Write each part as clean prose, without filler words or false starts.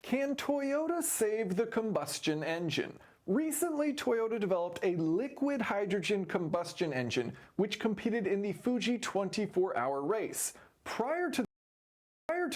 Can Toyota save the combustion engine? Recently, Toyota developed a liquid hydrogen combustion engine which competed in the Fuji 24-hour race. Prior to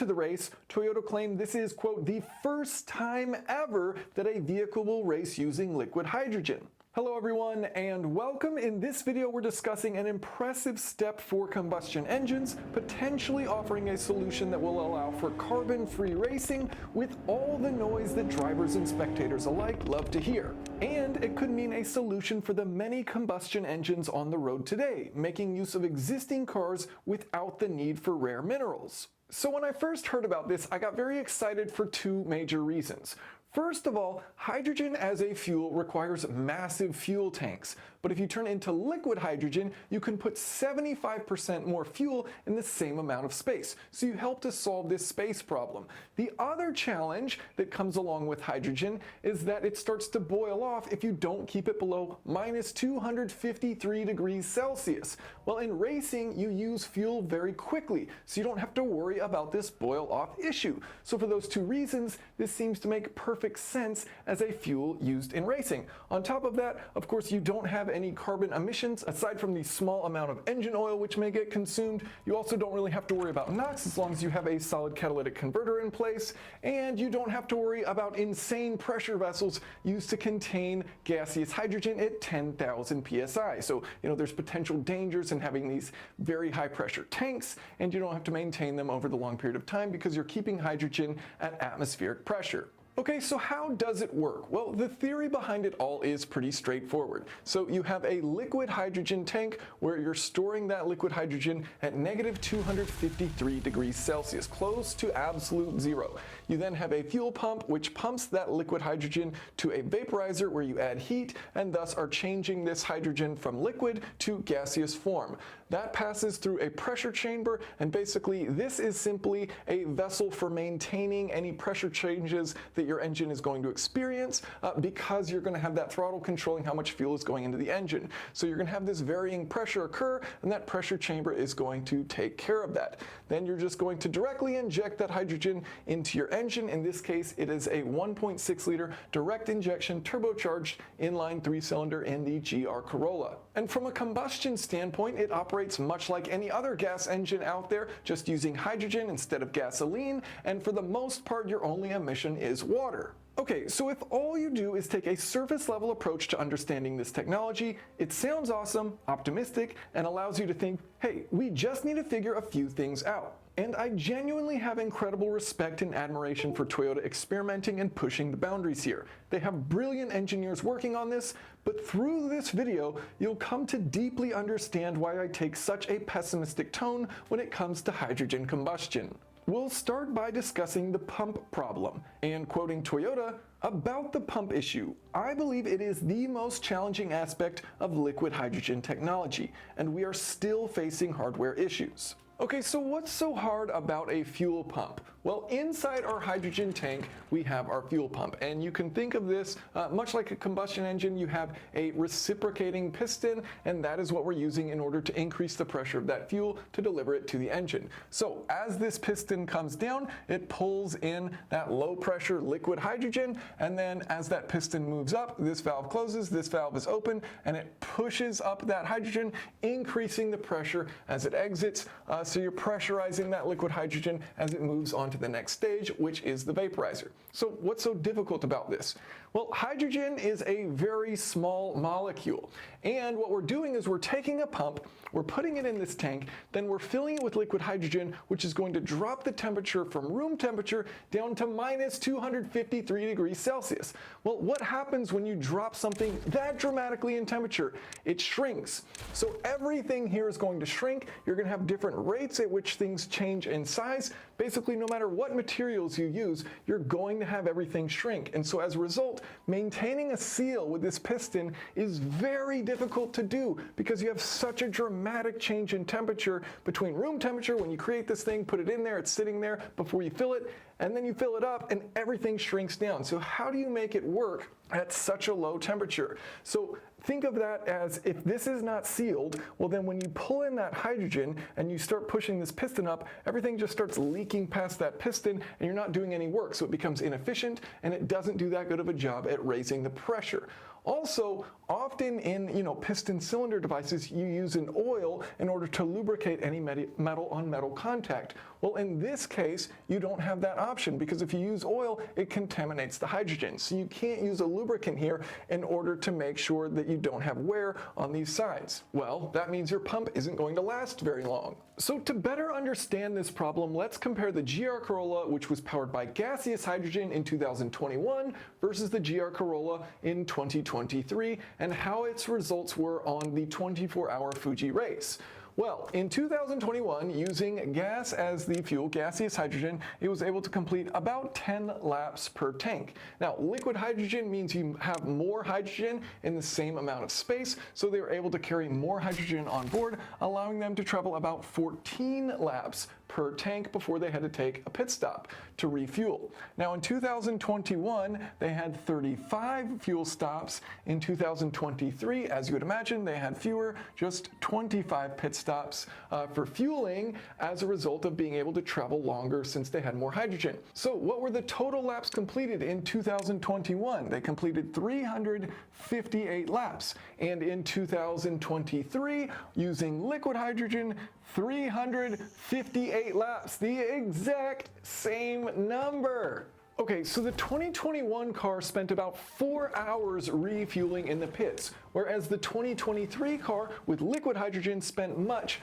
the race, Toyota claimed this is, quote, the first time ever that a vehicle will race using liquid hydrogen. Hello everyone and welcome. In this video we're discussing an impressive step for combustion engines, potentially offering a solution that will allow for carbon-free racing with all the noise that drivers and spectators alike love to hear. And it could mean a solution for the many combustion engines on the road today, making use of existing cars without the need for rare minerals. So when I first heard about this, I got very excited for two major reasons. First of all, hydrogen as a fuel requires massive fuel tanks, but if you turn it into liquid hydrogen, you can put 75% more fuel in the same amount of space, so you help to solve this space problem. The other challenge that comes along with hydrogen is that it starts to boil off if you don't keep it below minus 253 degrees Celsius. Well, in racing, you use fuel very quickly, so you don't have to worry about this boil off issue. So for those two reasons, this seems to make perfect sense as a fuel used in racing. On top of that, of course, you don't have any carbon emissions aside from the small amount of engine oil which may get consumed. You also don't really have to worry about NOx as long as you have a solid catalytic converter in place, and you don't have to worry about insane pressure vessels used to contain gaseous hydrogen at 10,000 psi. So, there's potential dangers in having these very high pressure tanks, and you don't have to maintain them over the long period of time because you're keeping hydrogen at atmospheric pressure. Okay, so how does it work? Well, the theory behind it all is pretty straightforward. So you have a liquid hydrogen tank where you're storing that liquid hydrogen at negative 253 degrees Celsius, close to absolute zero. You then have a fuel pump which pumps that liquid hydrogen to a vaporizer where you add heat and thus are changing this hydrogen from liquid to gaseous form. That passes through a pressure chamber, and basically this is simply a vessel for maintaining any pressure changes that your engine is going to experience because you're going to have that throttle controlling how much fuel is going into the engine. So you're going to have this varying pressure occur, and that pressure chamber is going to take care of that. Then you're just going to directly inject that hydrogen into your engine. In this case, it is a 1.6 liter direct injection turbocharged inline 3-cylinder in the GR Corolla. And from a combustion standpoint, it operates much like any other gas engine out there, just using hydrogen instead of gasoline, and for the most part, your only emission is water. Okay, so if all you do is take a surface level approach to understanding this technology, it sounds awesome, optimistic, and allows you to think, hey, we just need to figure a few things out. And I genuinely have incredible respect and admiration for Toyota experimenting and pushing the boundaries here. They have brilliant engineers working on this, but through this video, you'll come to deeply understand why I take such a pessimistic tone when it comes to hydrogen combustion. We'll start by discussing the pump problem, and quoting Toyota, about the pump issue, I believe it is the most challenging aspect of liquid hydrogen technology, and we are still facing hardware issues. Okay, so what's so hard about a fuel pump? Well, inside our hydrogen tank, we have our fuel pump, and you can think of this much like a combustion engine. You have a reciprocating piston, and that is what we're using in order to increase the pressure of that fuel to deliver it to the engine. So as this piston comes down, it pulls in that low pressure liquid hydrogen, and then as that piston moves up, this valve closes, this valve is open, and it pushes up that hydrogen, increasing the pressure as it exits. So you're pressurizing that liquid hydrogen as it moves on to the next stage, which is the vaporizer. So what's so difficult about this? Well, hydrogen is a very small molecule, and what we're doing is we're taking a pump, we're putting it in this tank, then we're filling it with liquid hydrogen, which is going to drop the temperature from room temperature down to minus 253 degrees Celsius. Well, what happens when you drop something that dramatically in temperature? It shrinks. So everything here is going to shrink. You're going to have different rates at which things change in size. Basically, no matter what materials you use, you're going to have everything shrink. And so as a result, maintaining a seal with this piston is very difficult to do because you have such a dramatic change in temperature between room temperature when you create this thing, put it in there, it's sitting there before you fill it, and then you fill it up and everything shrinks down. So how do you make it work at such a low temperature? So think of that as if this is not sealed, well then when you pull in that hydrogen and you start pushing this piston up, everything just starts leaking past that piston and you're not doing any work, so it becomes inefficient and it doesn't do that good of a job at raising the pressure. Also, often in piston cylinder devices, you use an oil in order to lubricate any metal on metal contact. Well, in this case, you don't have that option because if you use oil, it contaminates the hydrogen. So you can't use a lubricant here in order to make sure that you don't have wear on these sides. Well, that means your pump isn't going to last very long. So to better understand this problem, let's compare the GR Corolla, which was powered by gaseous hydrogen in 2021, versus the GR Corolla in 2023, and how its results were on the 24-hour Fuji race. Well, in 2021, using gas as the fuel, gaseous hydrogen, it was able to complete about 10 laps per tank. Now, liquid hydrogen means you have more hydrogen in the same amount of space, so they were able to carry more hydrogen on board, allowing them to travel about 14 laps per tank before they had to take a pit stop to refuel. Now in 2021, they had 35 fuel stops. In 2023, as you would imagine, they had fewer, just 25 pit stops for fueling as a result of being able to travel longer since they had more hydrogen. So what were the total laps completed in 2021? They completed 358 laps. And in 2023, using liquid hydrogen, 358 laps, the exact same number. Okay, so the 2021 car spent about 4 hours refueling in the pits, whereas the 2023 car with liquid hydrogen spent much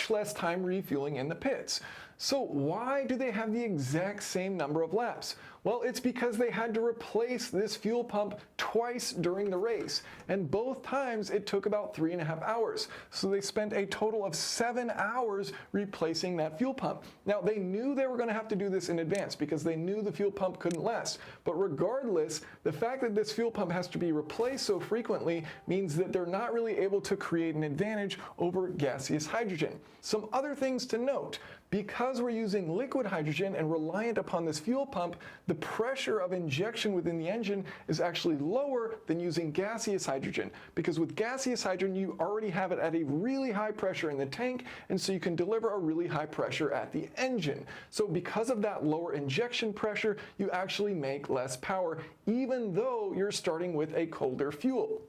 less time refueling in the pits. So why do they have the exact same number of laps? Well, it's because they had to replace this fuel pump twice during the race, and both times it took about 3.5 hours. So they spent a total of 7 hours replacing that fuel pump. Now, they knew they were going to have to do this in advance because they knew the fuel pump couldn't last. But regardless, the fact that this fuel pump has to be replaced so frequently means that they're not really able to create an advantage over gaseous hydrogen. Some other things to note. Because we're using liquid hydrogen and reliant upon this fuel pump, the pressure of injection within the engine is actually lower than using gaseous hydrogen. Because with gaseous hydrogen, you already have it at a really high pressure in the tank, and so you can deliver a really high pressure at the engine. So because of that lower injection pressure, you actually make less power, even though you're starting with a colder fuel.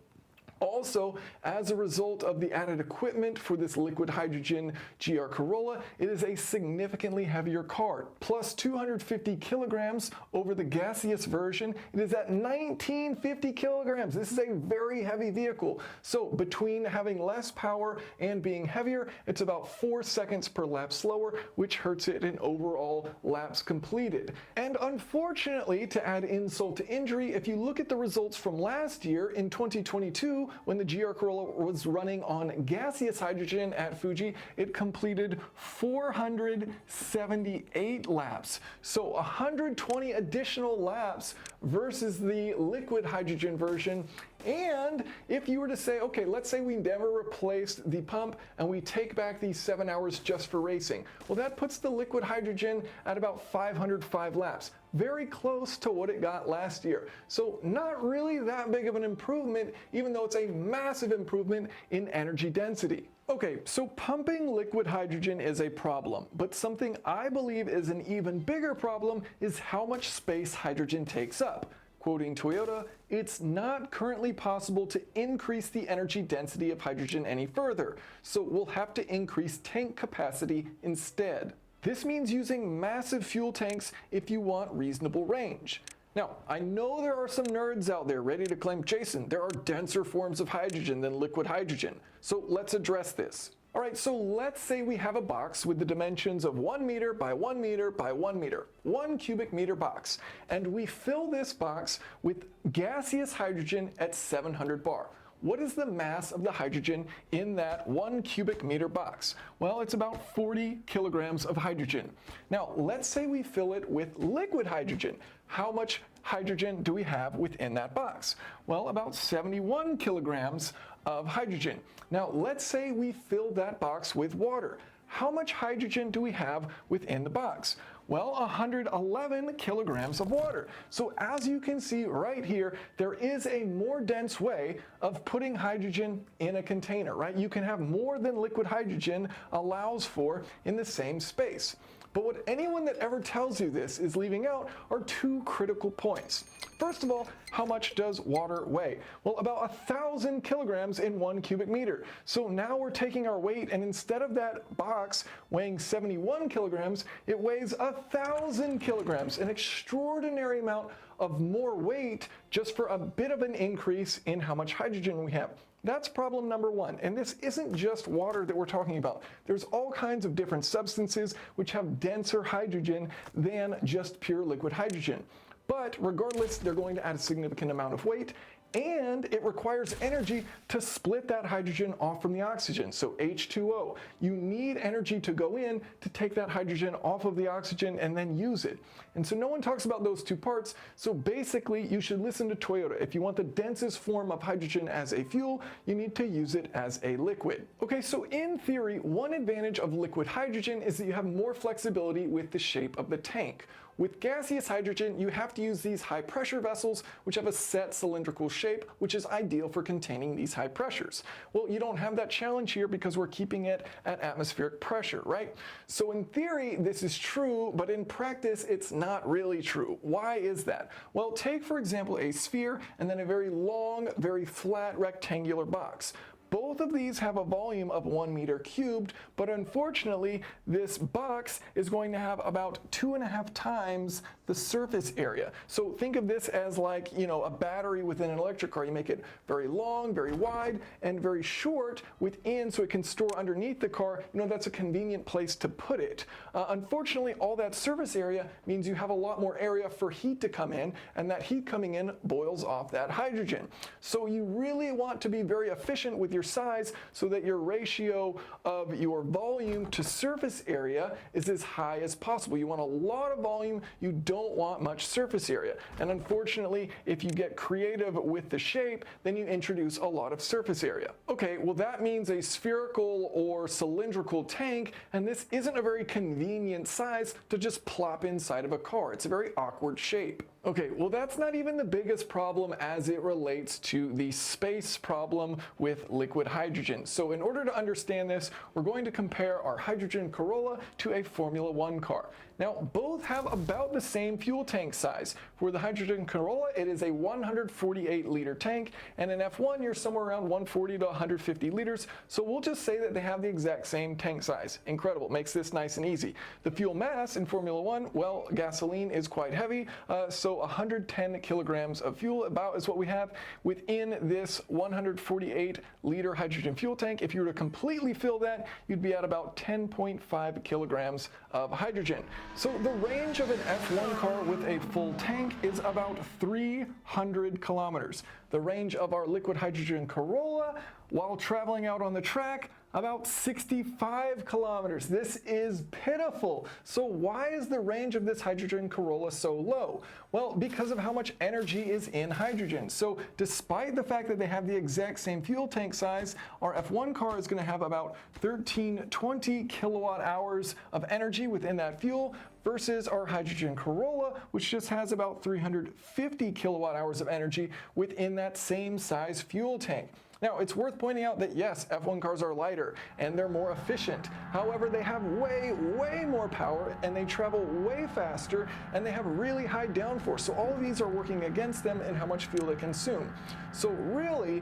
Also, as a result of the added equipment for this liquid hydrogen GR Corolla, it is a significantly heavier car, plus 250 kilograms over the gaseous version. It is at 1950 kilograms. This is a very heavy vehicle. So between having less power and being heavier, it's about 4 seconds per lap slower, which hurts it in overall laps completed. And unfortunately, to add insult to injury, if you look at the results from last year in 2022, when the GR Corolla was running on gaseous hydrogen at Fuji, it completed 478 laps. So 120 additional laps versus the liquid hydrogen version. And if you were to say, okay, let's say we never replaced the pump and we take back these 7 hours just for racing. Well, that puts the liquid hydrogen at about 505 laps. Very close to what it got last year. So not really that big of an improvement, even though it's a massive improvement in energy density. Okay, so pumping liquid hydrogen is a problem, but something I believe is an even bigger problem is how much space hydrogen takes up. Quoting Toyota, it's not currently possible to increase the energy density of hydrogen any further, so we'll have to increase tank capacity instead. This means using massive fuel tanks if you want reasonable range. Now, I know there are some nerds out there ready to claim, Jason, there are denser forms of hydrogen than liquid hydrogen, so let's address this. All right, so let's say we have a box with the dimensions of 1 meter by 1 meter by 1 meter, 1 cubic meter box, and we fill this box with gaseous hydrogen at 700 bar. What is the mass of the hydrogen in that 1 cubic meter box? Well, it's about 40 kilograms of hydrogen. Now, let's say we fill it with liquid hydrogen. How much hydrogen do we have within that box? Well, about 71 kilograms of hydrogen. Now, let's say we fill that box with water. how much hydrogen do we have within the box? Well, 111 kilograms of water. So as you can see right here, there is a more dense way of putting hydrogen in a container, right? You can have more than liquid hydrogen allows for in the same space. But what anyone that ever tells you this is leaving out are two critical points. First of all, how much does water weigh? Well, about 1,000 kilograms in 1 cubic meter. So now we're taking our weight, and instead of that box weighing 71 kilograms, it weighs 1,000 kilograms, an extraordinary amount of more weight just for a bit of an increase in how much hydrogen we have. That's problem number one. And this isn't just water that we're talking about. There's all kinds of different substances which have denser hydrogen than just pure liquid hydrogen. But regardless, they're going to add a significant amount of weight, and it requires energy to split that hydrogen off from the oxygen, so H2O. You need energy to go in to take that hydrogen off of the oxygen and then use it. And so no one talks about those two parts, so basically you should listen to Toyota. If you want the densest form of hydrogen as a fuel, you need to use it as a liquid. Okay, so in theory, one advantage of liquid hydrogen is that you have more flexibility with the shape of the tank. With gaseous hydrogen, you have to use these high pressure vessels, which have a set cylindrical shape, which is ideal for containing these high pressures. Well, you don't have that challenge here because we're keeping it at atmospheric pressure, right? So in theory, this is true, but in practice, it's not really true. Why is that? Well, take, for example, a sphere and then a very long, very flat rectangular box. Both of these have a volume of 1 meter cubed, but unfortunately, this box is going to have about 2.5 times the surface area. So think of this as like, a battery within an electric car. You make it very long, very wide, and very short within so it can store underneath the car. That's a convenient place to put it. Unfortunately, all that surface area means you have a lot more area for heat to come in, and that heat coming in boils off that hydrogen. So you really want to be very efficient with your size so that your ratio of your volume to surface area is as high as possible. You want a lot of volume, you don't want much surface area. And unfortunately, if you get creative with the shape, then you introduce a lot of surface area. Okay, well that means a spherical or cylindrical tank, and this isn't a very convenient size to just plop inside of a car. It's a very awkward shape. Okay, well that's not even the biggest problem as it relates to the space problem with liquid hydrogen. So in order to understand this, we're going to compare our hydrogen Corolla to a Formula One car. Now, both have about the same fuel tank size. For the hydrogen Corolla, it is a 148-liter tank, and in F1, you're somewhere around 140 to 150 liters, so we'll just say that they have the exact same tank size. Incredible, makes this nice and easy. The fuel mass in Formula One, well, gasoline is quite heavy, so 110 kilograms of fuel about is what we have within this 148-liter hydrogen fuel tank. If you were to completely fill that, you'd be at about 10.5 kilograms of hydrogen. So the range of an F1 car with a full tank is about 300 kilometers. The range of our liquid hydrogen Corolla, while traveling out on the track, about 65 kilometers. This is pitiful. So why is the range of this hydrogen Corolla so low? Well, because of how much energy is in hydrogen. So despite the fact that they have the exact same fuel tank size, our F1 car is going to have about 1320 kilowatt hours of energy within that fuel, versus our hydrogen Corolla, which just has about 350 kilowatt hours of energy within that same size fuel tank. Now, it's worth pointing out that yes, F1 cars are lighter and they're more efficient. However, they have way, way more power and they travel way faster and they have really high downforce. So all of these are working against them in how much fuel they consume. So really,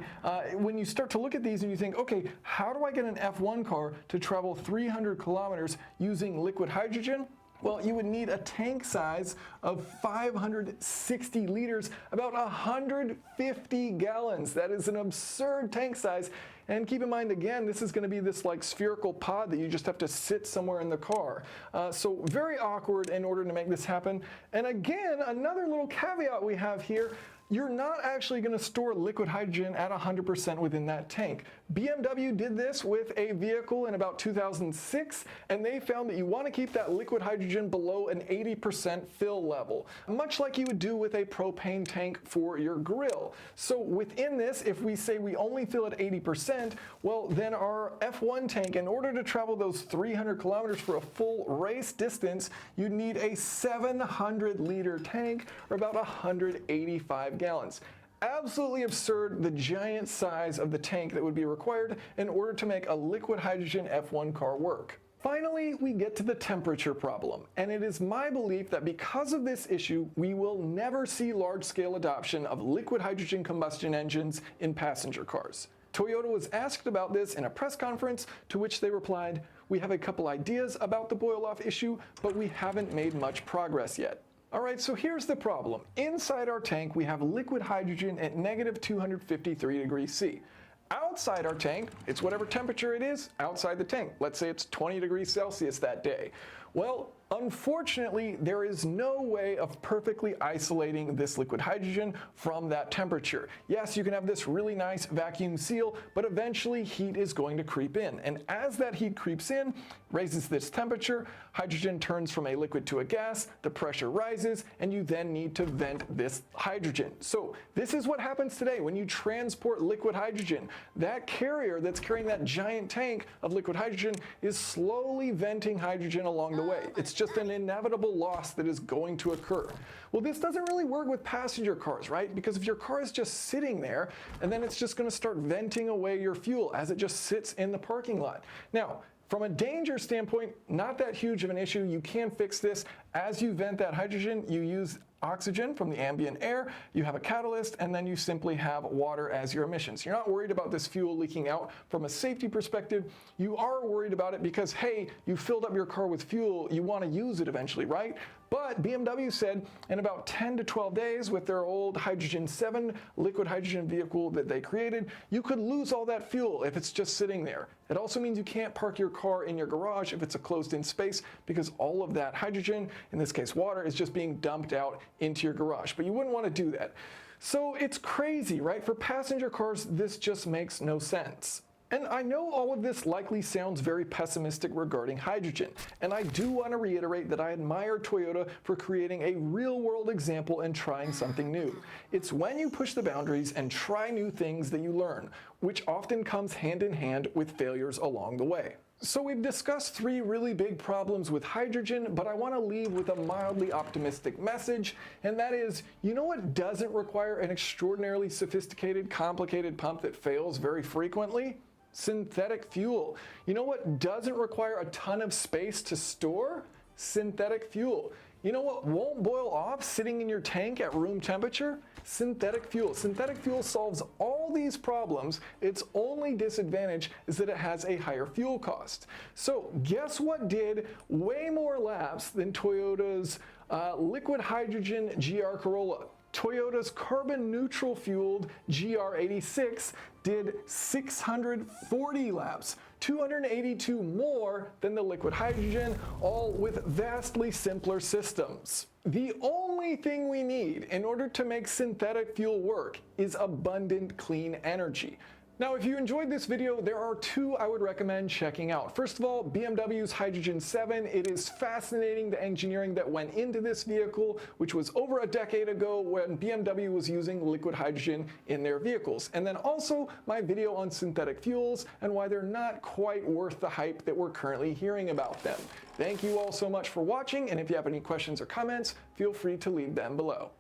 when you start to look at these and you think, okay, how do I get an F1 car to travel 300 kilometers using liquid hydrogen? Well, you would need a tank size of 560 liters, about 150 gallons. That is an absurd tank size. And keep in mind, again, this is going to be this like spherical pod that you just have to sit somewhere in the car. So very awkward in order to make this happen. And again, another little caveat we have here, you're not actually going to store liquid hydrogen at 100% within that tank. BMW did this with a vehicle in about 2006, and they found that you want to keep that liquid hydrogen below an 80% fill level, much like you would do with a propane tank for your grill. So within this, if we say we only fill at 80%, well, then our F1 tank, in order to travel those 300 kilometers for a full race distance, you'd need a 700-liter tank, or about 185 gallons. Absolutely absurd, the giant size of the tank that would be required in order to make a liquid hydrogen F1 car work. Finally, we get to the temperature problem, and it is my belief that because of this issue, we will never see large-scale adoption of liquid hydrogen combustion engines in passenger cars. Toyota was asked about this in a press conference, to which they replied, "We have a couple ideas about the boil-off issue, but we haven't made much progress yet." Alright, so here's the problem. Inside our tank, we have liquid hydrogen at negative 253 degrees C. Outside our tank, it's whatever temperature it is outside the tank. Let's say it's 20 degrees Celsius that day. Well, unfortunately, there is no way of perfectly isolating this liquid hydrogen from that temperature. Yes, you can have this really nice vacuum seal, but eventually heat is going to creep in. And as that heat creeps in, raises this temperature, hydrogen turns from a liquid to a gas, the pressure rises, and you then need to vent this hydrogen. So this is what happens today when you transport liquid hydrogen. That carrier that's carrying that giant tank of liquid hydrogen is slowly venting hydrogen along the way. It's just an inevitable loss that is going to occur. Well, this doesn't really work with passenger cars, right? Because if your car is just sitting there, and then it's just going to start venting away your fuel as it just sits in the parking lot. Now, from a danger standpoint, not that huge of an issue. You can fix this. As you vent that hydrogen, you use oxygen from the ambient air, you have a catalyst, and then you simply have water as your emissions. You're not worried about this fuel leaking out. From a safety perspective, you are worried about it because, hey, you filled up your car with fuel, you want to use it eventually, right? But BMW said in about 10 to 12 days with their old Hydrogen 7 liquid hydrogen vehicle that they created, you could lose all that fuel if it's just sitting there. It also means you can't park your car in your garage if it's a closed-in space because all of that hydrogen, in this case water, is just being dumped out into your garage. But you wouldn't want to do that. So it's crazy, right? For passenger cars, this just makes no sense. And I know all of this likely sounds very pessimistic regarding hydrogen, and I do want to reiterate that I admire Toyota for creating a real-world example and trying something new. It's when you push the boundaries and try new things that you learn, which often comes hand in hand with failures along the way. So we've discussed 3 really big problems with hydrogen, but I want to leave with a mildly optimistic message, and that is, you know what doesn't require an extraordinarily sophisticated, complicated pump that fails very frequently? Synthetic fuel. You know what doesn't require a ton of space to store? Synthetic fuel. You know what won't boil off sitting in your tank at room temperature? Synthetic fuel. Synthetic fuel solves all these problems. Its only disadvantage is that it has a higher fuel cost. So guess what did way more laps than Toyota's liquid hydrogen GR Corolla? Toyota's carbon-neutral fueled GR86 did 640 laps, 282 more than the liquid hydrogen, all with vastly simpler systems. The only thing we need in order to make synthetic fuel work is abundant clean energy. Now, if you enjoyed this video, there are 2 I would recommend checking out. First of all, BMW's Hydrogen 7. It is fascinating the engineering that went into this vehicle, which was over a decade ago when BMW was using liquid hydrogen in their vehicles. And then also my video on synthetic fuels and why they're not quite worth the hype that we're currently hearing about them. Thank you all so much for watching, and if you have any questions or comments, feel free to leave them below.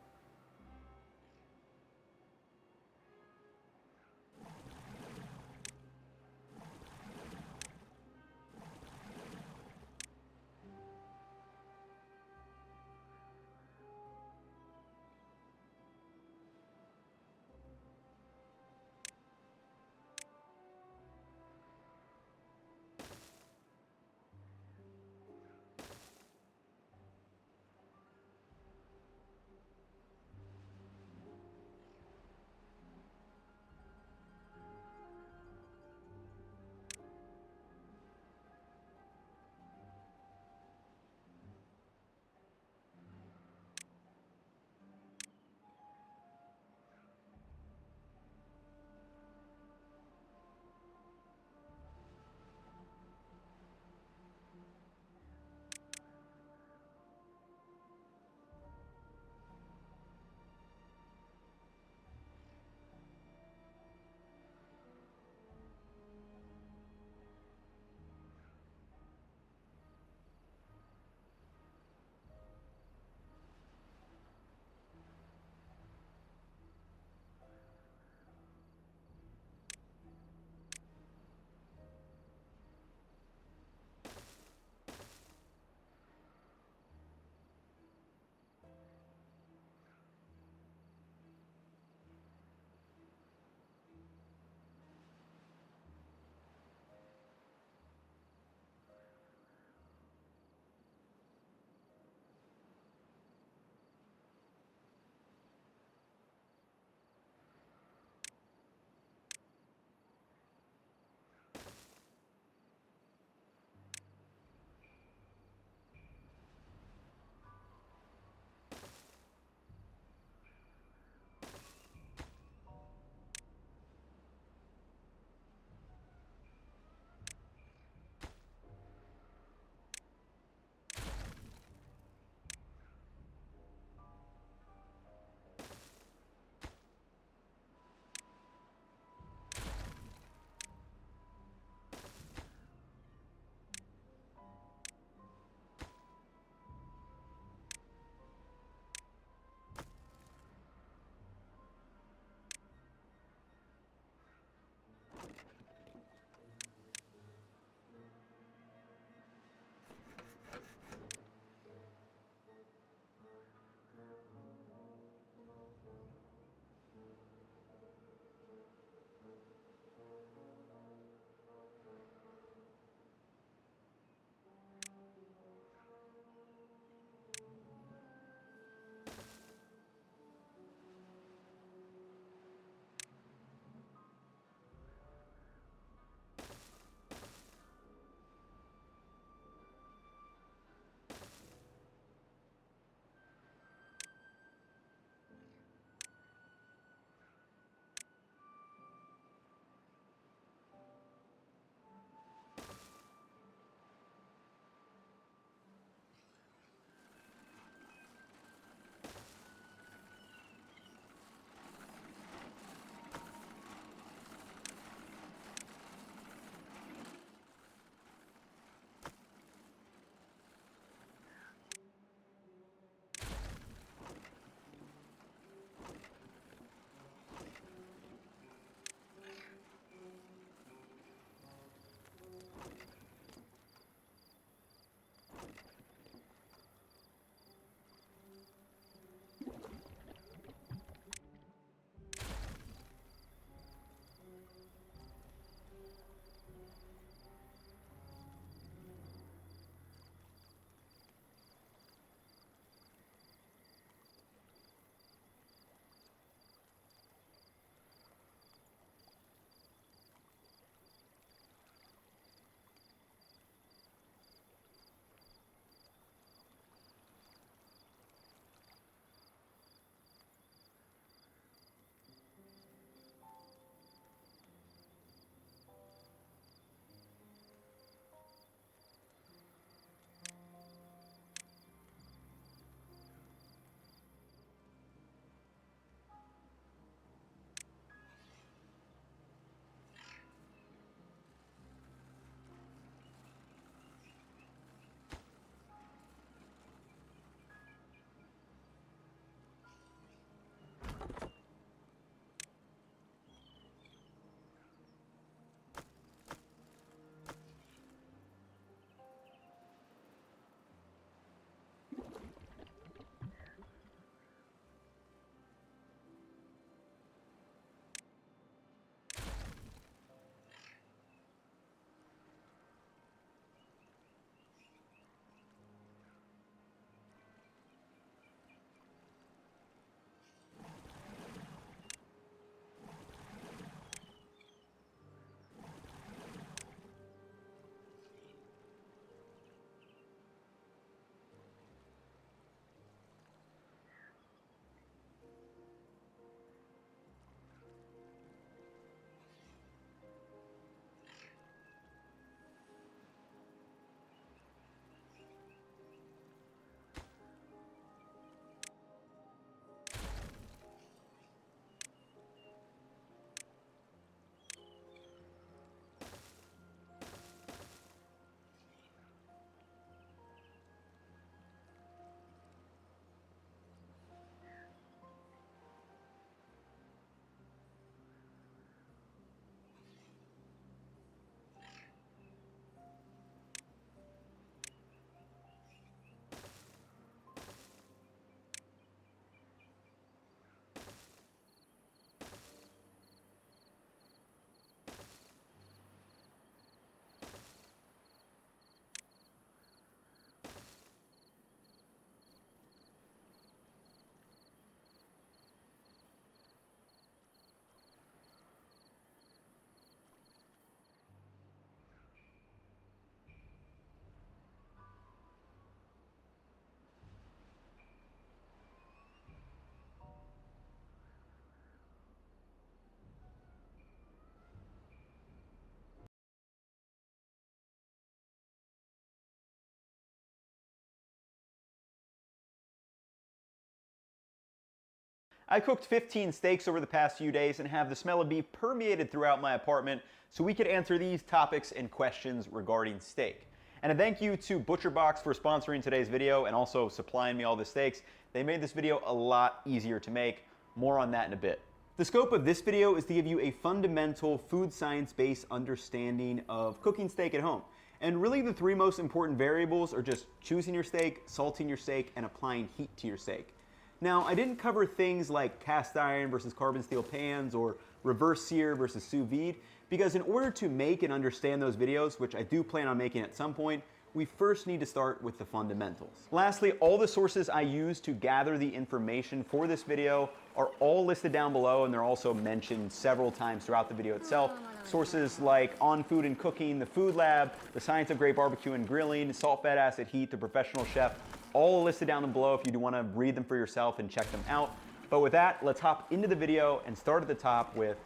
I cooked 15 steaks over the past few days and have the smell of beef permeated throughout my apartment, so we could answer these topics and questions regarding steak. And a thank you to ButcherBox for sponsoring today's video and also supplying me all the steaks. They made this video a lot easier to make. More on that in a bit. The scope of this video is to give you a fundamental food science-based understanding of cooking steak at home. And really the three most important variables are just choosing your steak, salting your steak, and applying heat to your steak. Now, I didn't cover things like cast iron versus carbon steel pans or reverse sear versus sous vide, because in order to make and understand those videos, which I do plan on making at some point, we first need to start with the fundamentals. Lastly, all the sources I use to gather the information for this video are all listed down below, and they're also mentioned several times throughout the video itself. Sources like On Food and Cooking, The Food Lab, The Science of Great Barbecue and Grilling, Salt, Fat, Acid, Heat, The Professional Chef, all listed down below if you do want to read them for yourself and check them out. But with that, let's hop into the video and start at the top with,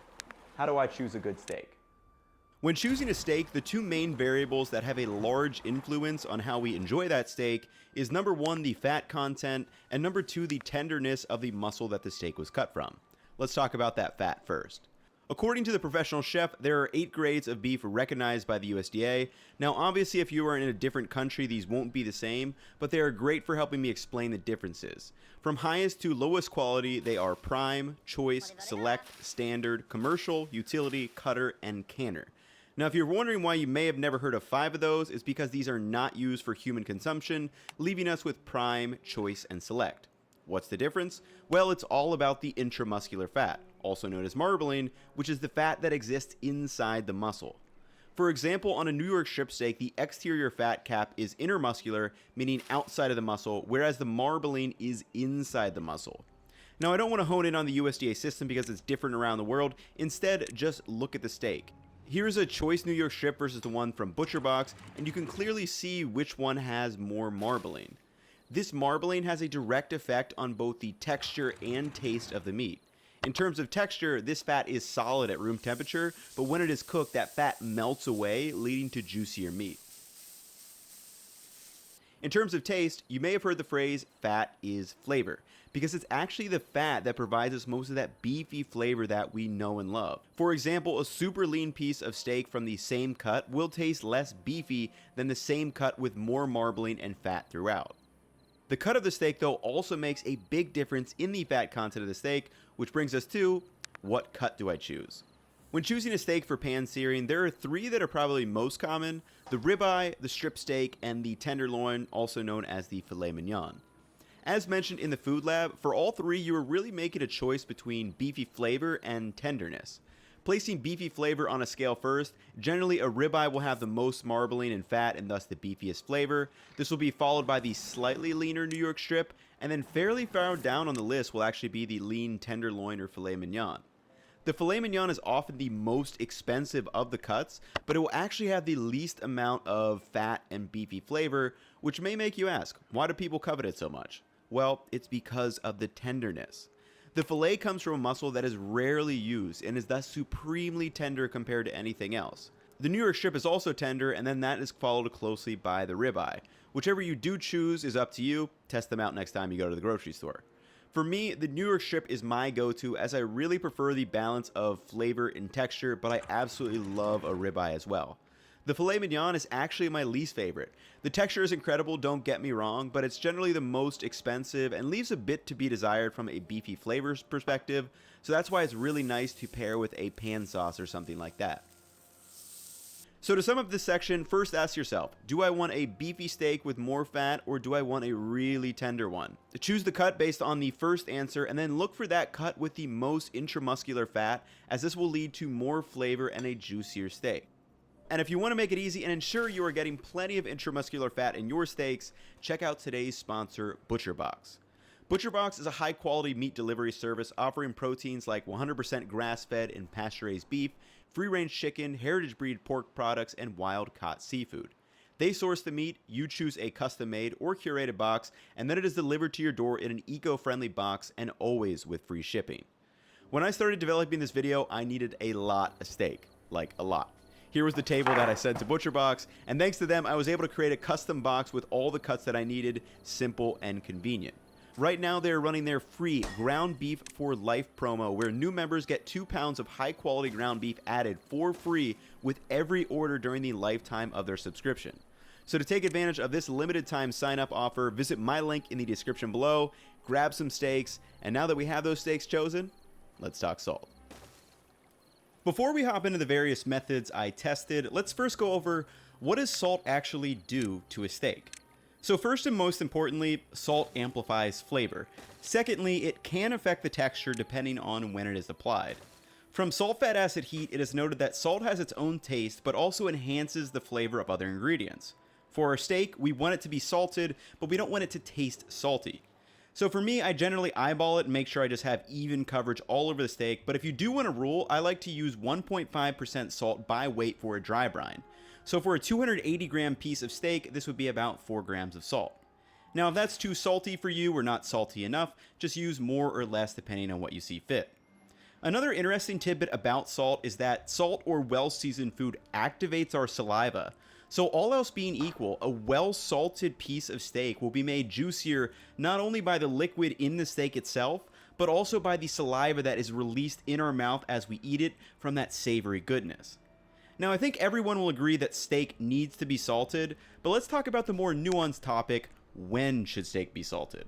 how do I choose a good steak? When choosing a steak, the two main variables that have a large influence on how we enjoy that steak is number one, the fat content, and number two, the tenderness of the muscle that the steak was cut from. Let's talk about that fat first. According to The Professional Chef, there are 8 grades of beef recognized by the USDA. Now, obviously, if you are in a different country, these won't be the same, but they are great for helping me explain the differences. From highest to lowest quality, they are prime, choice, select, standard, commercial, utility, cutter, and canner. Now, if you're wondering why you may have never heard of 5 of those, it's because these are not used for human consumption, leaving us with prime, choice, and select. What's the difference? Well, it's all about the intramuscular fat, also known as marbling, which is the fat that exists inside the muscle. For example, on a New York strip steak, the exterior fat cap is intermuscular, meaning outside of the muscle, whereas the marbling is inside the muscle. Now, I don't want to hone in on the USDA system because it's different around the world. Instead, just look at the steak. Here's a choice New York strip versus the one from ButcherBox, and you can clearly see which one has more marbling. This marbling has a direct effect on both the texture and taste of the meat. In terms of texture, this fat is solid at room temperature, but when it is cooked, that fat melts away, leading to juicier meat. In terms of taste, you may have heard the phrase, fat is flavor, because it's actually the fat that provides us most of that beefy flavor that we know and love. For example, a super lean piece of steak from the same cut will taste less beefy than the same cut with more marbling and fat throughout. The cut of the steak, though, also makes a big difference in the fat content of the steak, which brings us to, what cut do I choose? When choosing a steak for pan searing, there are 3 that are probably most common: the ribeye, the strip steak, and the tenderloin, also known as the filet mignon. As mentioned in the Food Lab, for all 3 you are really making a choice between beefy flavor and tenderness. Placing beefy flavor on a scale first, generally a ribeye will have the most marbling and fat and thus the beefiest flavor. This will be followed by the slightly leaner New York strip, and then fairly far down on the list will actually be the lean tenderloin or filet mignon. The filet mignon is often the most expensive of the cuts, but it will actually have the least amount of fat and beefy flavor, which may make you ask, why do people covet it so much? Well, it's because of the tenderness. The filet comes from a muscle that is rarely used and is thus supremely tender compared to anything else. The New York strip is also tender, and then that is followed closely by the ribeye. Whichever you do choose is up to you. Test them out next time you go to the grocery store. For me, the New York strip is my go-to, as I really prefer the balance of flavor and texture, but I absolutely love a ribeye as well. The filet mignon is actually my least favorite. The texture is incredible, don't get me wrong, but it's generally the most expensive and leaves a bit to be desired from a beefy flavors perspective, so that's why it's really nice to pair with a pan sauce or something like that. So to sum up this section, first ask yourself, do I want a beefy steak with more fat, or do I want a really tender one? Choose the cut based on the first answer, and then look for that cut with the most intramuscular fat, as this will lead to more flavor and a juicier steak. And if you want to make it easy and ensure you are getting plenty of intramuscular fat in your steaks, check out today's sponsor, ButcherBox. ButcherBox is a high-quality meat delivery service offering proteins like 100% grass-fed and pasture-raised beef, free-range chicken, heritage breed pork products, and wild-caught seafood. They source the meat, you choose a custom-made or curated box, and then it is delivered to your door in an eco-friendly box and always with free shipping. When I started developing this video, I needed a lot of steak, like a lot. Here was the table that I sent to ButcherBox, and thanks to them, I was able to create a custom box with all the cuts that I needed, simple and convenient. Right now, they're running their free Ground Beef for Life promo, where new members get 2 pounds of high-quality ground beef added for free with every order during the lifetime of their subscription. So to take advantage of this limited-time sign-up offer, visit my link in the description below, grab some steaks, and now that we have those steaks chosen, let's talk salt. Before we hop into the various methods I tested, let's first go over what does salt actually do to a steak. So first and most importantly, salt amplifies flavor. Secondly, it can affect the texture depending on when it is applied. From salt, fat, acid, heat, it is noted that salt has its own taste, but also enhances the flavor of other ingredients. For our steak, we want it to be salted, but we don't want it to taste salty. So for me, I generally eyeball it and make sure I just have even coverage all over the steak, but if you do want a rule, I like to use 1.5% salt by weight for a dry brine. So for a 280 gram piece of steak, this would be about 4 grams of salt. Now if that's too salty for you or not salty enough, just use more or less depending on what you see fit. Another interesting tidbit about salt is that salt or well-seasoned food activates our saliva. So all else being equal, a well-salted piece of steak will be made juicier not only by the liquid in the steak itself, but also by the saliva that is released in our mouth as we eat it from that savory goodness. Now I think everyone will agree that steak needs to be salted, but let's talk about the more nuanced topic, when should steak be salted?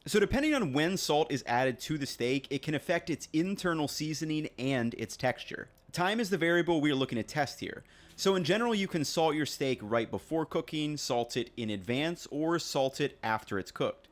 So depending on when salt is added to the steak, it can affect its internal seasoning and its texture. Time is the variable we are looking to test here. So in general, you can salt your steak right before cooking, salt it in advance, or salt it after it's cooked.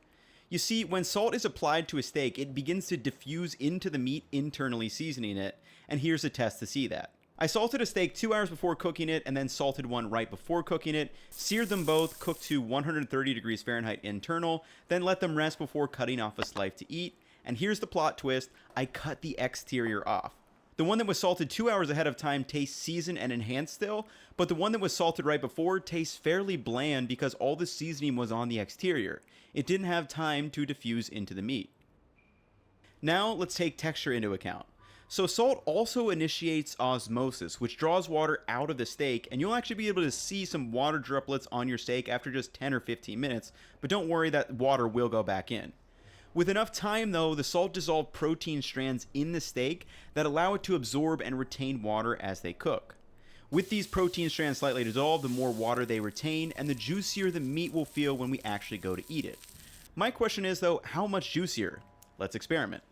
You see, when salt is applied to a steak, it begins to diffuse into the meat, internally seasoning it, and here's a test to see that. I salted a steak 2 hours before cooking it and then salted one right before cooking it, seared them both, cooked to 130 degrees Fahrenheit internal, then let them rest before cutting off a slice to eat, and here's the plot twist, I cut the exterior off. The one that was salted 2 hours ahead of time tastes seasoned and enhanced still, but the one that was salted right before tastes fairly bland because all the seasoning was on the exterior. It didn't have time to diffuse into the meat. Now let's take texture into account. So salt also initiates osmosis, which draws water out of the steak, and you'll actually be able to see some water droplets on your steak after just 10 or 15 minutes, but don't worry, that water will go back in. With enough time though, the salt dissolved protein strands in the steak that allow it to absorb and retain water as they cook. With these protein strands slightly dissolved, the more water they retain, and the juicier the meat will feel when we actually go to eat it. My question is though, how much juicier? Let's experiment.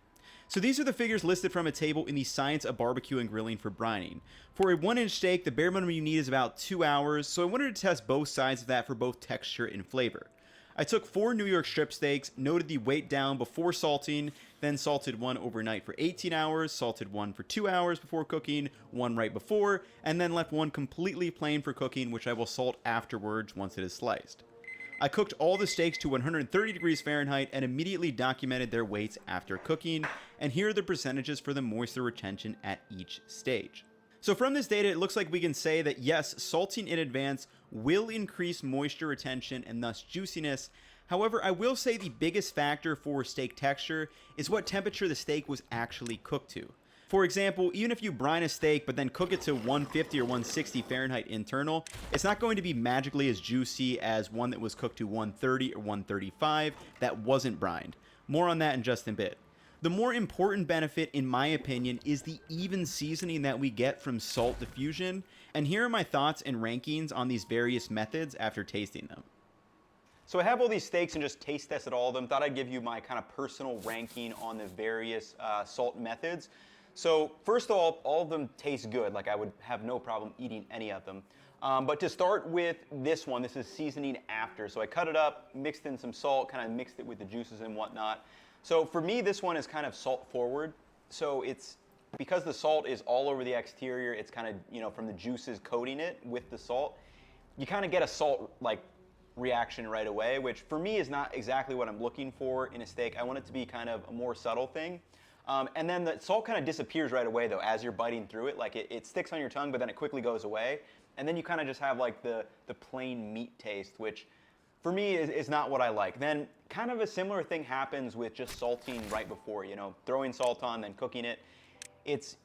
So these are the figures listed from a table in the Science of Barbecue and Grilling for brining. For a 1-inch steak, the bare minimum you need is about 2 hours, so I wanted to test both sides of that for both texture and flavor. I took 4 New York strip steaks, noted the weight down before salting, then salted one overnight for 18 hours, salted one for 2 hours before cooking, one right before, and then left one completely plain for cooking, which I will salt afterwards once it is sliced. I cooked all the steaks to 130 degrees Fahrenheit and immediately documented their weights after cooking, and here are the percentages for the moisture retention at each stage. So from this data, it looks like we can say that yes, salting in advance will increase moisture retention and thus juiciness. However, I will say the biggest factor for steak texture is what temperature the steak was actually cooked to. For example, even if you brine a steak but then cook it to 150 or 160 Fahrenheit internal, it's not going to be magically as juicy as one that was cooked to 130 or 135 that wasn't brined. More on that in just a bit. The more important benefit, in my opinion, is the even seasoning that we get from salt diffusion, and here are my thoughts and rankings on these various methods after tasting them. So I have all these steaks and just taste tested all of them. Thought I'd give you my kind of personal ranking on the various salt methods. So first of all of them taste good. Like I would have no problem eating any of them. But to start with this one, this is seasoning after. So I cut it up, mixed in some salt, kind of mixed it with the juices and whatnot. So for me, this one is kind of salt forward. So it's because the salt is all over the exterior, it's kind of, you know, from the juices coating it with the salt, you kind of get a salt like reaction right away, which for me is not exactly what I'm looking for in a steak. I want it to be kind of a more subtle thing. And then the salt kind of disappears right away though as you're biting through it. Like it sticks on your tongue, but then it quickly goes away. And then you kind of just have like the plain meat taste, which for me is not what I like. Then kind of a similar thing happens with just salting right before, you know, throwing salt on, then cooking it. It's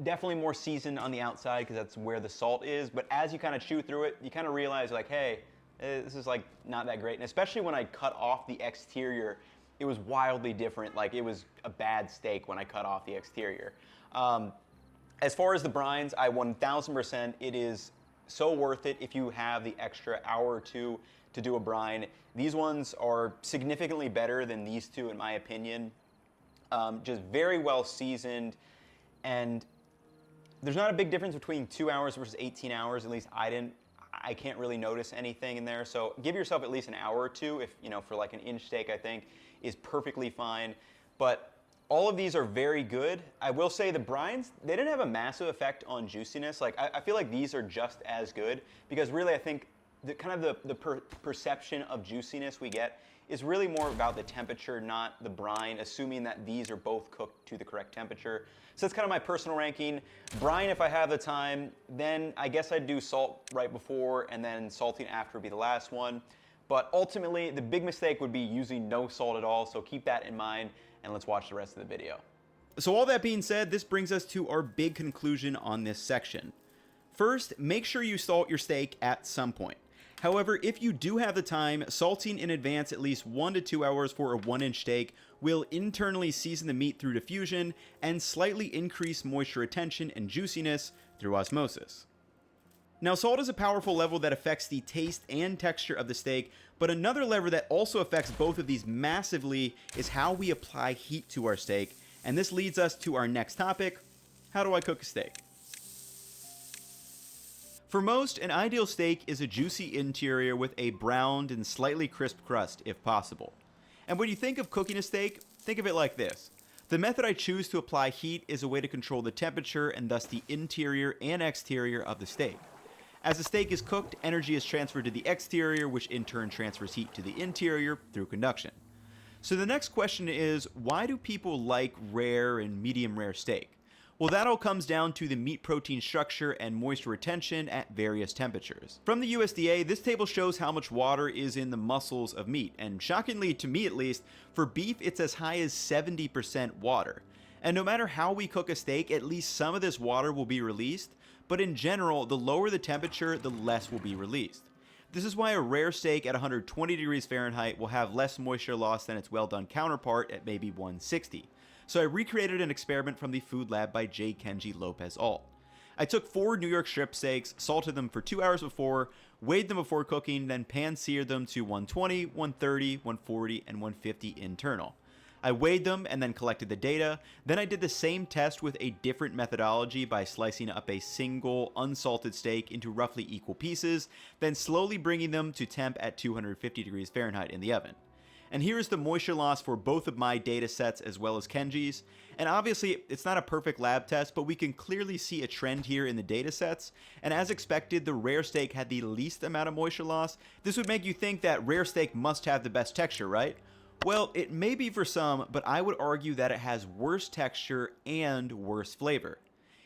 definitely more seasoned on the outside because that's where the salt is. But as you kind of chew through it, you kind of realize like, hey, this is like not that great. And especially when I cut off the exterior, it was wildly different. Like it was a bad steak when I cut off the exterior. As far as the brines, I 1000%, it is so worth it if you have the extra hour or two to do a brine. These ones are significantly better than these two in my opinion. Just very well seasoned, and there's not a big difference between 2 hours versus 18 hours. At least I can't really notice anything in there. So give yourself at least an hour or two, if you know, for like an inch steak, I think is perfectly fine. But all of these are very good. I will say the brines, they didn't have a massive effect on juiciness. Like I feel like these are just as good, because really I think the kind of the perception of juiciness we get is really more about the temperature, not the brine, assuming that these are both cooked to the correct temperature. So that's kind of my personal ranking. Brine, if I have the time, then I guess I'd do salt right before, and then salting after would be the last one. But ultimately, the big mistake would be using no salt at all, so keep that in mind, and let's watch the rest of the video. So all that being said, this brings us to our big conclusion on this section. First, make sure you salt your steak at some point. However, if you do have the time, salting in advance at least 1 to 2 hours for a 1-inch steak will internally season the meat through diffusion and slightly increase moisture retention and juiciness through osmosis. Now, salt is a powerful level that affects the taste and texture of the steak, but another lever that also affects both of these massively is how we apply heat to our steak, and this leads us to our next topic: how do I cook a steak? For most, an ideal steak is a juicy interior with a browned and slightly crisp crust, if possible. And when you think of cooking a steak, think of it like this. The method I choose to apply heat is a way to control the temperature and thus the interior and exterior of the steak. As the steak is cooked, energy is transferred to the exterior, which in turn transfers heat to the interior through conduction. So the next question is, why do people like rare and medium rare steak? Well, that all comes down to the meat protein structure and moisture retention at various temperatures. From the USDA, this table shows how much water is in the muscles of meat, and shockingly, to me at least, for beef it's as high as 70% water. And no matter how we cook a steak, at least some of this water will be released, but in general, the lower the temperature, the less will be released. This is why a rare steak at 120 degrees Fahrenheit will have less moisture loss than its well-done counterpart at maybe 160. So I recreated an experiment from the food lab by J. Kenji Lopez Alt. I took 4 New York strip steaks, salted them for 2 hours before, weighed them before cooking, then pan-seared them to 120, 130, 140, and 150 internal. I weighed them and then collected the data. Then I did the same test with a different methodology by slicing up a single unsalted steak into roughly equal pieces, then slowly bringing them to temp at 250 degrees Fahrenheit in the oven. And here is the moisture loss for both of my data sets as well as Kenji's. And obviously, it's not a perfect lab test, but we can clearly see a trend here in the data sets. And as expected, the rare steak had the least amount of moisture loss. This would make you think that rare steak must have the best texture, right? Well, it may be for some, but I would argue that it has worse texture and worse flavor.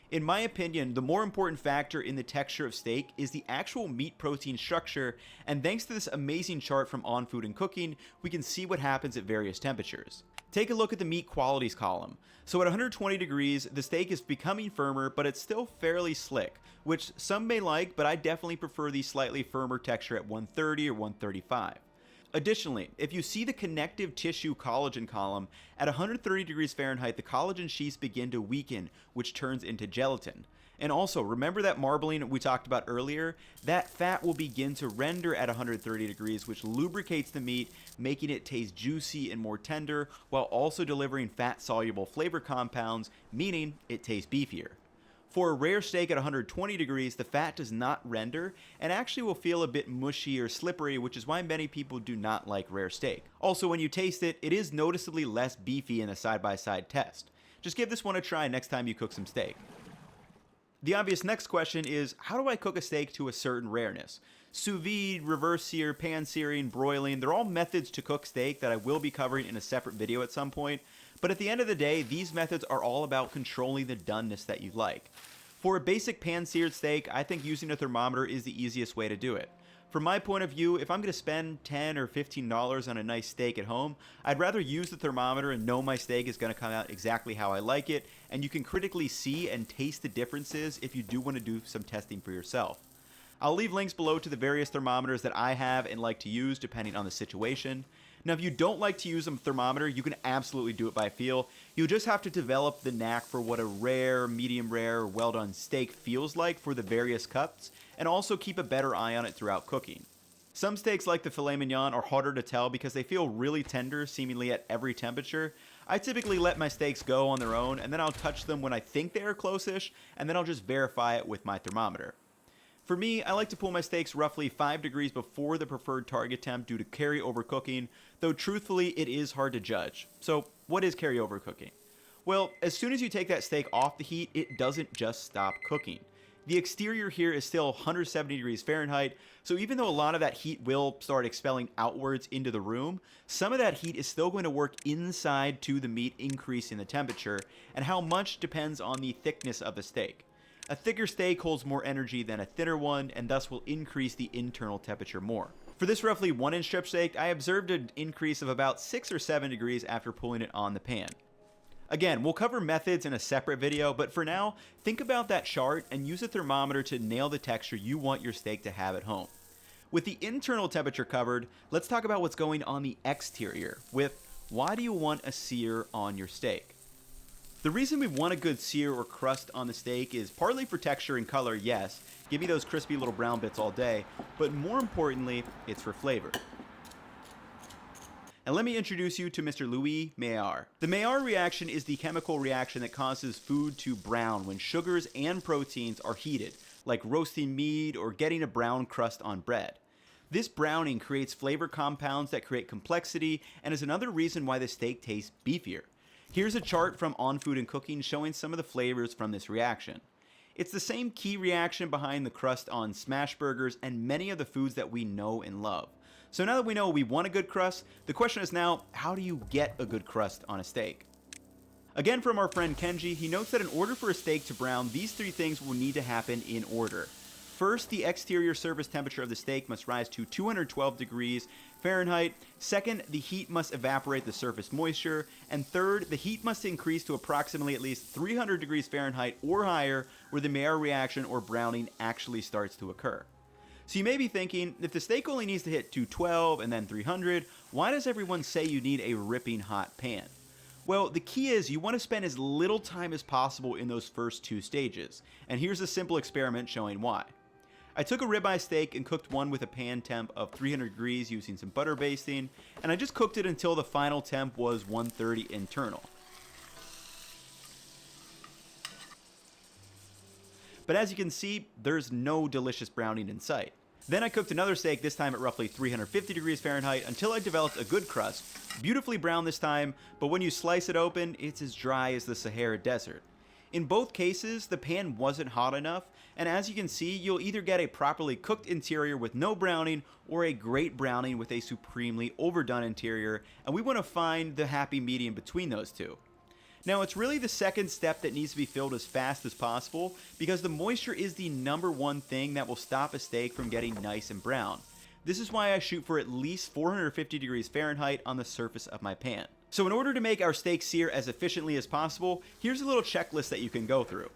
In my opinion, the more important factor in the texture of steak is the actual meat protein structure, and thanks to this amazing chart from On Food and Cooking, we can see what happens at various temperatures. Take a look at the meat qualities column. So at 120 degrees, the steak is becoming firmer, but it's still fairly slick, which some may like, but I definitely prefer the slightly firmer texture at 130 or 135. Additionally, if you see the connective tissue collagen column, at 130 degrees Fahrenheit, the collagen sheets begin to weaken, which turns into gelatin. And also, remember that marbling we talked about earlier? That fat will begin to render at 130 degrees, which lubricates the meat, making it taste juicy and more tender, while also delivering fat-soluble flavor compounds, meaning it tastes beefier. For a rare steak at 120 degrees, the fat does not render and actually will feel a bit mushy or slippery, which is why many people do not like rare steak. Also, when you taste it, it is noticeably less beefy in a side-by-side test. Just give this one a try next time you cook some steak. The obvious next question is, how do I cook a steak to a certain rareness? Sous vide, reverse sear, pan searing, broiling, they're all methods to cook steak that I will be covering in a separate video at some point. But at the end of the day, these methods are all about controlling the doneness that you like. For a basic pan-seared steak, I think using a thermometer is the easiest way to do it. From my point of view, if I'm going to spend $10 or $15 on a nice steak at home, I'd rather use the thermometer and know my steak is going to come out exactly how I like it, and you can critically see and taste the differences if you do want to do some testing for yourself. I'll leave links below to the various thermometers that I have and like to use depending on the situation. Now, if you don't like to use a thermometer, you can absolutely do it by feel. You'll just have to develop the knack for what a rare, medium rare, or well done steak feels like for the various cuts, and also keep a better eye on it throughout cooking. Some steaks like the filet mignon are harder to tell because they feel really tender seemingly at every temperature. I typically let my steaks go on their own, and then I'll touch them when I think they are close-ish, and then I'll just verify it with my thermometer. For me, I like to pull my steaks roughly 5 degrees before the preferred target temp due to carryover cooking, though truthfully it is hard to judge. So what is carryover cooking? Well, as soon as you take that steak off the heat, it doesn't just stop cooking. The exterior here is still 170 degrees Fahrenheit, so even though a lot of that heat will start expelling outwards into the room, some of that heat is still going to work inside to the meat, increasing the temperature, and how much depends on the thickness of the steak. A thicker steak holds more energy than a thinner one, and thus will increase the internal temperature more. For this roughly 1-inch strip steak, I observed an increase of about 6 or 7 degrees after pulling it on the pan. Again, we'll cover methods in a separate video, but for now, think about that chart and use a thermometer to nail the texture you want your steak to have at home. With the internal temperature covered, let's talk about what's going on the exterior with why do you want a sear on your steak? The reason we want a good sear or crust on the steak is partly for texture and color, yes, give me those crispy little brown bits all day, but more importantly, it's for flavor. And let me introduce you to Mr. Louis Maillard. The Maillard reaction is the chemical reaction that causes food to brown when sugars and proteins are heated, like roasting meat or getting a brown crust on bread. This browning creates flavor compounds that create complexity and is another reason why the steak tastes beefier. Here's a chart from On Food and Cooking showing some of the flavors from this reaction. It's the same key reaction behind the crust on smash burgers and many of the foods that we know and love. So now that we know we want a good crust, the question is now, how do you get a good crust on a steak? Again, from our friend Kenji, he notes that in order for a steak to brown, these 3 things will need to happen in order. First, the exterior surface temperature of the steak must rise to 212 degrees Fahrenheit. Second, the heat must evaporate the surface moisture. And third, the heat must increase to approximately at least 300 degrees Fahrenheit or higher, where the Maillard reaction or browning actually starts to occur. So you may be thinking, if the steak only needs to hit 212 and then 300, why does everyone say you need a ripping hot pan? Well, the key is you want to spend as little time as possible in those first 2 stages. And here's a simple experiment showing why. I took a ribeye steak and cooked one with a pan temp of 300 degrees using some butter basting, and I just cooked it until the final temp was 130 internal. But as you can see, there's no delicious browning in sight. Then I cooked another steak, this time at roughly 350 degrees Fahrenheit, until I developed a good crust, beautifully brown this time, but when you slice it open, it's as dry as the Sahara Desert. In both cases, the pan wasn't hot enough, and as you can see, you'll either get a properly cooked interior with no browning, or a great browning with a supremely overdone interior, and we want to find the happy medium between those two. Now, it's really the second step that needs to be filled as fast as possible, because the moisture is the #1 thing that will stop a steak from getting nice and brown. This is why I shoot for at least 450 degrees Fahrenheit on the surface of my pan. So in order to make our steak sear as efficiently as possible, here's a little checklist that you can go through.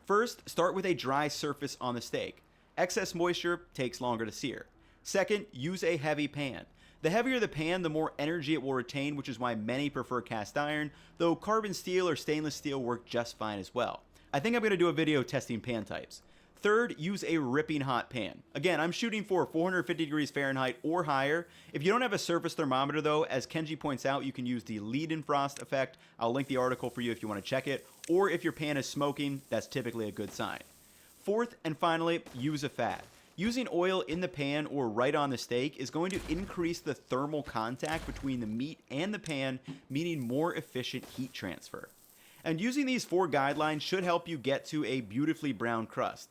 First, start with a dry surface on the steak. Excess moisture takes longer to sear. Second, use a heavy pan. The heavier the pan, the more energy it will retain, which is why many prefer cast iron, though carbon steel or stainless steel work just fine as well. I think I'm going to do a video testing pan types. Third, use a ripping hot pan. Again, I'm shooting for 450 degrees Fahrenheit or higher. If you don't have a surface thermometer though, as Kenji points out, you can use the lead-in frost effect. I'll link the article for you if you want to check it. Or if your pan is smoking, that's typically a good sign. Fourth and finally, use a fat. Using oil in the pan or right on the steak is going to increase the thermal contact between the meat and the pan, meaning more efficient heat transfer. And using these 4 guidelines should help you get to a beautifully brown crust.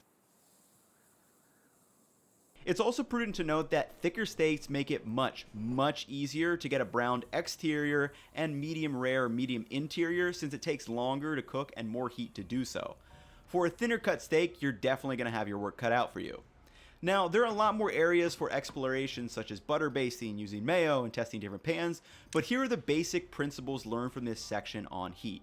It's also prudent to note that thicker steaks make it much easier to get a browned exterior and medium rare or medium interior, since it takes longer to cook and more heat to do so. For a thinner cut steak, you're definitely going to have your work cut out for you. Now, there are a lot more areas for exploration, such as butter basting, using mayo, and testing different pans, but here are the basic principles learned from this section on heat.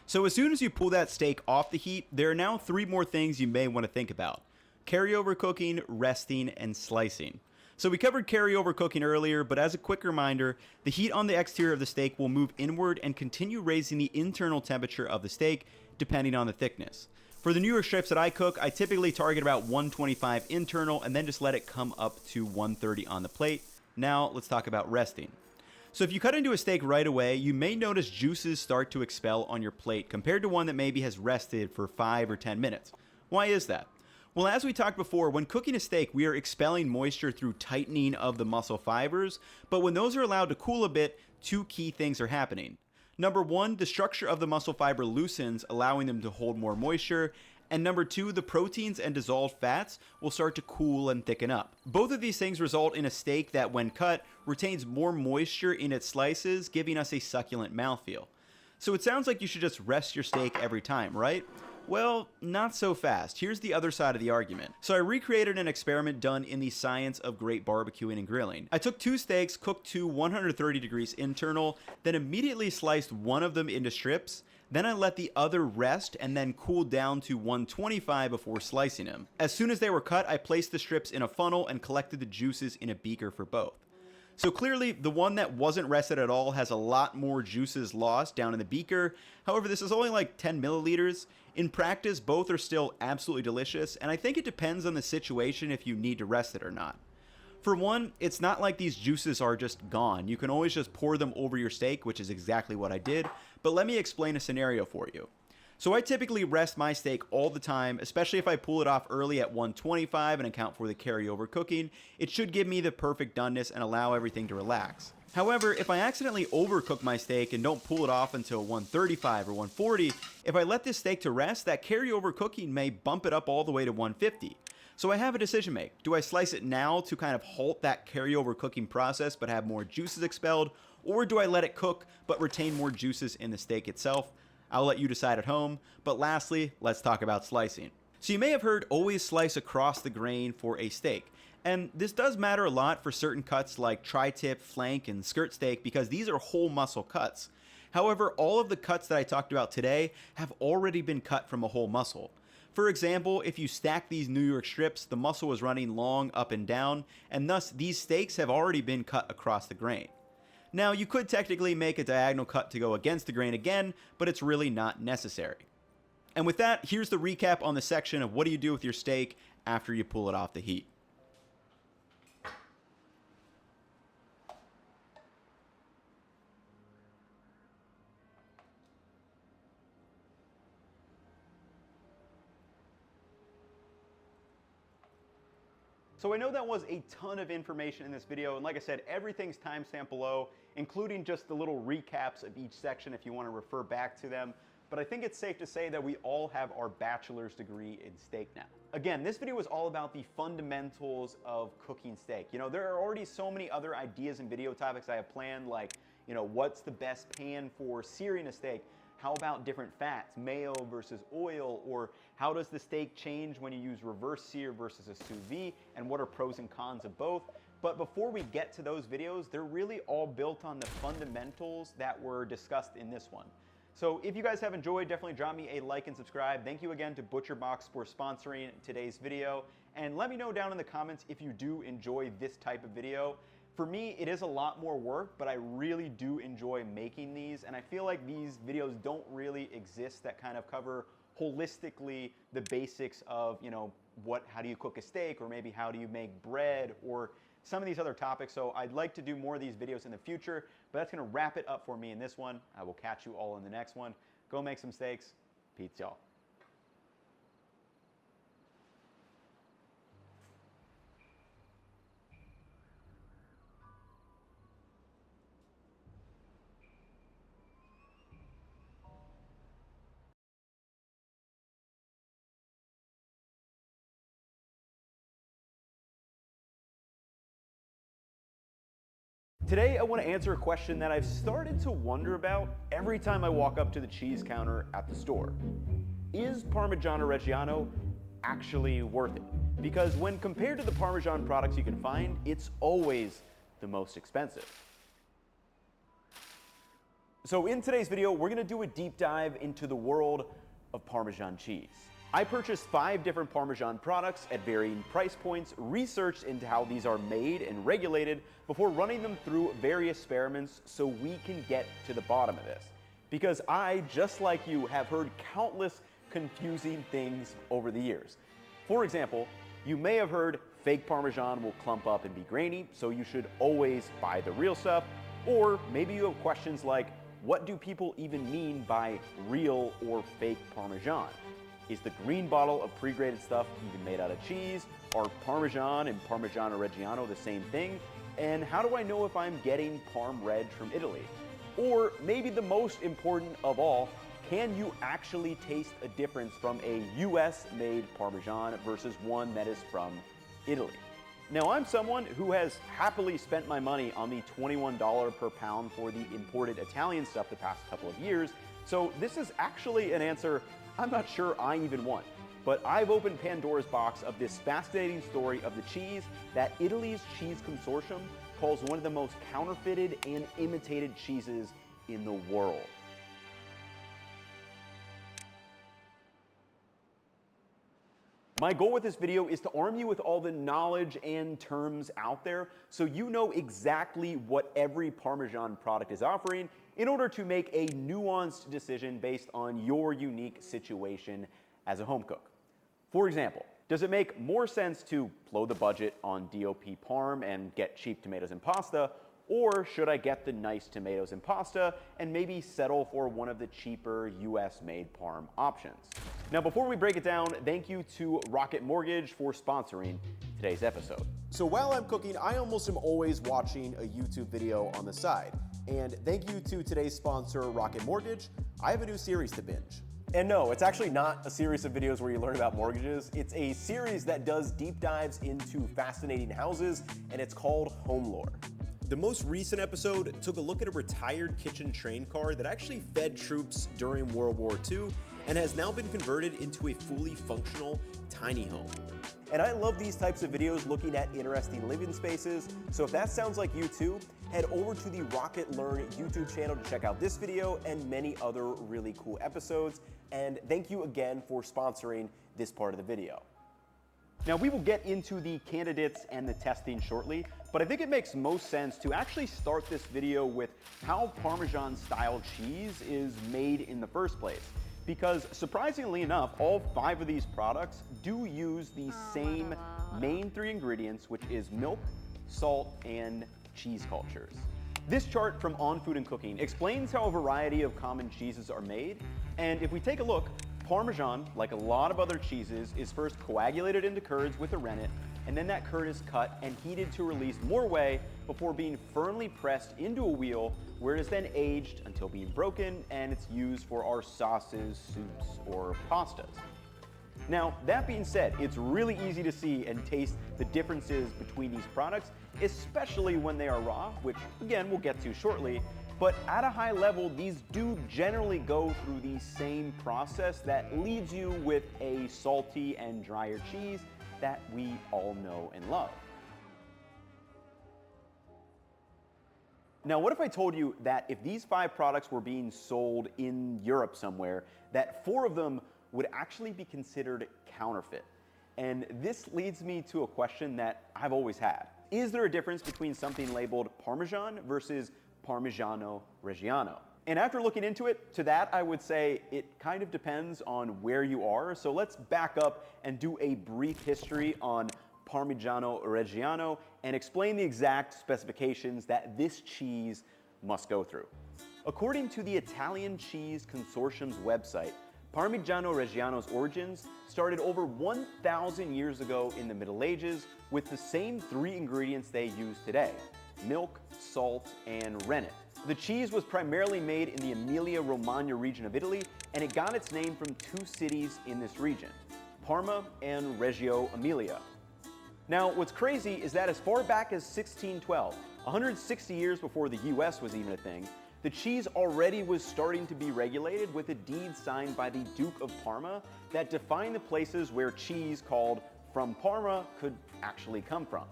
So as soon as you pull that steak off the heat, there are now 3 more things you may want to think about: carryover cooking, resting, and slicing. So we covered carryover cooking earlier, but as a quick reminder, the heat on the exterior of the steak will move inward and continue raising the internal temperature of the steak depending on the thickness. For the New York strips that I cook, I typically target about 125 internal and then just let it come up to 130 on the plate. Now let's talk about resting. So if you cut into a steak right away, you may notice juices start to expel on your plate compared to one that maybe has rested for 5 or 10 minutes. Why is that? Well, as we talked before, when cooking a steak, we are expelling moisture through tightening of the muscle fibers, but when those are allowed to cool a bit, 2 key things are happening. Number 1, the structure of the muscle fiber loosens, allowing them to hold more moisture, and number 2, the proteins and dissolved fats will start to cool and thicken up. Both of these things result in a steak that, when cut, retains more moisture in its slices, giving us a succulent mouthfeel. So it sounds like you should just rest your steak every time, right? Well, not so fast. Here's the other side of the argument. So I recreated an experiment done in the science of great barbecuing and grilling. I took 2 steaks, cooked to 130 degrees internal, then immediately sliced one of them into strips. Then I let the other rest and then cooled down to 125 before slicing them. As soon as they were cut, I placed the strips in a funnel and collected the juices in a beaker for both. So clearly, the one that wasn't rested at all has a lot more juices lost down in the beaker. However, this is only like 10 milliliters. In practice, both are still absolutely delicious, and I think it depends on the situation if you need to rest it or not. For one, it's not like these juices are just gone. You can always just pour them over your steak, which is exactly what I did, but let me explain a scenario for you. So I typically rest my steak all the time, especially if I pull it off early at 125 and account for the carryover cooking. It should give me the perfect doneness and allow everything to relax. However, if I accidentally overcook my steak and don't pull it off until 135 or 140, if I let this steak to rest, that carryover cooking may bump it up all the way to 150. So I have a decision to make. Do I slice it now to kind of halt that carryover cooking process but have more juices expelled, or do I let it cook but retain more juices in the steak itself? I'll let you decide at home, but lastly, let's talk about slicing. So you may have heard always slice across the grain for a steak. And this does matter a lot for certain cuts like tri-tip, flank, and skirt steak because these are whole muscle cuts. However, all of the cuts that I talked about today have already been cut from a whole muscle. For example, if you stack these New York strips, the muscle is running long up and down, and thus these steaks have already been cut across the grain. Now, you could technically make a diagonal cut to go against the grain again, but it's really not necessary. And with that, here's the recap on the section of what do you do with your steak after you pull it off the heat. So I know that was a ton of information in this video, and like I said, everything's timestamped below, including just the little recaps of each section if you want to refer back to them. But I think it's safe to say that we all have our bachelor's degree in steak now. Again, this video was all about the fundamentals of cooking steak. You know, there are already so many other ideas and video topics I have planned, like, you know, what's the best pan for searing a steak? How about different fats, mayo versus oil, or how does the steak change when you use reverse sear versus a sous vide, and what are pros and cons of both? But before we get to those videos, they're really all built on the fundamentals that were discussed in this one. So if you guys have enjoyed, definitely drop me a like and subscribe. Thank you again to ButcherBox for sponsoring today's video, and let me know down in the comments if you do enjoy this type of video. For me, it is a lot more work, but I really do enjoy making these, and I feel like these videos don't really exist that kind of cover holistically the basics of, you know, how do you cook a steak, or maybe how do you make bread, or some of these other topics. So I'd like to do more of these videos in the future, but that's gonna wrap it up for me in this one. I will catch you all in the next one. Go make some steaks. Peace, y'all. Today, I want to answer a question that I've started to wonder about every time I walk up to the cheese counter at the store. Is Parmigiano Reggiano actually worth it? Because when compared to the Parmesan products you can find, it's always the most expensive. So in today's video, we're gonna do a deep dive into the world of Parmesan cheese. I purchased 5 different Parmesan products at varying price points, researched into how these are made and regulated before running them through various experiments so we can get to the bottom of this. Because I, just like you, have heard countless confusing things over the years. For example, you may have heard fake Parmesan will clump up and be grainy, so you should always buy the real stuff. Or maybe you have questions like, what do people even mean by real or fake Parmesan? Is the green bottle of pre-grated stuff even made out of cheese? Are Parmesan and Parmigiano Reggiano the same thing? And how do I know if I'm getting Parm Reg from Italy? Or maybe the most important of all, can you actually taste a difference from a US-made Parmesan versus one that is from Italy? Now, I'm someone who has happily spent my money on the $21 per pound for the imported Italian stuff the past couple of years, so this is actually an answer I'm not sure I even want. But I've opened Pandora's box of this fascinating story of the cheese that Italy's Cheese Consortium calls one of the most counterfeited and imitated cheeses in the world. My goal with this video is to arm you with all the knowledge and terms out there so you know exactly what every Parmesan product is offering in order to make a nuanced decision based on your unique situation as a home cook. For example, does it make more sense to blow the budget on DOP Parm and get cheap tomatoes and pasta, or should I get the nice tomatoes and pasta and maybe settle for one of the cheaper US-made Parm options? Now, before we break it down, thank you to Rocket Mortgage for sponsoring today's episode. So while I'm cooking, I almost am always watching a YouTube video on the side. And thank you to today's sponsor, Rocket Mortgage. I have a new series to binge. And no, it's actually not a series of videos where you learn about mortgages. It's a series that does deep dives into fascinating houses, and it's called Home Lore. The most recent episode took a look at a retired kitchen train car that actually fed troops during World War II and has now been converted into a fully functional tiny home. And I love these types of videos looking at interesting living spaces, so if that sounds like you too, head over to the Rocket Learn YouTube channel to check out this video and many other really cool episodes. And thank you again for sponsoring this part of the video. Now, we will get into the candidates and the testing shortly, but I think it makes most sense to actually start this video with how Parmesan-style cheese is made in the first place. Because surprisingly enough, all 5 of these products do use the same main 3 ingredients, which is milk, salt, and cheese cultures. This chart from On Food and Cooking explains how a variety of common cheeses are made, and if we take a look, Parmesan, like a lot of other cheeses, is first coagulated into curds with a rennet, and then that curd is cut and heated to release more whey before being firmly pressed into a wheel, where it is then aged until being broken, and it's used for our sauces, soups, or pastas. Now, that being said, it's really easy to see and taste the differences between these products, especially when they are raw, which again we'll get to shortly. But at a high level, these do generally go through the same process that leaves you with a salty and drier cheese that we all know and love. Now, what if I told you that if these 5 products were being sold in Europe somewhere, that 4 of them would actually be considered counterfeit? And this leads me to a question that I've always had. Is there a difference between something labeled Parmesan versus Parmigiano Reggiano? And after looking into it, to that I would say it kind of depends on where you are. So let's back up and do a brief history on Parmigiano Reggiano and explain the exact specifications that this cheese must go through. According to the Italian Cheese Consortium's website, Parmigiano Reggiano's origins started over 1,000 years ago in the Middle Ages with the same 3 ingredients they use today: milk, salt, and rennet. The cheese was primarily made in the Emilia-Romagna region of Italy, and it got its name from 2 cities in this region, Parma and Reggio Emilia. Now, what's crazy is that as far back as 1612, 160 years before the US was even a thing, the cheese already was starting to be regulated with a deed signed by the Duke of Parma that defined the places where cheese called from Parma could actually come from.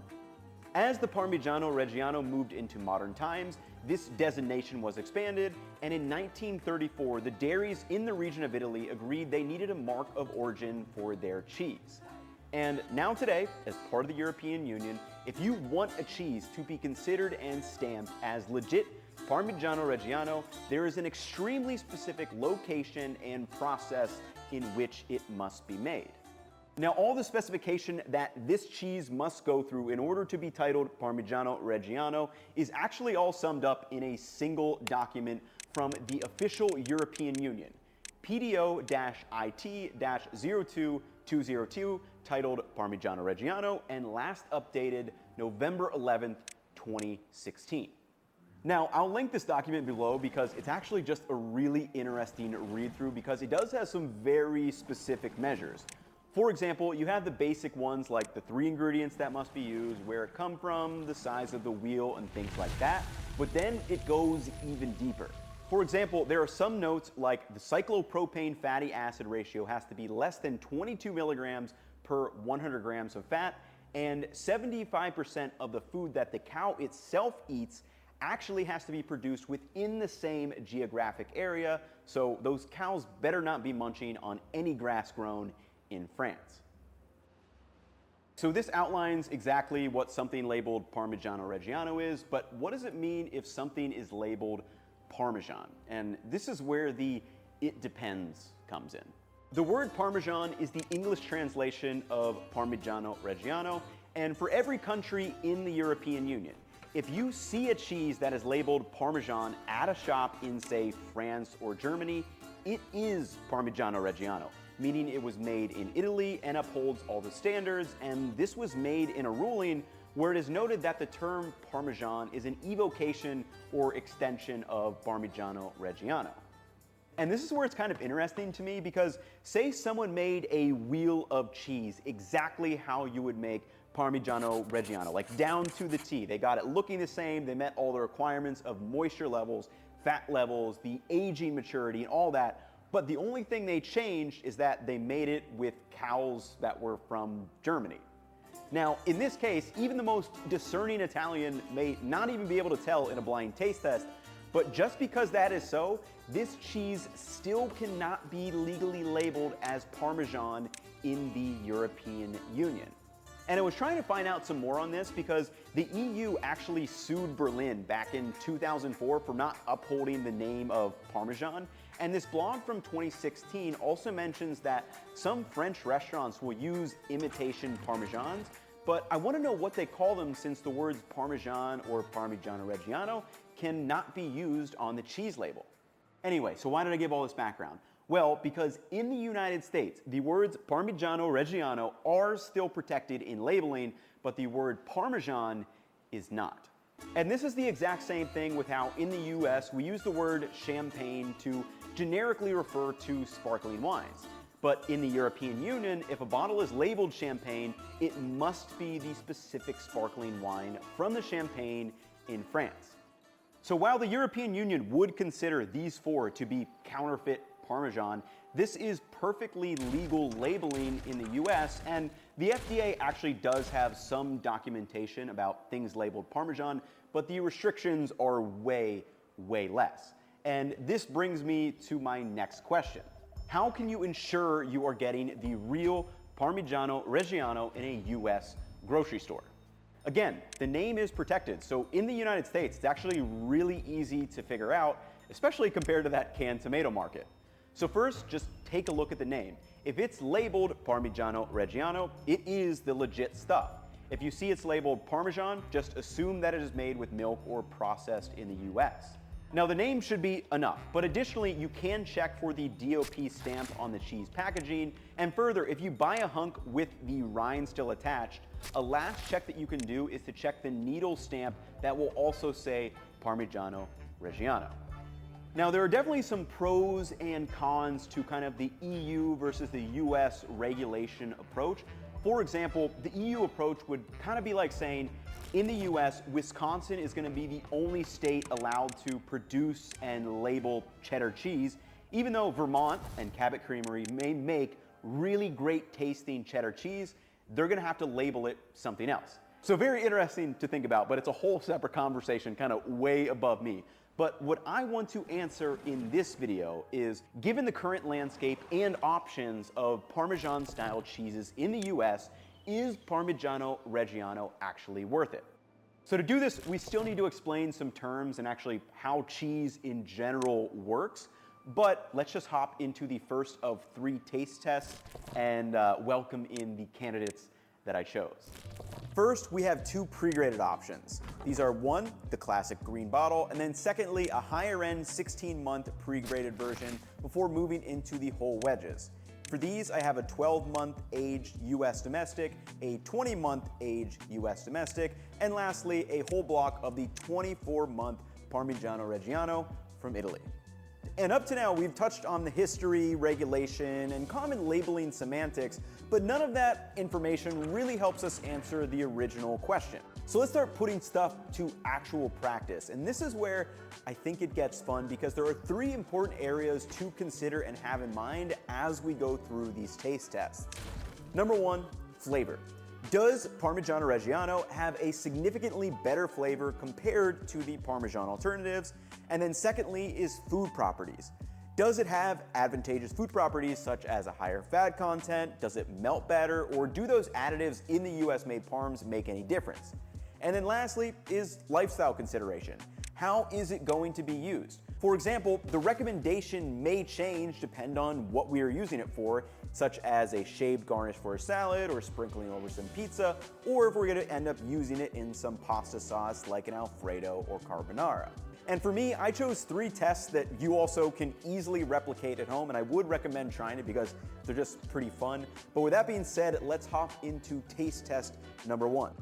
As the Parmigiano Reggiano moved into modern times, this designation was expanded, and in 1934, the dairies in the region of Italy agreed they needed a mark of origin for their cheese. And now today, as part of the European Union, if you want a cheese to be considered and stamped as legit Parmigiano Reggiano, there is an extremely specific location and process in which it must be made. Now, all the specification that this cheese must go through in order to be titled Parmigiano Reggiano is actually all summed up in a single document from the official European Union, PDO-IT-02202, titled Parmigiano Reggiano, and last updated November 11th, 2016. Now, I'll link this document below because it's actually just a really interesting read-through because it does have some very specific measures. For example, you have the basic ones like the 3 ingredients that must be used, where it come from, the size of the wheel, and things like that. But then it goes even deeper. For example, there are some notes like the cyclopropane fatty acid ratio has to be less than 22 milligrams per 100 grams of fat, and 75% of the food that the cow itself eats actually has to be produced within the same geographic area, so those cows better not be munching on any grass grown in France. So this outlines exactly what something labeled Parmigiano Reggiano is, but what does it mean if something is labeled Parmesan? And this is where the "it depends" comes in. The word Parmesan is the English translation of Parmigiano Reggiano, and for every country in the European Union, if you see a cheese that is labeled Parmesan at a shop in, say, France or Germany, it is Parmigiano Reggiano, meaning it was made in Italy and upholds all the standards, and this was made in a ruling where it is noted that the term Parmesan is an evocation or extension of Parmigiano Reggiano. And this is where it's kind of interesting to me because say someone made a wheel of cheese exactly how you would make Parmigiano Reggiano, like down to the T. They got it looking the same, they met all the requirements of moisture levels, fat levels, the aging maturity, and all that. But the only thing they changed is that they made it with cows that were from Germany. Now, in this case, even the most discerning Italian may not even be able to tell in a blind taste test, but just because that is so, this cheese still cannot be legally labeled as Parmesan in the European Union. And I was trying to find out some more on this because the EU actually sued Berlin back in 2004 for not upholding the name of Parmesan. And this blog from 2016 also mentions that some French restaurants will use imitation Parmesans, but I want to know what they call them since the words Parmesan or Parmigiano Reggiano cannot be used on the cheese label. Anyway, so why did I give all this background? Well, because in the United States, the words Parmigiano Reggiano are still protected in labeling, but the word Parmesan is not. And this is the exact same thing with how in the US we use the word champagne to generically refer to sparkling wines. But in the European Union, if a bottle is labeled champagne, it must be the specific sparkling wine from the Champagne in France. So while the European Union would consider these 4 to be counterfeit Parmesan, this is perfectly legal labeling in the US, and the FDA actually does have some documentation about things labeled Parmesan, but the restrictions are way, way less. And this brings me to my next question. How can you ensure you are getting the real Parmigiano Reggiano in a US grocery store? Again, the name is protected, so in the United States, it's actually really easy to figure out, especially compared to that canned tomato market. So first, just take a look at the name. If it's labeled Parmigiano Reggiano, it is the legit stuff. If you see it's labeled Parmesan, just assume that it is made with milk or processed in the US. Now the name should be enough, but additionally you can check for the DOP stamp on the cheese packaging, and further, if you buy a hunk with the rind still attached, a last check that you can do is to check the needle stamp that will also say Parmigiano Reggiano. Now there are definitely some pros and cons to kind of the EU versus the US regulation approach. For example, the EU approach would kind of be like saying, in the US, Wisconsin is going to be the only state allowed to produce and label cheddar cheese, even though Vermont and Cabot Creamery may make really great tasting cheddar cheese, they're going to have to label it something else. So very interesting to think about, but it's a whole separate conversation, kind of way above me. But what I want to answer in this video is, given the current landscape and options of Parmesan-style cheeses in the US, is Parmigiano Reggiano actually worth it? So to do this, we still need to explain some terms and actually how cheese in general works. But let's just hop into the first of 3 taste tests and welcome in the candidates that I chose. First, we have 2 pre-graded options. These are 1, the classic green bottle, and then secondly, a higher end 16-month pre-graded version before moving into the whole wedges. For these, I have a 12-month aged US domestic, a 20-month aged US domestic, and lastly, a whole block of the 24-month Parmigiano Reggiano from Italy. And up to now, we've touched on the history, regulation, and common labeling semantics, but none of that information really helps us answer the original question. So let's start putting stuff to actual practice. And this is where I think it gets fun, because there are 3 important areas to consider and have in mind as we go through these taste tests. Number 1, flavor. Does Parmigiano Reggiano have a significantly better flavor compared to the Parmesan alternatives? And then secondly is food properties. Does it have advantageous food properties such as a higher fat content? Does it melt better? Or do those additives in the US made parms make any difference? And then lastly is lifestyle consideration. How is it going to be used? For example, the recommendation may change depending on what we are using it for, such as a shaved garnish for a salad or sprinkling over some pizza, or if we're going to end up using it in some pasta sauce like an Alfredo or carbonara. And for me, I chose 3 tests that you also can easily replicate at home, and I would recommend trying it because they're just pretty fun. But with that being said, let's hop into taste test number 1.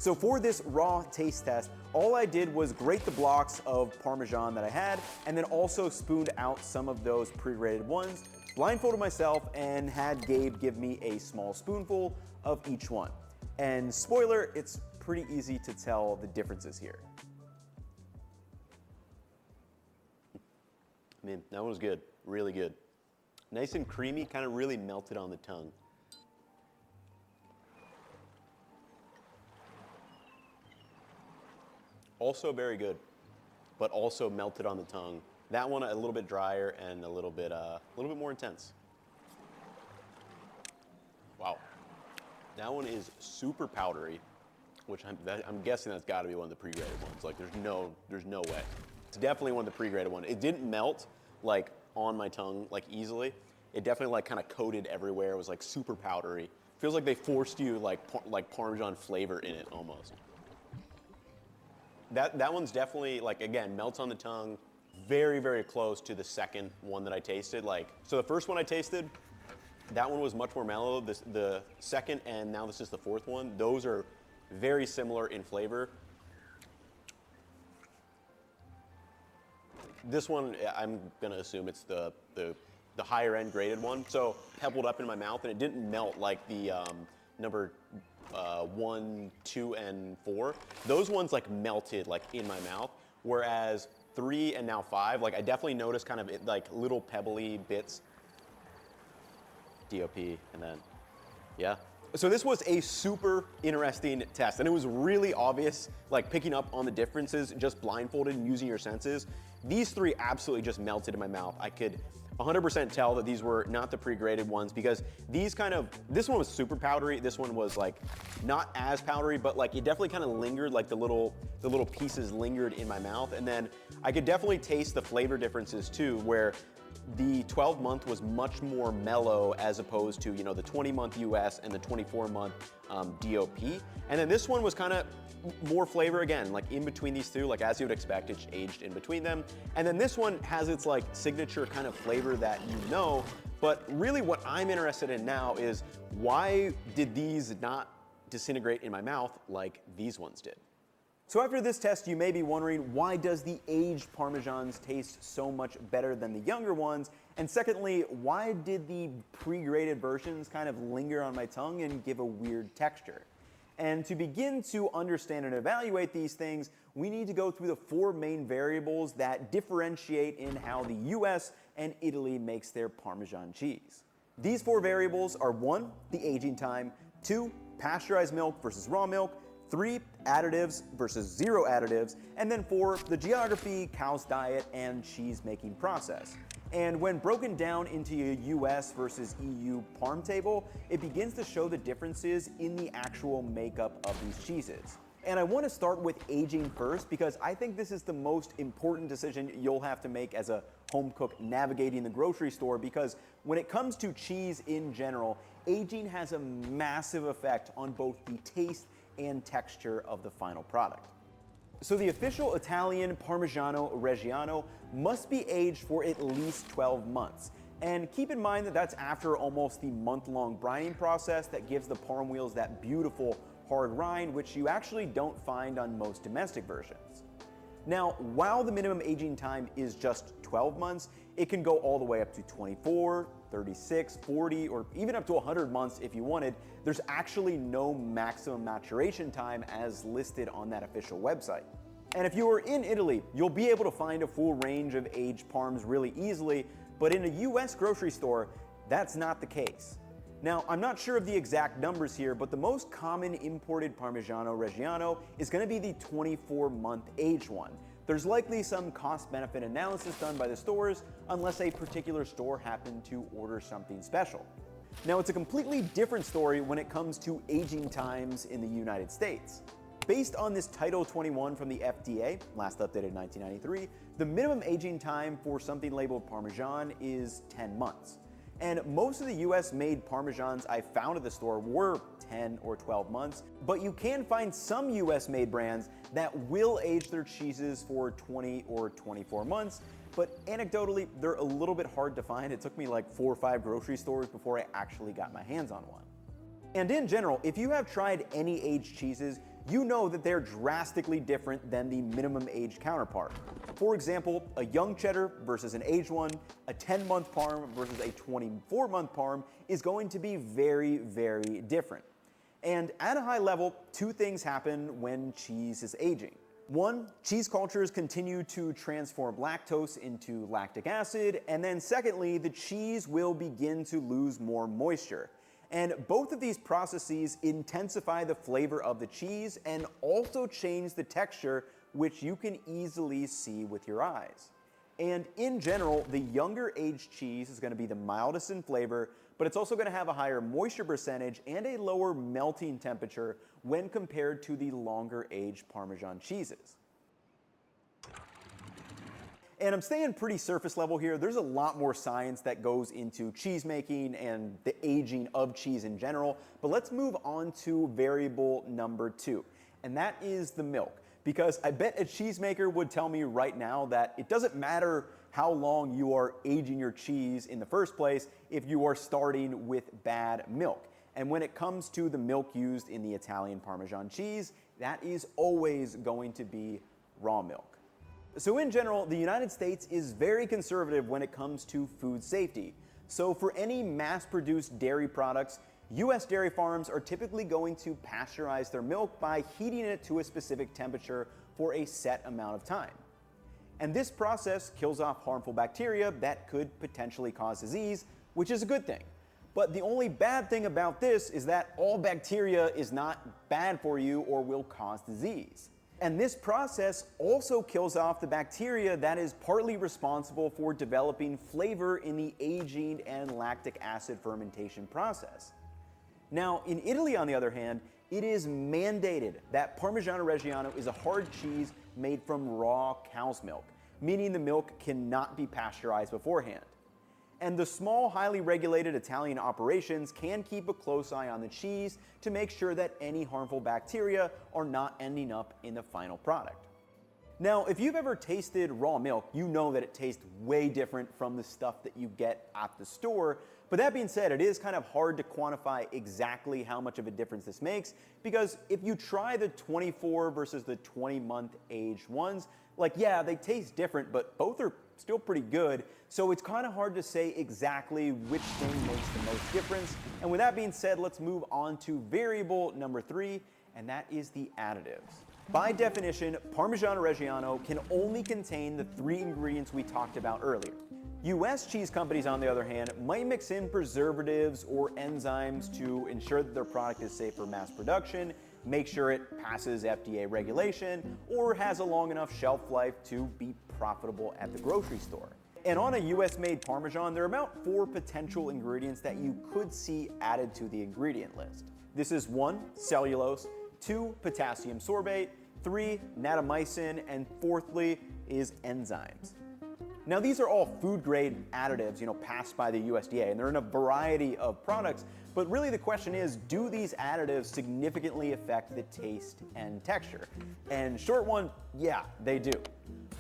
So for this raw taste test, all I did was grate the blocks of Parmesan that I had, and then also spooned out some of those pre-grated ones, blindfolded myself, and had Gabe give me a small spoonful of each one. And spoiler, it's pretty easy to tell the differences here. Man, that one was good, really good. Nice and creamy, kind of really melted on the tongue. Also very good, but also melted on the tongue. That one a little bit drier and a little bit more intense. Wow, that one is super powdery, which I'm guessing that's got to be one of the pre-graded ones. Like there's no way. It's definitely one of the pre-graded ones. It didn't melt like on my tongue like easily. It definitely like kind of coated everywhere. It was like super powdery. Feels like they forced you like Parmesan flavor in it almost. That one's definitely like, again, melts on the tongue. Very, very close to the second one that I tasted. So the first one I tasted, that one was much more mellow. The second, and now this is the 4th one, those are very similar in flavor. This one, I'm gonna assume it's the higher end graded one. So pebbled up in my mouth, and it didn't melt like the number 1, 2, and 4. Those ones like melted like in my mouth, whereas 3 and now 5, like I definitely noticed kind of like little pebbly bits. DOP, and then, yeah. So this was a super interesting test, and it was really obvious, like picking up on the differences just blindfolded and using your senses. These 3 absolutely just melted in my mouth. I could 100% tell that these were not the pre-graded ones, because this one was super powdery. This one was like not as powdery, but like it definitely kind of lingered, like the little pieces lingered in my mouth. And then I could definitely taste the flavor differences too, where the 12-month was much more mellow as opposed to, the 20-month US and the 24-month DOP. And then this one was kind of more flavor, again, like in between these 2, like as you would expect, it's aged in between them. And then this one has its like signature kind of flavor that but really what I'm interested in now is, why did these not disintegrate in my mouth like these ones did? So after this test, you may be wondering, why does the aged Parmesans taste so much better than the younger ones? And secondly, why did the pre-graded versions kind of linger on my tongue and give a weird texture? And to begin to understand and evaluate these things, we need to go through the 4 main variables that differentiate in how the US and Italy makes their Parmesan cheese. These 4 variables are 1, the aging time, 2, pasteurized milk versus raw milk, 3, additives versus 0 additives, and then 4, the geography, cow's diet, and cheese making process. And when broken down into a US versus EU parm table, it begins to show the differences in the actual makeup of these cheeses. And I want to start with aging first because I think this is the most important decision you'll have to make as a home cook navigating the grocery store, because when it comes to cheese in general, aging has a massive effect on both the taste and texture of the final product. So the official Italian Parmigiano Reggiano must be aged for at least 12 months. And keep in mind that that's after almost the month-long brining process that gives the parm wheels that beautiful hard rind, which you actually don't find on most domestic versions. Now, while the minimum aging time is just 12 months, it can go all the way up to 24, 36, 40, or even up to 100 months if you wanted. There's actually no maximum maturation time as listed on that official website. And if you are in Italy, you'll be able to find a full range of aged parms really easily, but in a US grocery store, that's not the case. Now, I'm not sure of the exact numbers here, but the most common imported Parmigiano Reggiano is going to be the 24-month aged one. There's likely some cost-benefit analysis done by the stores, unless a particular store happened to order something special. Now, it's a completely different story when it comes to aging times in the United States. Based on this Title 21 from the FDA, last updated in 1993, the minimum aging time for something labeled Parmesan is 10 months. And most of the US-made Parmesans I found at the store were 10 or 12 months, but you can find some US-made brands that will age their cheeses for 20 or 24 months, but anecdotally, they're a little bit hard to find. It took me like 4 or 5 grocery stores before I actually got my hands on one. And in general, if you have tried any aged cheeses, you know that they're drastically different than the minimum age counterpart. For example, a young cheddar versus an aged one, a 10-month parm versus a 24-month parm is going to be very, very different. And at a high level, 2 things happen when cheese is aging. 1, cheese cultures continue to transform lactose into lactic acid, and then secondly, the cheese will begin to lose more moisture. And both of these processes intensify the flavor of the cheese and also change the texture, which you can easily see with your eyes. And in general, the younger aged cheese is going to be the mildest in flavor, but it's also going to have a higher moisture percentage and a lower melting temperature when compared to the longer aged Parmesan cheeses. And I'm staying pretty surface level here. There's a lot more science that goes into cheese making and the aging of cheese in general, but let's move on to variable number 2, and that is the milk. Because I bet a cheesemaker would tell me right now that it doesn't matter how long you are aging your cheese in the first place if you are starting with bad milk. And when it comes to the milk used in the Italian Parmesan cheese, that is always going to be raw milk. So in general, the United States is very conservative when it comes to food safety. So for any mass-produced dairy products, US dairy farms are typically going to pasteurize their milk by heating it to a specific temperature for a set amount of time. And this process kills off harmful bacteria that could potentially cause disease, which is a good thing. But the only bad thing about this is that all bacteria is not bad for you or will cause disease. And this process also kills off the bacteria that is partly responsible for developing flavor in the aging and lactic acid fermentation process. Now, in Italy, on the other hand, it is mandated that Parmigiano Reggiano is a hard cheese made from raw cow's milk, meaning the milk cannot be pasteurized beforehand. And the small, highly regulated Italian operations can keep a close eye on the cheese to make sure that any harmful bacteria are not ending up in the final product. Now, if you've ever tasted raw milk, you know that it tastes way different from the stuff that you get at the store. But that being said, it is kind of hard to quantify exactly how much of a difference this makes, because if you try the 24 versus the 20-month aged ones, like, yeah, they taste different, but both are still pretty good. So it's kind of hard to say exactly which thing makes the most difference. And with that being said, let's move on to variable number 3, and that is the additives. By definition, Parmigiano Reggiano can only contain the 3 ingredients we talked about earlier. US cheese companies, on the other hand, might mix in preservatives or enzymes to ensure that their product is safe for mass production, make sure it passes FDA regulation, or has a long enough shelf life to be profitable at the grocery store. And on a US-made Parmesan, there are about 4 potential ingredients that you could see added to the ingredient list. This is 1, cellulose, 2, potassium sorbate, 3, natamycin, and 4thly is enzymes. Now these are all food-grade additives, passed by the USDA, and they're in a variety of products, but really the question is, do these additives significantly affect the taste and texture? And short one, yeah, they do.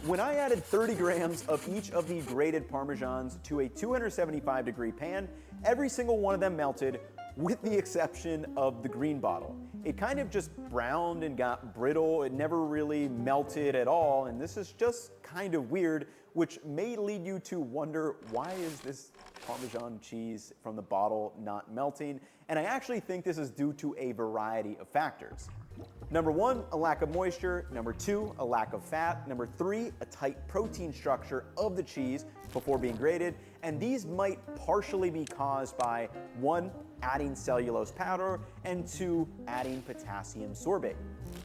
When I added 30 grams of each of the grated Parmesans to a 275-degree pan, every single one of them melted, with the exception of the green bottle. It kind of just browned and got brittle. It never really melted at all, and this is just kind of weird, which may lead you to wonder, why is this Parmesan cheese from the bottle not melting? And I actually think this is due to a variety of factors. Number 1, a lack of moisture. Number 2, a lack of fat. Number 3, a tight protein structure of the cheese before being grated. And these might partially be caused by 1, adding cellulose powder, and 2, adding potassium sorbate.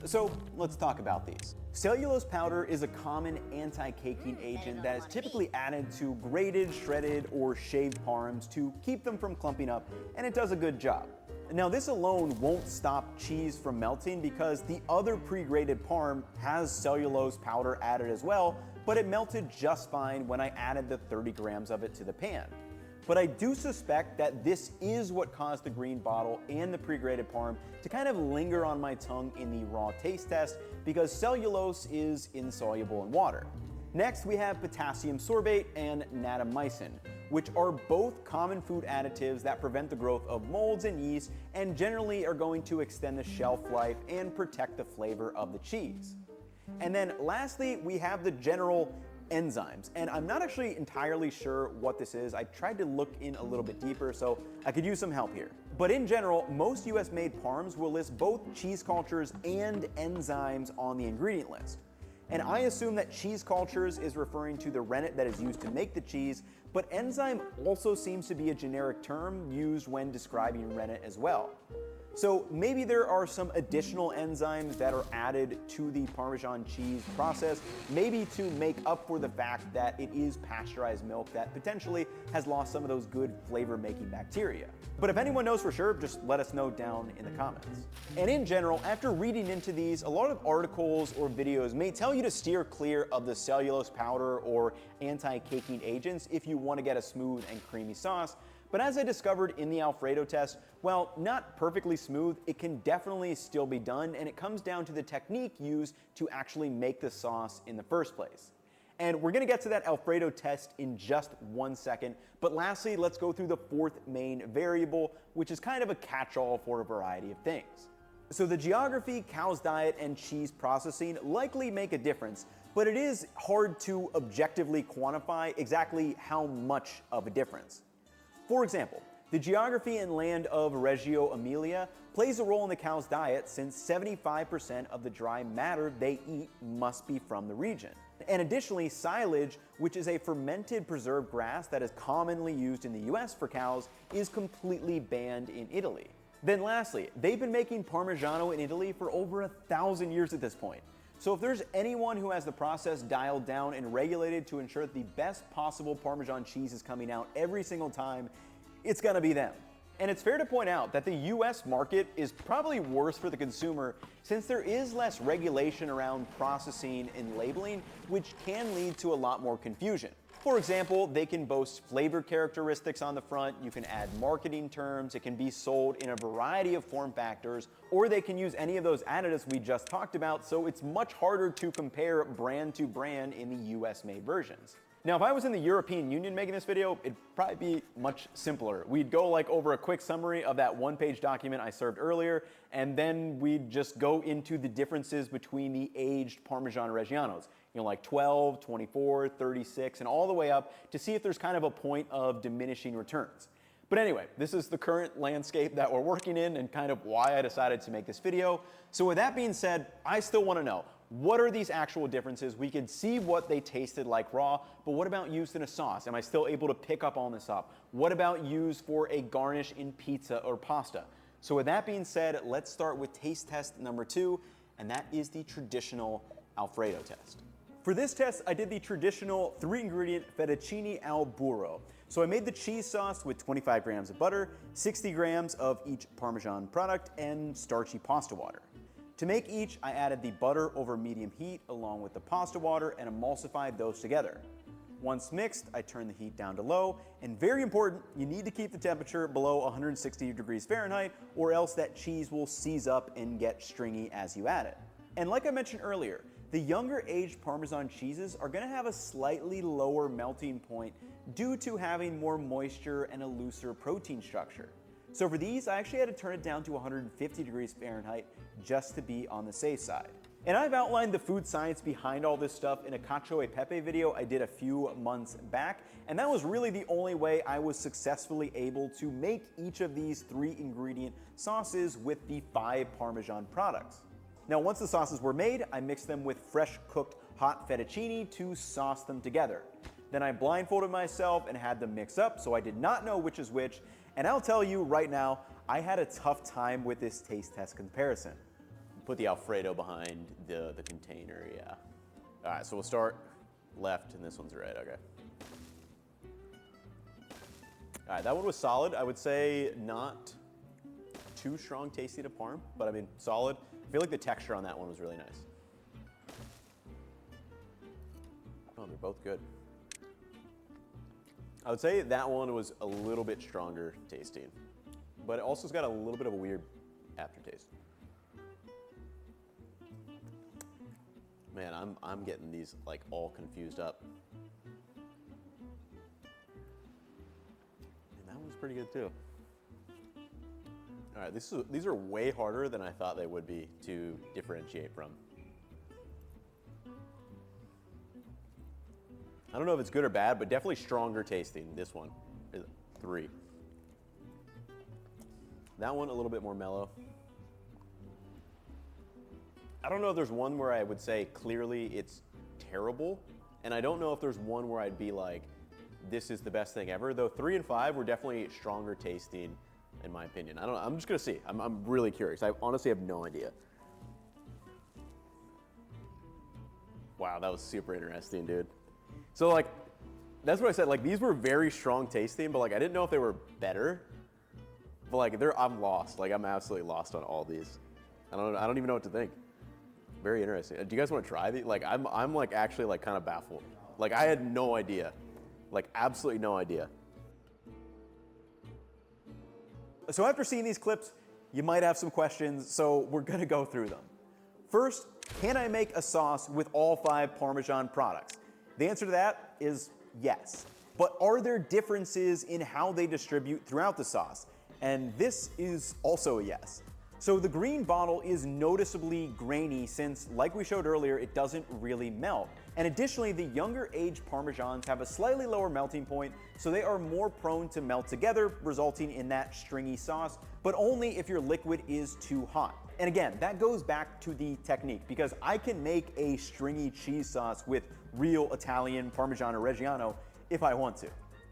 So let's talk about these. Cellulose powder is a common anti-caking agent that is typically added to grated, shredded, or shaved parms to keep them from clumping up, and it does a good job. Now this alone won't stop cheese from melting because the other pre-grated parm has cellulose powder added as well, but it melted just fine when I added the 30 grams of it to the pan. But I do suspect that this is what caused the green bottle and the pre-grated parm to kind of linger on my tongue in the raw taste test because cellulose is insoluble in water. Next, we have potassium sorbate and natamycin, which are both common food additives that prevent the growth of molds and yeast and generally are going to extend the shelf life and protect the flavor of the cheese. And then lastly, we have the general enzymes, and I'm not actually entirely sure what this is. I tried to look in a little bit deeper, so I could use some help here. But in general, most US-made parms will list both cheese cultures and enzymes on the ingredient list. And I assume that cheese cultures is referring to the rennet that is used to make the cheese, but enzyme also seems to be a generic term used when describing rennet as well. So maybe there are some additional enzymes that are added to the Parmesan cheese process, maybe to make up for the fact that it is pasteurized milk that potentially has lost some of those good flavor-making bacteria. But if anyone knows for sure, just let us know down in the comments. And in general, after reading into these, a lot of articles or videos may tell you to steer clear of the cellulose powder or anti-caking agents if you want to get a smooth and creamy sauce. But as I discovered in the Alfredo test, while not perfectly smooth, it can definitely still be done, and it comes down to the technique used to actually make the sauce in the first place. And we're gonna get to that Alfredo test in just 1 second, but lastly, let's go through the 4th main variable, which is kind of a catch-all for a variety of things. So the geography, cow's diet, and cheese processing likely make a difference, but it is hard to objectively quantify exactly how much of a difference. For example, the geography and land of Reggio Emilia plays a role in the cow's diet since 75% of the dry matter they eat must be from the region. And additionally, silage, which is a fermented preserved grass that is commonly used in the US for cows, is completely banned in Italy. Then lastly, they've been making Parmigiano in Italy for over 1,000 years at this point. So if there's anyone who has the process dialed down and regulated to ensure that the best possible Parmesan cheese is coming out every single time, it's gonna be them. And it's fair to point out that the US market is probably worse for the consumer since there is less regulation around processing and labeling, which can lead to a lot more confusion. For example, they can boast flavor characteristics on the front, you can add marketing terms, it can be sold in a variety of form factors, or they can use any of those additives we just talked about, so it's much harder to compare brand to brand in the US made versions. Now, if I was in the European Union making this video, it'd probably be much simpler. We'd go like over a quick summary of that 1-page document I served earlier, and then we'd just go into the differences between the aged Parmigiano Reggianos. Like 12, 24, 36, and all the way up to see if there's kind of a point of diminishing returns. But anyway, this is the current landscape that we're working in and kind of why I decided to make this video. So with that being said, I still want to know, what are these actual differences? We could see what they tasted like raw, but what about used in a sauce? Am I still able to pick up on this up? What about used for a garnish in pizza or pasta? So with that being said, let's start with taste test number 2, and that is the traditional Alfredo test. For this test, I did the traditional 3-ingredient fettuccine al burro. So I made the cheese sauce with 25 grams of butter, 60 grams of each Parmesan product, and starchy pasta water. To make each, I added the butter over medium heat along with the pasta water and emulsified those together. Once mixed, I turned the heat down to low, and very important, you need to keep the temperature below 160 degrees Fahrenheit or else that cheese will seize up and get stringy as you add it. And like I mentioned earlier, the younger aged Parmesan cheeses are going to have a slightly lower melting point due to having more moisture and a looser protein structure. So for these, I actually had to turn it down to 150 degrees Fahrenheit just to be on the safe side. And I've outlined the food science behind all this stuff in a cacio e pepe video I did a few months back, and that was really the only way I was successfully able to make each of these 3-ingredient sauces with the 5 Parmesan products. Now once the sauces were made, I mixed them with fresh cooked hot fettuccine to sauce them together. Then I blindfolded myself and had them mix up, so I did not know which is which, and I'll tell you right now, I had a tough time with this taste test comparison. Put the Alfredo behind the container, yeah. All right, so we'll start left and this one's right, okay. All right, that one was solid. I would say not too strong tasting to Parm, but I mean, solid. I feel like the texture on that one was really nice. Oh, they're both good. I would say that one was a little bit stronger tasting, but it also's got a little bit of a weird aftertaste. Man, I'm getting these like all confused up. And that one's pretty good too. All right, these are way harder than I thought they would be to differentiate from. I don't know if it's good or bad, but definitely stronger tasting. This one is 3. That one a little bit more mellow. I don't know if there's one where I would say clearly it's terrible, and I don't know if there's one where I'd be like, this is the best thing ever, though 3 and 5 were definitely stronger tasting in my opinion. I don't know, I'm just gonna see. I'm really curious. I honestly have no idea. Wow, that was super interesting, dude. So like, that's what I said, like these were very strong tasting, but like I didn't know if they were better, but like I'm lost. Like I'm absolutely lost on all these. I don't even know what to think. Very interesting. Do you guys want to try these? Like I'm like actually like kind of baffled. Like I had no idea. Like absolutely no idea. So after seeing these clips, you might have some questions, so we're gonna go through them. First, can I make a sauce with all 5 Parmesan products? The answer to that is yes. But are there differences in how they distribute throughout the sauce? And this is also a yes. So the green bottle is noticeably grainy since, like we showed earlier, it doesn't really melt. And additionally, the younger aged Parmesans have a slightly lower melting point, so they are more prone to melt together, resulting in that stringy sauce, but only if your liquid is too hot. And again, that goes back to the technique, because I can make a stringy cheese sauce with real Italian Parmigiano Reggiano if I want to.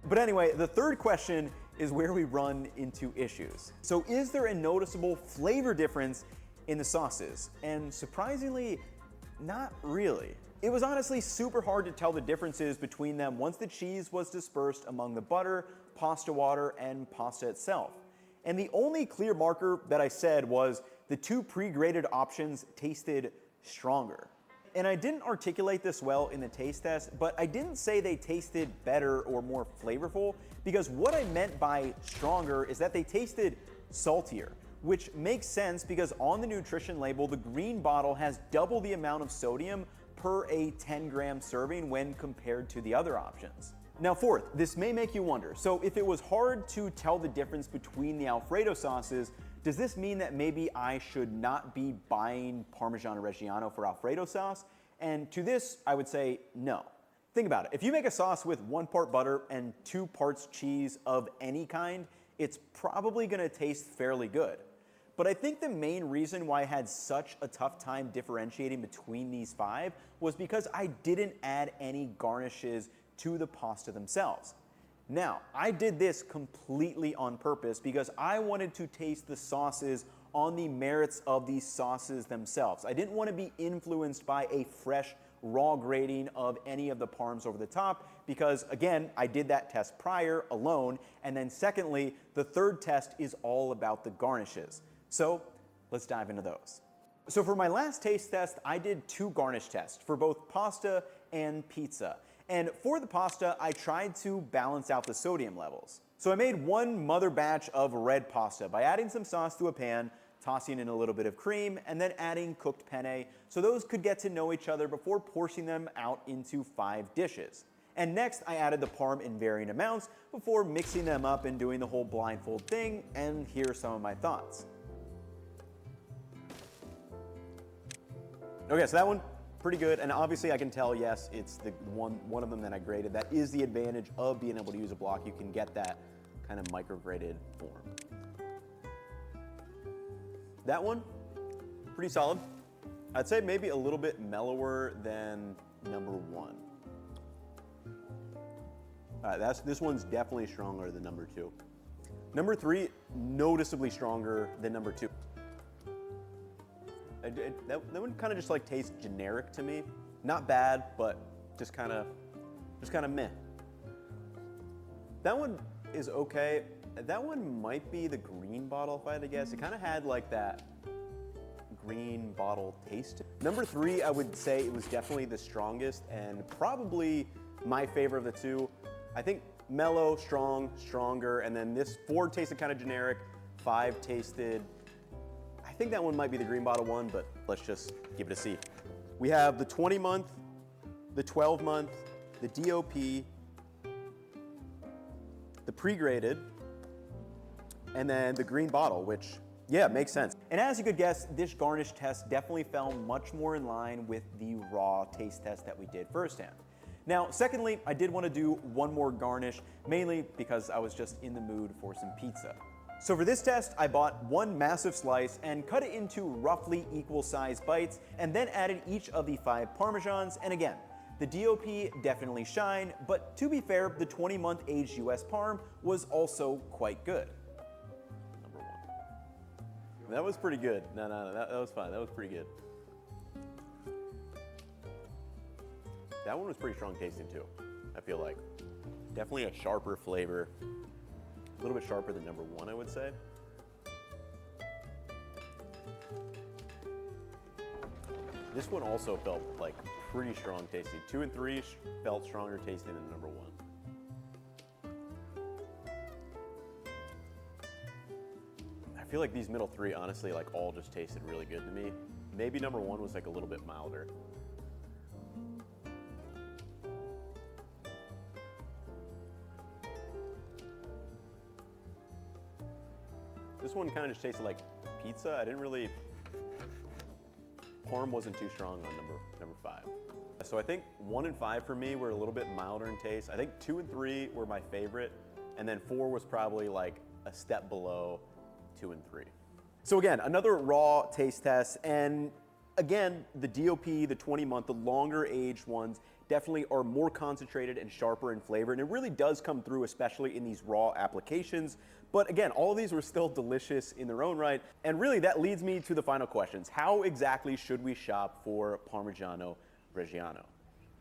But anyway, the third question is where we run into issues. So is there a noticeable flavor difference in the sauces? And surprisingly, not really. It was honestly super hard to tell the differences between them once the cheese was dispersed among the butter, pasta water, and pasta itself. And the only clear marker that I said was the 2 pre-grated options tasted stronger. And I didn't articulate this well in the taste test, but I didn't say they tasted better or more flavorful, because what I meant by stronger is that they tasted saltier, which makes sense because on the nutrition label, the green bottle has double the amount of sodium per a 10-gram serving when compared to the other options. Now fourth, this may make you wonder, so if it was hard to tell the difference between the Alfredo sauces, does this mean that maybe I should not be buying Parmigiano Reggiano for Alfredo sauce? And to this, I would say no. Think about it. If you make a sauce with 1 part butter and 2 parts cheese of any kind, it's probably gonna taste fairly good. But I think the main reason why I had such a tough time differentiating between these 5 was because I didn't add any garnishes to the pasta themselves. Now, I did this completely on purpose because I wanted to taste the sauces on the merits of these sauces themselves. I didn't want to be influenced by a fresh, raw grading of any of the parms over the top because, again, I did that test prior alone. And then secondly, the third test is all about the garnishes. So let's dive into those. So for my last taste test, I did 2 garnish tests for both pasta and pizza. And for the pasta, I tried to balance out the sodium levels. So I made one mother batch of red pasta by adding some sauce to a pan, tossing in a little bit of cream, and then adding cooked penne so those could get to know each other before portioning them out into 5 dishes. And next, I added the parm in varying amounts before mixing them up and doing the whole blindfold thing, and here are some of my thoughts. Okay, so that one, pretty good, and obviously I can tell, yes, it's the one of them that I graded. That is the advantage of being able to use a block. You can get that kind of micro-graded form. That one, pretty solid. I'd say maybe a little bit mellower than number 1. All right, this one's definitely stronger than number 2. Number 3, noticeably stronger than number 2. That one kind of just like tastes generic to me. Not bad, but just kind of meh. That one is okay. That one might be the green bottle if I had to guess. It kind of had like that green bottle taste. Number 3, I would say it was definitely the strongest and probably my favorite of the 2. I think mellow, strong, stronger, and then this 4 tasted kind of generic, 5 tasted, I think that one might be the green bottle one, but let's just give it a C. We have the 20-month, the 12-month, the DOP, the pre-graded, and then the green bottle, which, yeah, makes sense. And as you could guess, this garnish test definitely fell much more in line with the raw taste test that we did firsthand. Now, secondly, I did want to do one more garnish, mainly because I was just in the mood for some pizza. So for this test, I bought one massive slice and cut it into roughly equal sized bites, and then added each of the 5 Parmesans, and again, the DOP definitely shined, but to be fair, the 20-month aged US Parm was also quite good. Number 1. That was pretty good. No, that was fine. That was pretty good. That one was pretty strong tasting too, I feel like. Definitely a sharper flavor. A little bit sharper than number 1, I would say. This one also felt like pretty strong tasting. 2 and 3 felt stronger tasting than number 1. I feel like these middle 3 honestly like all just tasted really good to me. Maybe number 1 was like a little bit milder. This one kind of just tasted like pizza. I didn't really, parm wasn't too strong on number 5. So I think 1 and 5 for me were a little bit milder in taste. I think 2 and 3 were my favorite, and then 4 was probably like a step below 2 and 3. So again, another raw taste test, and again, the DOP, the 20-month, the longer aged ones definitely are more concentrated and sharper in flavor, and it really does come through, especially in these raw applications. But again, all of these were still delicious in their own right, and really that leads me to the final questions. How exactly should we shop for Parmigiano Reggiano?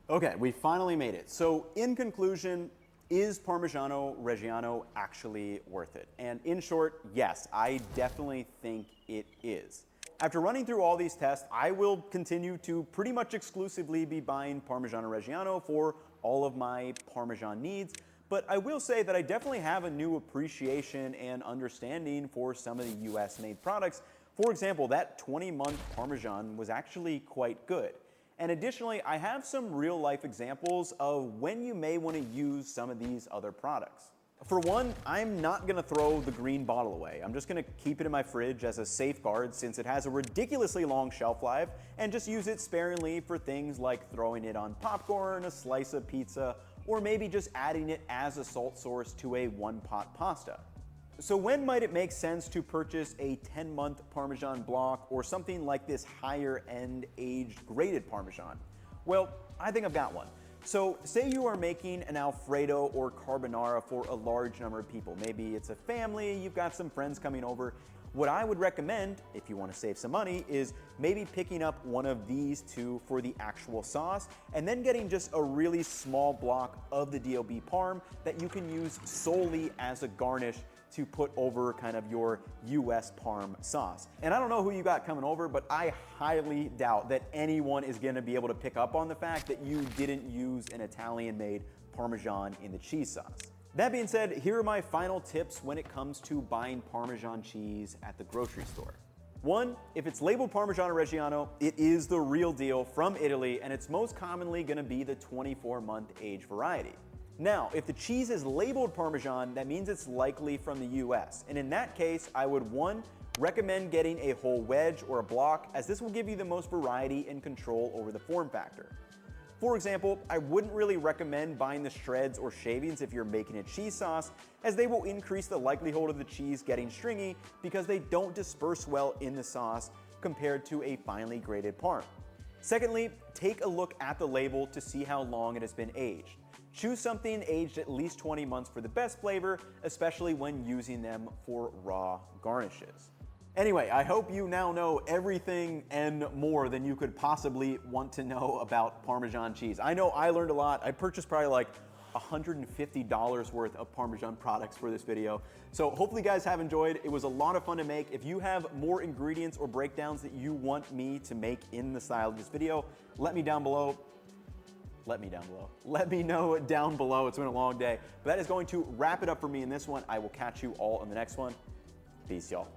Okay, we finally made it. So in conclusion, is Parmigiano Reggiano actually worth it? And in short, yes, I definitely think it is. After running through all these tests, I will continue to pretty much exclusively be buying Parmigiano Reggiano for all of my Parmesan needs, but I will say that I definitely have a new appreciation and understanding for some of the US-made products. For example, that 20-month Parmesan was actually quite good. And additionally, I have some real-life examples of when you may want to use some of these other products. For one, I'm not gonna throw the green bottle away. I'm just gonna keep it in my fridge as a safeguard since it has a ridiculously long shelf life, and just use it sparingly for things like throwing it on popcorn, a slice of pizza, or maybe just adding it as a salt source to a one-pot pasta. So when might it make sense to purchase a 10-month Parmesan block or something like this higher-end aged grated Parmesan? Well, I think I've got one. So say you are making an Alfredo or carbonara for a large number of people. Maybe it's a family, you've got some friends coming over. What I would recommend, if you want to save some money, is maybe picking up one of these two for the actual sauce, and then getting just a really small block of the DOB Parm that you can use solely as a garnish to put over kind of your US Parm sauce. And I don't know who you got coming over, but I highly doubt that anyone is gonna be able to pick up on the fact that you didn't use an Italian-made Parmesan in the cheese sauce. That being said, here are my final tips when it comes to buying Parmesan cheese at the grocery store. One, if it's labeled Parmigiano Reggiano, it is the real deal from Italy, and it's most commonly gonna be the 24-month age variety. Now, if the cheese is labeled Parmesan, that means it's likely from the US. And in that case, I would, one, recommend getting a whole wedge or a block, as this will give you the most variety and control over the form factor. For example, I wouldn't really recommend buying the shreds or shavings if you're making a cheese sauce, as they will increase the likelihood of the cheese getting stringy because they don't disperse well in the sauce compared to a finely grated parm. Secondly, take a look at the label to see how long it has been aged. Choose something aged at least 20 months for the best flavor, especially when using them for raw garnishes. Anyway, I hope you now know everything and more than you could possibly want to know about Parmesan cheese. I know I learned a lot. I purchased probably like $150 worth of Parmesan products for this video. So hopefully you guys have enjoyed. It was a lot of fun to make. If you have more ingredients or breakdowns that you want me to make in the style of this video, let me know down below. It's been a long day. But that is going to wrap it up for me in this one. I will catch you all in the next one. Peace, y'all.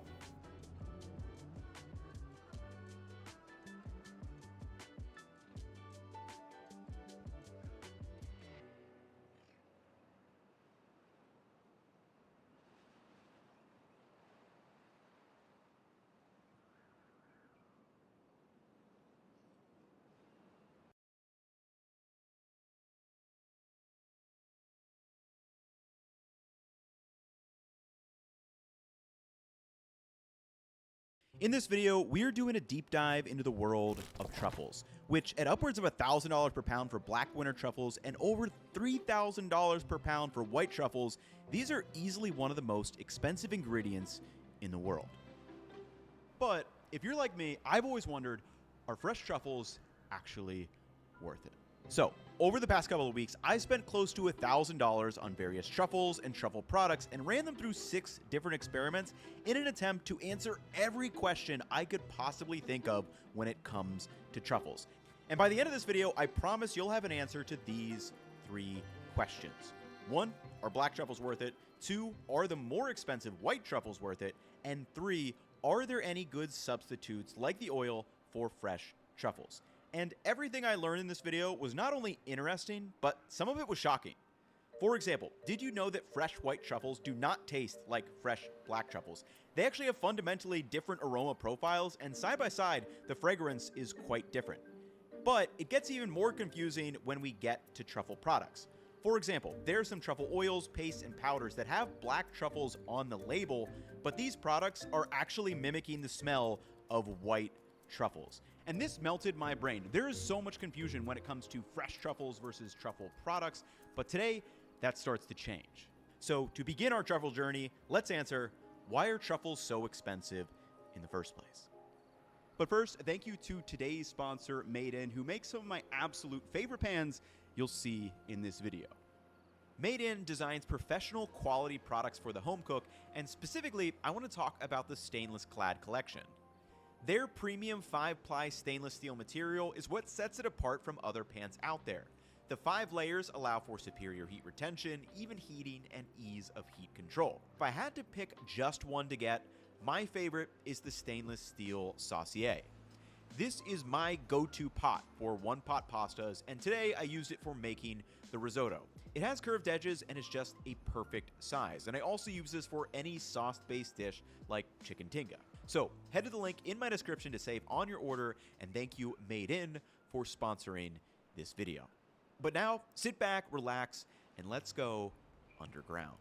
In this video, we're doing a deep dive into the world of truffles, which at upwards of $1,000 per pound for black winter truffles and over $3,000 per pound for white truffles, these are easily one of the most expensive ingredients in the world. But if you're like me, I've always wondered, are fresh truffles actually worth it? So, over the past couple of weeks, I spent close to $1,000 on various truffles and truffle products and ran them through 6 different experiments in an attempt to answer every question I could possibly think of when it comes to truffles. And by the end of this video, I promise you'll have an answer to these 3 questions. 1, are black truffles worth it? 2, are the more expensive white truffles worth it? And 3, are there any good substitutes like the oil for fresh truffles? And everything I learned in this video was not only interesting, but some of it was shocking. For example, did you know that fresh white truffles do not taste like fresh black truffles? They actually have fundamentally different aroma profiles, and side by side, the fragrance is quite different. But it gets even more confusing when we get to truffle products. For example, there are some truffle oils, pastes, and powders that have black truffles on the label, but these products are actually mimicking the smell of white truffles. And this melted my brain. There is so much confusion when it comes to fresh truffles versus truffle products, but today that starts to change. So to begin our truffle journey, let's answer, why are truffles so expensive in the first place? But first, thank you to today's sponsor, Made In, who makes some of my absolute favorite pans you'll see in this video. Made In designs professional quality products for the home cook, and specifically, I want to talk about the stainless clad collection. Their premium 5-ply stainless steel material is what sets it apart from other pans out there. The 5 layers allow for superior heat retention, even heating, and ease of heat control. If I had to pick just one to get, my favorite is the stainless steel saucier. This is my go-to pot for one-pot pastas, and today I used it for making the risotto. It has curved edges and is just a perfect size, and I also use this for any sauce-based dish like chicken tinga. So head to the link in my description to save on your order, and thank you Made In for sponsoring this video. But now, sit back, relax, and let's go underground.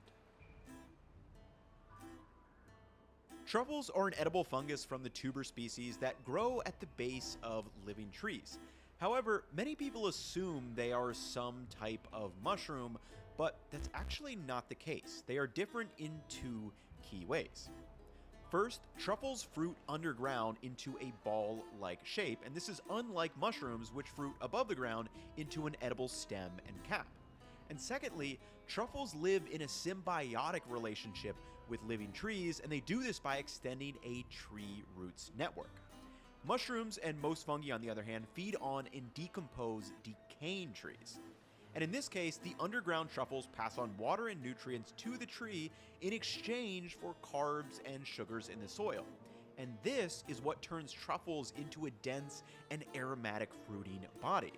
Truffles are an edible fungus from the tuber species that grow at the base of living trees. However, many people assume they are some type of mushroom, but that's actually not the case. They are different in two key ways. First, truffles fruit underground into a ball-like shape, and this is unlike mushrooms, which fruit above the ground into an edible stem and cap. And secondly, truffles live in a symbiotic relationship with living trees, and they do this by extending a tree roots network. Mushrooms and most fungi, on the other hand, feed on and decompose decaying trees. And in this case, the underground truffles pass on water and nutrients to the tree in exchange for carbs and sugars in the soil. And this is what turns truffles into a dense and aromatic fruiting body.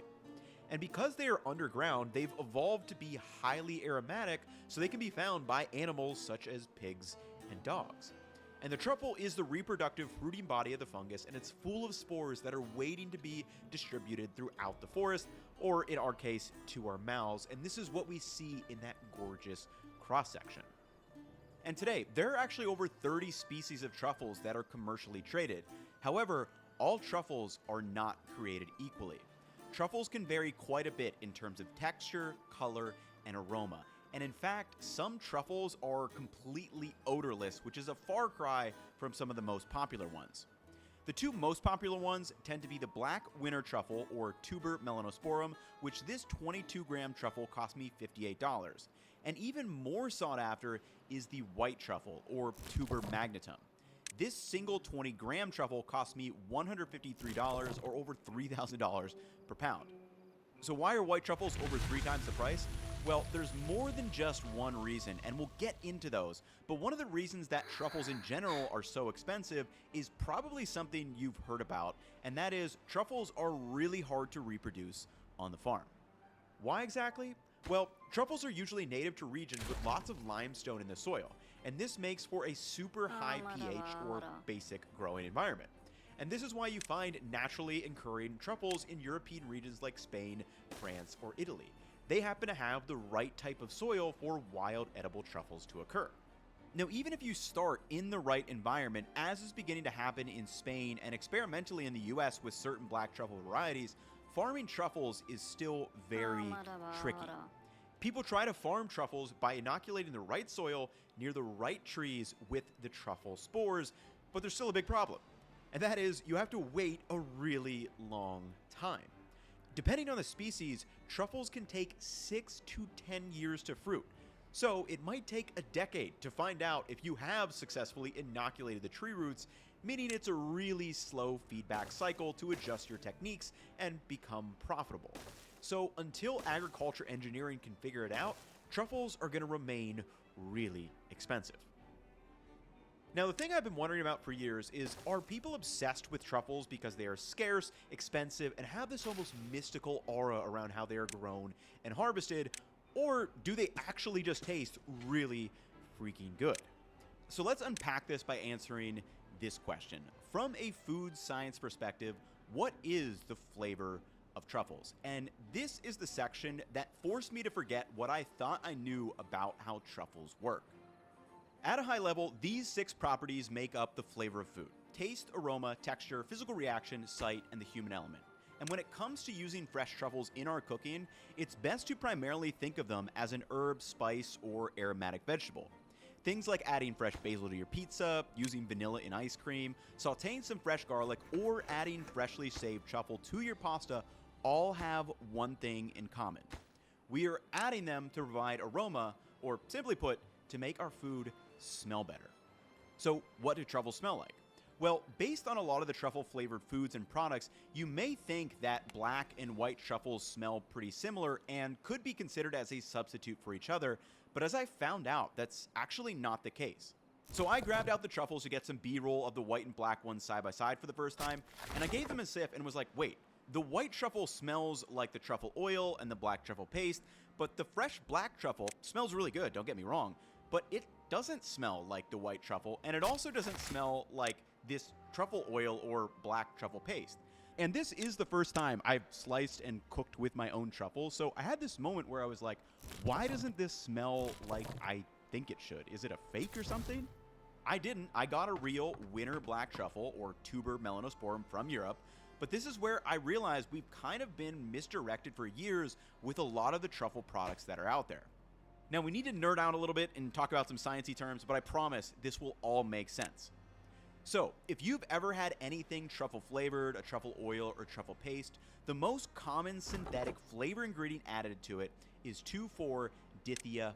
And because they are underground, they've evolved to be highly aromatic, so they can be found by animals such as pigs and dogs. And the truffle is the reproductive fruiting body of the fungus, and it's full of spores that are waiting to be distributed throughout the forest, or in our case, to our mouths. And this is what we see in that gorgeous cross-section. And today, there are actually over 30 species of truffles that are commercially traded. However, all truffles are not created equally. Truffles can vary quite a bit in terms of texture, color, and aroma. And in fact, some truffles are completely odorless, which is a far cry from some of the most popular ones. The two most popular ones tend to be the black winter truffle, or Tuber melanosporum, which this 22-gram truffle cost me $58. And even more sought after is the white truffle, or Tuber magnatum. This single 20-gram truffle cost me $153, or over $3,000 per pound. So why are white truffles over 3 times the price? Well, there's more than just one reason, and we'll get into those. But one of the reasons that truffles in general are so expensive is probably something you've heard about, and that is truffles are really hard to reproduce on the farm. Why exactly? Well, truffles are usually native to regions with lots of limestone in the soil, and this makes for a super high pH or basic growing environment. And this is why you find naturally occurring truffles in European regions like Spain, France, or Italy. They happen to have the right type of soil for wild edible truffles to occur. Now, even if you start in the right environment, as is beginning to happen in Spain and experimentally in the US with certain black truffle varieties, farming truffles is still very tricky. People try to farm truffles by inoculating the right soil near the right trees with the truffle spores, but there's still a big problem. And that is, you have to wait a really long time. Depending on the species, truffles can take 6 to 10 years to fruit. So it might take a decade to find out if you have successfully inoculated the tree roots, meaning it's a really slow feedback cycle to adjust your techniques and become profitable. So until agriculture engineering can figure it out, truffles are going to remain really expensive. Now, the thing I've been wondering about for years is, are people obsessed with truffles because they are scarce, expensive, and have this almost mystical aura around how they are grown and harvested, or do they actually just taste really freaking good? So let's unpack this by answering this question. From a food science perspective, what is the flavor of truffles? And this is the section that forced me to forget what I thought I knew about how truffles work. At a high level, these 6 properties make up the flavor of food: taste, aroma, texture, physical reaction, sight, and the human element. And when it comes to using fresh truffles in our cooking, it's best to primarily think of them as an herb, spice, or aromatic vegetable. Things like adding fresh basil to your pizza, using vanilla in ice cream, sauteing some fresh garlic, or adding freshly saved truffle to your pasta all have one thing in common. We are adding them to provide aroma, or simply put, to make our food smell better. So what do truffles smell like? Well, based on a lot of the truffle-flavored foods and products, you may think that black and white truffles smell pretty similar and could be considered as a substitute for each other, but as I found out, that's actually not the case. So I grabbed out the truffles to get some B-roll of the white and black ones side by side for the first time, and I gave them a sniff and was like, wait, the white truffle smells like the truffle oil and the black truffle paste, but the fresh black truffle smells really good, don't get me wrong, but it doesn't smell like the white truffle, and it also doesn't smell like this truffle oil or black truffle paste. And this is the first time I've sliced and cooked with my own truffle, so I had this moment where I was like, why doesn't this smell like I think it should? Is it a fake or something? I didn't. I got a real winter black truffle, or Tuber melanosporum, from Europe, but But this is where I realized we've kind of been misdirected for years with a lot of the truffle products that are out there. Now, we need to nerd out a little bit and talk about some sciencey terms, but I promise this will all make sense. So, if you've ever had anything truffle flavored, a truffle oil, or truffle paste, the most common synthetic flavor ingredient added to it is 2,4-dithiapentane.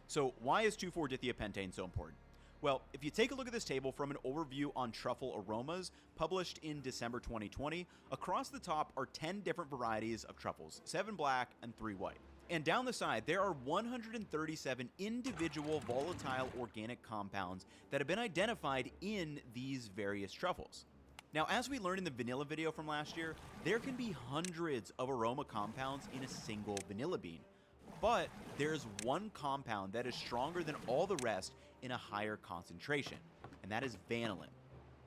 So, why is 2,4-dithiapentane so important? Well, if you take a look at this table from an overview on truffle aromas published in December 2020, across the top are 10 different varieties of truffles, 7 black and 3 white. And down the side, there are 137 individual volatile organic compounds that have been identified in these various truffles. Now, as we learned in the vanilla video from last year, there can be hundreds of aroma compounds in a single vanilla bean. But there's one compound that is stronger than all the rest in a higher concentration, and that is vanillin.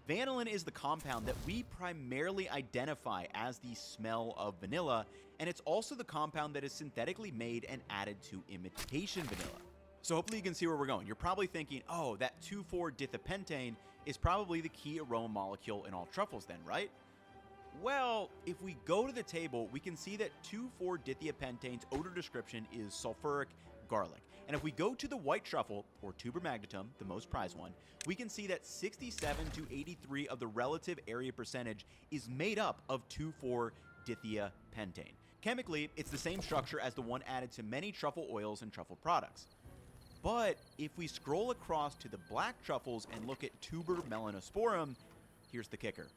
Vanillin is the compound that we primarily identify as the smell of vanilla, and it's also the compound that is synthetically made and added to imitation vanilla. So hopefully you can see where we're going. You're probably thinking, oh, that 2,4-dithiapentane is probably the key aroma molecule in all truffles then, right? Well, if we go to the table, we can see that 2,4-dithiapentane's odor description is sulfuric garlic. And if we go to the white truffle, or tuber magnetum, the most prized one, we can see that 67 to 83 of the relative area percentage is made up of 2,4-dithiapentane. Chemically, it's the same structure as the one added to many truffle oils and truffle products. But if we scroll across to the black truffles and look at tuber melanosporum, here's the kicker.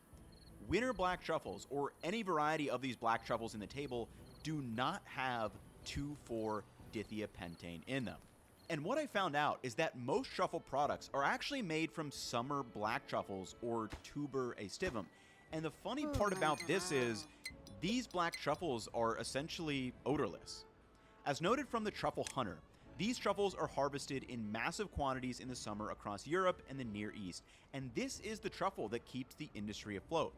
Winter black truffles, or any variety of these black truffles in the table, do not have 2,4-dithiapentane in them. And what I found out is that most truffle products are actually made from summer black truffles, or tuber aestivum. And the funny part about this is these black truffles are essentially odorless. As noted from the Truffle Hunter, these truffles are harvested in massive quantities in the summer across Europe and the Near East, and this is the truffle that keeps the industry afloat.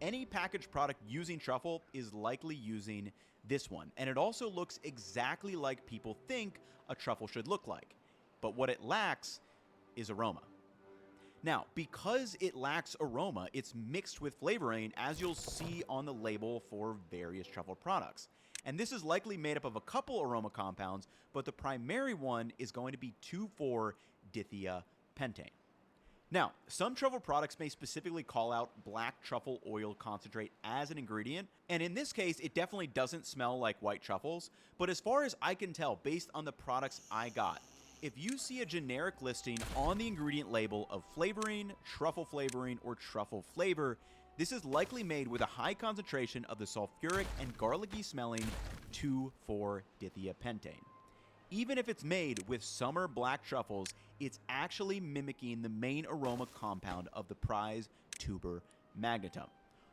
Any packaged product using truffle is likely using this one, and it also looks exactly like people think a truffle should look like. But what it lacks is aroma. Now, because it lacks aroma, it's mixed with flavoring, as you'll see on the label for various truffle products. And this is likely made up of a couple aroma compounds, but the primary one is going to be 2,4-dithiapentane. Now, some truffle products may specifically call out black truffle oil concentrate as an ingredient, and in this case, it definitely doesn't smell like white truffles, but as far as I can tell, based on the products I got, if you see a generic listing on the ingredient label of flavoring, or truffle flavor, this is likely made with a high concentration of the sulfuric and garlicky smelling 2,4-dithiapentane. Even if it's made with summer black truffles, it's actually mimicking the main aroma compound of the prize tuber magnetum.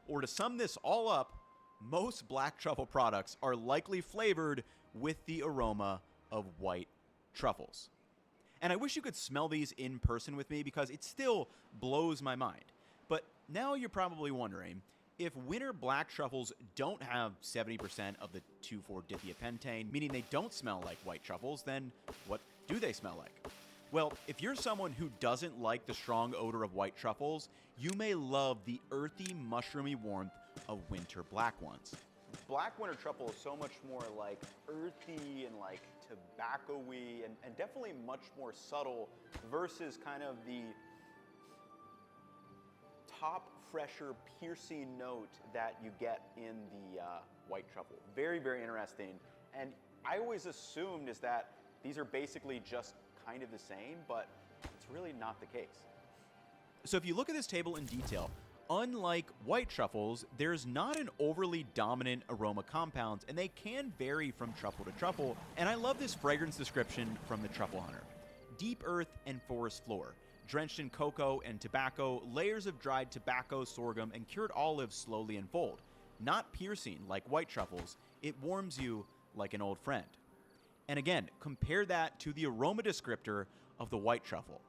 Or to sum this all up, most black truffle products are likely flavored with the aroma of white truffles. And I wish you could smell these in person with me because it still blows my mind. But now you're probably wondering, if winter black truffles don't have 70% of the 2,4-dithiapentane, meaning they don't smell like white truffles, then what do they smell like? Well, if you're someone who doesn't like the strong odor of white truffles, you may love the earthy, mushroomy warmth of winter black ones. Black winter truffle is so much more like earthy and like tobacco-y and definitely much more subtle versus kind of the top, fresher, piercing note that you get in the white truffle. Very, very interesting. And I always assumed is that these are basically just kind of the same, but it's really not the case. So if you look at this table in detail, unlike white truffles, there's not an overly dominant aroma compounds, and they can vary from truffle to truffle. And I love this fragrance description from the Truffle Hunter. Deep earth and forest floor. Drenched in cocoa and tobacco, layers of dried tobacco, sorghum, and cured olives slowly unfold. Not piercing like white truffles, it warms you like an old friend. And again, compare that to the aroma descriptor of the white truffle.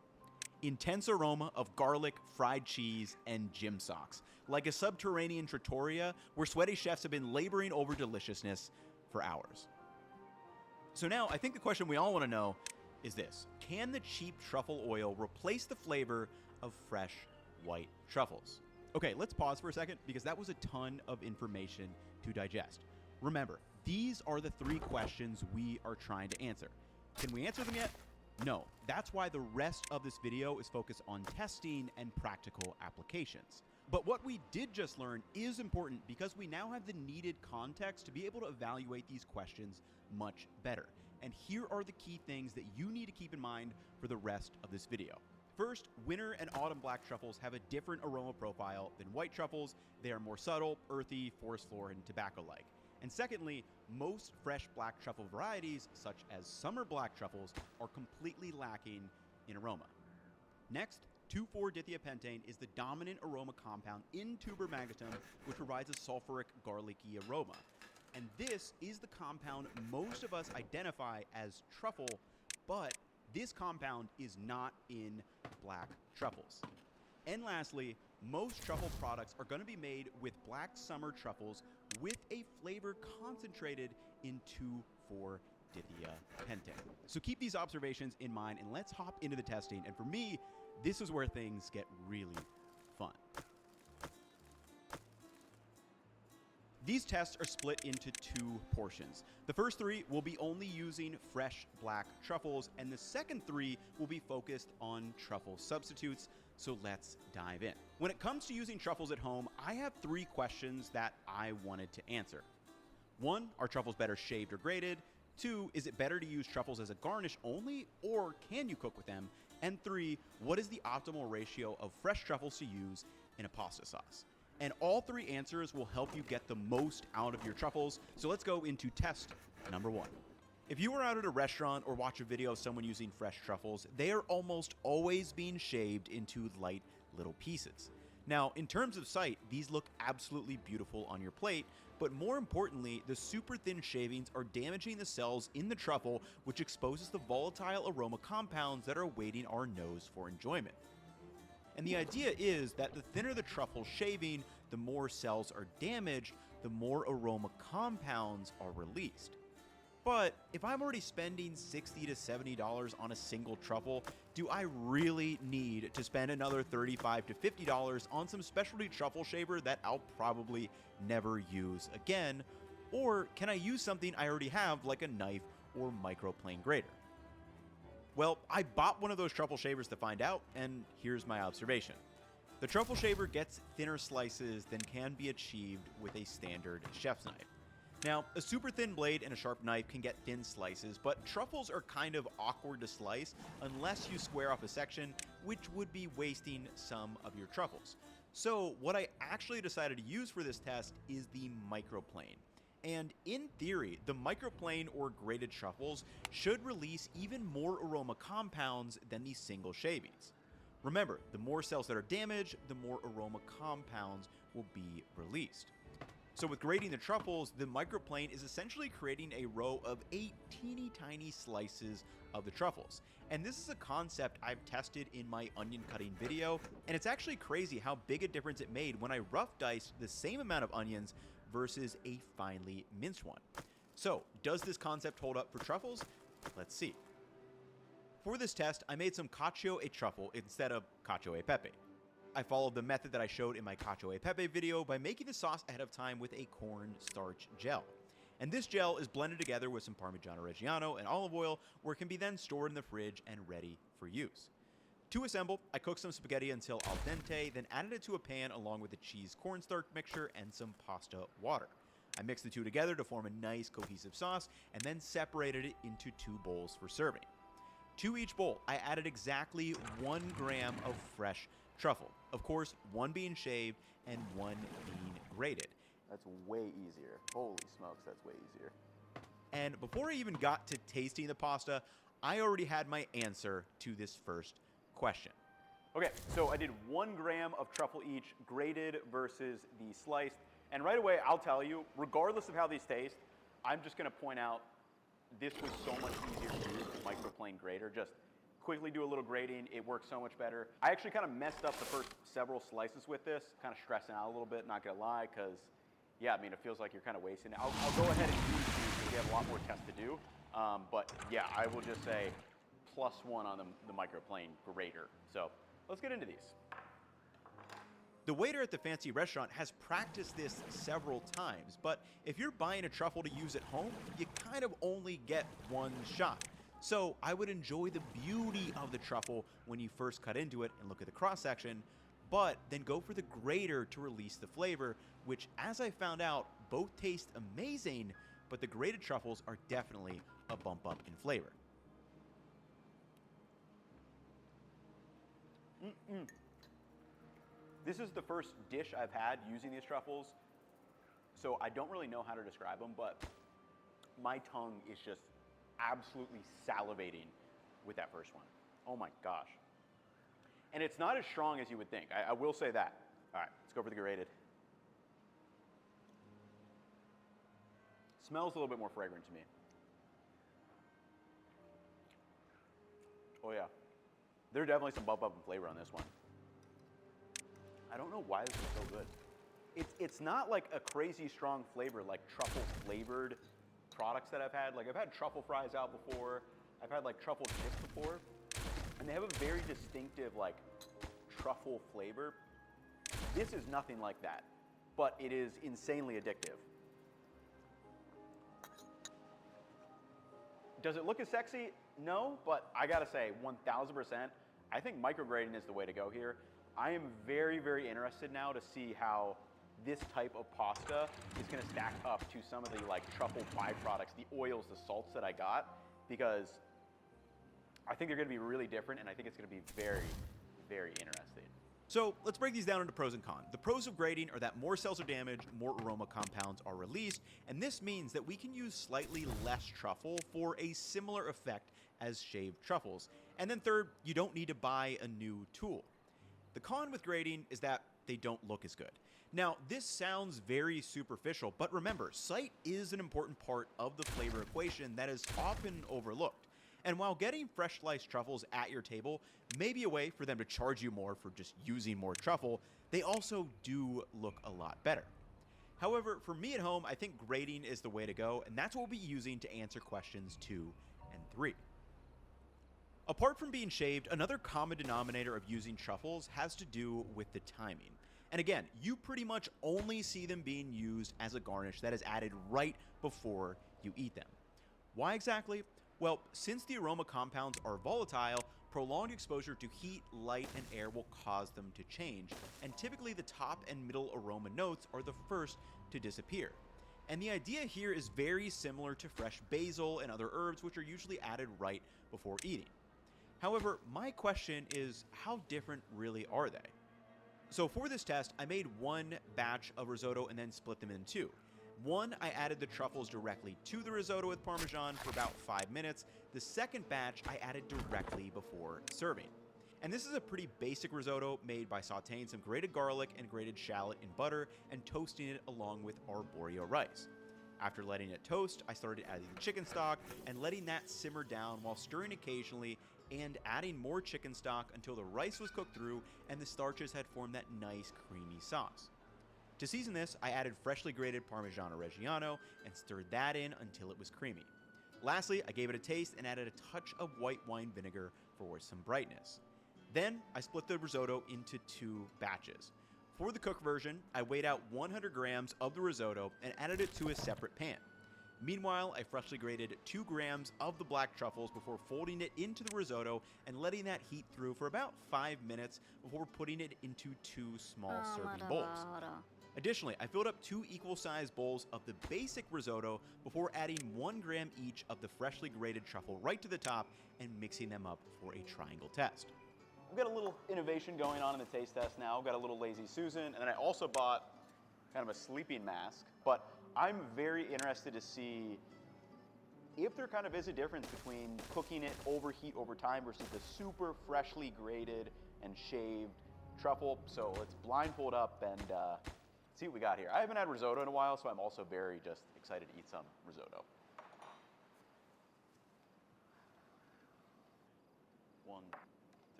Intense aroma of garlic, fried cheese, and gym socks, like a subterranean trattoria where sweaty chefs have been laboring over deliciousness for hours. So now, I think the question we all want to know is this: can the cheap truffle oil replace the flavor of fresh white truffles? Okay, let's pause for a second because that was a ton of information to digest. Remember, these are the 3 questions we are trying to answer. Can we answer them yet? No. That's why the rest of this video is focused on testing and practical applications. But what we did just learn is important because we now have the needed context to be able to evaluate these questions much better. And here are the key things that you need to keep in mind for the rest of this video. First, winter and autumn black truffles have a different aroma profile than white truffles. They are more subtle, earthy, forest floor, and tobacco-like. And secondly, most fresh black truffle varieties, such as summer black truffles, are completely lacking in aroma. Next, 2,4-dithiapentane is the dominant aroma compound in tuber magatum, which provides a sulfuric, garlicky aroma. And this is the compound most of us identify as truffle, but this compound is not in black truffles. And lastly, most truffle products are going to be made with black summer truffles with a flavor concentrated in 2,4-dithiapentane. So keep these observations in mind and let's hop into the testing. And for me, this is where things get really fun. These tests are split into 2 portions. The first 3 will be only using fresh black truffles, and the second 3 will be focused on truffle substitutes. So let's dive in. When it comes to using truffles at home, I have 3 questions that I wanted to answer. 1, are truffles better shaved or grated? 2, is it better to use truffles as a garnish only, or can you cook with them? And 3, what is the optimal ratio of fresh truffles to use in a pasta sauce? And all 3 answers will help you get the most out of your truffles. So let's go into test number 1. If you are out at a restaurant or watch a video of someone using fresh truffles, they are almost always being shaved into light little pieces. Now, in terms of sight, these look absolutely beautiful on your plate, but more importantly, the super thin shavings are damaging the cells in the truffle, which exposes the volatile aroma compounds that are awaiting our nose for enjoyment. And the idea is that the thinner the truffle shaving, the more cells are damaged, the more aroma compounds are released. But if I'm already spending $60 to $70 on a single truffle, do I really need to spend another $35 to $50 on some specialty truffle shaver that I'll probably never use again? Or can I use something I already have like a knife or microplane grater? Well, I bought one of those truffle shavers to find out, and here's my observation. The truffle shaver gets thinner slices than can be achieved with a standard chef's knife. Now, a super thin blade and a sharp knife can get thin slices, but truffles are kind of awkward to slice unless you square off a section, which would be wasting some of your truffles. So what I actually decided to use for this test is the microplane. And in theory, the microplane or grated truffles should release even more aroma compounds than the single shavings. Remember, the more cells that are damaged, the more aroma compounds will be released. So with grating the truffles, the microplane is essentially creating a row of 8 teeny tiny slices of the truffles. And this is a concept I've tested in my onion cutting video, and it's actually crazy how big a difference it made when I rough diced the same amount of onions versus a finely minced one. So, does this concept hold up for truffles? Let's see. For this test, I made some cacio e truffle instead of cacio e pepe. I followed the method that I showed in my cacio e pepe video by making the sauce ahead of time with a cornstarch gel. And this gel is blended together with some Parmigiano Reggiano and olive oil, where it can be then stored in the fridge and ready for use. To assemble, I cooked some spaghetti until al dente, then added it to a pan along with the cheese cornstarch mixture and some pasta water. I mixed the two together to form a nice cohesive sauce and then separated it into 2 bowls for serving. To each bowl, I added exactly 1 gram of fresh truffle. Of course, 1 being shaved and 1 being grated. That's way easier. Holy smokes, that's way easier. And before I even got to tasting the pasta, I already had my answer to this first question. Okay, so I did 1 gram of truffle each, grated versus the sliced. And right away, I'll tell you, regardless of how these taste, I'm just gonna point out this was so much easier to use with microplane grater. Just quickly do a little grating, it works so much better. I actually kind of messed up the first several slices with this, kind of stressing out a little bit, not gonna lie, because yeah, I mean, it feels like you're kind of wasting it. I'll go ahead and use these because we have a lot more tests to do. But yeah, I will just say +1 on the microplane grater. So let's get into these. The waiter at the fancy restaurant has practiced this several times, but if you're buying a truffle to use at home, you kind of only get one shot. So I would enjoy the beauty of the truffle when you first cut into it and look at the cross section, but then go for the grater to release the flavor, which, as I found out, both taste amazing, but the grated truffles are definitely a bump up in flavor. This is the first dish I've had using these truffles, so I don't really know how to describe them, but my tongue is just absolutely salivating with that first one. Oh my gosh. And it's not as strong as you would think. I will say that. All right, let's go for the grated. Smells a little bit more fragrant to me. Oh yeah. There's definitely some bump up in flavor on this one. I don't know why this is so good. It's not like a crazy strong flavor like truffle flavored products that I've had. Like I've had truffle fries out before. I've had like truffle chips before. And they have a very distinctive like truffle flavor. This is nothing like that, but it is insanely addictive. Does it look as sexy? No, but I gotta say 1000%, I think micrograding is the way to go here. I am very, very interested now to see how this type of pasta is gonna stack up to some of the like truffle byproducts, the oils, the salts that I got, because I think they're gonna be really different and I think it's gonna be very, very interesting. So let's break these down into pros and cons. The pros of grating are that more cells are damaged, more aroma compounds are released, and this means that we can use slightly less truffle for a similar effect as shaved truffles. And then third, you don't need to buy a new tool. The con with grating is that they don't look as good. Now, this sounds very superficial, but remember, sight is an important part of the flavor equation that is often overlooked. And while getting fresh sliced truffles at your table may be a way for them to charge you more for just using more truffle, they also do look a lot better. However, for me at home, I think grating is the way to go, and that's what we'll be using to answer questions 2 and 3. Apart from being shaved, another common denominator of using truffles has to do with the timing. And again, you pretty much only see them being used as a garnish that is added right before you eat them. Why exactly? Well, since the aroma compounds are volatile, prolonged exposure to heat, light, and air will cause them to change, and typically the top and middle aroma notes are the first to disappear. And the idea here is very similar to fresh basil and other herbs, which are usually added right before eating. However, my question is, how different really are they? So for this test, I made one batch of risotto and then split them in two. One, I added the truffles directly to the risotto with Parmesan for about 5 minutes. The second batch, I added directly before serving. And this is a pretty basic risotto made by sauteing some grated garlic and grated shallot in butter and toasting it along with arborio rice. After letting it toast, I started adding the chicken stock and letting that simmer down while stirring occasionally and adding more chicken stock until the rice was cooked through and the starches had formed that nice creamy sauce. To season this, I added freshly grated Parmigiano Reggiano and stirred that in until it was creamy. Lastly, I gave it a taste and added a touch of white wine vinegar for some brightness. Then, I split the risotto into 2 batches. For the cooked version, I weighed out 100 grams of the risotto and added it to a separate pan. Meanwhile, I freshly grated 2 grams of the black truffles before folding it into the risotto and letting that heat through for about 5 minutes before putting it into 2 small serving bowls. Additionally, I filled up 2 equal-sized bowls of the basic risotto before adding 1 gram each of the freshly grated truffle right to the top and mixing them up for a triangle test. I've got a little innovation going on in the taste test now. I've got a little Lazy Susan, and then I also bought kind of a sleeping mask. But I'm very interested to see if there kind of is a difference between cooking it over heat over time versus the super freshly grated and shaved truffle. So let's blindfold up and see what we got here. I haven't had risotto in a while, so I'm also very just excited to eat some risotto. 1,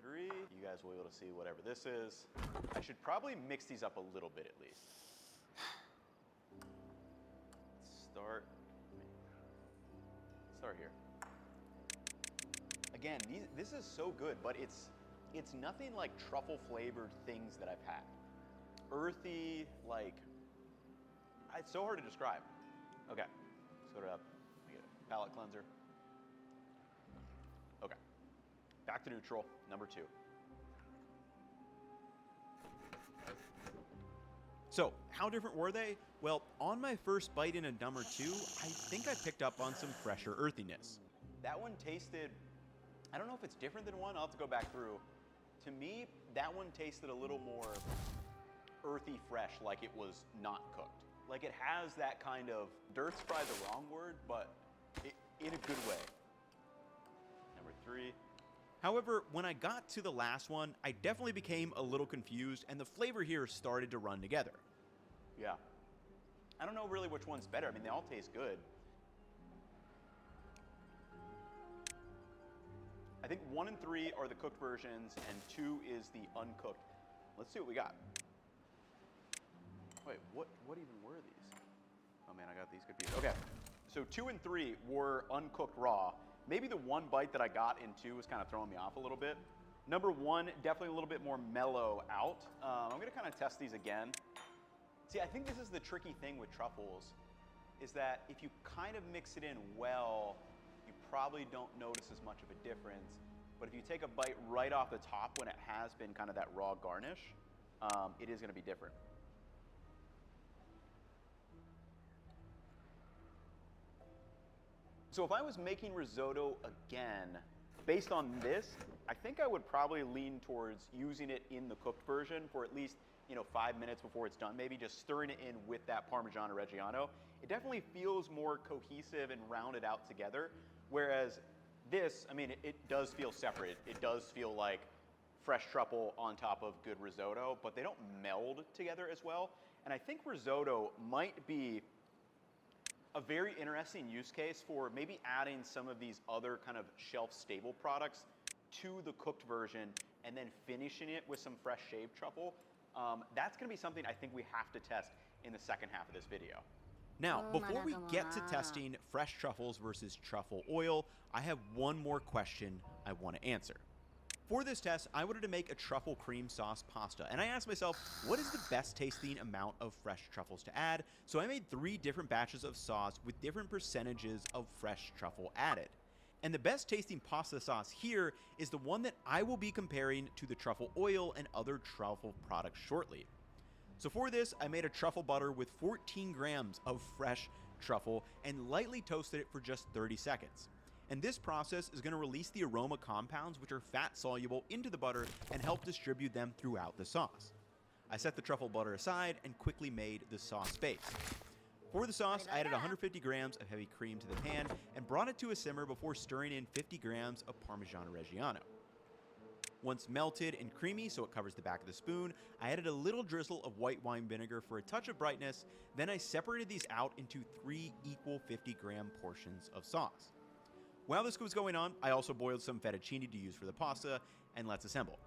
3. You guys will be able to see whatever this is. I should probably mix these up a little bit at least. Start here. Again, this is so good, but it's nothing like truffle flavored things that I've had. earthy, like, it's so hard to describe. Okay, sort it up. Let me get a palate cleanser. Okay, back to neutral, number 2. So, how different were they? Well, on my first bite in a number 2, I think I picked up on some fresher earthiness. That one tasted, I don't know if it's different than one, I'll have to go back through. To me, that one tasted a little more earthy fresh, like it was not cooked. Like it has that kind of, dirt's probably the wrong word, but in a good way. Number 3. However, when I got to the last one, I definitely became a little confused and the flavor here started to run together. Yeah. I don't know really which one's better. I mean, they all taste good. I think 1 and 3 are the cooked versions and 2 is the uncooked. Let's see what we got. Wait, what even were these? Oh man, I got these confused. Okay, so 2 and 3 were uncooked raw. Maybe the one bite that I got in 2 was kind of throwing me off a little bit. Number 1, definitely a little bit more mellow out. I'm gonna kind of test these again. See, I think this is the tricky thing with truffles, is that if you kind of mix it in well, you probably don't notice as much of a difference. But if you take a bite right off the top when it has been kind of that raw garnish, it is gonna be different. So if I was making risotto again, based on this, I think I would probably lean towards using it in the cooked version for at least 5 minutes before it's done, maybe just stirring it in with that Parmigiano Reggiano. It definitely feels more cohesive and rounded out together, whereas this, I mean, it does feel separate. It does feel like fresh truffle on top of good risotto, but they don't meld together as well. And I think risotto might be a very interesting use case for maybe adding some of these other kind of shelf-stable products to the cooked version and then finishing it with some fresh shaved truffle. That's gonna be something I think we have to test in the second half of this video. Now, before we get to testing fresh truffles versus truffle oil, I have one more question I want to answer. For this test, I wanted to make a truffle cream sauce pasta, and I asked myself, what is the best tasting amount of fresh truffles to add? So I made 3 different batches of sauce with different percentages of fresh truffle added. And the best tasting pasta sauce here is the one that I will be comparing to the truffle oil and other truffle products shortly. So for this, I made a truffle butter with 14 grams of fresh truffle and lightly toasted it for just 30 seconds. And this process is going to release the aroma compounds, which are fat soluble, into the butter and help distribute them throughout the sauce. I set the truffle butter aside and quickly made the sauce base. For the sauce, I added 150 grams of heavy cream to the pan and brought it to a simmer before stirring in 50 grams of Parmigiano Reggiano. Once melted and creamy so it covers the back of the spoon, I added a little drizzle of white wine vinegar for a touch of brightness, then I separated these out into 3 equal 50-gram portions of sauce. While this was going on, I also boiled some fettuccine to use for the pasta, and let's assemble.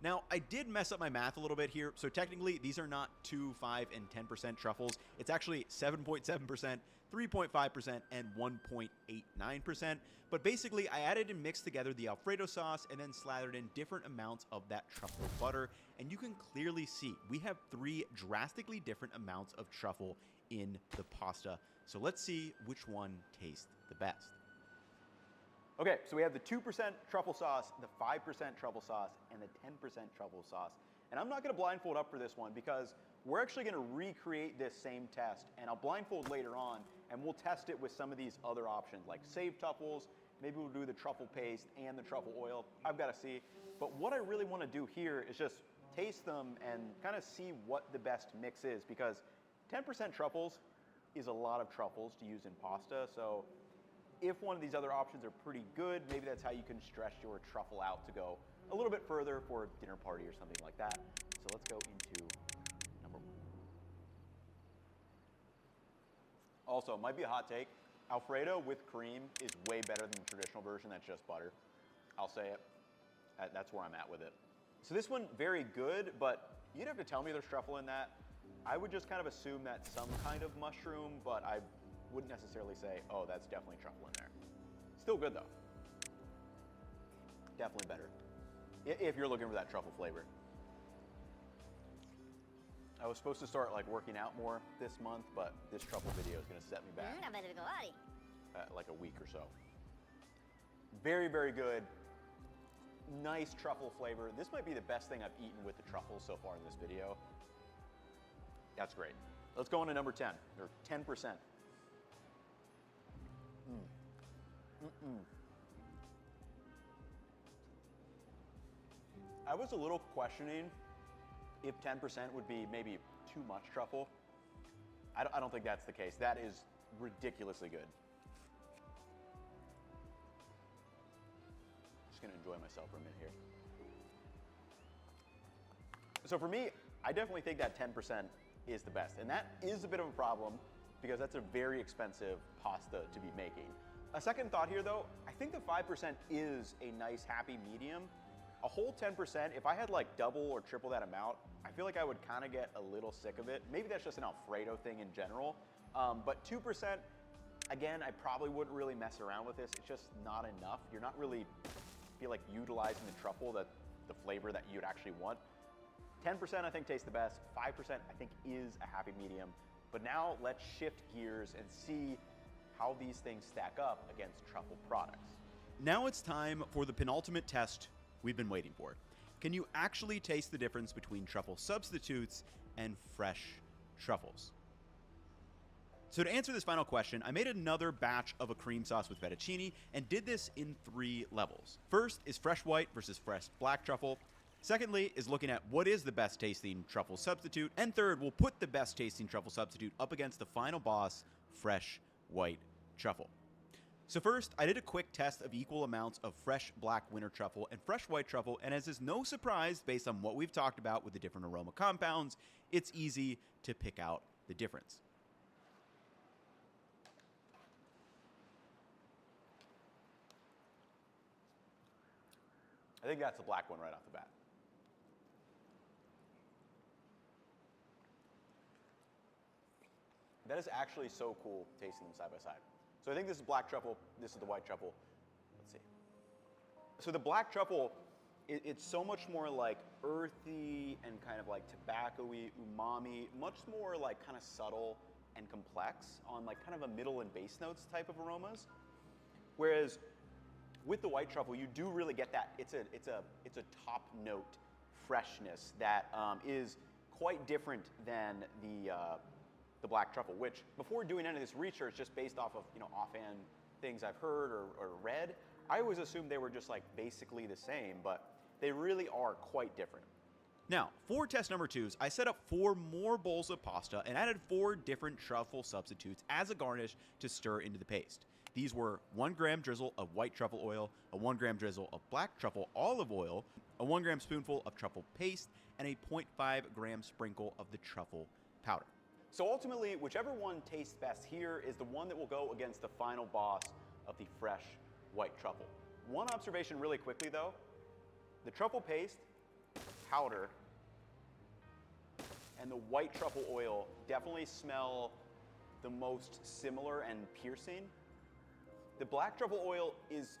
Now, I did mess up my math a little bit here, so technically these are not 2, 5, and 10% truffles. It's actually 7.7%, 3.5%, and 1.89%. But basically, I added and mixed together the Alfredo sauce and then slathered in different amounts of that truffle butter. And you can clearly see we have 3 drastically different amounts of truffle in the pasta. So let's see which one tastes the best. Okay, so we have the 2% truffle sauce, the 5% truffle sauce, and the 10% truffle sauce. And I'm not gonna blindfold up for this one because we're actually gonna recreate this same test, and I'll blindfold later on, and we'll test it with some of these other options, like saved truffles, maybe we'll do the truffle paste and the truffle oil. I've gotta see. But what I really wanna do here is just taste them and kind of see what the best mix is, because 10% truffles is a lot of truffles to use in pasta, so if one of these other options are pretty good, maybe that's how you can stretch your truffle out to go a little bit further for a dinner party or something like that. So let's go into number 1. Also, might be a hot take, Alfredo with cream is way better than the traditional version that's just butter. I'll say it. That's where I'm at with it. So this one, very good, but you'd have to tell me there's truffle in that. I would just kind of assume that's some kind of mushroom, but I wouldn't necessarily say, oh, that's definitely truffle in there. Still good though. Definitely better. If you're looking for that truffle flavor. I was supposed to start like working out more this month, but this truffle video is gonna set me back like a week or so. Very, very good. Nice truffle flavor. This might be the best thing I've eaten with the truffles so far in this video. That's great. Let's go on to number 10, or 10%. I was a little questioning if 10% would be maybe too much truffle. I don't think that's the case. That is ridiculously good. Just gonna enjoy myself for a minute here. So for me, I definitely think that 10% is the best. And that is a bit of a problem because that's a very expensive pasta to be making. A second thought here though, I think the 5% is a nice happy medium. A whole 10%, if I had like double or triple that amount, I feel like I would kind of get a little sick of it. Maybe that's just an Alfredo thing in general. But 2%, again, I probably wouldn't really mess around with this. It's just not enough. You're not really, feel like utilizing the truffle, the flavor that you'd actually want. 10% I think tastes the best. 5% I think is a happy medium. But now let's shift gears and see how these things stack up against truffle products. Now it's time for the penultimate test we've been waiting for. Can you actually taste the difference between truffle substitutes and fresh truffles? So to answer this final question, I made another batch of a cream sauce with fettuccine and did this in 3 levels. First is fresh white versus fresh black truffle. Secondly is looking at what is the best tasting truffle substitute. And third, we'll put the best tasting truffle substitute up against the final boss, fresh white truffle. So first, I did a quick test of equal amounts of fresh black winter truffle and fresh white truffle, and as is no surprise based on what we've talked about with the different aroma compounds, it's easy to pick out the difference. I think that's the black one right off the bat. That is actually so cool tasting them side by side. So I think this is black truffle, this is the white truffle. Let's see. So the black truffle, it's so much more like earthy and kind of like tobacco-y, umami, much more like kind of subtle and complex on like kind of a middle and base notes type of aromas. Whereas with the white truffle, you do really get that. It's a top note freshness that is quite different than the black truffle, which before doing any of this research, just based off of offhand things I've heard or read, I always assumed they were just like basically the same, but they really are quite different. Now, for test number 2s, I set up 4 more bowls of pasta and added 4 different truffle substitutes as a garnish to stir into the paste. These were 1 gram drizzle of white truffle oil, a 1 gram drizzle of black truffle olive oil, a 1 gram spoonful of truffle paste, and a 0.5 gram sprinkle of the truffle powder. So ultimately, whichever one tastes best here is the one that will go against the final boss of the fresh white truffle. One observation really quickly though, the truffle paste, powder, and the white truffle oil definitely smell the most similar and piercing. The black truffle oil is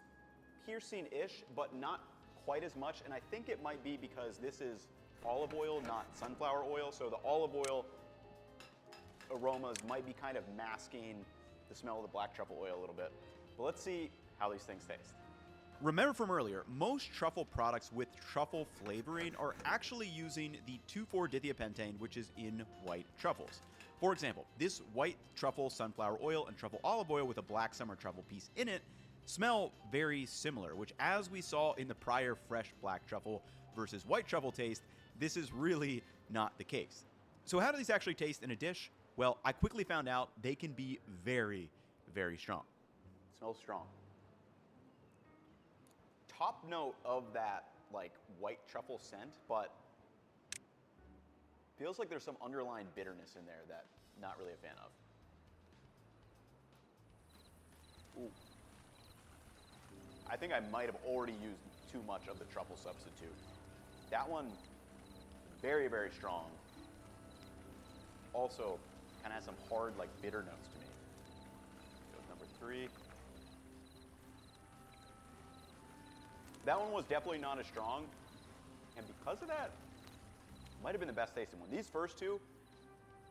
piercing-ish, but not quite as much, and I think it might be because this is olive oil, not sunflower oil, so the olive oil aromas might be kind of masking the smell of the black truffle oil a little bit. But let's see how these things taste. Remember from earlier, most truffle products with truffle flavoring are actually using the 2,4-dithia-pentane, which is in white truffles. For example, this white truffle sunflower oil and truffle olive oil with a black summer truffle piece in it smell very similar, which as we saw in the prior fresh black truffle versus white truffle taste, this is really not the case. So how do these actually taste in a dish? Well, I quickly found out they can be very, very strong. It smells strong. Top note of that like white truffle scent, but feels like there's some underlying bitterness in there that I'm not really a fan of. Ooh. I think I might have already used too much of the truffle substitute. That one, very, very strong. Also, kind of has some hard, like, bitter notes to me. Goes number 3. That one was definitely not as strong, and because of that, might have been the best tasting one. These first two,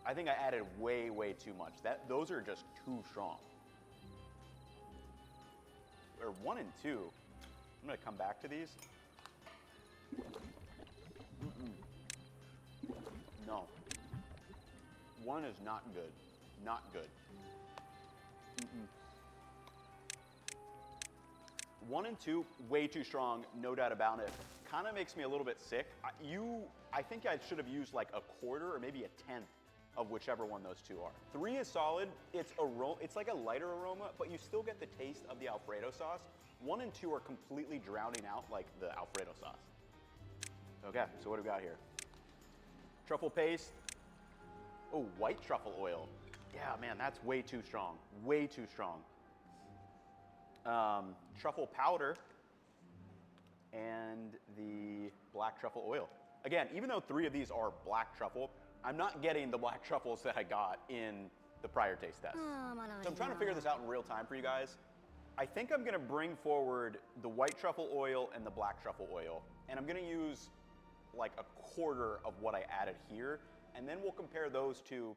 I think I added way, way too much. Those are just too strong. Or 1 and 2. I'm gonna come back to these. No. 1 is not good. Not good. 1 and 2, way too strong, no doubt about it. Kind of makes me a little bit sick. I think I should have used like a quarter or maybe a tenth of whichever one those two are. 3 is solid. It's like a lighter aroma, but you still get the taste of the Alfredo sauce. 1 and 2 are completely drowning out like the Alfredo sauce. Okay, so what do we got here? Truffle paste. Oh, white truffle oil. Yeah, man, that's way too strong. Way too strong. Truffle powder and the black truffle oil. Again, even though 3 of these are black truffle, I'm not getting the black truffles that I got in the prior taste test. So I'm trying to figure this out in real time for you guys. I think I'm gonna bring forward the white truffle oil and the black truffle oil, and I'm gonna use like a quarter of what I added here, and then we'll compare those to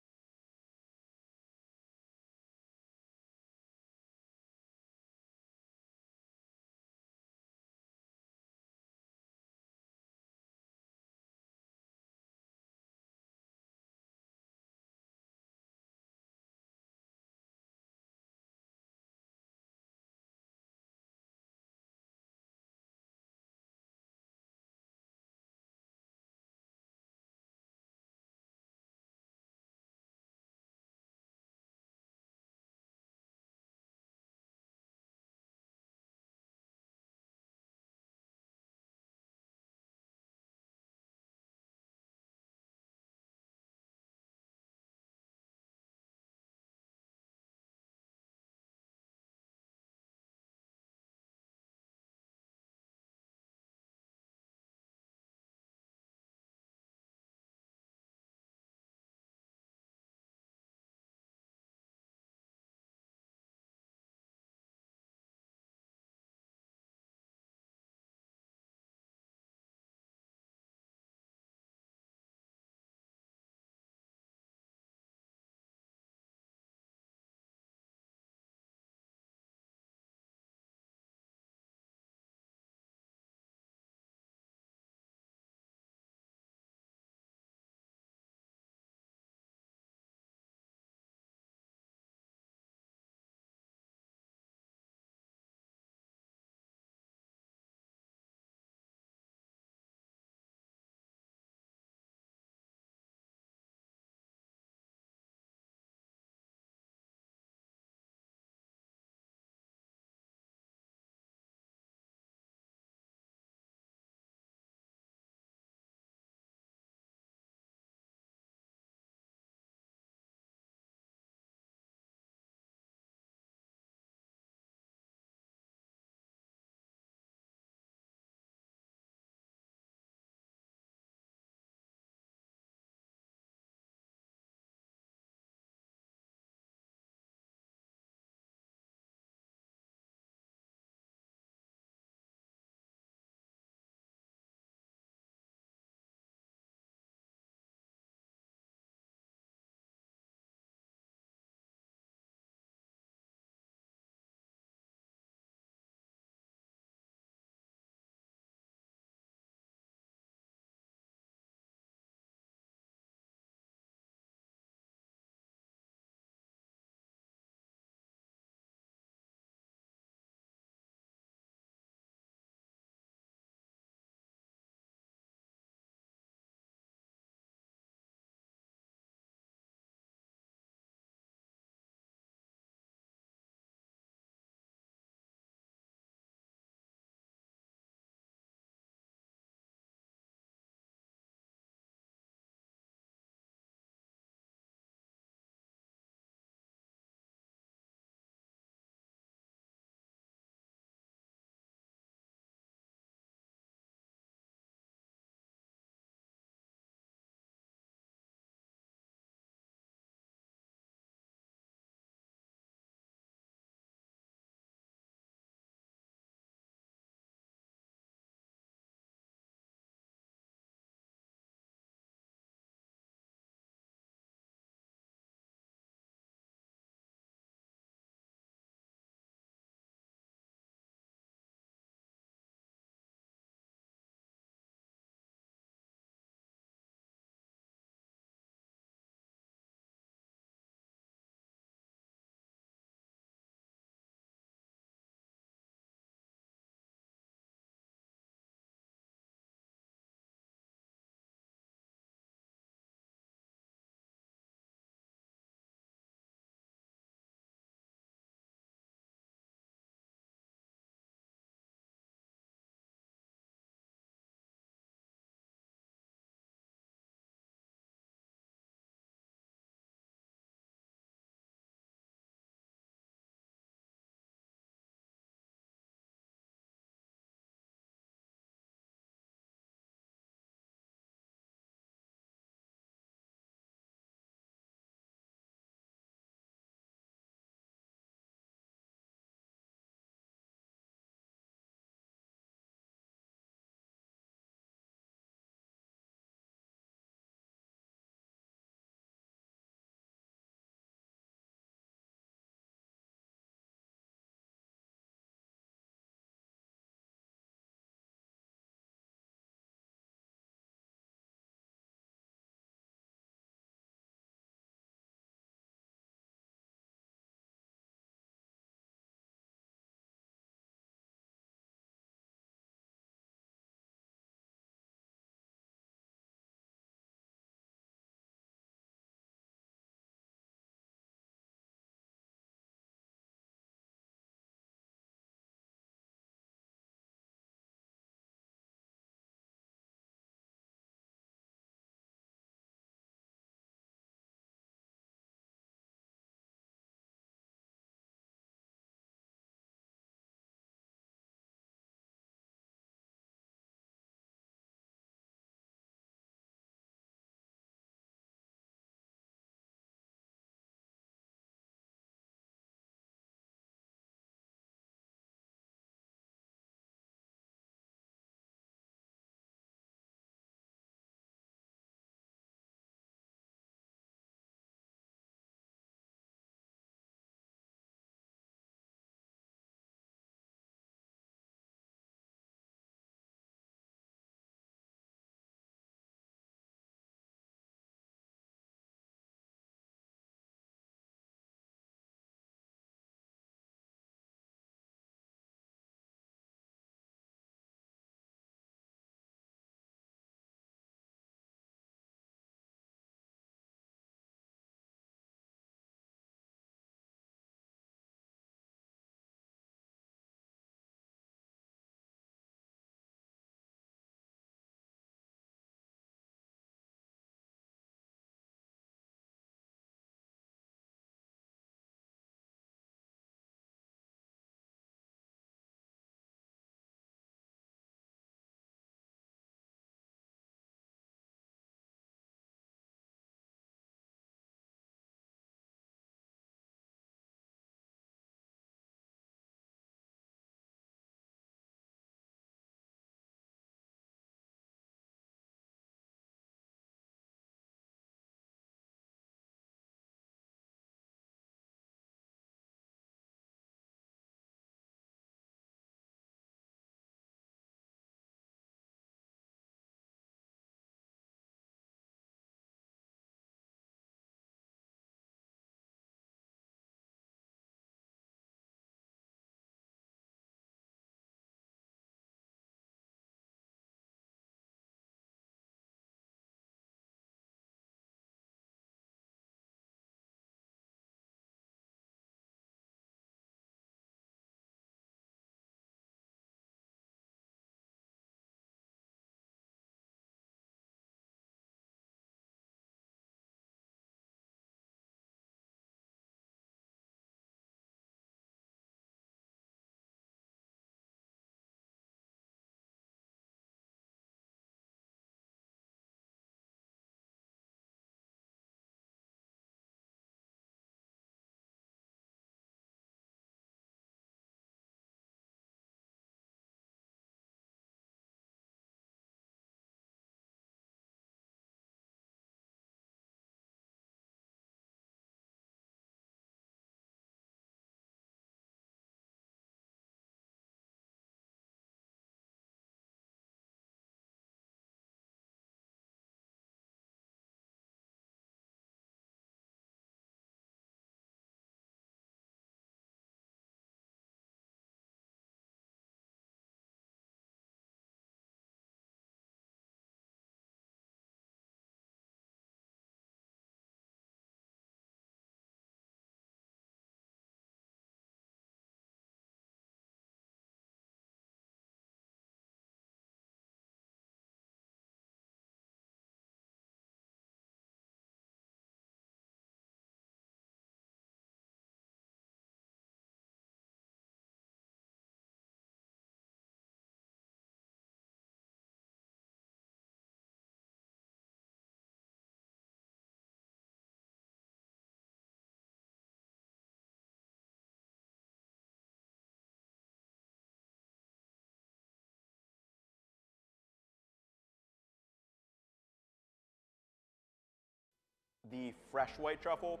the fresh white truffle.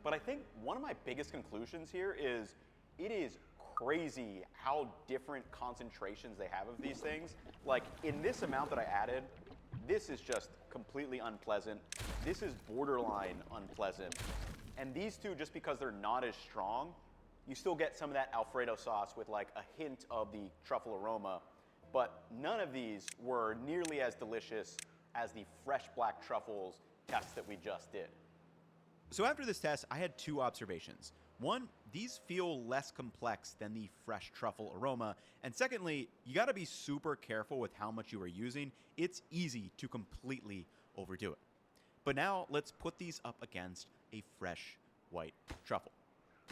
But I think one of my biggest conclusions here is it is crazy how different concentrations they have of these things. Like in this amount that I added, this is just completely unpleasant. This is borderline unpleasant. And these two, just because they're not as strong, you still get some of that Alfredo sauce with like a hint of the truffle aroma. But none of these were nearly as delicious as the fresh black truffles test that we just did. So after this test, I had two observations. One, these feel less complex than the fresh truffle aroma. And secondly, you gotta be super careful with how much you are using. It's easy to completely overdo it. But now let's put these up against a fresh white truffle.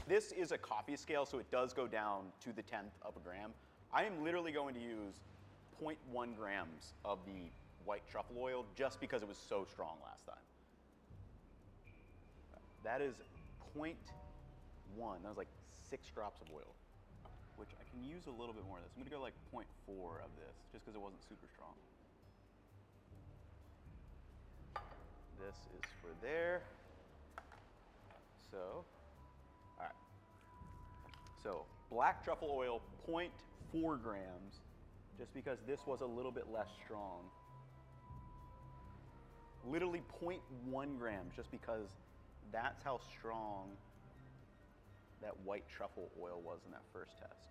This is a coffee scale, so it does go down to the 10th of a gram. I am literally going to use 0.1 grams of the white truffle oil just because it was so strong last time. That is 0.1. That was like 6 drops of oil, which I can use a little bit more of this. I'm gonna go like 0.4 of this just because it wasn't super strong. This is for there. So, all right. So black truffle oil, 0.4 grams, just because this was a little bit less strong. Literally 0.1 grams, just because that's how strong that white truffle oil was in that first test.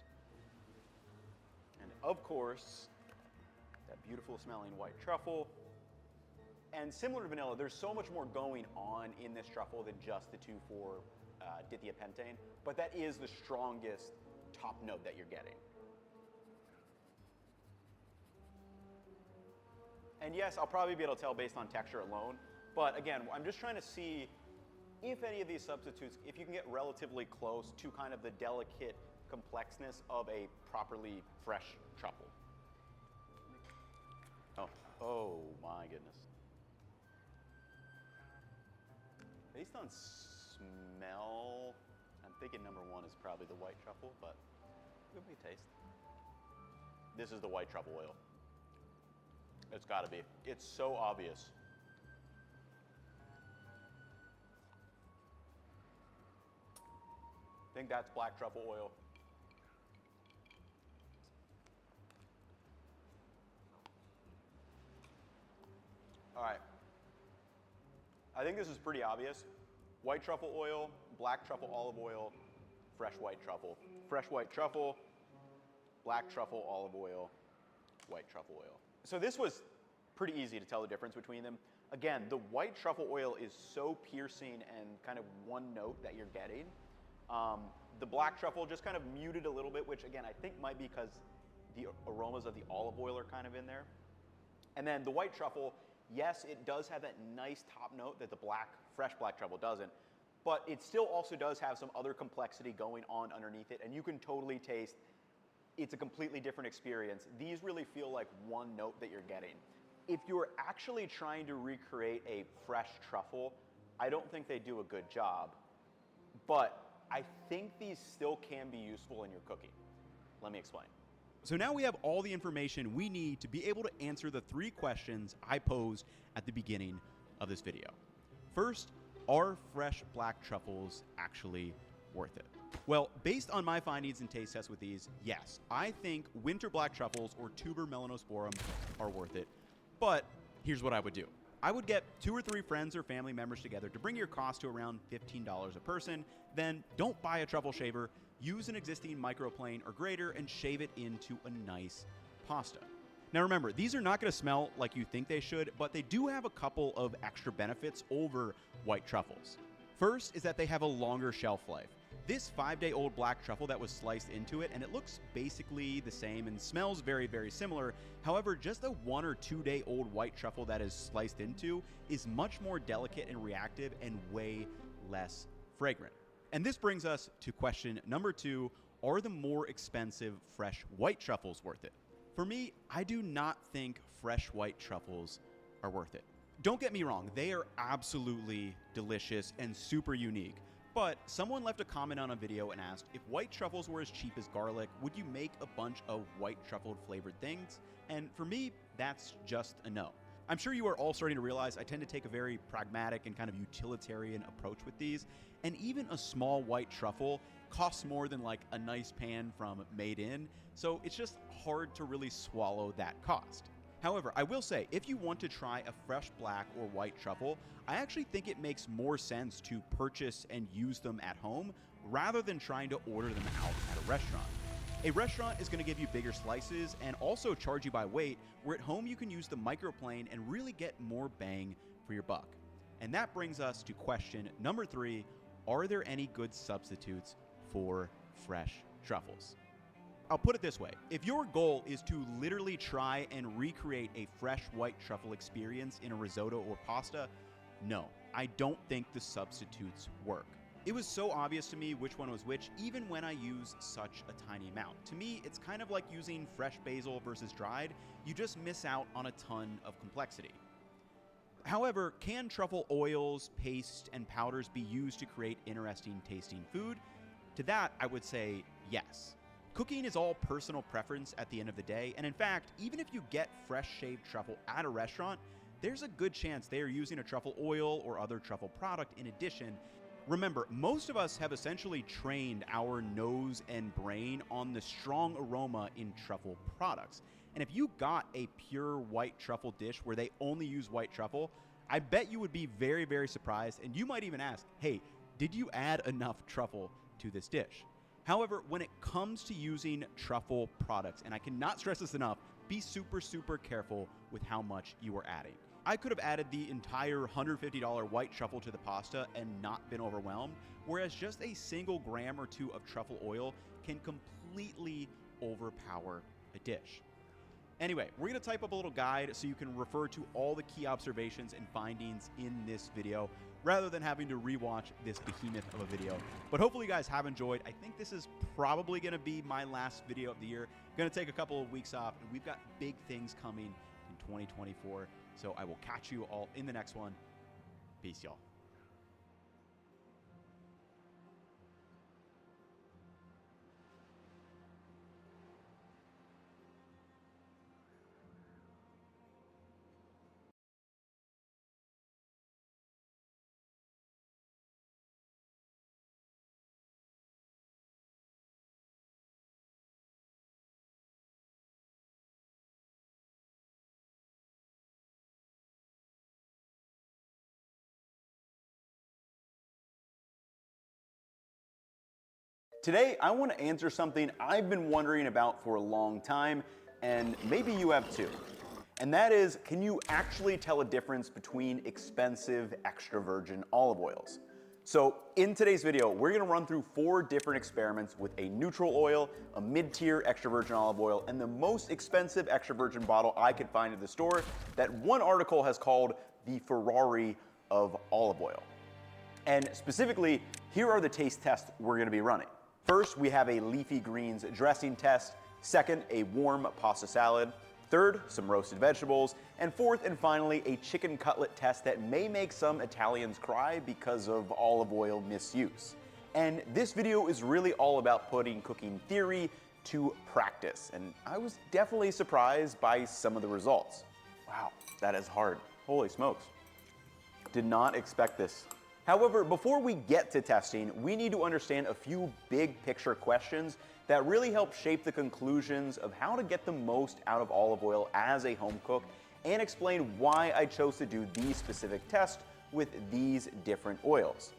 And of course, that beautiful smelling white truffle. And similar to vanilla, there's so much more going on in this truffle than just the 2,4 dithiapentane, but that is the strongest top note that you're getting. And yes, I'll probably be able to tell based on texture alone, but again, I'm just trying to see if any of these substitutes, if you can get relatively close to kind of the delicate complexness of a properly fresh truffle. Oh my goodness. Based on smell, I'm thinking number one is probably the white truffle, but give me a taste. This is the white truffle oil. It's gotta be. It's so obvious. I think that's black truffle oil. All right. I think this is pretty obvious. White truffle oil, black truffle olive oil, fresh white truffle. Fresh white truffle, black truffle olive oil, white truffle oil. So this was pretty easy to tell the difference between them. Again, the white truffle oil is so piercing and kind of one note that you're getting. The black truffle just kind of muted a little bit, which again, I think might be because the aromas of the olive oil are kind of in there. And then the white truffle, yes, it does have that nice top note that the fresh black truffle doesn't, but it still also does have some other complexity going on underneath it, and you can totally taste it's a completely different experience. These really feel like one note that you're getting. If you're actually trying to recreate a fresh truffle, I don't think they do a good job, but I think these still can be useful in your cooking. Let me explain. So now we have all the information we need to be able to answer the 3 questions I posed at the beginning of this video. First, are fresh black truffles actually worth it? Well, based on my findings and taste tests with these, yes, I think winter black truffles or tuber melanosporum are worth it. But here's what I would do. I would get 2 or 3 friends or family members together to bring your cost to around $15 a person. Then don't buy a truffle shaver, use an existing microplane or grater and shave it into a nice pasta. Now remember, these are not going to smell like you think they should, but they do have a couple of extra benefits over white truffles. First is that they have a longer shelf life. This 5-day-old black truffle that was sliced into it, and it looks basically the same and smells very, very similar. However, just a 1 or 2-day-old white truffle that is sliced into is much more delicate and reactive and way less fragrant. And this brings us to question number 2, are the more expensive fresh white truffles worth it? For me, I do not think fresh white truffles are worth it. Don't get me wrong, they are absolutely delicious and super unique. But someone left a comment on a video and asked, if white truffles were as cheap as garlic, would you make a bunch of white truffled flavored things? And for me, that's just a no. I'm sure you are all starting to realize I tend to take a very pragmatic and kind of utilitarian approach with these, and even a small white truffle costs more than like a nice pan from Made In, so it's just hard to really swallow that cost. However, I will say, if you want to try a fresh black or white truffle, I actually think it makes more sense to purchase and use them at home rather than trying to order them out at a restaurant. A restaurant is going to give you bigger slices and also charge you by weight, where at home you can use the microplane and really get more bang for your buck. And that brings us to question number 3, are there any good substitutes for fresh truffles? I'll put it this way, if your goal is to literally try and recreate a fresh white truffle experience in a risotto or pasta, no, I don't think the substitutes work. It was so obvious to me which one was which, even when I use such a tiny amount. To me, it's kind of like using fresh basil versus dried. You just miss out on a ton of complexity. However, can truffle oils, paste, and powders be used to create interesting tasting food? To that, I would say yes. Cooking is all personal preference at the end of the day, and in fact, even if you get fresh shaved truffle at a restaurant, there's a good chance they are using a truffle oil or other truffle product in addition. Remember, most of us have essentially trained our nose and brain on the strong aroma in truffle products. And if you got a pure white truffle dish where they only use white truffle, I bet you would be very, very surprised, and you might even ask, hey, did you add enough truffle to this dish? However, when it comes to using truffle products, and I cannot stress this enough, be super, super careful with how much you are adding. I could have added the entire $150 white truffle to the pasta and not been overwhelmed, whereas just a single gram or 2 of truffle oil can completely overpower a dish. Anyway, we're going to type up a little guide so you can refer to all the key observations and findings in this video rather than having to rewatch this behemoth of a video. But hopefully you guys have enjoyed. I think this is probably going to be my last video of the year. I'm going to take a couple of weeks off, and we've got big things coming in 2024. So I will catch you all in the next one. Peace, y'all. Today, I want to answer something I've been wondering about for a long time, and maybe you have too. And that is, can you actually tell a difference between expensive extra virgin olive oils? So in today's video, we're going to run through 4 different experiments with a neutral oil, a mid-tier extra virgin olive oil, and the most expensive extra virgin bottle I could find at the store that one article has called the Ferrari of olive oil. And specifically, here are the taste tests we're going to be running. First, we have a leafy greens dressing test. Second, a warm pasta salad. Third, some roasted vegetables. And fourth and finally, a chicken cutlet test that may make some Italians cry because of olive oil misuse. And this video is really all about putting cooking theory to practice. And I was definitely surprised by some of the results. Wow, that is hard. Holy smokes. Did not expect this. However, before we get to testing, we need to understand a few big picture questions that really help shape the conclusions of how to get the most out of olive oil as a home cook, and explain why I chose to do these specific tests with these different oils.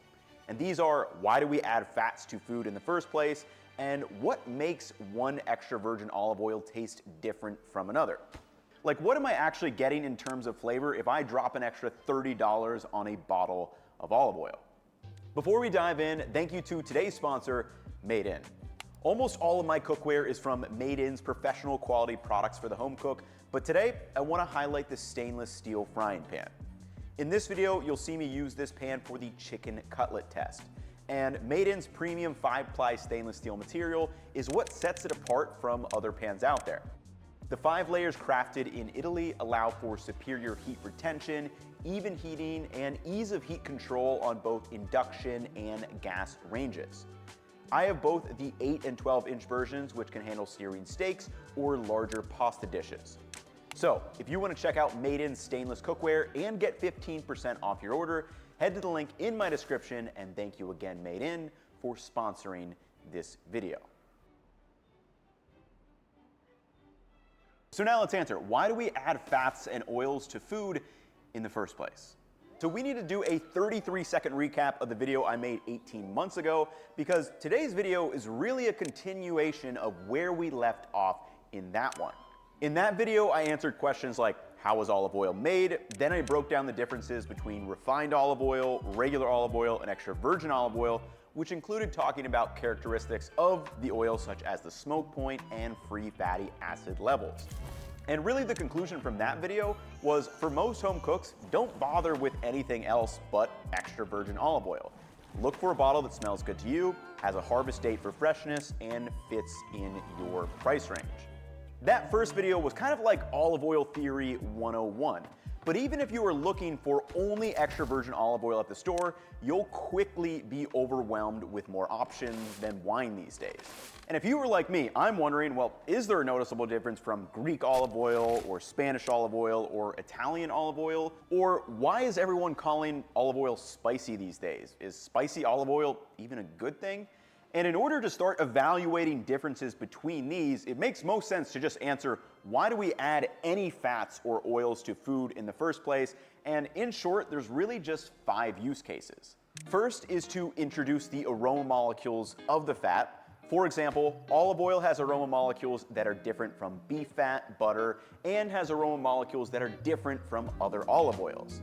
And these are, why do we add fats to food in the first place, and what makes one extra virgin olive oil taste different from another? Like, what am I actually getting in terms of flavor if I drop an extra $30 on a bottle of olive oil? Before we dive in, thank you to today's sponsor, Made In. Almost all of my cookware is from Made In's professional quality products for the home cook, but today I want to highlight the stainless steel frying pan. In this video, you'll see me use this pan for the chicken cutlet test. And Made In's premium 5-ply stainless steel material is what sets it apart from other pans out there. The 5 layers crafted in Italy allow for superior heat retention, even heating, and ease of heat control on both induction and gas ranges. I have both the 8 and 12 inch versions, which can handle searing steaks or larger pasta dishes. So if you want to check out Made in Stainless cookware and get 15% off your order, head to the link in my description, and thank you again, Made in, for sponsoring this video. So now let's answer, why do we add fats and oils to food in the first place? So we need to do a 33-second recap of the video I made 18 months ago, because today's video is really a continuation of where we left off in that one. In that video, I answered questions like, how was olive oil made? Then I broke down the differences between refined olive oil, regular olive oil, and extra virgin olive oil, which included talking about characteristics of the oil such as the smoke point and free fatty acid levels. And really the conclusion from that video was, for most home cooks, don't bother with anything else but extra virgin olive oil. Look for a bottle that smells good to you, has a harvest date for freshness, and fits in your price range. That first video was kind of like olive oil theory 101. But even if you are looking for only extra virgin olive oil at the store, you'll quickly be overwhelmed with more options than wine these days. And if you were like me, I'm wondering, well, is there a noticeable difference from Greek olive oil or Spanish olive oil or Italian olive oil? Or why is everyone calling olive oil spicy these days? Is spicy olive oil even a good thing? And in order to start evaluating differences between these, it makes most sense to just answer, why do we add any fats or oils to food in the first place? And in short, there's really just 5 use cases. First is to introduce the aroma molecules of the fat. For example, olive oil has aroma molecules that are different from beef fat, butter, and has aroma molecules that are different from other olive oils.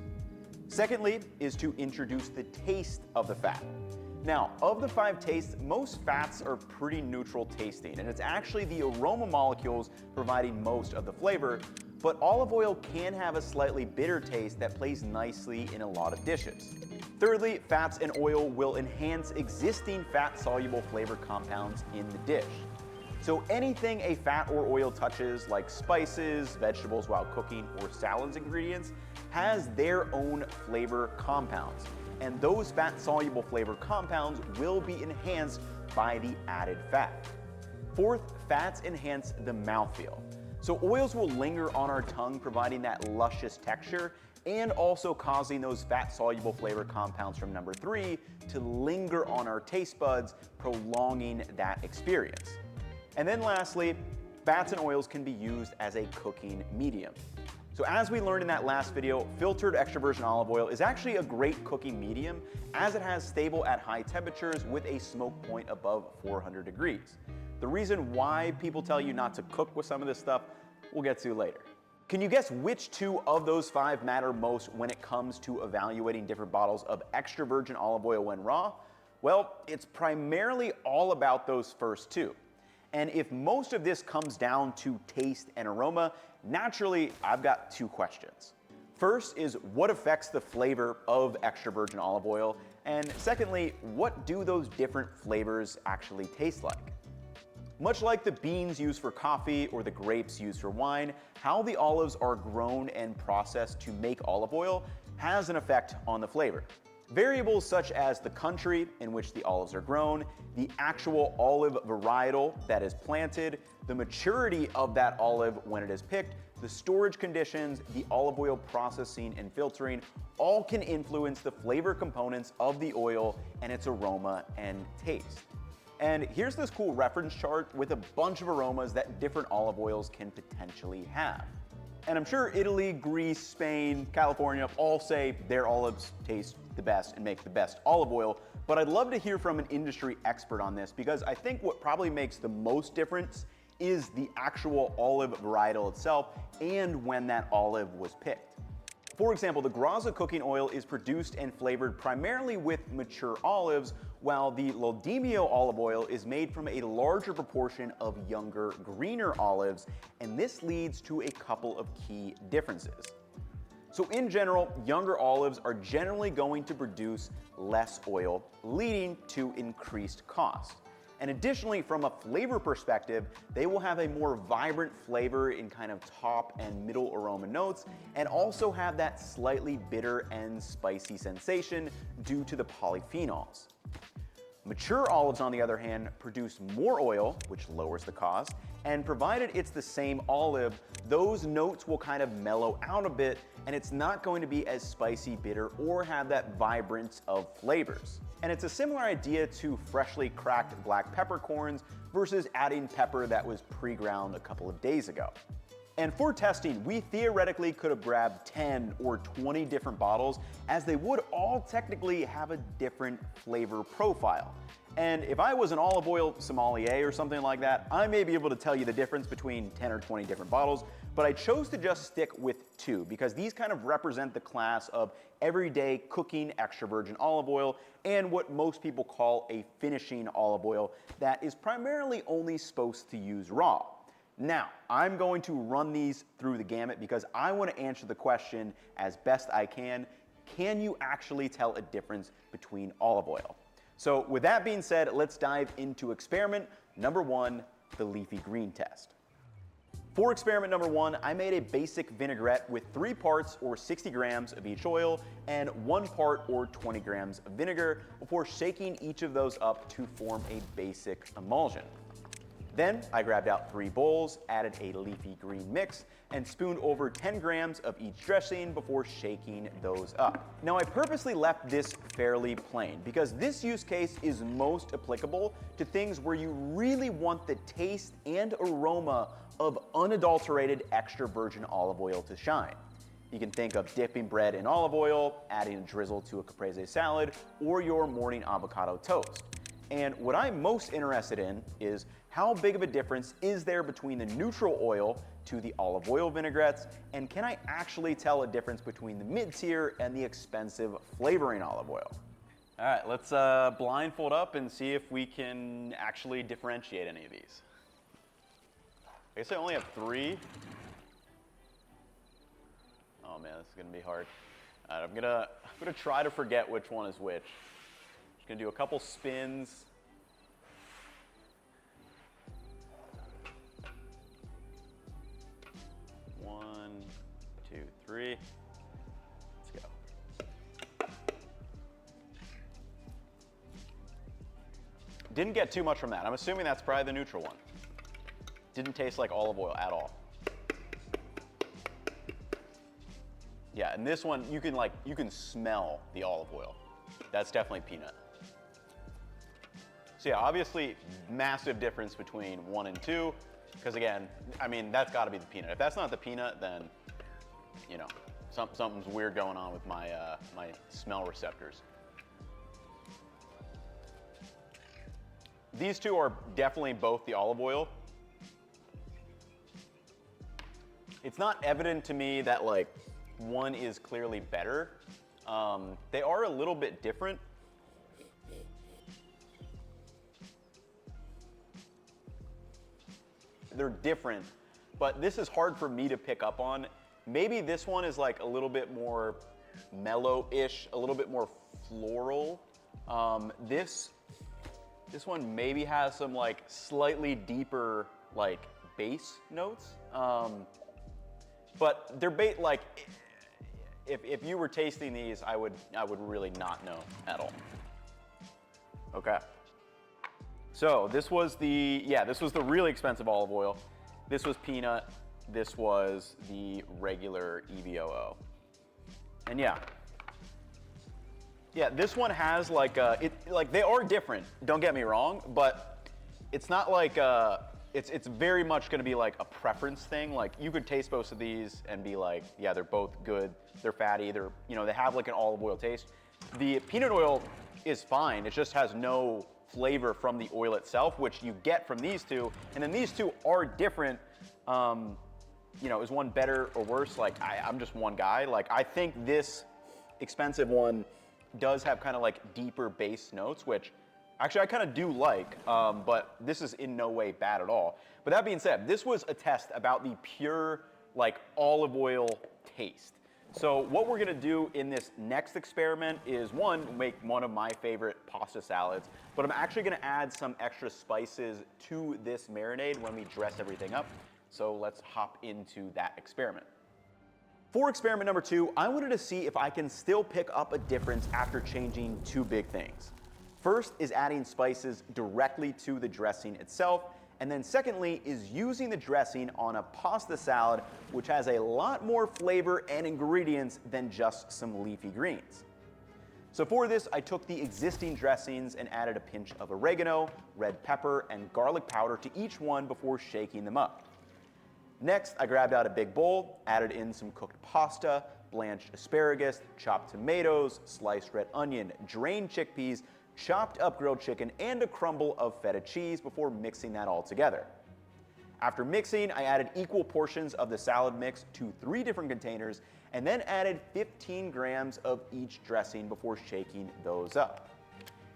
Secondly is to introduce the taste of the fat. Now, of the 5 tastes, most fats are pretty neutral tasting, and it's actually the aroma molecules providing most of the flavor, but olive oil can have a slightly bitter taste that plays nicely in a lot of dishes. Thirdly, fats and oil will enhance existing fat-soluble flavor compounds in the dish. So anything a fat or oil touches, like spices, vegetables while cooking, or salads ingredients, has their own flavor compounds. And those fat-soluble flavor compounds will be enhanced by the added fat. Fourth, fats enhance the mouthfeel. So oils will linger on our tongue, providing that luscious texture, and also causing those fat-soluble flavor compounds from number 3 to linger on our taste buds, prolonging that experience. And then lastly, fats and oils can be used as a cooking medium. So as we learned in that last video, filtered extra virgin olive oil is actually a great cooking medium, as it has stable at high temperatures with a smoke point above 400 degrees. The reason why people tell you not to cook with some of this stuff, we'll get to later. Can you guess which 2 of those 5 matter most when it comes to evaluating different bottles of extra virgin olive oil when raw? Well, it's primarily all about those first 2. And if most of this comes down to taste and aroma, naturally, I've got 2 questions. First is, what affects the flavor of extra virgin olive oil? And secondly, what do those different flavors actually taste like? Much like the beans used for coffee or the grapes used for wine, how the olives are grown and processed to make olive oil has an effect on the flavor. Variables such as the country in which the olives are grown, the actual olive varietal that is planted, the maturity of that olive when it is picked, the storage conditions, the olive oil processing and filtering, all can influence the flavor components of the oil and its aroma and taste. And here's this cool reference chart with a bunch of aromas that different olive oils can potentially have. And I'm sure Italy, Greece, Spain, California all say their olives taste the best and make the best olive oil, but I'd love to hear from an industry expert on this, because I think what probably makes the most difference is the actual olive varietal itself and when that olive was picked. For example, the Graza cooking oil is produced and flavored primarily with mature olives, while the Lodimio olive oil is made from a larger proportion of younger, greener olives, and this leads to a couple of key differences. So in general, younger olives are generally going to produce less oil, leading to increased cost. And additionally, from a flavor perspective, they will have a more vibrant flavor in kind of top and middle aroma notes, and also have that slightly bitter and spicy sensation due to the polyphenols. Mature olives, on the other hand, produce more oil, which lowers the cost, And provided it's the same olive, those notes will kind of mellow out a bit, and it's not going to be as spicy, bitter, or have that vibrance of flavors. And it's a similar idea to freshly cracked black peppercorns versus adding pepper that was pre-ground a couple of days ago. And for testing, we theoretically could have grabbed 10 or 20 different bottles, as they would all technically have a different flavor profile. And if I was an olive oil sommelier or something like that, I may be able to tell you the difference between 10 or 20 different bottles, but I chose to just stick with 2 because these kind of represent the class of everyday cooking extra virgin olive oil and what most people call a finishing olive oil that is primarily only supposed to use raw. Now, I'm going to run these through the gamut because I want to answer the question as best I can you actually tell a difference between olive oil? So with that being said, let's dive into experiment number 1, the leafy green test. For experiment number 1, I made a basic vinaigrette with 3 parts or 60 grams of each oil and 1 part or 20 grams of vinegar before shaking each of those up to form a basic emulsion. Then I grabbed out 3 bowls, added a leafy green mix, and spooned over 10 grams of each dressing before shaking those up. Now I purposely left this fairly plain because this use case is most applicable to things where you really want the taste and aroma of unadulterated extra virgin olive oil to shine. You can think of dipping bread in olive oil, adding a drizzle to a caprese salad, or your morning avocado toast. And what I'm most interested in is how big of a difference is there between the neutral oil to the olive oil vinaigrettes, and can I actually tell a difference between the mid-tier and the expensive flavoring olive oil? All right, let's blindfold up and see if we can actually differentiate any of these. I guess I only have 3. Oh man, this is gonna be hard. All right, I'm gonna try to forget which one is which. Just gonna do a couple spins. One, 2, 3. Let's go. Didn't get too much from that. I'm assuming that's probably the neutral one. Didn't taste like olive oil at all. Yeah, and this one you can smell the olive oil. That's definitely peanut. So yeah, obviously massive difference between 1 and 2, because again, I mean, that's got to be the peanut. If that's not the peanut, then, you know, something's weird going on with my my smell receptors. These 2 are definitely both the olive oil. It's not evident to me that like one is clearly better. They are a little bit different. They're different, but this is hard for me to pick up on. Maybe this one is like a little bit more mellow-ish, a little bit more floral. This one maybe has some like slightly deeper like bass notes. But they're like, if you were tasting these, I would really not know at all. Okay. So this was the really expensive olive oil. This was peanut. This was the regular EVOO. And yeah, this one has like they are different. Don't get me wrong, but it's not like it's very much going to be like a preference thing. Like you could taste both of these and be like, yeah, they're both good. They're fatty. They're, you know, they have like an olive oil taste. The peanut oil is fine. It just has no flavor from the oil itself, which you get from these 2. And then these 2 are different. You know, is one better or worse? Like I'm just one guy. Like I think this expensive one does have kind of like deeper bass notes, which actually I kind of do like, but this is in no way bad at all. But that being said, this was a test about the pure like olive oil taste. So what we're gonna do in this next experiment is make one of my favorite pasta salads, but I'm actually gonna add some extra spices to this marinade when we dress everything up. So let's hop into that experiment. For experiment number 2, I wanted to see if I can still pick up a difference after changing 2 big things. First is adding spices directly to the dressing itself, And then secondly is using the dressing on a pasta salad, which has a lot more flavor and ingredients than just some leafy greens. So for this, I took the existing dressings and added a pinch of oregano, red pepper, and garlic powder to each one before shaking them up. Next, I grabbed out a big bowl, added in some cooked pasta, blanched asparagus, chopped tomatoes, sliced red onion, drained chickpeas, chopped up grilled chicken, and a crumble of feta cheese before mixing that all together. After mixing, I added equal portions of the salad mix to 3 different containers and then added 15 grams of each dressing before shaking those up.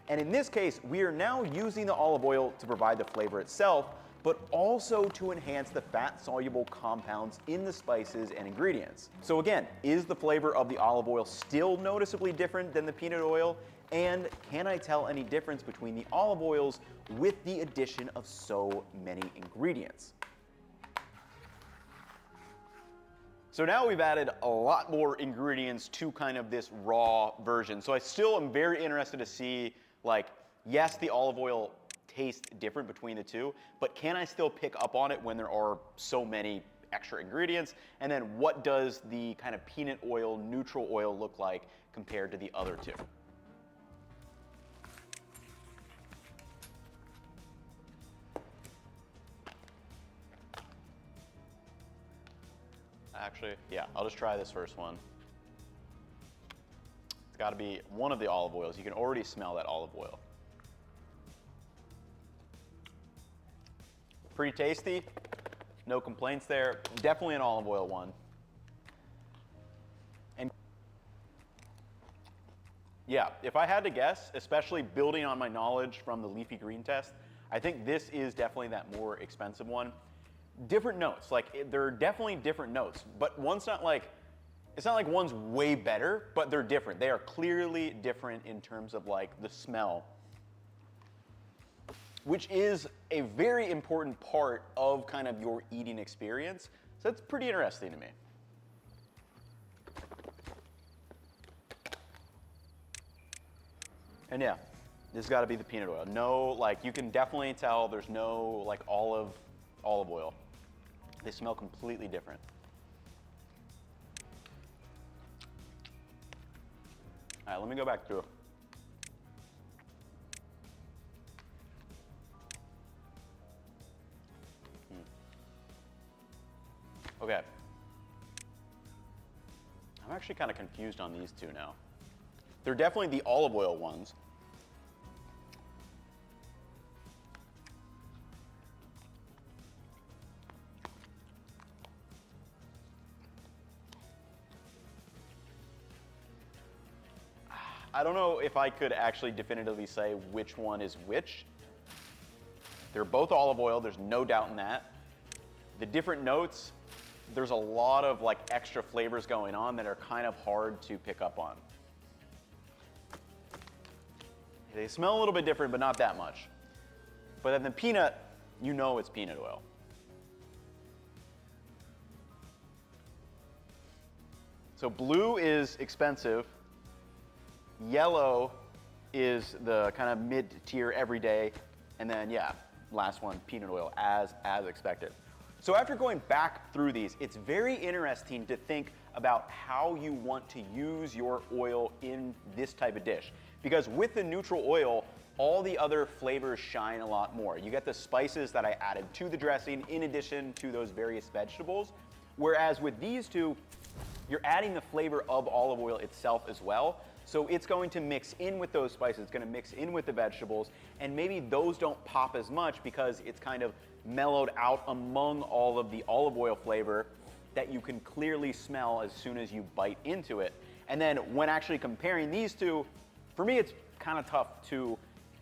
And in this case, we are now using the olive oil to provide the flavor itself, but also to enhance the fat-soluble compounds in the spices and ingredients. So again, is the flavor of the olive oil still noticeably different than the peanut oil? And can I tell any difference between the olive oils with the addition of so many ingredients? So now we've added a lot more ingredients to kind of this raw version. So I still am very interested to see, like, yes, the olive oil tastes different between the two, but can I still pick up on it when there are so many extra ingredients? And then what does the kind of peanut oil, neutral oil look like compared to the other two? Actually, yeah, I'll just try this first one. It's got to be one of the olive oils. You can already smell that olive oil. Pretty tasty, no complaints there. Definitely an olive oil one. And yeah, if I had to guess, especially building on my knowledge from the leafy green test, I think this is definitely that more expensive one. Different notes, like there are definitely different notes, but one's not like, it's not like one's way better, but they're different. They are clearly different in terms of like the smell, which is a very important part of kind of your eating experience. So that's pretty interesting to me. And yeah, this has got to be the peanut oil. No, like you can definitely tell there's no like olive oil. They smell completely different. All right, let me go back through. Okay. I'm actually kind of confused on these two now. They're definitely the olive oil ones. I don't know if I could actually definitively say which one is which. They're both olive oil, there's no doubt in that. The different notes, there's a lot of like extra flavors going on that are kind of hard to pick up on. They smell a little bit different, but not that much. But then the peanut, you know it's peanut oil. So blue is expensive. Yellow is the kind of mid-tier everyday, and then yeah, last one, peanut oil, as expected. So after going back through these, it's very interesting to think about how you want to use your oil in this type of dish. Because with the neutral oil, all the other flavors shine a lot more. You get the spices that I added to the dressing in addition to those various vegetables. Whereas with these two, you're adding the flavor of olive oil itself as well. So it's going to mix in with those spices, it's going to mix in with the vegetables, and maybe those don't pop as much because it's kind of mellowed out among all of the olive oil flavor that you can clearly smell as soon as you bite into it. And then when actually comparing these two, for me it's kind of tough to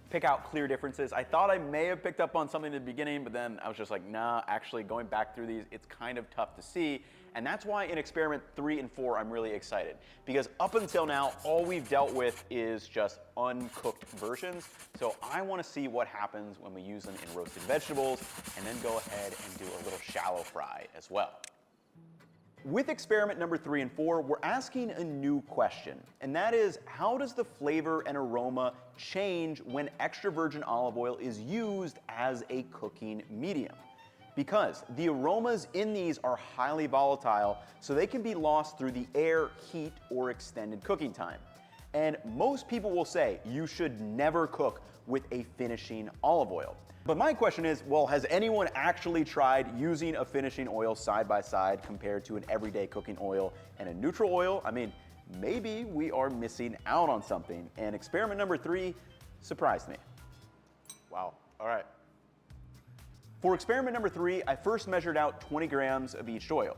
pick out clear differences. I thought I may have picked up on something in the beginning, but then I was just like, nah, actually going back through these, it's kind of tough to see. And that's why in experiment 3 and 4, I'm really excited. Because up until now, all we've dealt with is just uncooked versions. So I want to see what happens when we use them in roasted vegetables, and then go ahead and do a little shallow fry as well. with experiment number 3 and 4, we're asking a new question, and that is, how does the flavor and aroma change when extra virgin olive oil is used as a cooking medium? Because the aromas in these are highly volatile, so they can be lost through the air, heat, or extended cooking time. And most people will say you should never cook with a finishing olive oil. But my question is, well, has anyone actually tried using a finishing oil side by side compared to an everyday cooking oil and a neutral oil? I mean, maybe we are missing out on something. And experiment number 3 surprised me. Wow. All right. For experiment number 3, I first measured out 20 grams of each oil.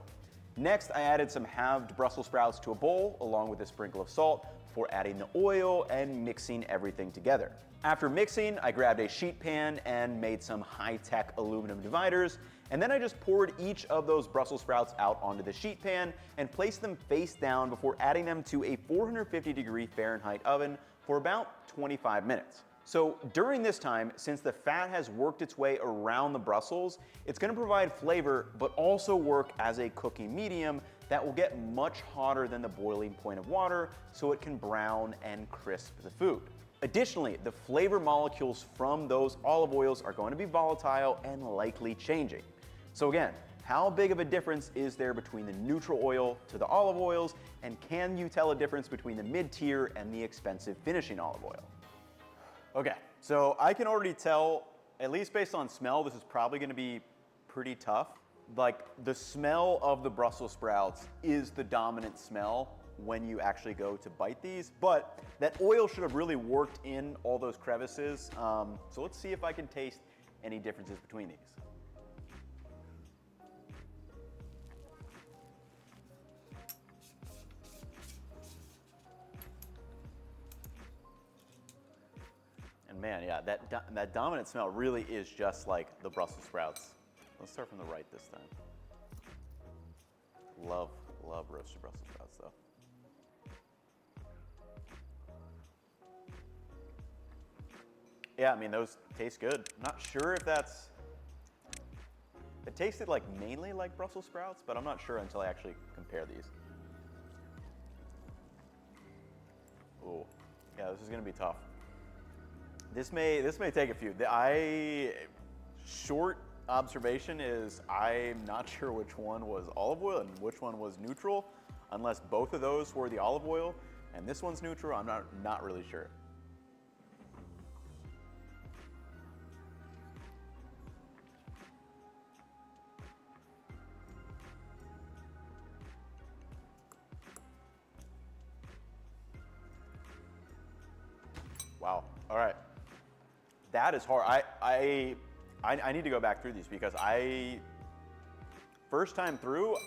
Next, I added some halved Brussels sprouts to a bowl along with a sprinkle of salt before adding the oil and mixing everything together. After mixing, I grabbed a sheet pan and made some high-tech aluminum dividers, and then I just poured each of those Brussels sprouts out onto the sheet pan and placed them face down before adding them to a 450-degree Fahrenheit oven for about 25 minutes. So during this time, since the fat has worked its way around the Brussels, it's going to provide flavor but also work as a cooking medium that will get much hotter than the boiling point of water so it can brown and crisp the food. Additionally, the flavor molecules from those olive oils are going to be volatile and likely changing. So again, how big of a difference is there between the neutral oil to the olive oils, and can you tell a difference between the mid-tier and the expensive finishing olive oil? Okay, so I can already tell, at least based on smell, this is probably going to be pretty tough. Like, the smell of the Brussels sprouts is the dominant smell when you actually go to bite these, but that oil should have really worked in all those crevices. So let's see if I can taste any differences between these. And man, yeah, that dominant smell really is just like the Brussels sprouts. Let's start from the right this time. Love roasted Brussels sprouts though. Yeah, I mean, those taste good. I'm not sure if that's, it tasted like mainly like Brussels sprouts, but I'm not sure until I actually compare these. Ooh, yeah, this is gonna be tough. This may take a few. Short observation is I'm not sure which one was olive oil and which one was neutral, unless both of those were the olive oil and this one's neutral. I'm not really sure. Wow. All right. That is hard. I need to go back through these because first time through,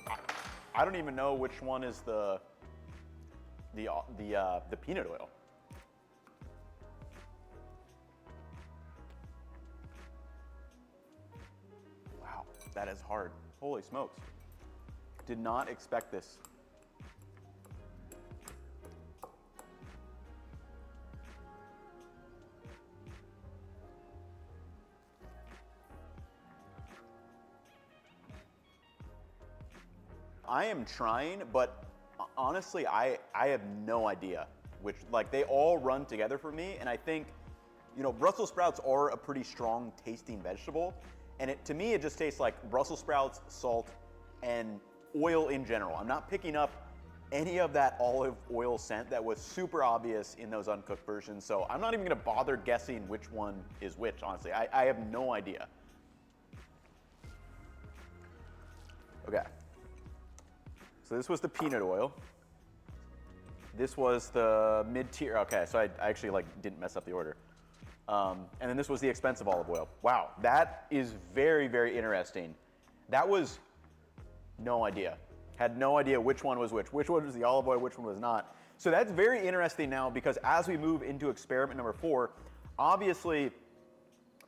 I don't even know which one is the peanut oil. Wow, that is hard. Holy smokes. Did not expect this. I am trying, but honestly, I have no idea which, like, they all run together for me, and I think, you know, Brussels sprouts are a pretty strong tasting vegetable, and to me, it just tastes like Brussels sprouts, salt, and oil in general. I'm not picking up any of that olive oil scent that was super obvious in those uncooked versions, so I'm not even gonna bother guessing which one is which, honestly. I have no idea. Okay. So this was the peanut oil. This was the mid-tier. Okay, so I actually didn't mess up the order. And then this was the expensive olive oil. Wow, that is very, very interesting. That was no idea. Had no idea which one was which one was the olive oil, which one was not. So that's very interesting now because as we move into experiment number 4, obviously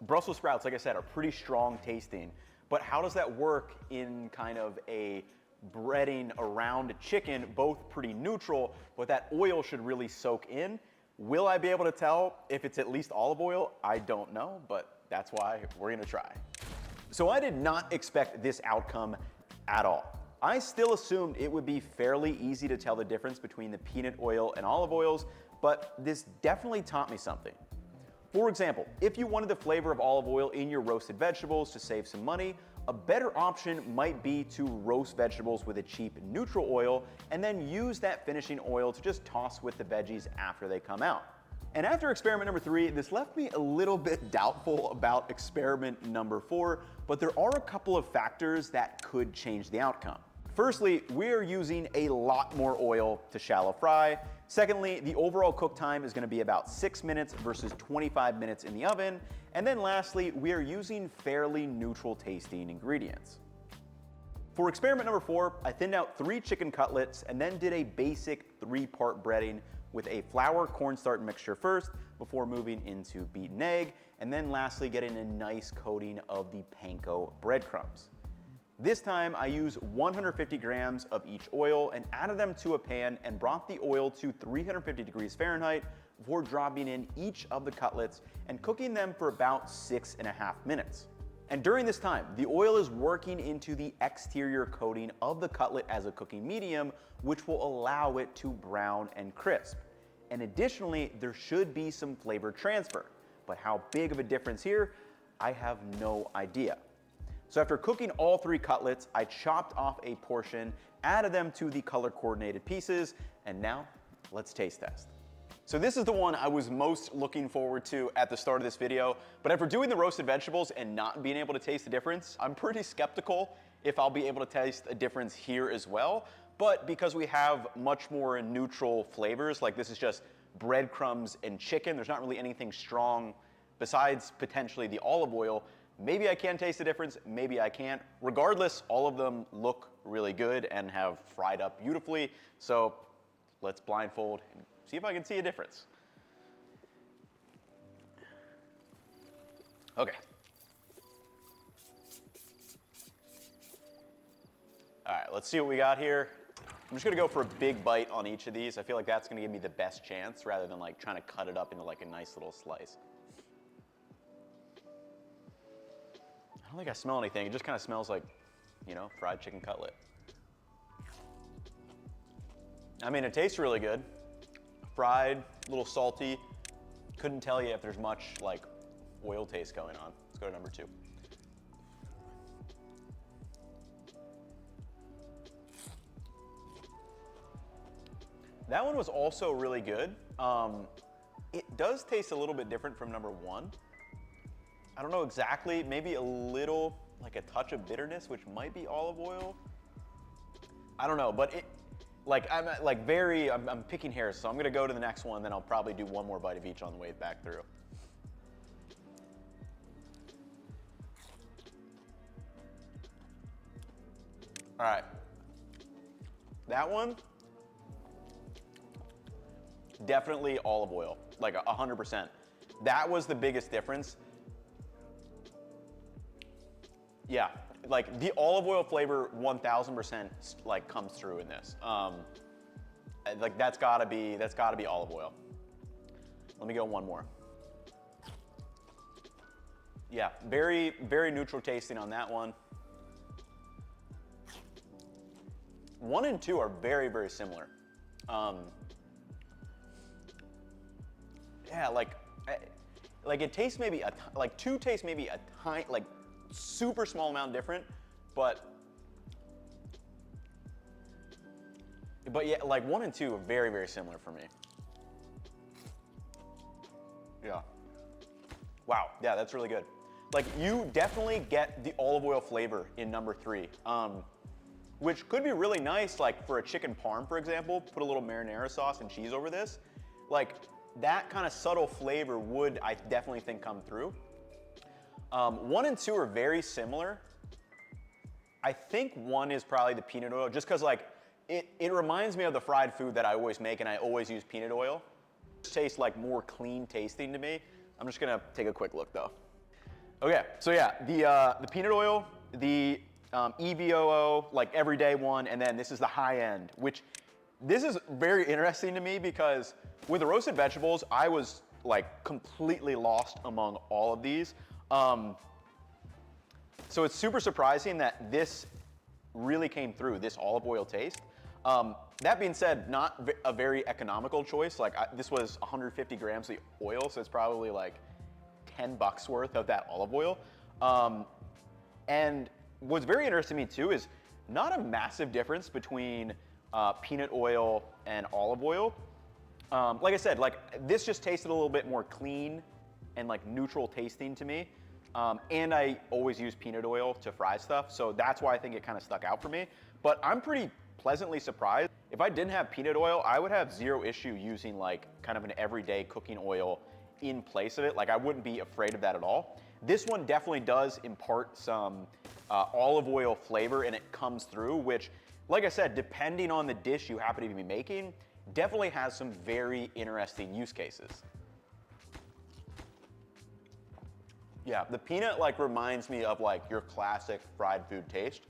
Brussels sprouts, like I said, are pretty strong tasting. But how does that work in kind of a breading around chicken, both pretty neutral, but that oil should really soak in? Will I be able to tell if it's at least olive oil? I don't know, but that's why we're gonna try. So I did not expect this outcome at all. I still assumed it would be fairly easy to tell the difference between the peanut oil and olive oils, but this definitely taught me something. For example, if you wanted the flavor of olive oil in your roasted vegetables to save some money, a better option might be to roast vegetables with a cheap neutral oil and then use that finishing oil to just toss with the veggies after they come out. And after experiment number 3, this left me a little bit doubtful about experiment number 4, but there are a couple of factors that could change the outcome. Firstly, we're using a lot more oil to shallow fry. Secondly, the overall cook time is going to be about 6 minutes versus 25 minutes in the oven. And then lastly, we are using fairly neutral tasting ingredients. For experiment number 4, I thinned out 3 chicken cutlets and then did a basic 3-part breading with a flour cornstarch mixture first before moving into beaten egg, and then lastly getting a nice coating of the panko breadcrumbs. This time I used 150 grams of each oil and added them to a pan and brought the oil to 350 degrees Fahrenheit before dropping in each of the cutlets and cooking them for about 6.5 minutes. And during this time, the oil is working into the exterior coating of the cutlet as a cooking medium, which will allow it to brown and crisp. And additionally, there should be some flavor transfer, but how big of a difference here, I have no idea. So after cooking all 3 cutlets, I chopped off a portion, added them to the color coordinated pieces, and now let's taste test. So this is the one I was most looking forward to at the start of this video, but after doing the roasted vegetables and not being able to taste the difference, I'm pretty skeptical if I'll be able to taste a difference here as well. But because we have much more neutral flavors, like this is just breadcrumbs and chicken, there's not really anything strong besides potentially the olive oil. Maybe I can taste the difference, maybe I can't. Regardless, all of them look really good and have fried up beautifully. So let's blindfold and see if I can see a difference. Okay. All right, let's see what we got here. I'm just gonna go for a big bite on each of these. I feel like that's gonna give me the best chance rather than like trying to cut it up into like a nice little slice. I don't think I smell anything. It just kind of smells like, you know, fried chicken cutlet. I mean, it tastes really good. Fried, a little salty. Couldn't tell you if there's much like oil taste going on. Let's go to number 2. That one was also really good. It does taste a little bit different from number 1. I don't know exactly, maybe a little, like a touch of bitterness, which might be olive oil. I don't know, but it, like, I'm picking hairs, so I'm gonna go to the next one, then I'll probably do one more bite of each on the way back through. All right, that one, definitely olive oil, like 100%. That was the biggest difference. Yeah, like the olive oil flavor 1000% like comes through in this. Like that's gotta be olive oil. Let me go one more. Yeah, very, very neutral tasting on that one. 1 and 2 are very, very similar. Yeah, like it tastes maybe like 2 tastes maybe a tiny, like super small amount different, but yeah, like 1 and 2 are very, very similar for me. Yeah. Wow, yeah, that's really good. Like you definitely get the olive oil flavor in number 3, which could be really nice, like for a chicken parm, for example, put a little marinara sauce and cheese over this. Like that kind of subtle flavor would, I definitely think, come through. 1 and 2 are very similar. I think 1 is probably the peanut oil, just because like it reminds me of the fried food that I always make, and I always use peanut oil. It tastes like more clean tasting to me. I'm just gonna take a quick look though. Okay, so yeah, the peanut oil, the EVOO, like everyday one, and then this is the high end, which this is very interesting to me because with the roasted vegetables, I was like completely lost among all of these. So it's super surprising that this really came through, this olive oil taste. That being said, not a very economical choice. Like this was 150 grams of oil, so it's probably like $10 worth of that olive oil. And what's very interesting to me too is not a massive difference between peanut oil and olive oil. Like I said, like this just tasted a little bit more clean and like neutral tasting to me. And I always use peanut oil to fry stuff, so that's why I think it kind of stuck out for me. But I'm pretty pleasantly surprised. If I didn't have peanut oil, I would have zero issue using like kind of an everyday cooking oil in place of it. Like I wouldn't be afraid of that at all. This one definitely does impart some olive oil flavor, and it comes through, which, like I said, depending on the dish you happen to be making, definitely has some very interesting use cases. Yeah, the peanut like reminds me of like your classic fried food taste.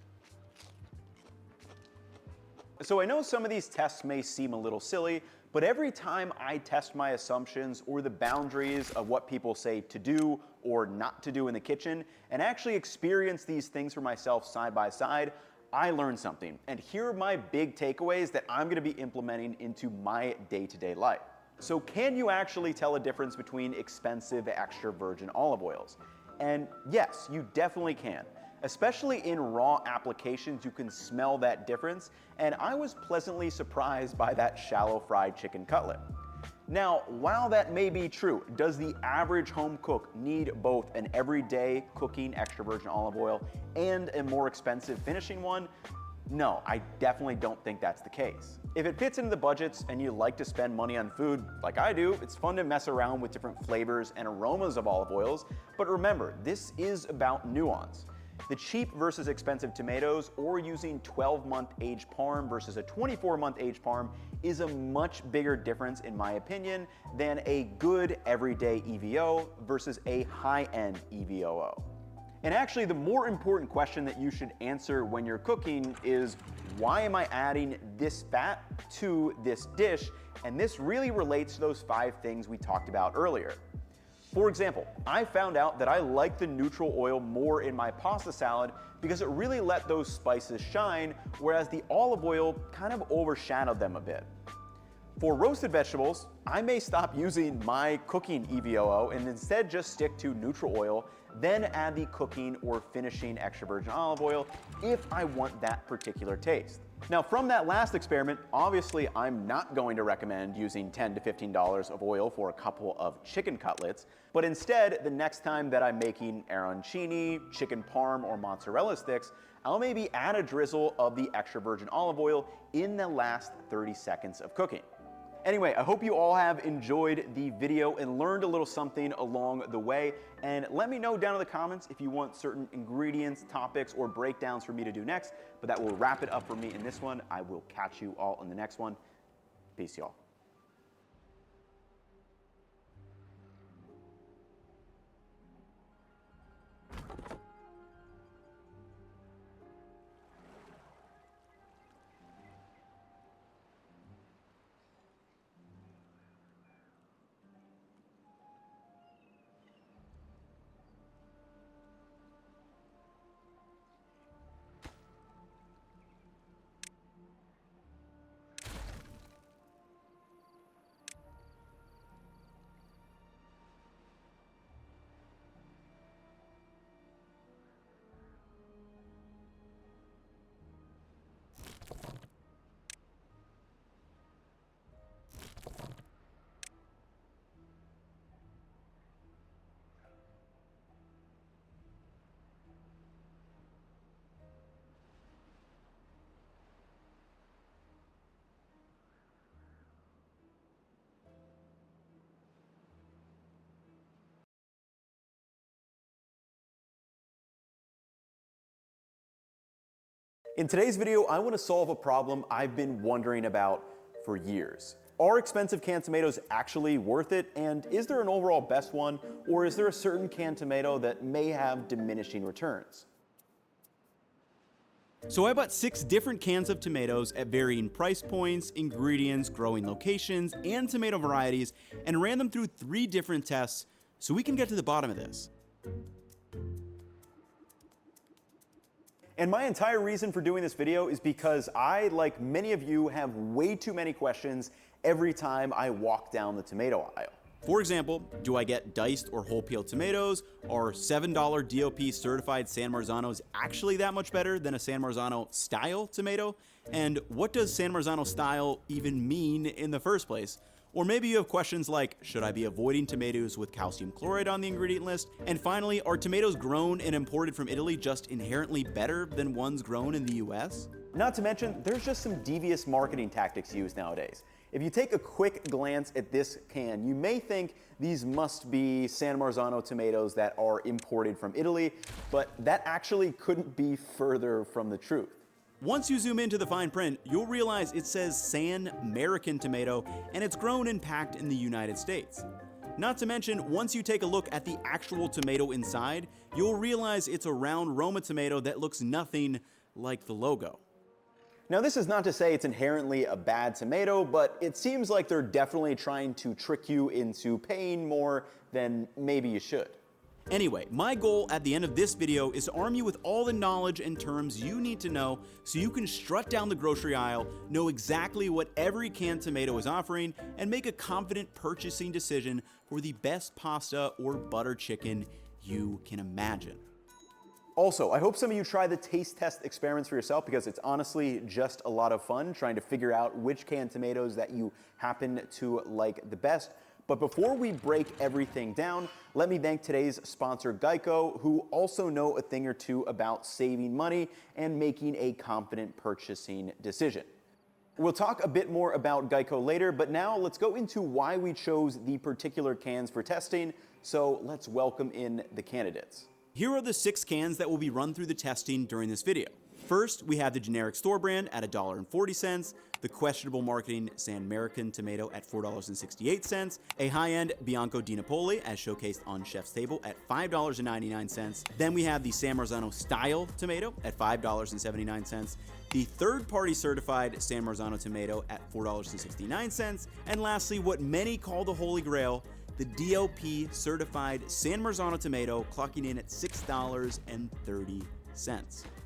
So I know some of these tests may seem a little silly, but every time I test my assumptions or the boundaries of what people say to do or not to do in the kitchen and actually experience these things for myself side by side, I learn something. And here are my big takeaways that I'm gonna be implementing into my day-to-day life. So can you actually tell a difference between expensive extra virgin olive oils? And yes, you definitely can. Especially in raw applications, you can smell that difference, and I was pleasantly surprised by that shallow fried chicken cutlet. Now, while that may be true, does the average home cook need both an everyday cooking extra virgin olive oil and a more expensive finishing one? No, I definitely don't think that's the case. If it fits into the budgets and you like to spend money on food like I do, it's fun to mess around with different flavors and aromas of olive oils, but remember, this is about nuance. The cheap versus expensive tomatoes, or using 12-month aged parm versus a 24-month aged parm, is a much bigger difference in my opinion than a good everyday EVO versus a high-end EVOO. And actually, the more important question that you should answer when you're cooking is, why am I adding this fat to this dish? And this really relates to those 5 things we talked about earlier. For example, I found out that I like the neutral oil more in my pasta salad because it really let those spices shine, whereas the olive oil kind of overshadowed them a bit. For roasted vegetables, I may stop using my cooking EVOO and instead just stick to neutral oil, then add the cooking or finishing extra virgin olive oil if I want that particular taste. Now, from that last experiment, obviously I'm not going to recommend using $10 to $15 of oil for a couple of chicken cutlets, but instead, the next time that I'm making arancini, chicken parm, or mozzarella sticks, I'll maybe add a drizzle of the extra virgin olive oil in the last 30 seconds of cooking. Anyway, I hope you all have enjoyed the video and learned a little something along the way. And let me know down in the comments if you want certain ingredients, topics, or breakdowns for me to do next. But that will wrap it up for me in this one. I will catch you all in the next one. Peace, y'all. In today's video, I want to solve a problem I've been wondering about for years. Are expensive canned tomatoes actually worth it? And is there an overall best one? Or is there a certain canned tomato that may have diminishing returns? So I bought 6 different cans of tomatoes at varying price points, ingredients, growing locations, and tomato varieties, and ran them through 3 different tests so we can get to the bottom of this. And my entire reason for doing this video is because I, like many of you, have way too many questions every time I walk down the tomato aisle. For example, do I get diced or whole peeled tomatoes? Are $7 DOP certified San Marzanos actually that much better than a San Marzano style tomato? And what does San Marzano style even mean in the first place? Or maybe you have questions like, should I be avoiding tomatoes with calcium chloride on the ingredient list? And finally, are tomatoes grown and imported from Italy just inherently better than ones grown in the US? Not to mention, there's just some devious marketing tactics used nowadays. If you take a quick glance at this can, you may think these must be San Marzano tomatoes that are imported from Italy, but that actually couldn't be further from the truth. Once you zoom into the fine print, you'll realize it says San American tomato, and it's grown and packed in the United States. Not to mention, once you take a look at the actual tomato inside, you'll realize it's a round Roma tomato that looks nothing like the logo. Now, this is not to say it's inherently a bad tomato, but it seems like they're definitely trying to trick you into paying more than maybe you should. Anyway, my goal at the end of this video is to arm you with all the knowledge and terms you need to know so you can strut down the grocery aisle, know exactly what every canned tomato is offering, and make a confident purchasing decision for the best pasta or butter chicken you can imagine. Also, I hope some of you try the taste test experiments for yourself, because it's honestly just a lot of fun trying to figure out which canned tomatoes that you happen to like the best. But before we break everything down, let me thank today's sponsor, Geico, who also know a thing or two about saving money and making a confident purchasing decision. We'll talk a bit more about Geico later, but now let's go into why we chose the particular cans for testing. So let's welcome in the candidates. Here are the 6 cans that will be run through the testing during this video. First, we have the generic store brand at $1.40, the questionable marketing San American tomato at $4.68, a high-end Bianco di Napoli as showcased on Chef's Table at $5.99. Then we have the San Marzano style tomato at $5.79, the third-party certified San Marzano tomato at $4.69, and lastly, what many call the Holy Grail, the DOP certified San Marzano tomato, clocking in at $6.30.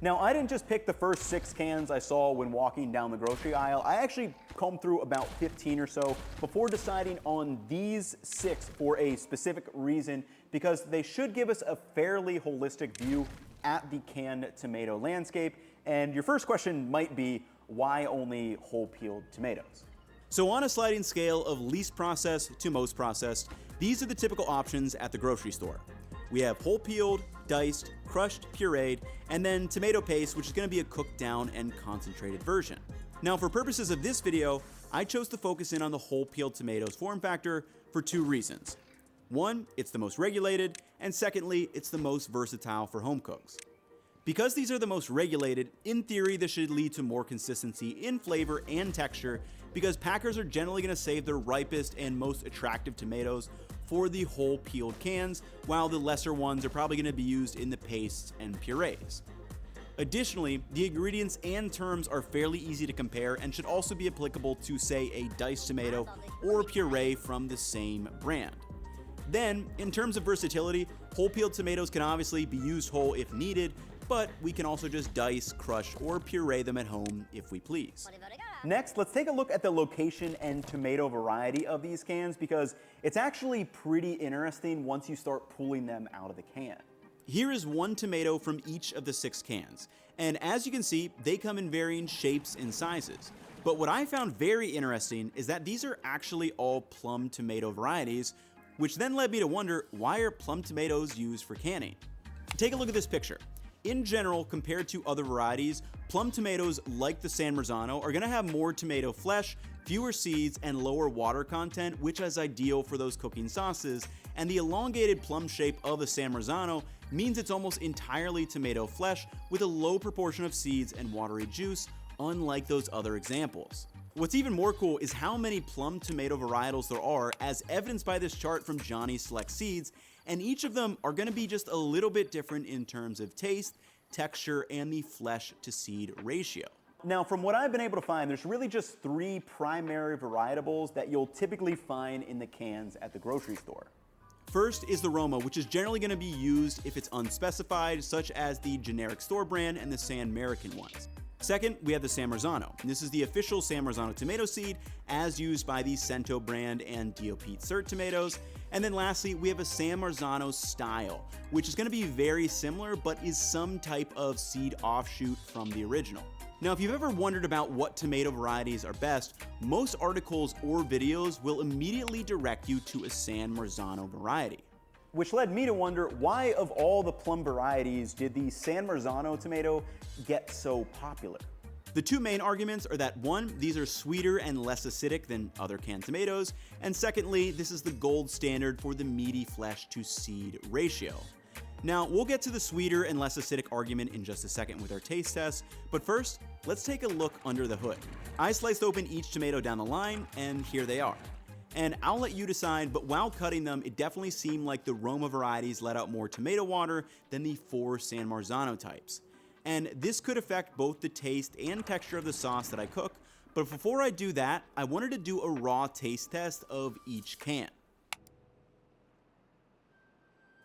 Now, I didn't just pick the first 6 cans I saw when walking down the grocery aisle. I actually combed through about 15 or so before deciding on these 6 for a specific reason, because they should give us a fairly holistic view at the canned tomato landscape. And your first question might be, why only whole peeled tomatoes? So on a sliding scale of least processed to most processed, these are the typical options at the grocery store. We have whole peeled, diced, crushed, pureed, and then tomato paste, which is going to be a cooked down and concentrated version. Now, for purposes of this video, I chose to focus in on the whole peeled tomatoes form factor for 2 reasons. One, it's the most regulated, and secondly, it's the most versatile for home cooks. Because these are the most regulated, in theory this should lead to more consistency in flavor and texture, because packers are generally going to save their ripest and most attractive tomatoes for the whole peeled cans, while the lesser ones are probably going to be used in the pastes and purees. Additionally, the ingredients and terms are fairly easy to compare and should also be applicable to, say, a diced tomato or puree from the same brand. Then, in terms of versatility, whole peeled tomatoes can obviously be used whole if needed, but we can also just dice, crush, or puree them at home if we please. Next, let's take a look at the location and tomato variety of these cans, because it's actually pretty interesting once you start pulling them out of the can. Here is one tomato from each of the 6 cans, and as you can see, they come in varying shapes and sizes. But what I found very interesting is that these are actually all plum tomato varieties, which then led me to wonder, why are plum tomatoes used for canning? Take a look at this picture. In general, compared to other varieties, plum tomatoes like the San Marzano are going to have more tomato flesh, fewer seeds, and lower water content, which is ideal for those cooking sauces, and the elongated plum shape of the San Marzano means it's almost entirely tomato flesh with a low proportion of seeds and watery juice, unlike those other examples. What's even more cool is how many plum tomato varietals there are, as evidenced by this chart from Johnny's Select Seeds, and each of them are going to be just a little bit different in terms of taste, texture, and the flesh to seed ratio. Now, from what I've been able to find, there's really just 3 primary varietables that you'll typically find in the cans at the grocery store. first is the Roma, which is generally going to be used if it's unspecified, such as the generic store brand and the San American ones. Second, we have the San Marzano. This is the official San Marzano tomato seed as used by the Cento brand and DOP Cert tomatoes. And then lastly, we have a San Marzano style, which is going to be very similar but is some type of seed offshoot from the original. Now, if you've ever wondered about what tomato varieties are best, most articles or videos will immediately direct you to a San Marzano variety. Which led me to wonder, why of all the plum varieties did the San Marzano tomato get so popular? The two main arguments are that one, these are sweeter and less acidic than other canned tomatoes, and secondly, this is the gold standard for the meaty flesh to seed ratio. Now, we'll get to the sweeter and less acidic argument in just a second with our taste test, but first, let's take a look under the hood. I sliced open each tomato down the line, and here they are. And I'll let you decide, but while cutting them, it definitely seemed like the Roma varieties let out more tomato water than the 4 San Marzano types. And this could affect both the taste and texture of the sauce that I cook, but before I do that, I wanted to do a raw taste test of each can.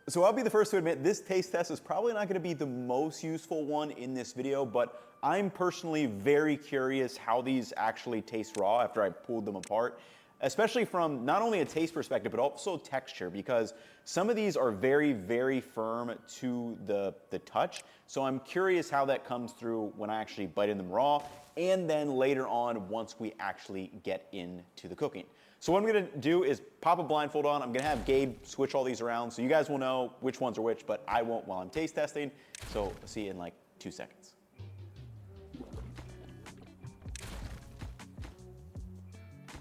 So I'll be the first to admit this taste test is probably not going to be the most useful one in this video, but I'm personally very curious how these actually taste raw after I pulled them apart. Especially from not only a taste perspective, but also texture, because some of these are very, very firm to the touch. So I'm curious how that comes through when I actually bite in them raw, and then later on once we actually get into the cooking. So what I'm gonna do is pop a blindfold on. I'm gonna have Gabe switch all these around so you guys will know which ones are which, but I won't while I'm taste testing. So I'll see you in like 2 seconds.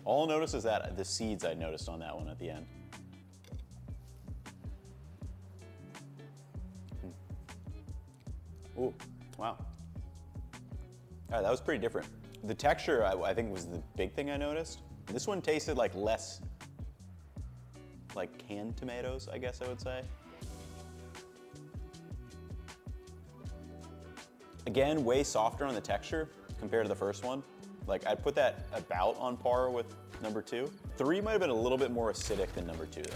All I'll notice is that the seeds I noticed on that one at the end. Oh, wow. All right, that was pretty different. The texture, I think, was the big thing I noticed. This one tasted like less like canned tomatoes, I guess I would say. Again, way softer on the texture compared to the first one. Like, I'd put that about on par with number 2. 3 might have been a little bit more acidic than number 2, though.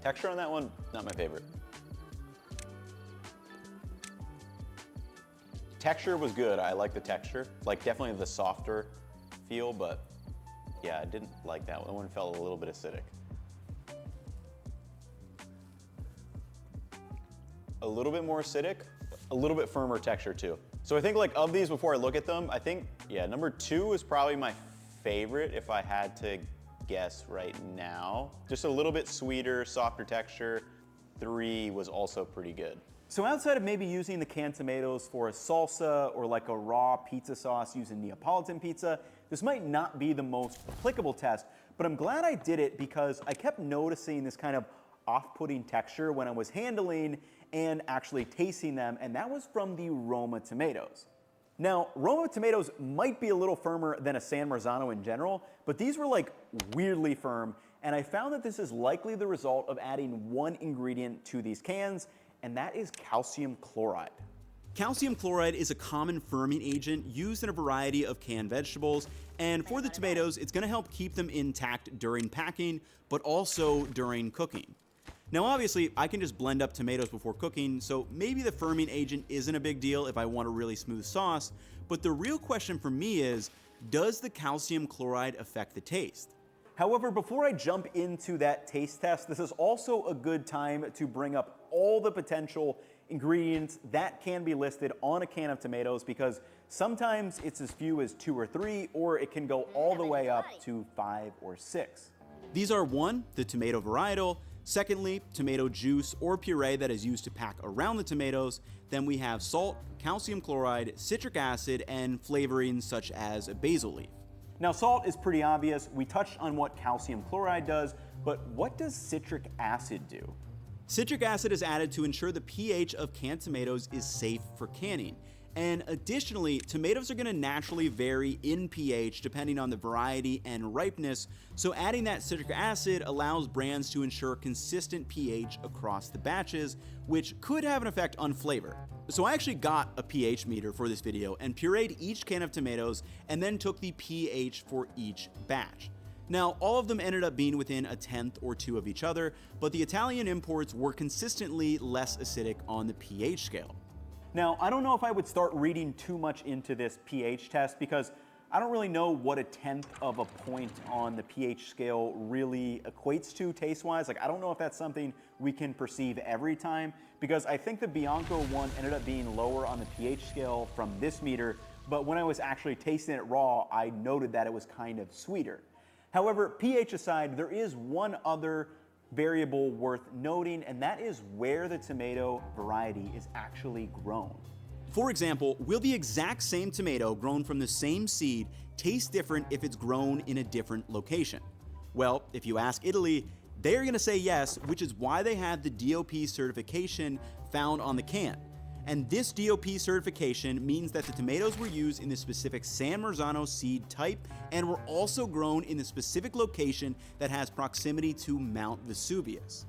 Texture on that one, not my favorite. Texture was good. I like the texture. Like, definitely the softer feel, but yeah, I didn't like that one. That one felt a little bit acidic. A little bit more acidic, a little bit firmer texture too. So I think, like, of these, before I look at them, I think, yeah, number 2 is probably my favorite if I had to guess right now. Just a little bit sweeter, softer texture. 3 was also pretty good. So outside of maybe using the canned tomatoes for a salsa or like a raw pizza sauce using Neapolitan pizza, this might not be the most applicable test, but I'm glad I did it because I kept noticing this kind of off-putting texture when I was handling and actually tasting them, and that was from the Roma tomatoes. Now, Roma tomatoes might be a little firmer than a San Marzano in general, but these were like weirdly firm, and I found that this is likely the result of adding one ingredient to these cans, and that is calcium chloride. Calcium chloride is a common firming agent used in a variety of canned vegetables, and for the tomatoes, it's going to help keep them intact during packing, but also during cooking. Now obviously, I can just blend up tomatoes before cooking, so maybe the firming agent isn't a big deal if I want a really smooth sauce, but the real question for me is, does the calcium chloride affect the taste? However, before I jump into that taste test, this is also a good time to bring up all the potential ingredients that can be listed on a can of tomatoes, because sometimes it's as few as 2 or 3, or it can go all the way up to 5 or 6. These are 1, the tomato varietal, secondly, tomato juice or puree that is used to pack around the tomatoes, then we have salt, calcium chloride, citric acid, and flavorings such as basil leaf. Now, salt is pretty obvious. We touched on what calcium chloride does, but what does citric acid do? Citric acid is added to ensure the pH of canned tomatoes is safe for canning. And additionally, tomatoes are going to naturally vary in pH depending on the variety and ripeness, so adding that citric acid allows brands to ensure consistent pH across the batches, which could have an effect on flavor. So I actually got a pH meter for this video and pureed each can of tomatoes and then took the pH for each batch. Now, all of them ended up being within a tenth or two of each other, but the Italian imports were consistently less acidic on the pH scale. Now, I don't know if I would start reading too much into this pH test because I don't really know what a tenth of a point on the pH scale really equates to taste-wise. Like, I don't know if that's something we can perceive every time, because I think the Bianco one ended up being lower on the pH scale from this meter, but when I was actually tasting it raw, I noted that it was kind of sweeter. However, pH aside, there is one other variable worth noting, and that is where the tomato variety is actually grown. For example, will the exact same tomato grown from the same seed taste different if it's grown in a different location? Well, if you ask Italy, they're going to say yes, which is why they have the DOP certification found on the can. And this DOP certification means that the tomatoes were used in the specific San Marzano seed type and were also grown in the specific location that has proximity to Mount Vesuvius.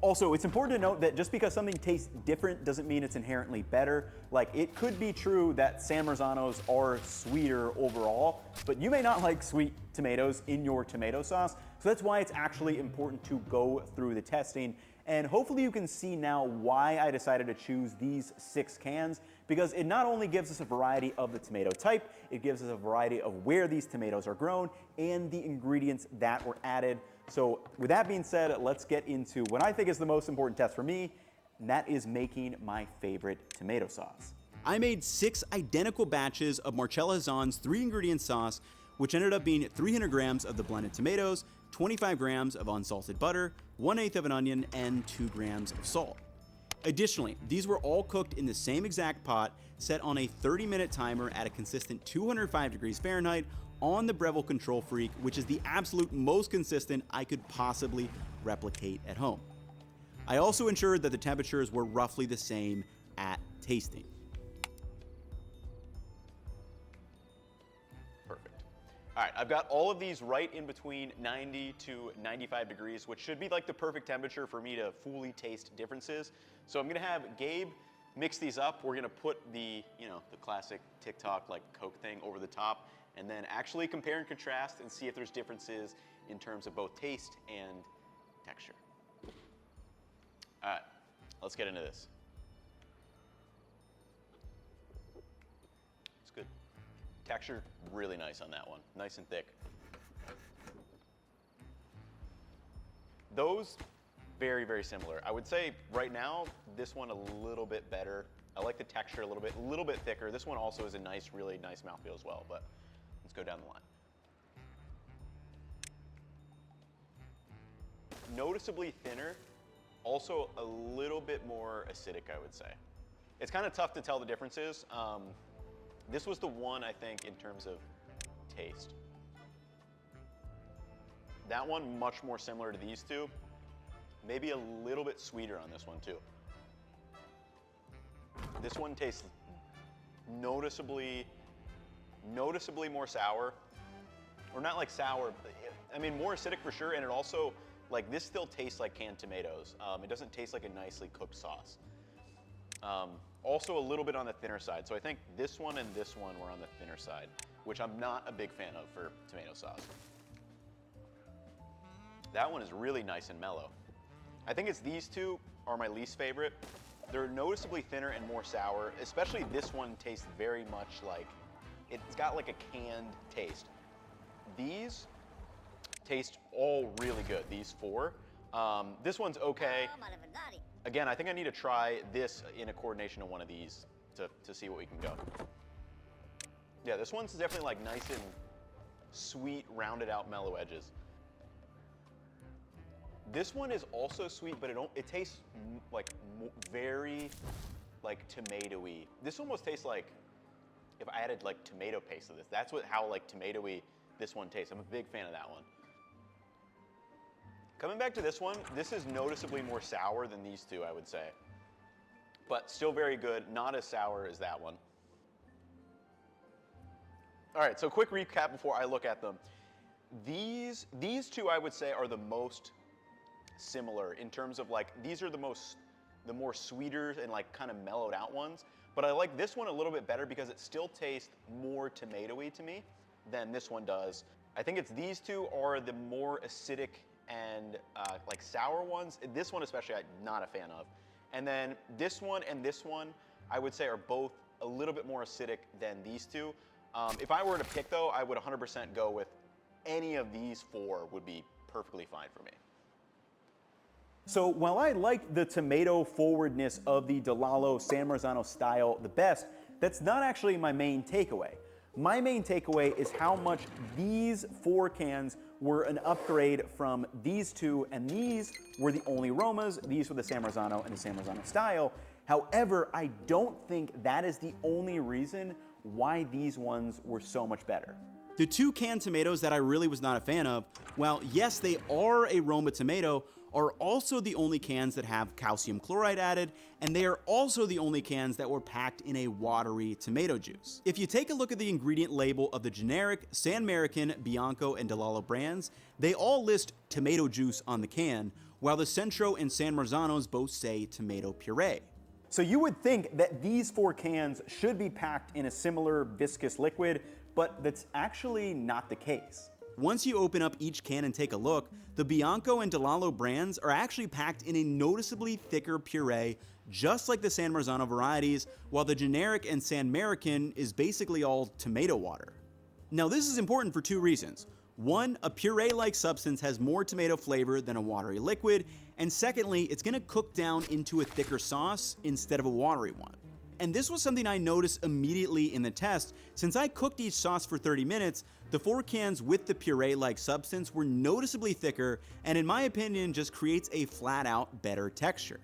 Also, it's important to note that just because something tastes different doesn't mean it's inherently better. Like, it could be true that San Marzanos are sweeter overall, but you may not like sweet tomatoes in your tomato sauce. So that's why it's actually important to go through the testing. And hopefully you can see now why I decided to choose these 6 cans, because it not only gives us a variety of the tomato type, it gives us a variety of where these tomatoes are grown and the ingredients that were added. So with that being said, let's get into what I think is the most important test for me, and that is making my favorite tomato sauce. I made 6 identical batches of Marcella Zahn's 3-ingredient sauce, which ended up being 300 grams of the blended tomatoes, 25 grams of unsalted butter, 1/8 of an onion, and 2 grams of salt. Additionally, these were all cooked in the same exact pot, set on a 30-minute timer at a consistent 205 degrees Fahrenheit on the Breville Control Freak, which is the absolute most consistent I could possibly replicate at home. I also ensured that the temperatures were roughly the same at tasting. Perfect. All right, I've got all of these right in between 90 to 95 degrees, which should be like the perfect temperature for me to fully taste differences. So I'm gonna have Gabe mix these up. We're gonna put the, the classic TikTok like Coke thing over the top, and then actually compare and contrast and see if there's differences in terms of both taste and texture. All right, let's get into this. It's good. Texture, really nice on that one, nice and thick. Those, very, very similar. I would say right now, this one a little bit better. I like the texture a little bit thicker. This one also is a nice, really nice mouthfeel as well, but let's go down the line. Noticeably thinner, also a little bit more acidic, I would say. It's kind of tough to tell the differences. This was the one, I think, in terms of taste. That one, much more similar to these two. Maybe a little bit sweeter on this one, too. This one tastes noticeably more sour. Or not like sour, but I mean, more acidic for sure, and it also, like, this still tastes like canned tomatoes. It doesn't taste like a nicely cooked sauce. Also a little bit on the thinner side. So I think this one and this one were on the thinner side, which I'm not a big fan of for tomato sauce. That one is really nice and mellow. I think it's these two are my least favorite. They're noticeably thinner and more sour, especially this one tastes very much like, it's got like a canned taste. These taste all really good, these 4. This one's okay. Again, I think I need to try this in a coordination of one of these to see what we can go. Yeah, this one's definitely like nice and sweet, rounded out, mellow edges. This one is also sweet, but it tastes like very like tomatoey. This almost tastes like if I added like tomato paste to this. That's how like tomatoey this one tastes. I'm a big fan of that one. Coming back to this one, this is noticeably more sour than these two, I would say. But still very good, not as sour as that one. All right, so quick recap before I look at them. These two, I would say, are the most similar in terms of like, these are the more sweeter and like kind of mellowed out ones. But I like this one a little bit better because it still tastes more tomatoey to me than this one does. I think it's these two are the more acidic and like sour ones. This one especially I'm not a fan of. And then this one and this one I would say are both a little bit more acidic than these two. If I were to pick though, I would 100% go with any of these four would be perfectly fine for me. So while I like the tomato forwardness of the DeLallo San Marzano style the best, that's not actually my main takeaway. My main takeaway is how much these four cans were an upgrade from these two, and these were the only Romas. These were the San Marzano and the San Marzano style. However, I don't think that is the only reason why these ones were so much better. The two canned tomatoes that I really was not a fan of, while yes, they are a Roma tomato, are also the only cans that have calcium chloride added, and they are also the only cans that were packed in a watery tomato juice. If you take a look at the ingredient label of the generic San American, Bianco, and DeLallo brands, they all list tomato juice on the can, while the Centro and San Marzano's both say tomato puree. So you would think that these four cans should be packed in a similar viscous liquid, but that's actually not the case. Once you open up each can and take a look, the Bianco and DeLallo brands are actually packed in a noticeably thicker puree, just like the San Marzano varieties, while the generic and San American is basically all tomato water. Now this is important for two reasons. One, a puree-like substance has more tomato flavor than a watery liquid, and secondly, it's going to cook down into a thicker sauce instead of a watery one. And this was something I noticed immediately in the test. Since I cooked each sauce for 30 minutes, the four cans with the puree-like substance were noticeably thicker, and in my opinion, just creates a flat-out better texture.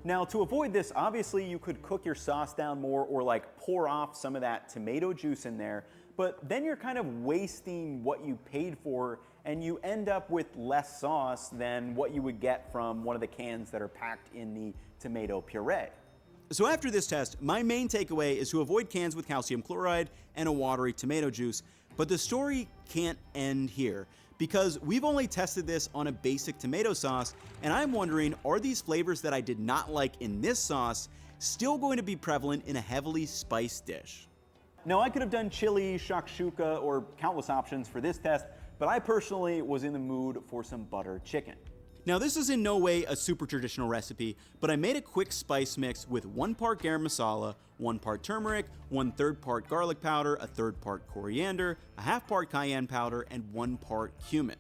Now to avoid this, obviously you could cook your sauce down more or like pour off some of that tomato juice in there, but then you're kind of wasting what you paid for, and you end up with less sauce than what you would get from one of the cans that are packed in the tomato puree. So after this test, my main takeaway is to avoid cans with calcium chloride and a watery tomato juice, but the story can't end here, because we've only tested this on a basic tomato sauce, and I'm wondering, are these flavors that I did not like in this sauce still going to be prevalent in a heavily spiced dish? Now I could have done chili, shakshuka, or countless options for this test, but I personally was in the mood for some butter chicken. Now this is in no way a super traditional recipe, but I made a quick spice mix with 1 part garam masala, 1 part turmeric, 1/3 part garlic powder, 1/3 part coriander, 1/2 part cayenne powder, and 1 part cumin.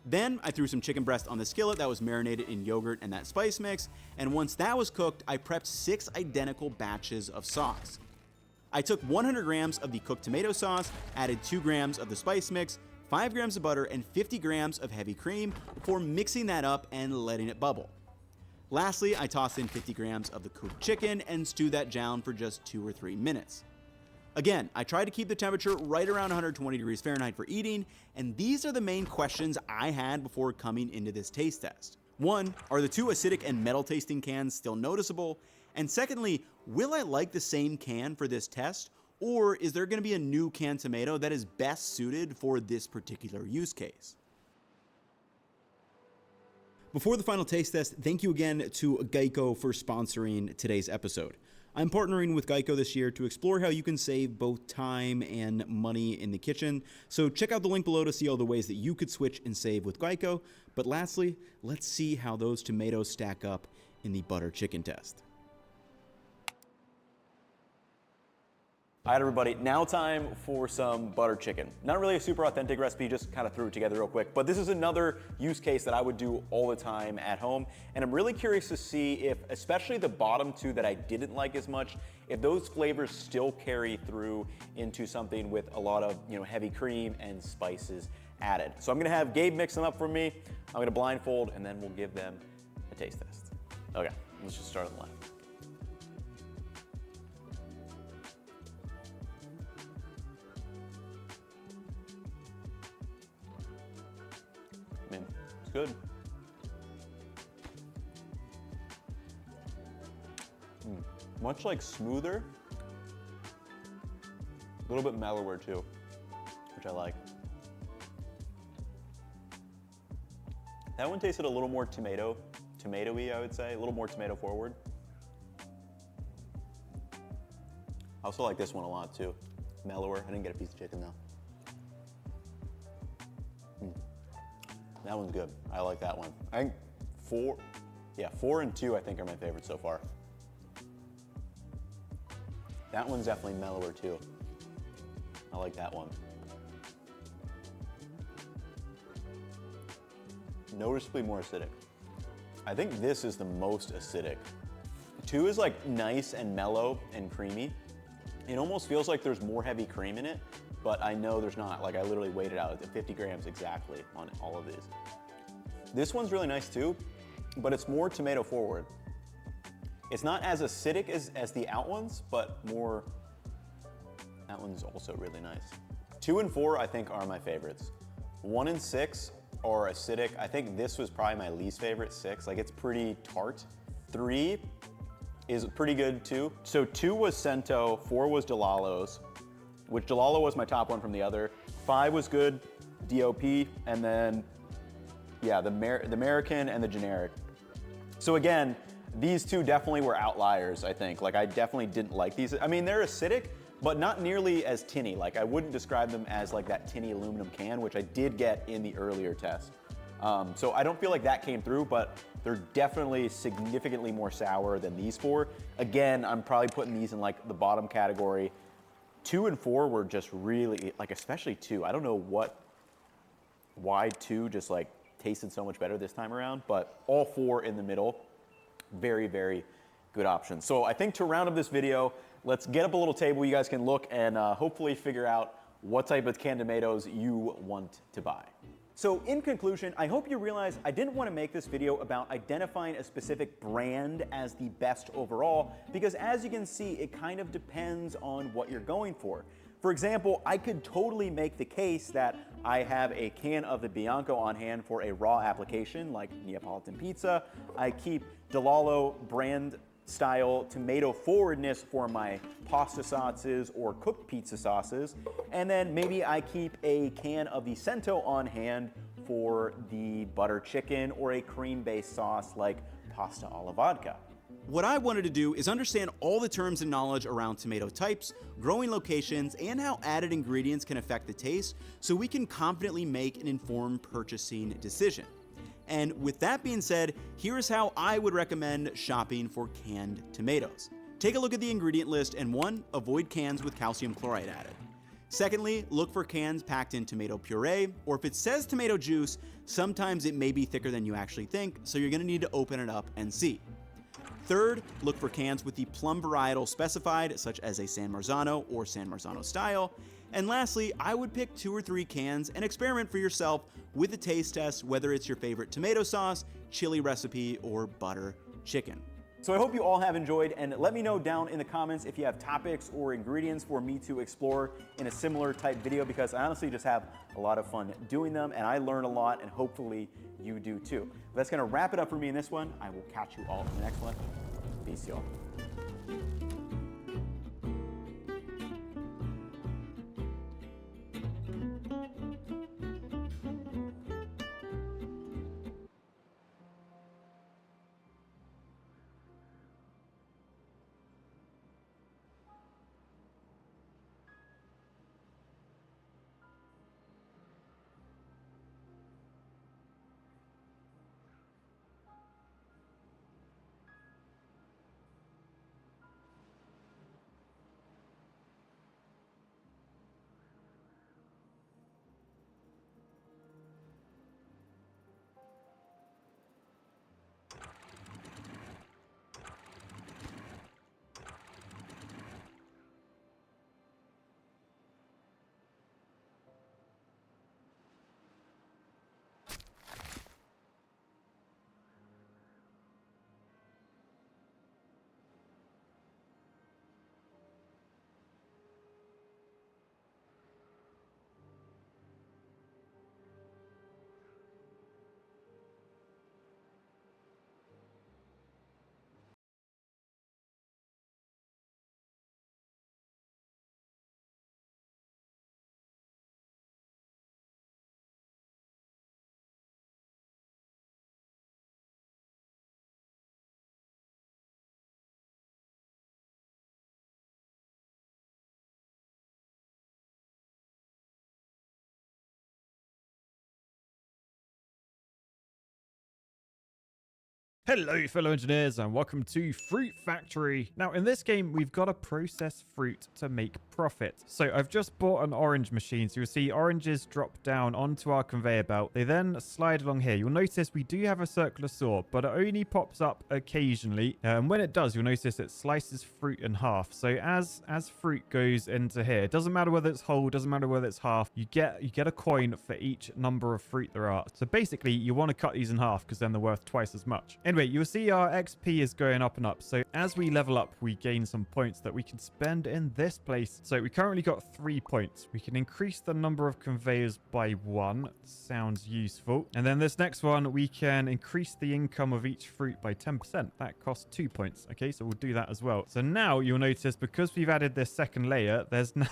Then I threw some chicken breast on the skillet that was marinated in yogurt and that spice mix, and once that was cooked, I prepped 6 identical batches of sauce. I took 100 grams of the cooked tomato sauce, added 2 grams of the spice mix, 5 grams of butter, and 50 grams of heavy cream before mixing that up and letting it bubble. Lastly, I tossed in 50 grams of the cooked chicken and stewed that down for just 2 or 3 minutes. Again, I tried to keep the temperature right around 120 degrees Fahrenheit for eating, and these are the main questions I had before coming into this taste test. 1, are the 2 acidic and metal tasting cans still noticeable? And secondly, will I like the same can for this test? Or is there going to be a new canned tomato that is best suited for this particular use case? Before the final taste test, thank you again to Geico for sponsoring today's episode. I'm partnering with Geico this year to explore how you can save both time and money in the kitchen. So check out the link below to see all the ways that you could switch and save with Geico. But lastly, let's see how those tomatoes stack up in the butter chicken test. All right, everybody, now time for some butter chicken. Not really a super authentic recipe, just kind of threw it together real quick, but this is another use case that I would do all the time at home, and I'm really curious to see if, especially the bottom two that I didn't like as much, if those flavors still carry through into something with a lot of, heavy cream and spices added. So I'm gonna have Gabe mix them up for me, I'm gonna blindfold, and then we'll give them a taste test. Okay, let's just start on the left. Man, it's good. Much like smoother, a little bit mellower too, which I like. That one tasted a little more tomatoey, I would say, a little more tomato forward. I also like this one a lot too, mellower. I didn't get a piece of chicken though. That one's good. I like that one. I think 4 and 2 I think are my favorites so far. That one's definitely mellower too. I like that one. Noticeably more acidic. I think this is the most acidic. 2 is like nice and mellow and creamy. It almost feels like there's more heavy cream in it, but I know there's not. Like I literally weighed it out at 50 grams exactly on all of these. This one's really nice too, but it's more tomato forward. It's not as acidic as the out ones, but more, that one's also really nice. 2 and 4 I think are my favorites. 1 and 6 are acidic. I think this was probably my least favorite, 6. Like it's pretty tart. 3 is pretty good too. So 2 was Cento, 4 was Delalo's, which Delalo was my top one from the other. 5 was good, DOP, and then, yeah, the American and the generic. So again, these 2 definitely were outliers, I think. Like I definitely didn't like these. I mean, they're acidic, but not nearly as tinny. Like I wouldn't describe them as like that tinny aluminum can, which I did get in the earlier test. So I don't feel like that came through, but they're definitely significantly more sour than these 4. Again, I'm probably putting these in like the bottom category. 2 and 4 were just really, like especially 2. I don't know why 2 just like tasted so much better this time around, but all 4 in the middle, very, very good options. So I think to round up this video, let's get up a little table. You guys can look and hopefully figure out what type of canned tomatoes you want to buy. So in conclusion, I hope you realize I didn't want to make this video about identifying a specific brand as the best overall, because as you can see, it kind of depends on what you're going for. For example, I could totally make the case that I have a can of the Bianco on hand for a raw application like Neapolitan pizza. I keep Delalo brand style tomato forwardness for my pasta sauces or cooked pizza sauces. And then maybe I keep a can of the Cento on hand for the butter chicken or a cream-based sauce like pasta alla vodka. What I wanted to do is understand all the terms and knowledge around tomato types, growing locations, and how added ingredients can affect the taste so we can confidently make an informed purchasing decision. And with that being said, here's how I would recommend shopping for canned tomatoes. Take a look at the ingredient list and 1, avoid cans with calcium chloride added. Secondly, look for cans packed in tomato puree, or if it says tomato juice, sometimes it may be thicker than you actually think, so you're gonna need to open it up and see. Third, look for cans with the plum varietal specified, such as a San Marzano or San Marzano style. And lastly, I would pick 2 or 3 cans and experiment for yourself with a taste test, whether it's your favorite tomato sauce, chili recipe, or butter chicken. So I hope you all have enjoyed, and let me know down in the comments if you have topics or ingredients for me to explore in a similar type video, because I honestly just have a lot of fun doing them and I learn a lot, and hopefully you do too. But that's gonna wrap it up for me in this one. I will catch you all in the next one. Peace, y'all. Hello fellow engineers and welcome to Fruit Factory. Now in this game we've got to process fruit to make profit. So I've just bought an orange machine, so you'll see oranges drop down onto our conveyor belt. They then slide along here. You'll notice we do have a circular saw, but it only pops up occasionally. And when it does, you'll notice it slices fruit in half. So as fruit goes into here, it doesn't matter whether it's whole, doesn't matter whether it's half, you get a coin for each number of fruit there are. So basically you want to cut these in half because then they're worth twice as much. Anyway, you'll see our XP is going up and up. So as we level up, we gain some points that we can spend in this place. So we currently got 3 points. We can increase the number of conveyors by 1. Sounds useful. And then this next one, we can increase the income of each fruit by 10%. That costs 2 points. Okay, so we'll do that as well. So now you'll notice because we've added this second layer, there's now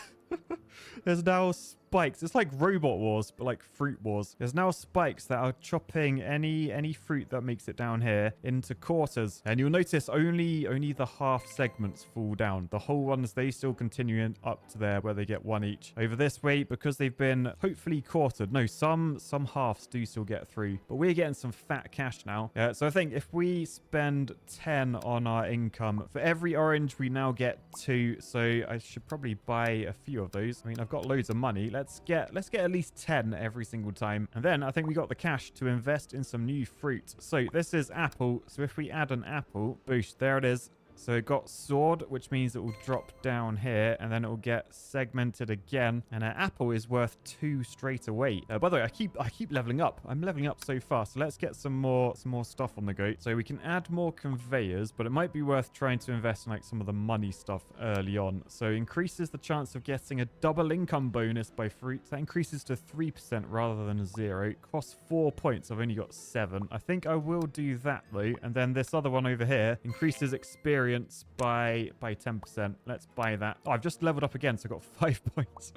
there's now spikes. It's like Robot Wars, but like Fruit Wars. There's now spikes that are chopping any fruit that makes it down here into quarters. And you'll notice only the half segments fall down. The whole ones, they still continue up to there where they get 1 each. Over this way, because they've been hopefully quartered. No, some halves do still get through, but we're getting some fat cash now. So I think if we spend 10 on our income, for every orange we now get 2. So I should probably buy a few of those. I mean, I've got loads of money. Let's get at least 10 every single time. And then I think we got the cash to invest in some new fruit. So this is apple. So if we add an apple, boost, there it is. So it got sword, which means it will drop down here, and then it will get segmented again. And an apple is worth 2 straight away. By the way, I keep leveling up. I'm leveling up so fast. So let's get some more stuff on the go. So we can add more conveyors, but it might be worth trying to invest in like some of the money stuff early on. So increases the chance of getting a double income bonus by fruits. That increases to 3% rather than 0. Costs 4 points. I've only got 7. I think I will do that though. And then this other one over here increases experience by 10%. Let's buy that. Oh, I've just leveled up again, so I got 5 points.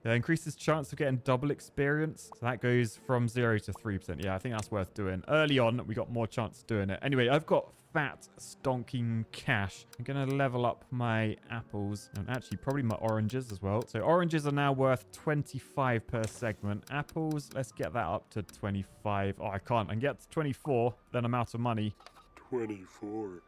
It increases chance of getting double experience. So that goes from 0 to 3%. Yeah, I think that's worth doing. Early on, we got more chance of doing it. Anyway, I've got fat stonking cash. I'm gonna level up my apples and actually probably my oranges as well. So oranges are now worth 25 per segment. Apples, let's get that up to 25. Oh, I can't. I can get to 24, then I'm out of money. 24.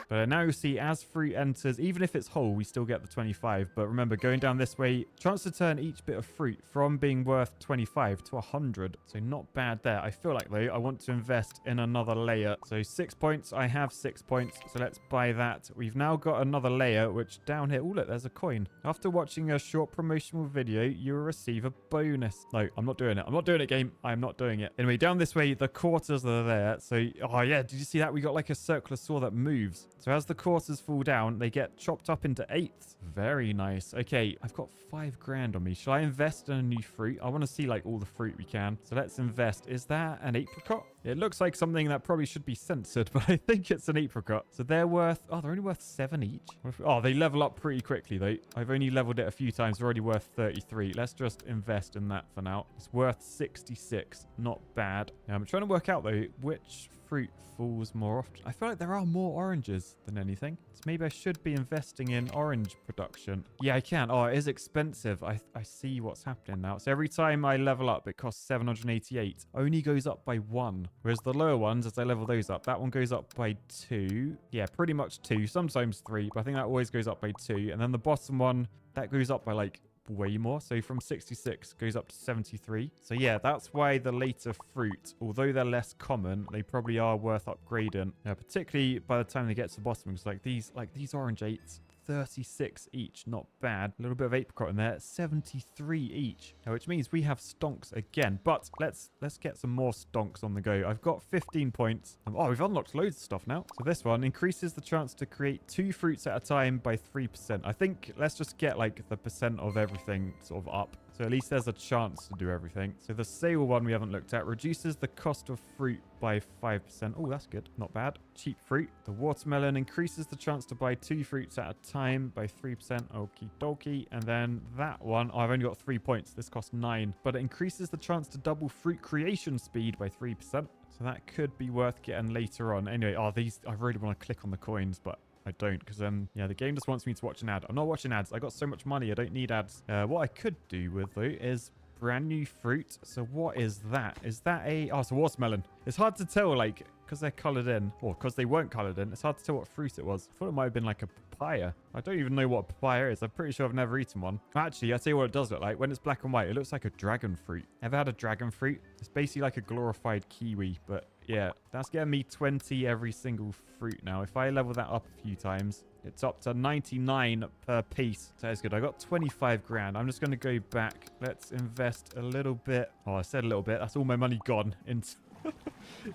But now you'll see as fruit enters, even if it's whole, we still get the 25. But remember, going down this way, chance to turn each bit of fruit from being worth 25 to 100. So not bad there. I feel like, though, I want to invest in another layer. So 6 points. I have 6 points. So let's buy that. We've now got another layer, which down here... Oh, look, there's a coin. After watching a short promotional video, you will receive a bonus. No, I'm not doing it. I'm not doing it, game. I'm not doing it. Anyway, down this way, the quarters are there. So, oh, yeah, did you see that? We got like a circular saw that moves. So as the quarters fall down, they get chopped up into 8ths. Very nice. Okay, I've got 5 grand on me. Shall I invest in a new fruit? I want to see like all the fruit we can. So let's invest. Is that an apricot? It looks like something that probably should be censored, but I think it's an apricot. So they're worth... Oh, they're only worth 7 each. Oh, they level up pretty quickly, though. I've only leveled it a few times. They're already worth 33. Let's just invest in that for now. It's worth 66. Not bad. Now, I'm trying to work out, though, which fruit falls more often. I feel like there are more oranges than anything. So maybe I should be investing in orange production. Yeah, I can. Oh, it is expensive. I see what's happening now. So every time I level up, it costs 788. Only goes up by 1. Whereas the lower ones, as I level those up, that one goes up by 2. Yeah, pretty much 2. Sometimes 3. But I think that always goes up by 2. And then the bottom one, that goes up by like way more. So from 66 goes up to 73. So yeah, that's why the later fruit, although they're less common, they probably are worth upgrading. Particularly by the time they get to the bottom, because like these orange 8s, 36 each, not bad. A little bit of apricot in there, 73 each, which means we have stonks again. But let's get some more stonks on the go. I've got 15 points. Oh, we've unlocked loads of stuff now. So this one increases the chance to create 2 fruits at a time by 3%. I think let's just get like the percent of everything sort of up. So at least there's a chance to do everything. So the sale one we haven't looked at reduces the cost of fruit by 5%. Oh, that's good. Not bad. Cheap fruit. The watermelon increases the chance to buy 2 fruits at a time by 3%. Okie dokie. And then that one, oh, I've only got 3 points. This costs 9. But it increases the chance to double fruit creation speed by 3%. So that could be worth getting later on. Anyway, these, I really want to click on the coins, but I don't, because yeah, the game just wants me to watch an ad. I'm not watching ads. I got so much money, I don't need ads. What I could do with though is brand new fruit. So what is that? Is that a... Oh, it's a watermelon. It's hard to tell, like, because they're coloured in, or because they weren't coloured in. It's hard to tell what fruit it was. I thought it might have been like a papaya. I don't even know what a papaya is. I'm pretty sure I've never eaten one. Actually, I'll tell you what it does look like. When it's black and white, it looks like a dragon fruit. Ever had a dragon fruit? It's basically like a glorified kiwi, but yeah, that's getting me 20 every single fruit now. If I level that up a few times, it's up to 99 per piece. So that's good. I got 25 grand. I'm just going to go back. Let's invest a little bit. Oh, I said a little bit. That's all my money gone into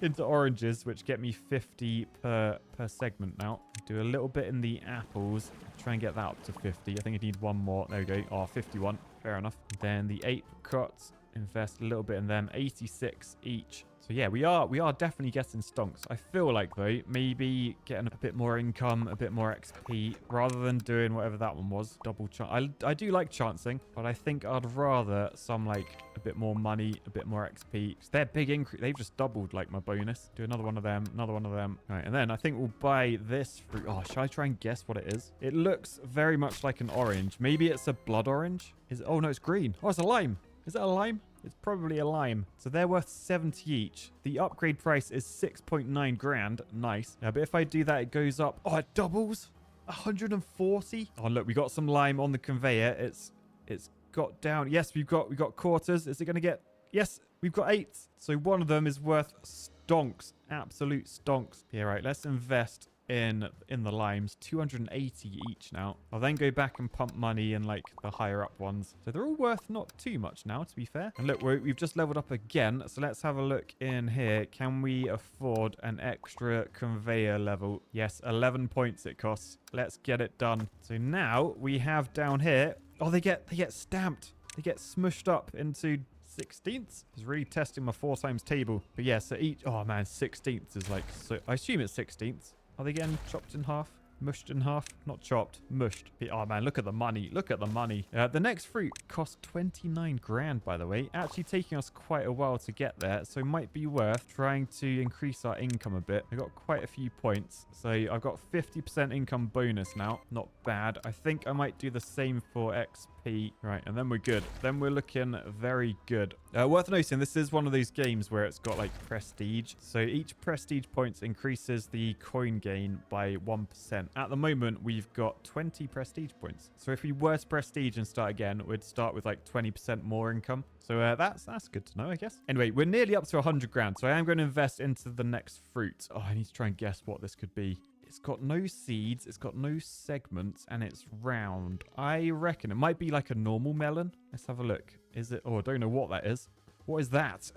into oranges, which get me 50 per segment now. Do a little bit in the apples. Try and get that up to 50. I think I need one more. There we go. Oh, 51. Fair enough. Then the apricots. Invest a little bit in them. 86 each. So yeah, we are definitely getting stonks. I feel like, though, maybe getting a bit more income, a bit more XP, rather than doing whatever that one was. Double chance. I do like chancing, but I think I'd rather some, like, a bit more money, a bit more XP. They're big increase. They've just doubled, like, my bonus. Do another one of them, another one of them. All right, and then I think we'll buy this fruit. Oh, should I try and guess what it is? It looks very much like an orange. Maybe it's a blood orange. Oh, no, it's green. Oh, it's a lime. Is that a lime? It's probably a lime. So they're worth 70 each. The upgrade price is 6.9 grand. Nice. But if I do that, it goes up. Oh, it doubles. 140. Oh, look, we got some lime on the conveyor. It's got down. Yes, we've got quarters. Is it going to get... Yes, we've got 8. So one of them is worth stonks. Absolute stonks. Yeah, right. Let's invest in the limes. 280 each now. I'll then go back and pump money in like the higher up ones. So they're all worth not too much now, to be fair. And look, we've just leveled up again. So let's have a look in here. Can we afford an extra conveyor level? Yes, 11 points it costs. Let's get it done. So now we have down here. Oh, they get stamped. They get smushed up into 16ths. It's really testing my 4 times table. But yeah, so each... Oh man, 16ths is like... So I assume it's 16ths. Are they getting chopped in half? Mushed in half? Not chopped, mushed. Oh man, look at the money. Look at the money. The next fruit cost 29 grand, by the way. Actually taking us quite a while to get there. So it might be worth trying to increase our income a bit. I got quite a few points. So I've got 50% income bonus now. Not bad. I think I might do the same for XP. Right, and then we're good. Then we're looking very good. Worth noting, this is one of those games where it's got like prestige. So each prestige points increases the coin gain by 1%. At the moment, we've got 20 prestige points. So if we were to prestige and start again, we'd start with like 20% more income. So that's good to know, I guess. Anyway, we're nearly up to 100 grand. So I am going to invest into the next fruit. Oh, I need to try and guess what this could be. It's got no seeds, it's got no segments, and it's round. I reckon it might be like a normal melon. Let's have a look. Is it? Oh, I don't know what that is. What is that?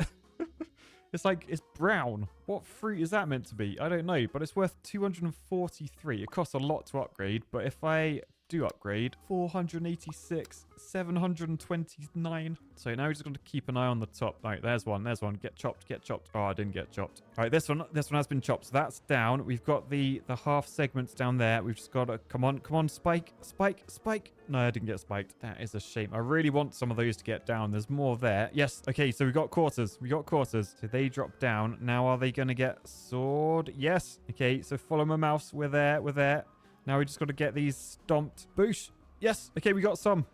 It's brown. What fruit is that meant to be? I don't know, but it's worth 243. It costs a lot to upgrade, but if I do upgrade, 486, 729. So now we're just going to keep an eye on the top. Right, there's one. Get chopped. Oh, I didn't get chopped. All right, this one has been chopped. So that's down. We've got the half segments down there. We've just got to come on, spike. No, I didn't get spiked. That is a shame. I really want some of those to get down. There's more there. Yes. Okay, so we got quarters. So they drop down. Now are they going to get sword? Yes. Okay, so follow my mouse. We're there. Now we just got to get these stomped. Boosh. Yes. Okay, we got some.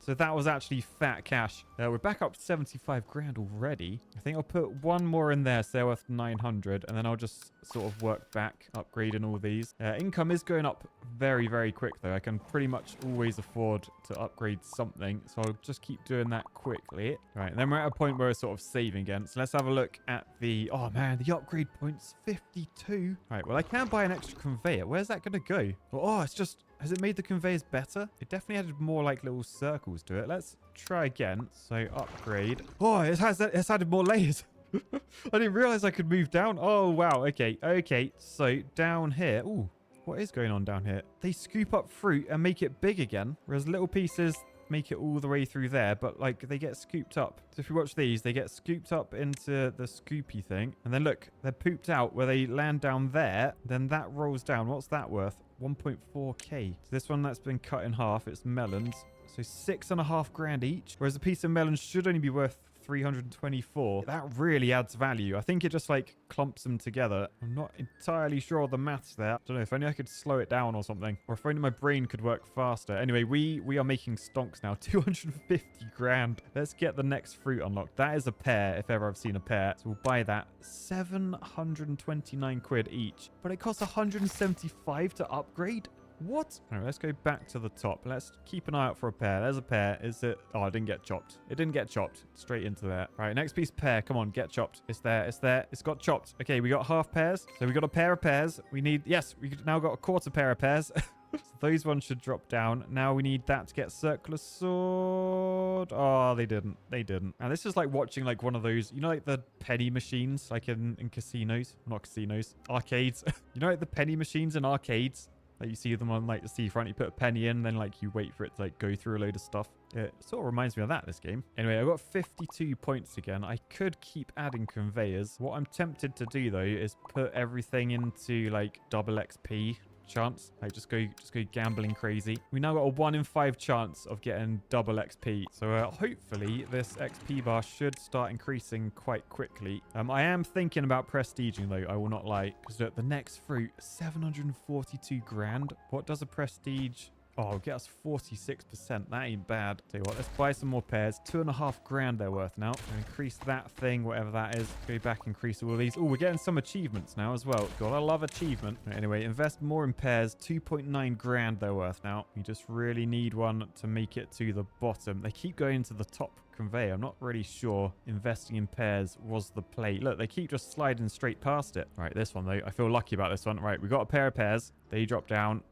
So that was actually fat cash. We're back up to 75 grand already. I think I'll put one more in there, so they're worth 900. And then I'll just sort of work back, upgrading all these. Income is going up very, very quick, though. I can pretty much always afford to upgrade something. So I'll just keep doing that quickly. All right, and then we're at a point where we're sort of saving again. So let's have a look at the... Oh, man, the upgrade points, 52. All right, well, I can buy an extra conveyor. Where's that going to go? Oh, it's just... Has it made the conveyors better? It definitely added more like little circles to it. Let's try again. So upgrade. Oh, it's added more layers. I didn't realize I could move down. Oh, wow. Okay. So down here. Ooh, what is going on down here? They scoop up fruit and make it big again. Whereas little pieces make it all the way through there, but like they get scooped up. So if you watch these, they get scooped up into the scoopy thing. And then look, they're pooped out where they land down there. Then that rolls down. What's that worth? 1.4k. So this one that's been cut in half, it's melons. So 6.5 grand each. Whereas a piece of melons should only be worth 324. That really adds value. I think it just like clumps them together. I'm not entirely sure of the maths there. I don't know, if only I could slow it down or something, or if only my brain could work faster. Anyway, we are making stonks now. 250 grand. Let's get the next fruit unlocked. That is a pear, if ever I've seen a pear. So we'll buy that. 729 quid each, but it costs 175 to upgrade. What? All right, let's go back to the top. Let's keep an eye out for a pear. There's a pear. Is it? Oh, it didn't get chopped. It didn't get chopped. Straight into there. All right, next piece pear. Come on, get chopped. It's there. It's there. It's got chopped. Okay, we got half pears. So we got a pair of pears. We need, yes, we now got a quarter pair of pears. So those ones should drop down. Now we need that to get circular sword. Oh, they didn't. They didn't. And this is like watching like one of those, you know, like the penny machines, like in casinos. Not casinos. Arcades. You know, like the penny machines in arcades? Like you see them on like the seafront, you put a penny in, then like you wait for it to like go through a load of stuff. It sort of reminds me of that, this game. Anyway, I got 52 points again. I could keep adding conveyors. What I'm tempted to do though is put everything into like double XP chance. Like just go gambling crazy. We now got a 1 in 5 chance of getting double XP. So hopefully this XP bar should start increasing quite quickly. I am thinking about prestiging though, I will not lie, because the next fruit, 742 grand. What does a prestige? Oh, get us 46%. That ain't bad. Tell you what, let's buy some more pears. 2.5 grand they're worth now. Increase that thing, whatever that is. Go back, increase all of these. Oh, we're getting some achievements now as well. Gotta love achievement. Anyway, invest more in pears. 2.9 grand they're worth now. We just really need one to make it to the bottom. They keep going to the top conveyor. I'm not really sure investing in pears was the play. Look, they keep just sliding straight past it. Right, this one though. I feel lucky about this one. Right, we got a pair of pears. They drop down.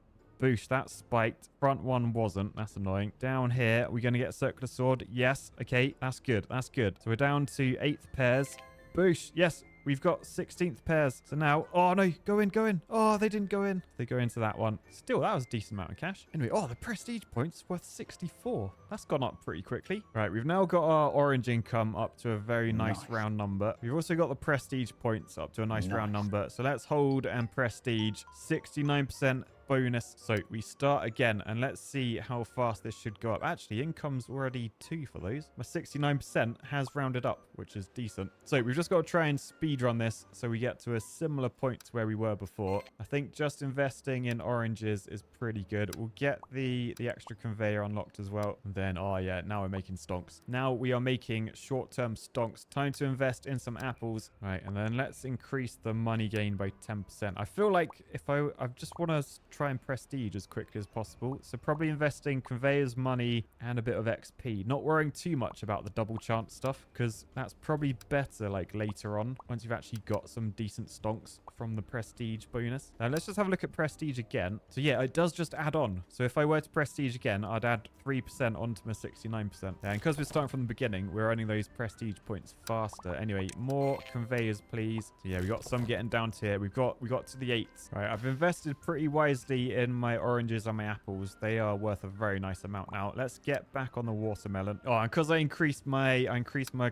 Boosh, that spiked. Front one wasn't. That's annoying. Down here, we're going to get a circular sword. Yes. Okay, that's good. That's good. So we're down to 8th pairs. Boosh. Yes, we've got 16th pairs. So now, oh no, go in, go in. Oh, they didn't go in. They go into that one. Still, that was a decent amount of cash. Anyway, oh, the prestige points worth 64. That's gone up pretty quickly. Right, we've now got our orange income up to a very nice round number. We've also got the prestige points up to a nice round number. So let's hold and prestige. 69% bonus. So we start again and let's see how fast this should go up. Actually, income's already 2 for those. My 69% has rounded up, which is decent. So we've just got to try and speed run this so we get to a similar point to where we were before. I think just investing in oranges is pretty good. We'll get the extra conveyor unlocked as well. And then, oh yeah, now we're making stonks. Now we are making short-term stonks. Time to invest in some apples. Right, and then let's increase the money gain by 10%. I feel like if I just want to try and prestige as quickly as possible. So probably investing conveyors, money, and a bit of XP. Not worrying too much about the double chance stuff, because that's probably better like later on, once you've actually got some decent stonks from the prestige bonus. Now let's just have a look at prestige again. So yeah, it does just add on. So if I were to prestige again, I'd add 3% onto my 69%. And because we're starting from the beginning, we're earning those prestige points faster. Anyway, more conveyors, please. So yeah, we got some getting down to here. We got to the 8s. Right, I've invested pretty wisely in my oranges and my apples. They are worth a very nice amount now. Let's get back on the watermelon. Oh, and because I increased my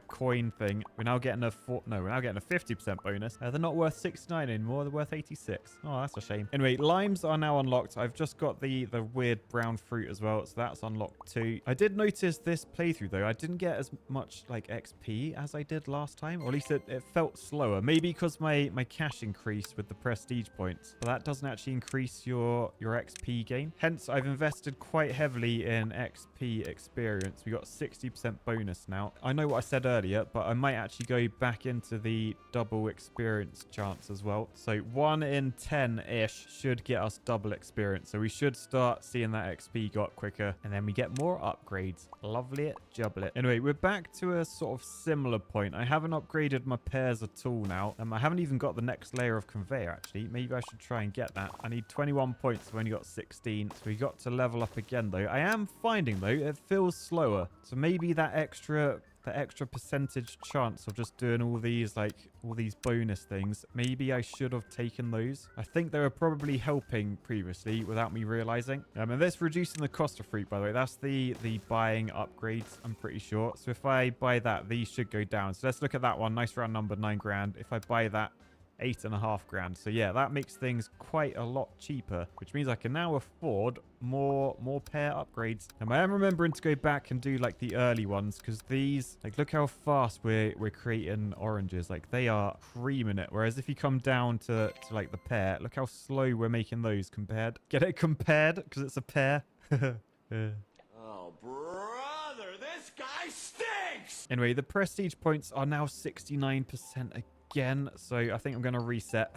coin thing, we're now getting a 50% bonus. They're not worth 69 anymore. They're worth 86. Oh, that's a shame. Anyway, limes are now unlocked. I've just got the weird brown fruit as well, so that's unlocked too. I did notice this playthrough though, I didn't get as much like XP as I did last time, or at least it felt slower. Maybe because my cash increased with the prestige points, but that doesn't actually increase your XP gain. Hence, I've invested quite heavily in XP experience. We got 60% bonus now. I know what I said earlier, but I might actually go back into the double experience chance as well. So 1 in 10-ish should get us double experience. So we should start seeing that XP go up quicker, and then we get more upgrades. Lovely it, jubble it. Anyway, we're back to a sort of similar point. I haven't upgraded my pears at all now. I haven't even got the next layer of conveyor, actually. Maybe I should try and get that. I need 21 points. I've only got 16. So we got to level up again, though. I am finding, though, it feels slower. So maybe that extra percentage chance of just doing all these bonus things, maybe I should have taken those. I think they were probably helping previously without me realizing. And that's reducing the cost of fruit, by the way. That's the buying upgrades, I'm pretty sure. So if I buy that, these should go down. So let's look at that one. Nice round number, 9 grand. If I buy that, 8.5 grand. So yeah, that makes things quite a lot cheaper, which means I can now afford more pear upgrades. And I am remembering to go back and do like the early ones, because these, like, look how fast we're creating oranges. Like, they are creaming it. Whereas if you come down to like the pear, look how slow we're making those compared. Get it compared because it's a pear. Oh, brother, this guy stinks! Anyway, the prestige points are now 69% again, so I think I'm going to reset.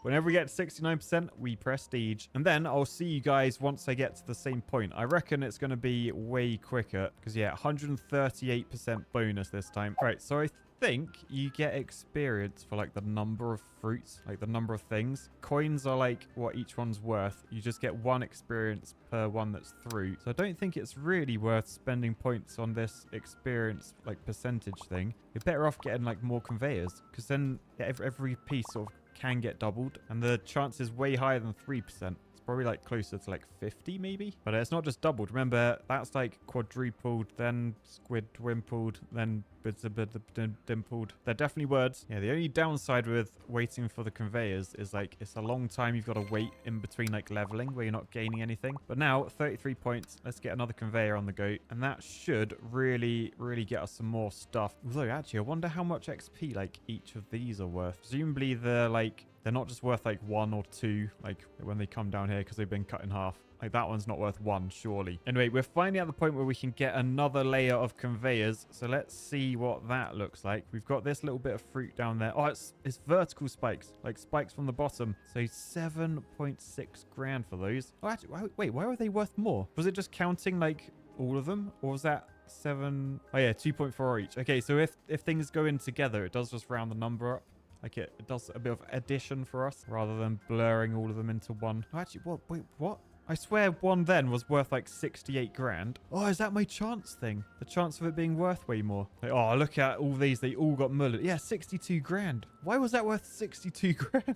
Whenever we get to 69%, we prestige. And then I'll see you guys once I get to the same point. I reckon it's going to be way quicker because, yeah, 138% bonus this time. Right, so I think you get experience for like the number of fruits, like the number of things. Coins are like what each one's worth. You just get 1 experience per one that's through. So I don't think it's really worth spending points on this experience like percentage thing. You're better off getting like more conveyors, because then every piece sort of can get doubled, and the chance is way higher than 3%. It's probably like closer to like 50 maybe, but it's not just doubled. Remember, that's like quadrupled, then squidwimpled, then dimpled. They're definitely words. Yeah, the only downside with waiting for the conveyors is like it's a long time you've got to wait in between like leveling where you're not gaining anything. But now 33 points. Let's get another conveyor on the go, and that should really get us some more stuff. Although actually I wonder how much XP like each of these are worth. Presumably they're not just worth like 1 or 2 like when they come down here because they've been cut in half. Like, that one's not worth 1, surely. Anyway, we're finally at the point where we can get another layer of conveyors. So let's see what that looks like. We've got this little bit of fruit down there. Oh, it's vertical spikes, like spikes from the bottom. So 7.6 grand for those. Oh, actually, wait, why are they worth more? Was it just counting like all of them, or was that 7? Oh yeah, 2.4 each. Okay, so if things go in together, it does just round the number up. Like it does a bit of addition for us rather than blurring all of them into one. Oh, actually, what? Wait, what? I swear one then was worth like 68 grand. Oh, is that my chance thing? The chance of it being worth way more. Like, oh, look at all these. They all got mullet. Yeah, 62 grand. Why was that worth 62 grand?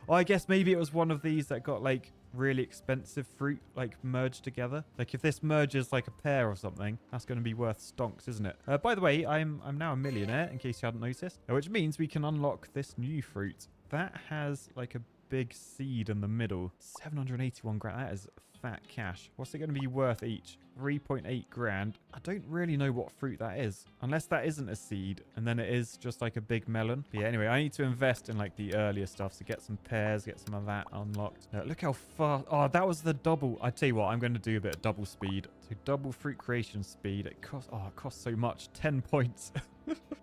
Oh, I guess maybe it was one of these that got like really expensive fruit like merged together. Like if this merges like a pear or something, that's going to be worth stonks, isn't it? By the way, I'm now a millionaire, in case you hadn't noticed, which means we can unlock this new fruit. That has like a big seed in the middle. 781 grand. That is fat cash. What's it going to be worth each? 3.8 grand. I don't really know what fruit that is, unless that isn't a seed and then it is just like a big melon. But yeah, anyway, I need to invest in like the earlier stuff, so get some pears, get some of that unlocked. Look how fast. Oh, that was the double. I tell you what, I'm going to do a bit of double speed. So double fruit creation speed. It costs so much. 10 points.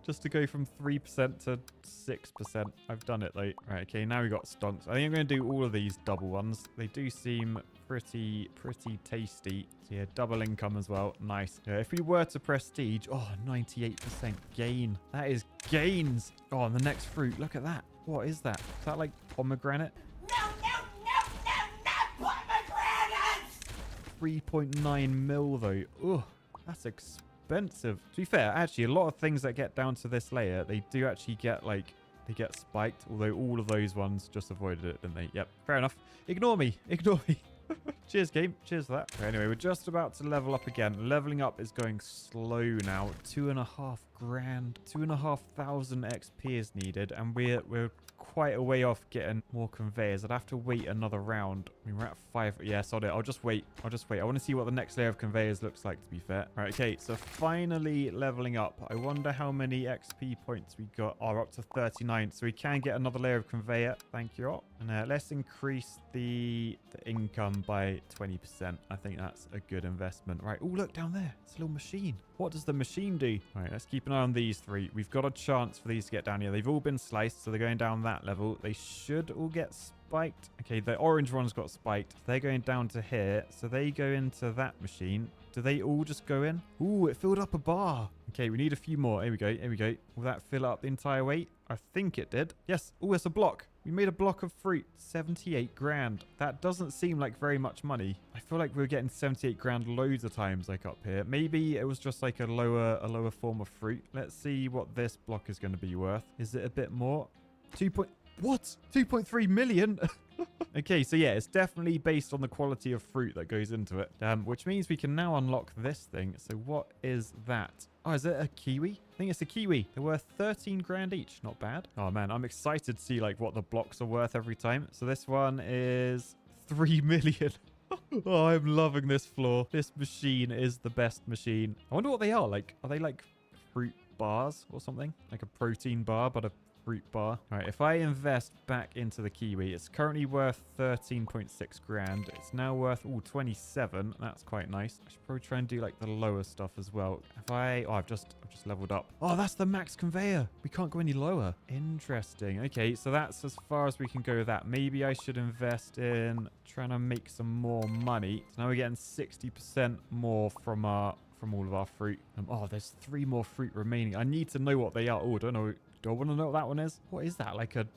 Just to go from 3% to 6%. I've done it though. Right, okay, now we got stonks. I think I'm going to do all of these double ones. They do seem pretty tasty. So yeah, double income as well. Nice. Yeah, if we were to prestige, 98% gain. That is gains. Oh, and the next fruit, look at that. What is that? Is that like pomegranate? No, pomegranates! 3.9 mil though. Ugh, that's expensive. To be fair, actually, a lot of things that get down to this layer, they do actually get like, they get spiked, although all of those ones just avoided it, didn't they? Yep, fair enough. Ignore me. Cheers, game. Cheers for that. Anyway, we're just about to level up again. Leveling up is going slow now. 2.5 grand. 2,500 XP is needed, and we're quite a way off getting more conveyors. I'd have to wait another round. I mean, we're at 5. Yeah, sod it. I'll just wait. I want to see what the next layer of conveyors looks like, to be fair. Right, okay, so finally leveling up. I wonder how many XP points we got. Oh, we're up to 39, so we can get another layer of conveyor. Thank you all. And let's increase the income by 20%. I think that's a good investment. Right, oh, look down there. It's a little machine. What does the machine do? All right, let's keep an eye on these 3. We've got a chance for these to get down here. They've all been sliced, so they're going down that level. They should all get spiked. Okay, the orange ones got spiked. They're going down to here, so they go into that machine. Do they all just go in? Ooh, it filled up a bar. Okay, we need a few more. Here we go. Will that fill up the entire weight? I think it did. Yes. Oh, it's a block. We made a block of fruit. 78 grand. That doesn't seem like very much money. I feel like we were getting 78 grand loads of times like up here. Maybe it was just like a lower form of fruit. Let's see what this block is going to be worth. Is it a bit more? 2.3 million? Okay, so yeah, it's definitely based on the quality of fruit that goes into it, which means we can now unlock this thing. So what is that? Oh, is it a kiwi? I think it's a kiwi. They're worth 13 grand each. Not bad. Oh man, I'm excited to see like what the blocks are worth every time. So this one is 3 million. Oh, I'm loving this floor. This machine is the best machine. I wonder what they are. Like, are they like fruit bars or something? Like a protein bar, but a fruit bar. All right, if I invest back into the kiwi, it's currently worth 13.6 grand. It's now worth 27. That's quite nice. I should probably try and do like the lower stuff as well. If I, I've just leveled up. Oh, that's the max conveyor. We can't go any lower. Interesting. Okay, so that's as far as we can go with that. Maybe I should invest in trying to make some more money. So now we're getting 60% more from all of our fruit. Oh, there's 3 more fruit remaining. I need to know what they are. Oh, I don't know. Do I want to know what that one is? What is that? Like a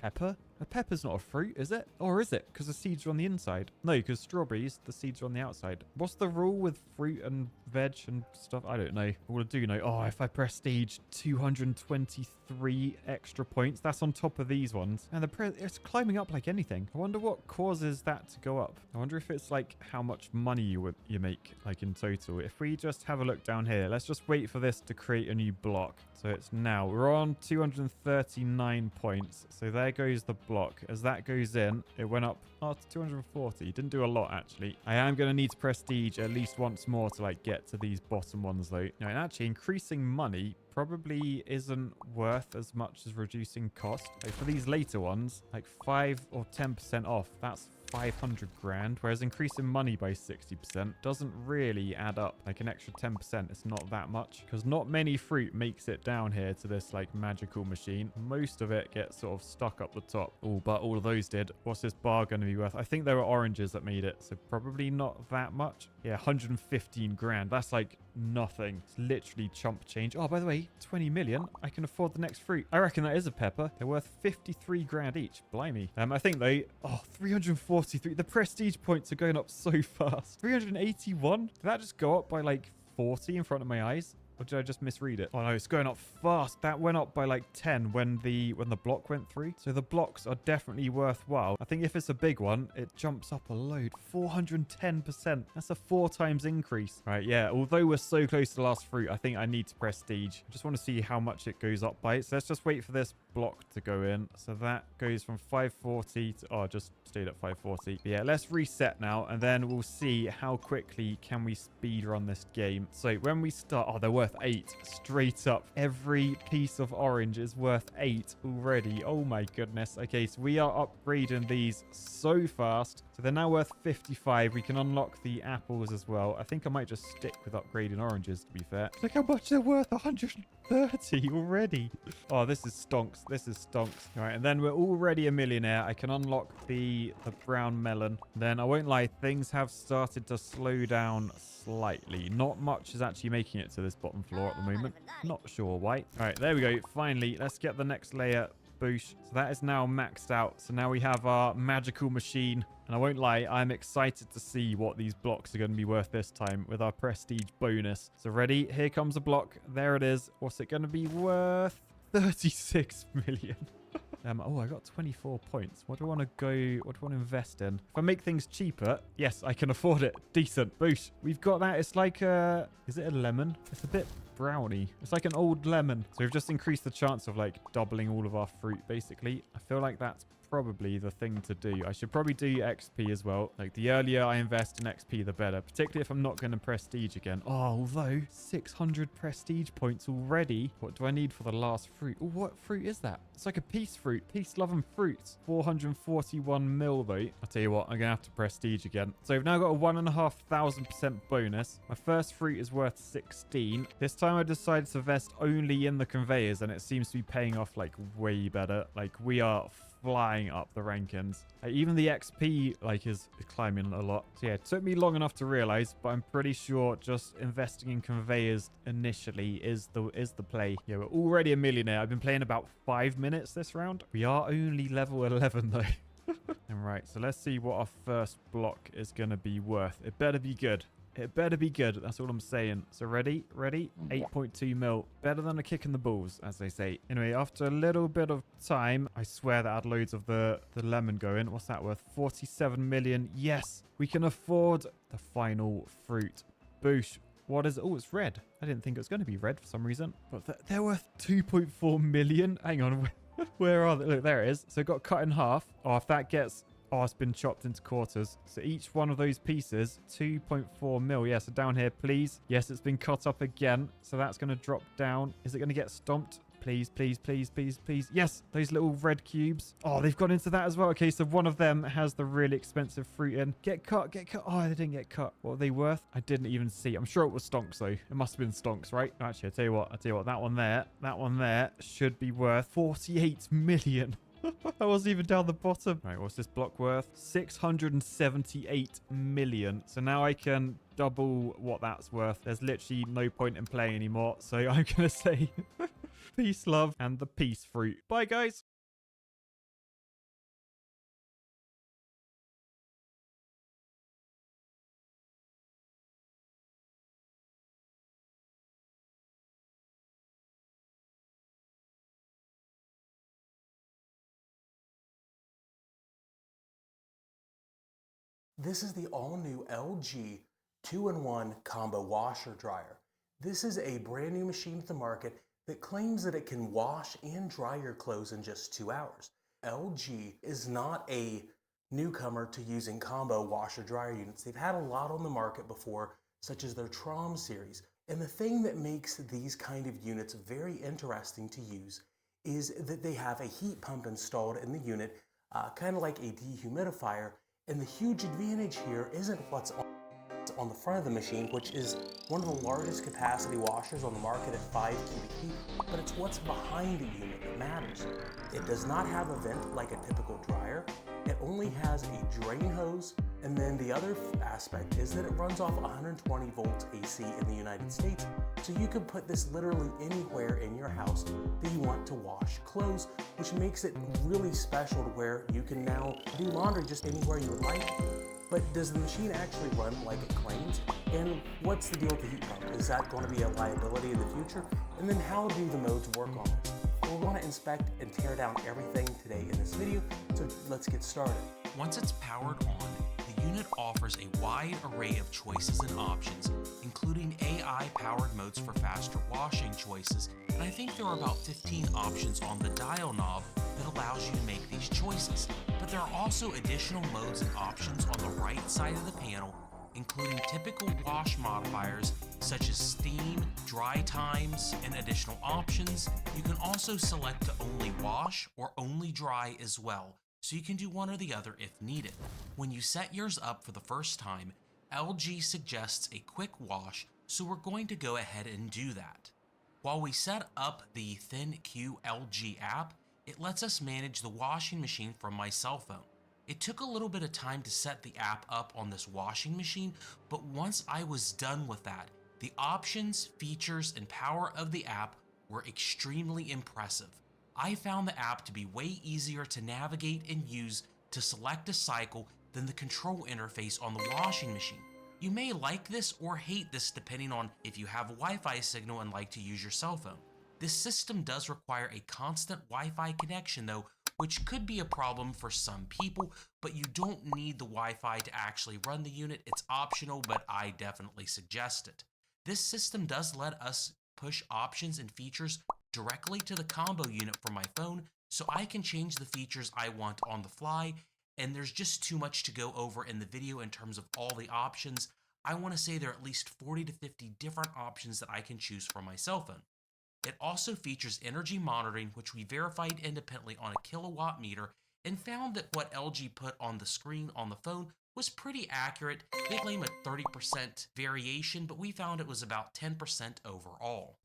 pepper? A pepper's not a fruit, is it? Or is it? Because the seeds are on the inside. No, because strawberries, the seeds are on the outside. What's the rule with fruit and veg and stuff? I don't know. All I do know. Oh, if I prestige 223 extra points, that's on top of these ones. And it's climbing up like anything. I wonder what causes that to go up. I wonder if it's like how much money you make like in total. If we just have a look down here, let's just wait for this to create a new block. So it's now, we're on 239 points. So there goes the block. As that goes in, it went up to 240. Didn't do a lot, actually. I am going to need to prestige at least once more to like get to these bottom ones, though. Now, and actually, increasing money probably isn't worth as much as reducing cost. Like for these later ones, like 5 or 10% off, that's 500 grand, whereas increasing money by 60% doesn't really add up. Like an extra 10%, it's not that much, because not many fruit makes it down here to this like magical machine. Most of it gets sort of stuck up the top. Oh, but all of those did. What's this bar going to be worth? I think there were oranges that made it, so probably not that much. Yeah, 115 grand. That's like nothing. It's literally chump change. Oh, by the way, 20 million. I can afford the next fruit. I reckon that is a pepper. They're worth 53 grand each. Blimey. I think they... Oh, 343. The prestige points are going up so fast. 381? Did that just go up by like 40 in front of my eyes? Or did I just misread it? Oh no, it's going up fast. That went up by like 10 when the block went through. So the blocks are definitely worthwhile. I think if it's a big one, it jumps up a load. 410%. That's a 4 times increase. Right, yeah. Although we're so close to the last fruit, I think I need to prestige. I just want to see how much it goes up by. So let's just wait for this block to go in. So that goes from 540 to... Oh, just stayed at 540. But yeah, let's reset now, and then we'll see how quickly can we speed run this game. So when we start... Oh, they're worth 8 straight up. Every piece of orange is worth 8 already. Oh my goodness. Okay, so we are upgrading these so fast. So they're now worth 55. We can unlock the apples as well. I think I might just stick with upgrading oranges, to be fair. Look how much they're worth. 130 already. Oh, this is stonks. This is stonks. All right, and then we're already a millionaire. I can unlock the brown melon. Then I won't lie, things have started to slow down slightly. Not much is actually making it to this bottom floor at the moment. Not sure why. All right, there we go. Finally, let's get the next layer. Boosh. So that is now maxed out. So now we have our magical machine. And I won't lie, I'm excited to see what these blocks are going to be worth this time with our prestige bonus. So ready? Here comes a block. There it is. What's it going to be worth? 36 million. Oh, I got 24 points. What do I want to go? What do I want to invest in? If I make things cheaper, yes, I can afford it. Decent. Boosh. We've got that. It's like a... Is it a lemon? It's a bit brownie. It's like an old lemon. So we've just increased the chance of like doubling all of our fruit, basically. I feel like that's probably the thing to do. I should probably do XP as well. Like the earlier I invest in XP, the better. Particularly if I'm not going to prestige again. Oh, although 600 prestige points already. What do I need for the last fruit? Oh, what fruit is that? It's like a peace fruit. Peace, love, and fruits. 441 mil though. I'll tell you what, I'm going to have to prestige again. So we've now got a 1,500% bonus. My first fruit is worth 16. This time I decided to invest only in the conveyors, and it seems to be paying off like way better. Like we are flying up the rankings. Even the XP like is climbing a lot. So yeah, it took me long enough to realize, but I'm pretty sure just investing in conveyors initially is the play. Yeah, we're already a millionaire. I've been playing about 5 minutes this round. We are only level 11 though. And right, so let's see what our first block is going to be worth. It better be good. It better be good. That's all I'm saying. So ready? Ready? 8.2 mil. Better than a kick in the balls, as they say. Anyway, after a little bit of time, I swear that I had loads of the lemon going. What's that worth? 47 million. Yes, we can afford the final fruit. Boosh. What is it? Oh, it's red. I didn't think it was going to be red for some reason. But they're worth 2.4 million. Hang on. Where are they? Look, there it is. So it got cut in half. Oh, if that gets... Oh, it's been chopped into quarters. So each one of those pieces, 2.4 mil. Yeah, so down here, please. Yes, it's been cut up again. So that's going to drop down. Is it going to get stomped? Please, please, please, please, please. Yes, those little red cubes. Oh, they've gone into that as well. Okay, so one of them has the really expensive fruit in. Get cut, get cut. Oh, they didn't get cut. What are they worth? I didn't even see. I'm sure it was stonks, though. It must have been stonks, right? Actually, I'll tell you what. That one there should be worth 48 million. I wasn't even down the bottom. Right, what's this block worth? 678 million. So now I can double what that's worth. There's literally no point in playing anymore. So I'm going to say peace, love, and the peace fruit. Bye, guys. This is the all-new LG 2-in-1 combo washer dryer. This is a brand new machine to the market that claims that it can wash and dry your clothes in just 2 hours. LG is not a newcomer to using combo washer dryer units. They've had a lot on the market before, such as their Trom series. And the thing that makes these kind of units very interesting to use is that they have a heat pump installed in the unit, kind of like a dehumidifier. And the huge advantage here isn't what's on the front of the machine, which is one of the largest capacity washers on the market at 5 cubic feet, but it's what's behind the unit that matters. It does not have a vent like a typical dryer. It only has a drain hose, and then the other aspect is that it runs off 120 volts AC in the United States, so you can put this literally anywhere in your house that you want to wash clothes, which makes it really special to where you can now do laundry just anywhere you would like. But does the machine actually run like it claims? And what's the deal with the heat pump? Is that going to be a liability in the future? And then how do the modes work on this? We're going to inspect and tear down everything today in this video, so let's get started. Once it's powered on, the unit offers a wide array of choices and options, including AI-powered modes for faster washing choices, and I think there are about 15 options on the dial knob that allows you to make these choices. But there are also additional modes and options on the right side of the panel, including typical wash modifiers such as steam, dry times, and additional options. You can also select to only wash or only dry as well, so you can do one or the other if needed. When you set yours up for the first time, LG suggests a quick wash, so we're going to go ahead and do that. While we set up the ThinQ LG app, it lets us manage the washing machine from my cell phone. It took a little bit of time to set the app up on this washing machine, but once I was done with that, the options, features, and power of the app were extremely impressive. I found the app to be way easier to navigate and use to select a cycle than the control interface on the washing machine. You may like this or hate this depending on if you have a Wi-Fi signal and like to use your cell phone. This system does require a constant Wi-Fi connection though, which could be a problem for some people, but you don't need the Wi-Fi to actually run the unit. It's optional, but I definitely suggest it. This system does let us push options and features directly to the combo unit from my phone, so I can change the features I want on the fly, and there's just too much to go over in the video in terms of all the options. I want to say there are at least 40 to 50 different options that I can choose from my cell phone. It also features energy monitoring, which we verified independently on a kilowatt meter and found that what LG put on the screen on the phone was pretty accurate. They claim a 30% variation, but we found it was about 10% overall.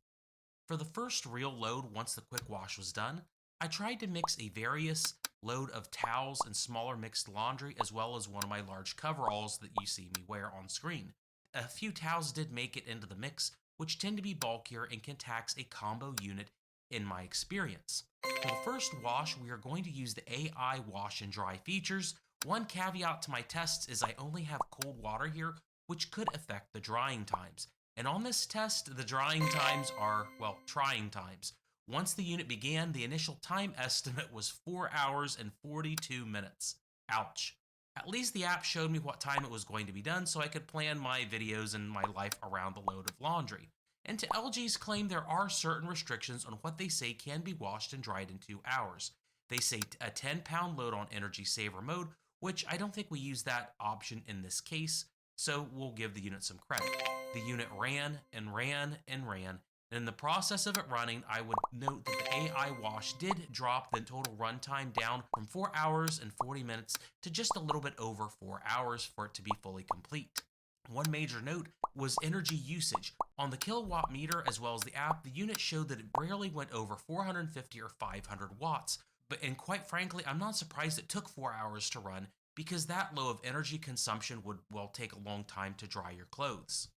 For the first real load, once the quick wash was done, I tried to mix a various load of towels and smaller mixed laundry, as well as one of my large coveralls that you see me wear on screen. A few towels did make it into the mix, which tend to be bulkier and can tax a combo unit in my experience. For the first wash, we are going to use the AI wash and dry features. One caveat to my tests is I only have cold water here, which could affect the drying times. And on this test, the drying times are, well, trying times. Once the unit began, the initial time estimate was 4 hours and 42 minutes. Ouch. At least the app showed me what time it was going to be done so I could plan my videos and my life around the load of laundry. And to LG's claim, there are certain restrictions on what they say can be washed and dried in 2 hours. They say a 10-pound load on energy saver mode, which I don't think we use that option in this case, so we'll give the unit some credit. The unit ran and ran and ran, and in the process of it running, I would note that the AI wash did drop the total runtime down from 4 hours and 40 minutes to just a little bit over 4 hours for it to be fully complete. One major note was energy usage. On the kilowatt meter as well as the app, the unit showed that it rarely went over 450 or 500 watts. And quite frankly, I'm not surprised it took 4 hours to run because that low of energy consumption would, well, take a long time to dry your clothes.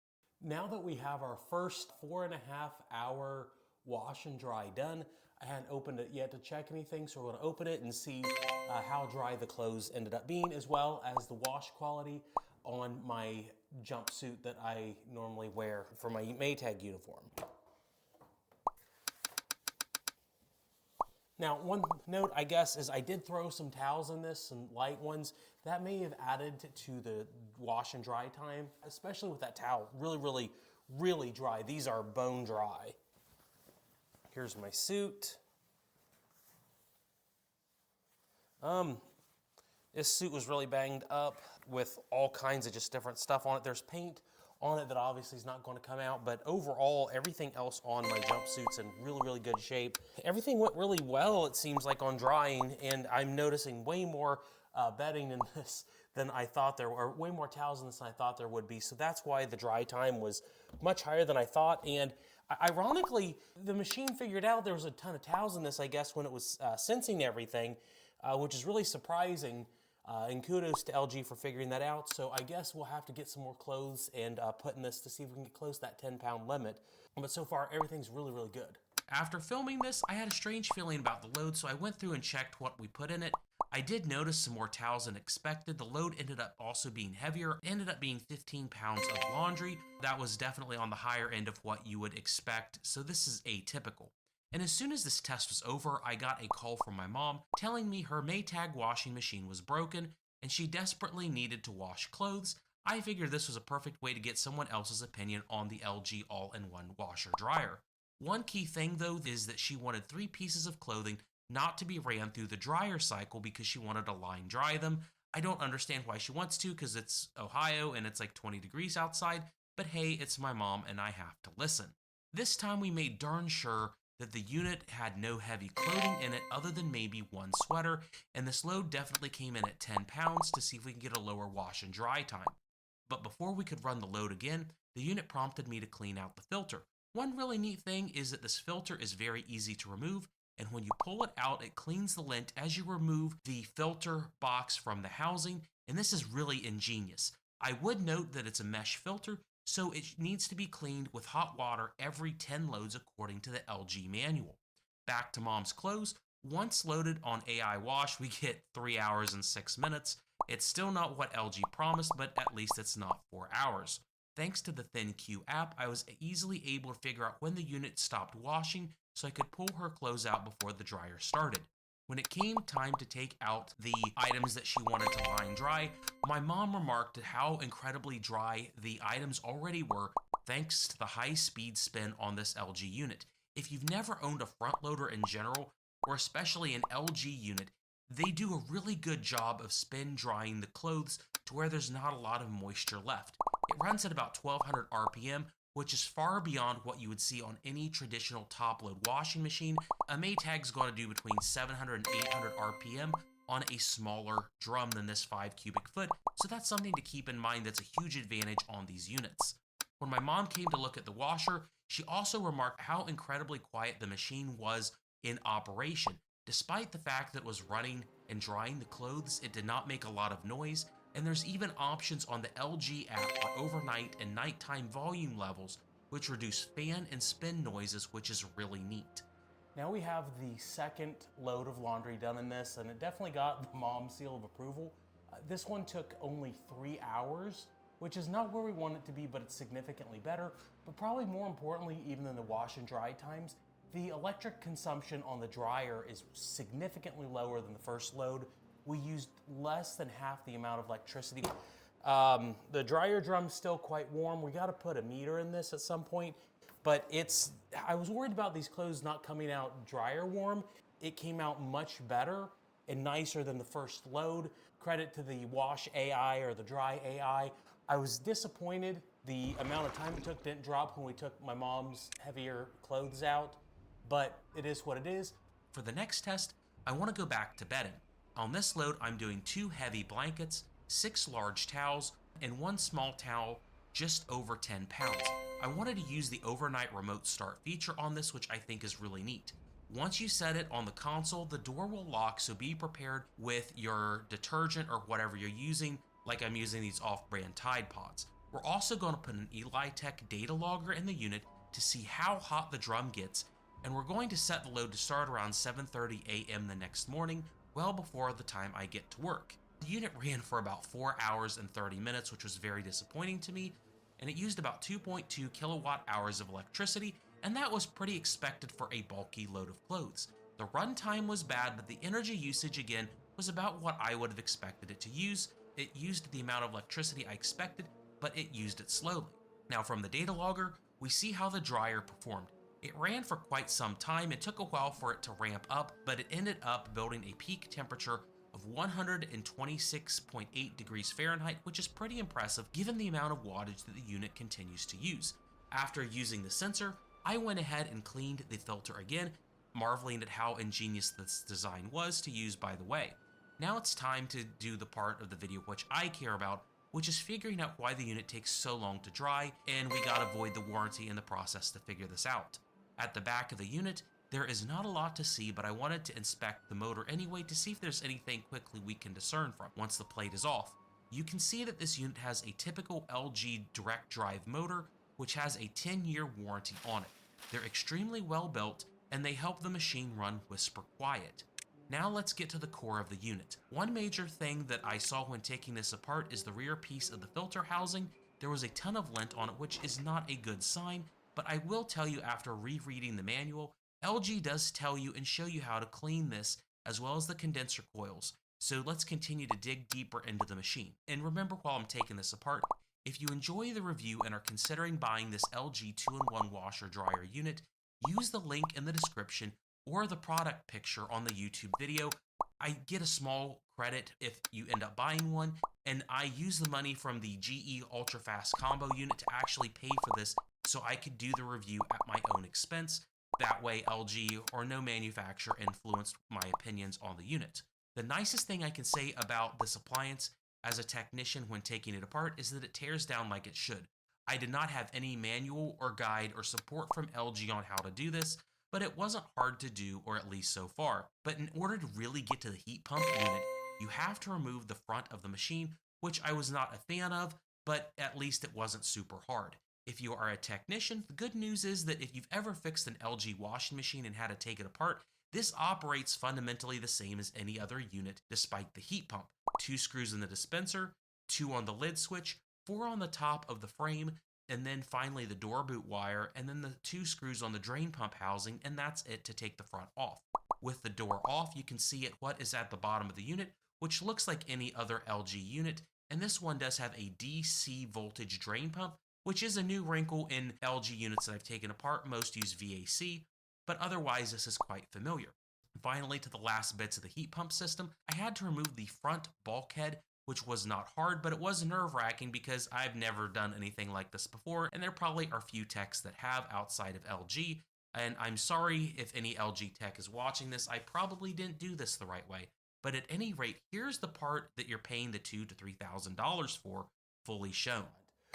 Now that we have our first 4.5 hour wash and dry done, I hadn't opened it yet to check anything, so we're going to open it and see how dry the clothes ended up being, as well as the wash quality on my jumpsuit that I normally wear for my Maytag uniform. Now, one note, I guess, is I did throw some towels in this, some light ones. That may have added to the wash and dry time, especially with that towel. Really dry. These are bone dry. Here's my suit. This suit was really banged up with all kinds of just different stuff on it. There's paint on it that obviously is not going to come out, but overall, everything else on my jumpsuit's in really good shape. Everything went really well, it seems like, on drying, and I'm noticing way more bedding in this than I thought there were, way more towels in this than I thought there would be, so that's why the dry time was much higher than I thought. And ironically, the machine figured out there was a ton of towels in this, I guess, when it was sensing everything, which is really surprising. And kudos to LG for figuring that out. So I guess we'll have to get some more clothes and put in this to see if we can get close to that 10-pound limit. But so far, everything's really good. After filming this, I had a strange feeling about the load, so I went through and checked what we put in it. I did notice some more towels than expected. The load ended up also being heavier. It ended up being 15 pounds of laundry. That was definitely on the higher end of what you would expect, so this is atypical. And as soon as this test was over, I got a call from my mom telling me her Maytag washing machine was broken and she desperately needed to wash clothes. I figured this was a perfect way to get someone else's opinion on the LG all-in-one washer dryer. One key thing though is that she wanted 3 pieces of clothing not to be ran through the dryer cycle because she wanted to line dry them. I don't understand why she wants to because it's Ohio and it's like 20 degrees outside, but hey, it's my mom and I have to listen. This time we made darn sure that the unit had no heavy clothing in it other than maybe one sweater, and this load definitely came in at 10 pounds to see if we can get a lower wash and dry time. But before we could run the load again, the unit prompted me to clean out the filter. One really neat thing is that this filter is very easy to remove, and when you pull it out, it cleans the lint as you remove the filter box from the housing, and this is really ingenious. I would note that it's a mesh filter, so it needs to be cleaned with hot water every 10 loads according to the LG manual. Back to mom's clothes. Once loaded on AI wash, we get 3 hours and 6 minutes. It's still not what LG promised, but at least it's not 4 hours. Thanks to the ThinQ app, I was easily able to figure out when the unit stopped washing so I could pull her clothes out before the dryer started. When it came time to take out the items that she wanted to line dry, my mom remarked at how incredibly dry the items already were thanks to the high-speed spin on this LG unit. If you've never owned a front loader in general, or especially an LG unit, they do a really good job of spin drying the clothes to where there's not a lot of moisture left. It runs at about 1200 RPM, which is far beyond what you would see on any traditional top-load washing machine. A Maytag's going to do between 700 and 800 RPM on a smaller drum than this 5 cubic foot, so that's something to keep in mind. That's a huge advantage on these units. When my mom came to look at the washer, she also remarked how incredibly quiet the machine was in operation. Despite the fact that it was running and drying the clothes, it did not make a lot of noise, and there's even options on the LG app for overnight and nighttime volume levels, which reduce fan and spin noises, which is really neat. Now we have the second load of laundry done in this, and it definitely got the mom seal of approval. This one took only 3 hours, which is not where we want it to be, but it's significantly better. But probably more importantly, even than the wash and dry times, the electric consumption on the dryer is significantly lower than the first load. We used less than half the amount of electricity. The dryer drum's still quite warm. We got to put a meter in this at some point, but I was worried about these clothes not coming out dryer warm. It came out much better and nicer than the first load. Credit to the wash AI or the dry AI. I was disappointed the amount of time it took didn't drop when we took my mom's heavier clothes out, but it is what it is. For the next test, I want to go back to bedding. On this load, I'm doing 2 heavy blankets, 6 large towels, and 1 small towel, just over 10 pounds. I wanted to use the overnight remote start feature on this, which I think is really neat. Once you set it on the console, the door will lock, so be prepared with your detergent or whatever you're using, like I'm using these off-brand Tide Pods. We're also going to put an EliTech data logger in the unit to see how hot the drum gets, and we're going to set the load to start around 7:30 a.m. the next morning, well before the time I get to work. The unit ran for about 4 hours and 30 minutes, which was very disappointing to me, and it used about 2.2 kilowatt hours of electricity, and that was pretty expected for a bulky load of clothes. The runtime was bad, but the energy usage again was about what I would have expected it to use. It used the amount of electricity I expected, but it used it slowly. Now from the data logger, we see how the dryer performed. It ran for quite some time. It took a while for it to ramp up, but it ended up building a peak temperature of 126.8 degrees Fahrenheit, which is pretty impressive given the amount of wattage that the unit continues to use. After using the sensor, I went ahead and cleaned the filter again, marveling at how ingenious this design was to use, by the way. Now it's time to do the part of the video which I care about, which is figuring out why the unit takes so long to dry, and we gotta avoid the warranty in the process to figure this out. At the back of the unit, there is not a lot to see, but I wanted to inspect the motor anyway to see if there's anything quickly we can discern from. Once the plate is off, you can see that this unit has a typical LG direct drive motor, which has a 10-year warranty on it. They're extremely well built, and they help the machine run whisper quiet. Now let's get to the core of the unit. One major thing that I saw when taking this apart is the rear piece of the filter housing. There was a ton of lint on it, which is not a good sign, but I will tell you after rereading the manual, LG does tell you and show you how to clean this, as well as the condenser coils. So let's continue to dig deeper into the machine. And remember, while I'm taking this apart, if you enjoy the review and are considering buying this LG 2-in-1 washer dryer unit, use the link in the description or the product picture on the YouTube video. I get a small credit if you end up buying one, and I use the money from the GE Ultra Fast Combo unit to actually pay for this so I could do the review at my own expense. That way LG or no manufacturer influenced my opinions on the unit. The nicest thing I can say about this appliance as a technician when taking it apart is that it tears down like it should. I did not have any manual or guide or support from LG on how to do this, but it wasn't hard to do, or at least so far. But in order to really get to the heat pump unit, you have to remove the front of the machine, which I was not a fan of, but at least it wasn't super hard. If you are a technician, the good news is that if you've ever fixed an LG washing machine and had to take it apart, this operates fundamentally the same as any other unit despite the heat pump. 2 screws in the dispenser, 2 on the lid switch, 4 on the top of the frame, and then finally the door boot wire, and then the 2 screws on the drain pump housing, and that's it to take the front off. With the door off, you can see what is at the bottom of the unit, which looks like any other LG unit, and this one does have a DC voltage drain pump, which is a new wrinkle in LG units that I've taken apart. Most use VAC, but otherwise this is quite familiar. Finally, to the last bits of the heat pump system, I had to remove the front bulkhead, which was not hard, but it was nerve-wracking because I've never done anything like this before, and there probably are few techs that have outside of LG, and I'm sorry if any LG tech is watching this. I probably didn't do this the right way, but at any rate, here's the part that you're paying the $2,000 to $3,000 for, fully shown.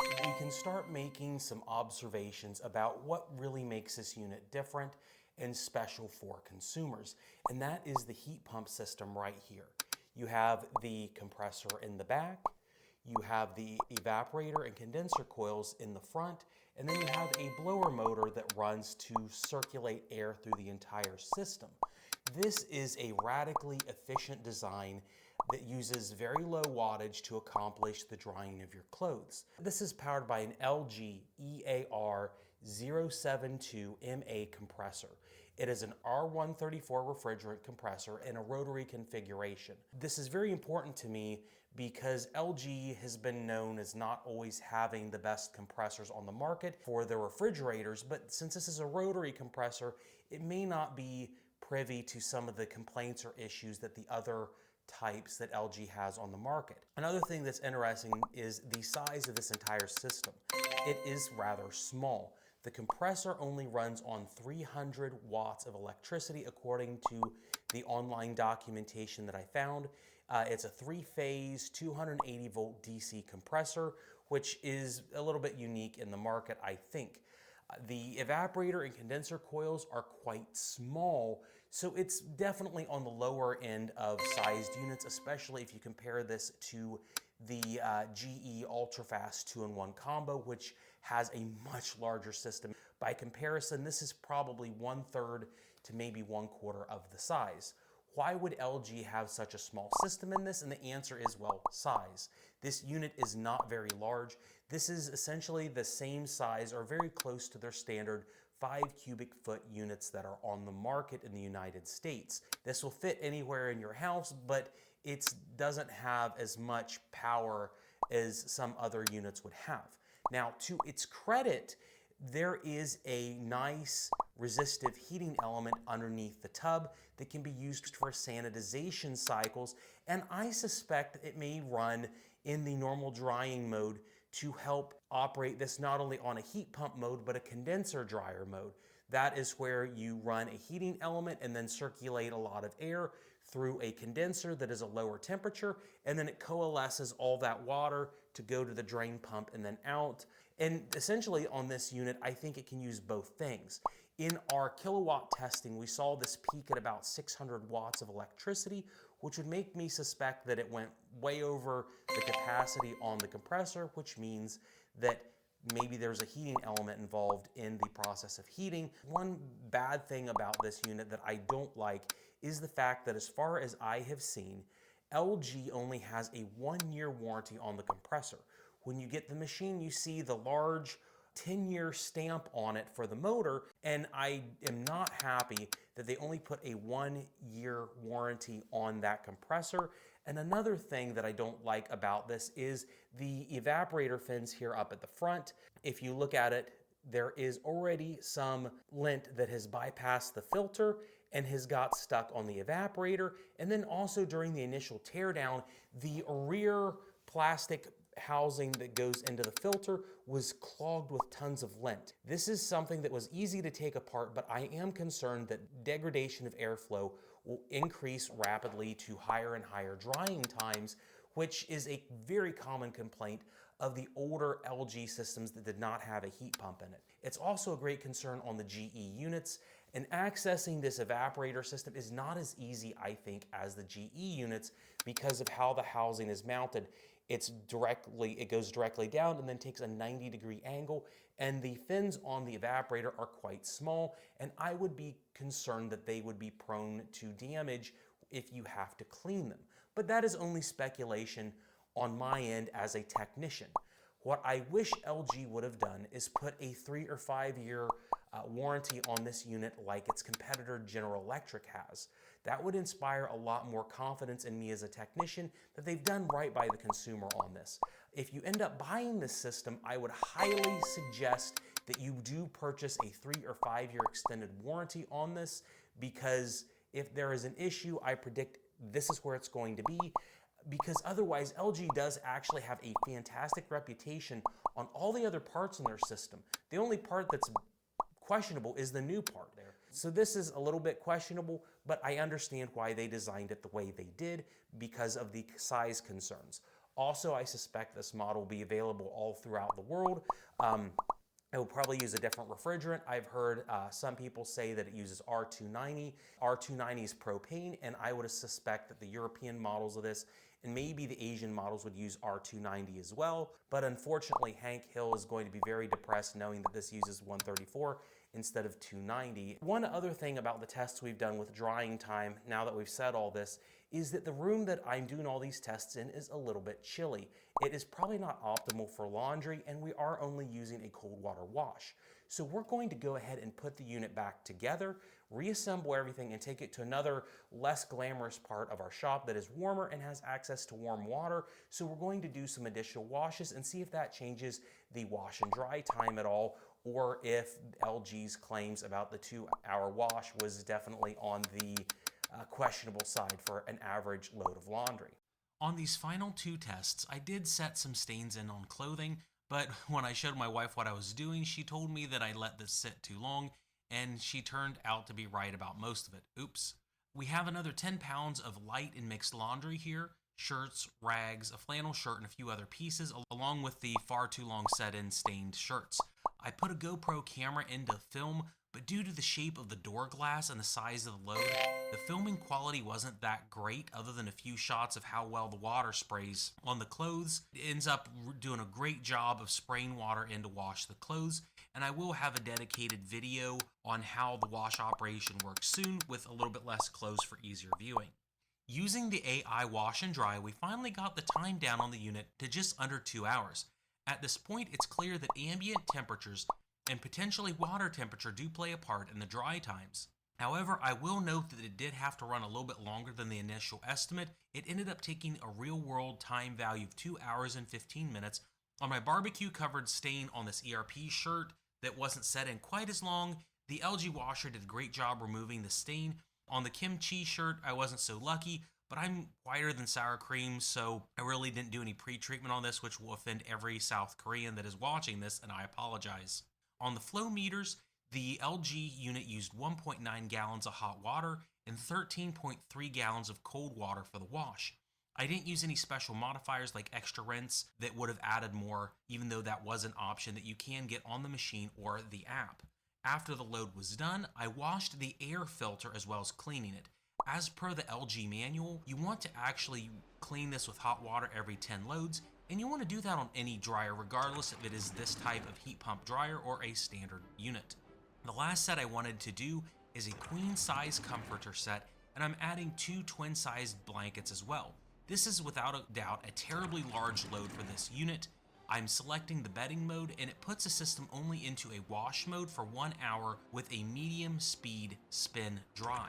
We can start making some observations about what really makes this unit different and special for consumers, and that is the heat pump system right here. You have the compressor in the back, you have the evaporator and condenser coils in the front, and then you have a blower motor that runs to circulate air through the entire system. This is a radically efficient design that uses very low wattage to accomplish the drying of your clothes. This is powered by an LG EAR 072MA compressor. It is an R134 refrigerant compressor in a rotary configuration. This is very important to me because LG has been known as not always having the best compressors on the market for their refrigerators, but since this is a rotary compressor, it may not be privy to some of the complaints or issues that the other types that LG has on the market. Another thing that's interesting is the size of this entire system. It is rather small. The compressor only runs on 300 watts of electricity according to the online documentation that I found. It's a 3-phase, 280 volt DC compressor, which is a little bit unique in the market, I think. The evaporator and condenser coils are quite small, so it's definitely on the lower end of sized units, especially if you compare this to the GE Ultrafast 2-in-1 combo, which has a much larger system. By comparison, this is probably 1/3 to maybe 1/4 of the size. Why would LG have such a small system in this? And the answer is, well, size. This unit is not very large. This is essentially the same size or very close to their standard 5 cubic foot units that are on the market in the United States. This will fit anywhere in your house, but it doesn't have as much power as some other units would have. Now, to its credit, there is a nice resistive heating element underneath the tub that can be used for sanitization cycles, and I suspect it may run in the normal drying mode to help operate this not only on a heat pump mode, but a condenser dryer mode. That is where you run a heating element and then circulate a lot of air through a condenser that is a lower temperature, and then it coalesces all that water to go to the drain pump and then out. And essentially on this unit, I think it can use both things. In our kilowatt testing, we saw this peak at about 600 watts of electricity, which would make me suspect that it went way over the capacity on the compressor, which means that maybe there's a heating element involved in the process of heating. One bad thing about this unit that I don't like is the fact that as far as I have seen, LG only has a 1-year warranty on the compressor. When you get the machine, you see the large 10-year stamp on it for the motor, and I am not happy that they only put a 1-year warranty on that compressor. And another thing that I don't like about this is the evaporator fins here up at the front. If you look at it, there is already some lint that has bypassed the filter and has got stuck on the evaporator. And then also during the initial teardown, the rear plastic housing that goes into the filter was clogged with tons of lint. This is something that was easy to take apart, but I am concerned that degradation of airflow will increase rapidly to higher and higher drying times, which is a very common complaint of the older LG systems that did not have a heat pump in it. It's also a great concern on the GE units, and accessing this evaporator system is not as easy, I think, as the GE units because of how the housing is mounted. It goes directly down and then takes a 90-degree angle, and the fins on the evaporator are quite small, and I would be concerned that they would be prone to damage if you have to clean them. But that is only speculation on my end as a technician. What I wish LG would have done is put a 3 or 5 year warranty on this unit like its competitor General Electric has. That would inspire a lot more confidence in me as a technician that they've done right by the consumer on this. If you end up buying this system, I would highly suggest that you do purchase a 3 or 5 year extended warranty on this, because if there is an issue, I predict this is where it's going to be, because otherwise LG does actually have a fantastic reputation on all the other parts in their system. The only part that's questionable is the new part there. So this is a little bit questionable, but I understand why they designed it the way they did because of the size concerns. Also, I suspect this model will be available all throughout the world. It will probably use a different refrigerant. I've heard some people say that it uses R290. R290 is propane, and I would suspect that the European models of this and maybe the Asian models would use R290 as well. But unfortunately, Hank Hill is going to be very depressed knowing that this uses 134 instead of 290. One other thing about the tests we've done with drying time, now that we've said all this, is that the room that I'm doing all these tests in is a little bit chilly. It is probably not optimal for laundry, and we are only using a cold water wash. So we're going to go ahead and put the unit back together, reassemble everything, and take it to another less glamorous part of our shop that is warmer and has access to warm water. So we're going to do some additional washes and see if that changes the wash and dry time at all, or if LG's claims about the 2-hour wash was definitely on the questionable side for an average load of laundry. On these final 2 tests, I did set some stains in on clothing, but when I showed my wife what I was doing, she told me that I let this sit too long, and she turned out to be right about most of it. Oops. We have another 10 pounds of light and mixed laundry here: shirts, rags, a flannel shirt, and a few other pieces, along with the far too long set-in stained shirts. I put a GoPro camera into film, but due to the shape of the door glass and the size of the load, the filming quality wasn't that great, other than a few shots of how well the water sprays on the clothes. It ends up doing a great job of spraying water in to wash the clothes, and I will have a dedicated video on how the wash operation works soon, with a little bit less clothes for easier viewing. Using the AI wash and dry, we finally got the time down on the unit to just under 2 hours. At this point, it's clear that ambient temperatures and potentially water temperature do play a part in the dry times. However, I will note that it did have to run a little bit longer than the initial estimate. It ended up taking a real-world time value of 2 hours and 15 minutes. On my barbecue-covered stain on this ERP shirt that wasn't set in quite as long, the LG washer did a great job removing the stain. On the kimchi shirt, I wasn't so lucky, but I'm whiter than sour cream, so I really didn't do any pre-treatment on this, which will offend every South Korean that is watching this, and I apologize. On the flow meters, the LG unit used 1.9 gallons of hot water and 13.3 gallons of cold water for the wash. I didn't use any special modifiers like extra rinse that would have added more, even though that was an option that you can get on the machine or the app. After the load was done, I washed the air filter as well as cleaning it. As per the LG manual, you want to actually clean this with hot water every 10 loads, and you want to do that on any dryer, regardless if it is this type of heat pump dryer or a standard unit. The last set I wanted to do is a queen size comforter set, and I'm adding 2 twin sized blankets as well. This is without a doubt a terribly large load for this unit. I'm selecting the bedding mode, and it puts the system only into a wash mode for 1 hour with a medium speed spin dry.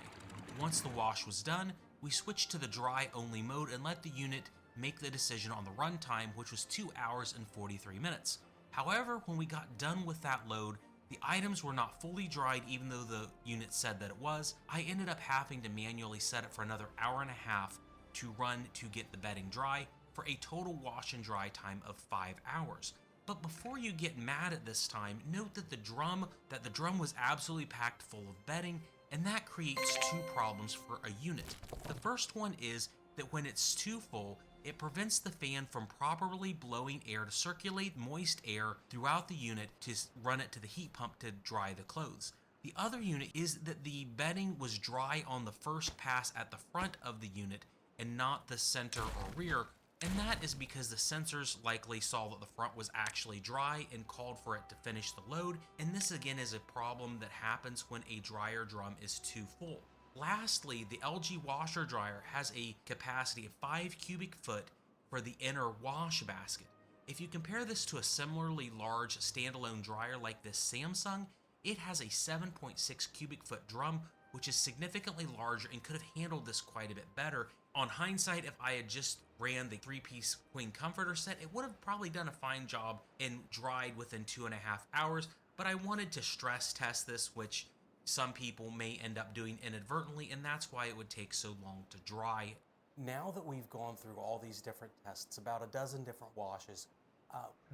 Once the wash was done, we switched to the dry only mode and let the unit make the decision on the runtime, which was 2 hours and 43 minutes. However, when we got done with that load, the items were not fully dried even though the unit said that it was. I ended up having to manually set it for another hour and a half to run to get the bedding dry, for a total wash and dry time of 5 hours. But before you get mad at this time, note that the drum was absolutely packed full of bedding, and that creates 2 problems for a unit. The first one is that when it's too full, it prevents the fan from properly blowing air to circulate moist air throughout the unit to run it to the heat pump to dry the clothes. The other unit is that the bedding was dry on the first pass at the front of the unit and not the center or rear, and that is because the sensors likely saw that the front was actually dry and called for it to finish the load, and this again is a problem that happens when a dryer drum is too full. Lastly, the LG washer dryer has a capacity of 5 cubic foot for the inner wash basket. If you compare this to a similarly large standalone dryer like this Samsung, it has a 7.6 cubic foot drum, which is significantly larger and could have handled this quite a bit better. On hindsight, if I had just ran the 3-piece queen comforter set, it would have probably done a fine job and dried within 2.5 hours, but I wanted to stress test this, which some people may end up doing inadvertently, and that's why it would take so long to dry. Now that we've gone through all these different tests, about a dozen different washes,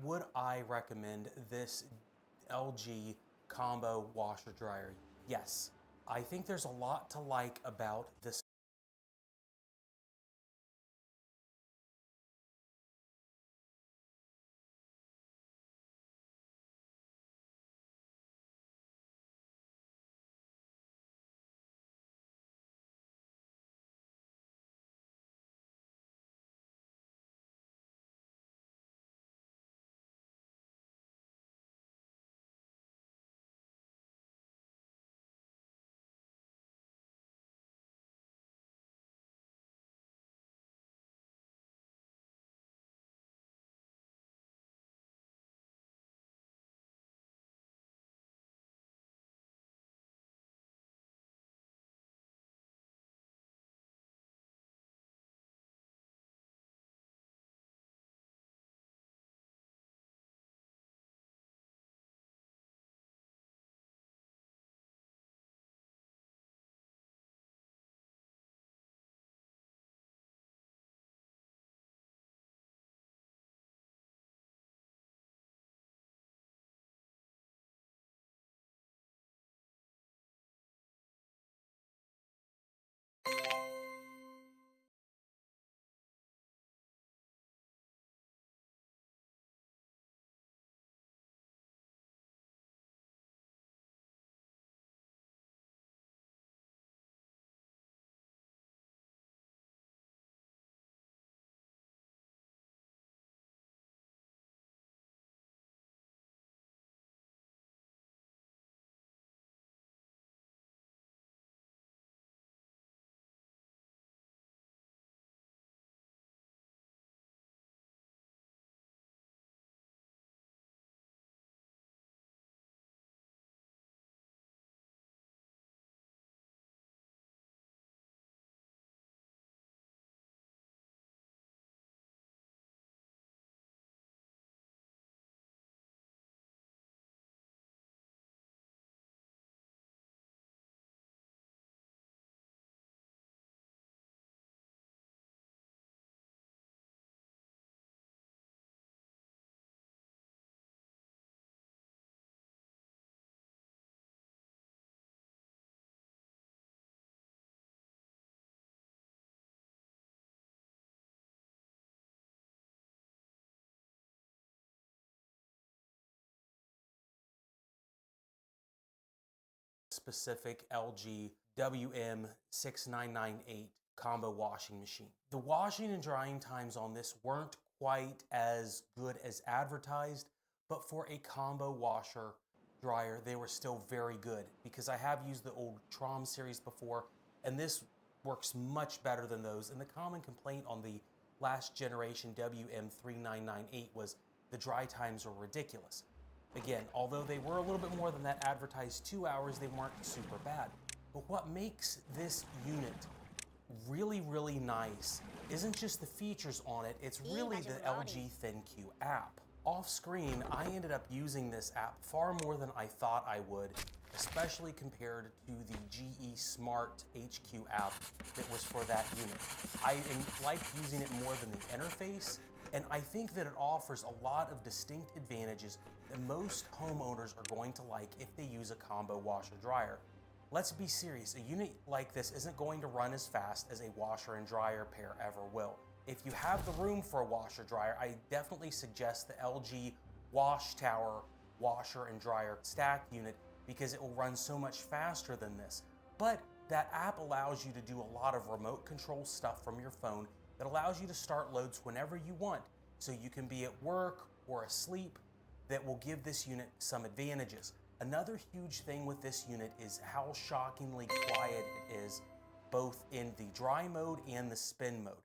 would I recommend this LG combo washer dryer? Yes. I think there's a lot to like about this specific LG WM6998 combo washing machine. The washing and drying times on this weren't quite as good as advertised, but for a combo washer dryer, they were still very good because I have used the old Trom series before, and this works much better than those. And the common complaint on the last generation WM3998 was the dry times were ridiculous. Again, although they were a little bit more than that advertised 2 hours, they weren't super bad. But what makes this unit really, really nice isn't just the features on it, it's really the LG ThinQ app. Off screen, I ended up using this app far more than I thought I would, especially compared to the GE Smart HQ app that was for that unit. I liked using it more than the interface, and I think that it offers a lot of distinct advantages that most homeowners are going to like if they use a combo washer dryer. Let's be serious, a unit like this isn't going to run as fast as a washer and dryer pair ever will. If you have the room for a washer dryer, I definitely suggest the LG Wash Tower washer and dryer stack unit because it will run so much faster than this. But that app allows you to do a lot of remote control stuff from your phone that allows you to start loads whenever you want. So you can be at work or asleep. That will give this unit some advantages. Another huge thing with this unit is how shockingly quiet it is, both in the dry mode and the spin mode.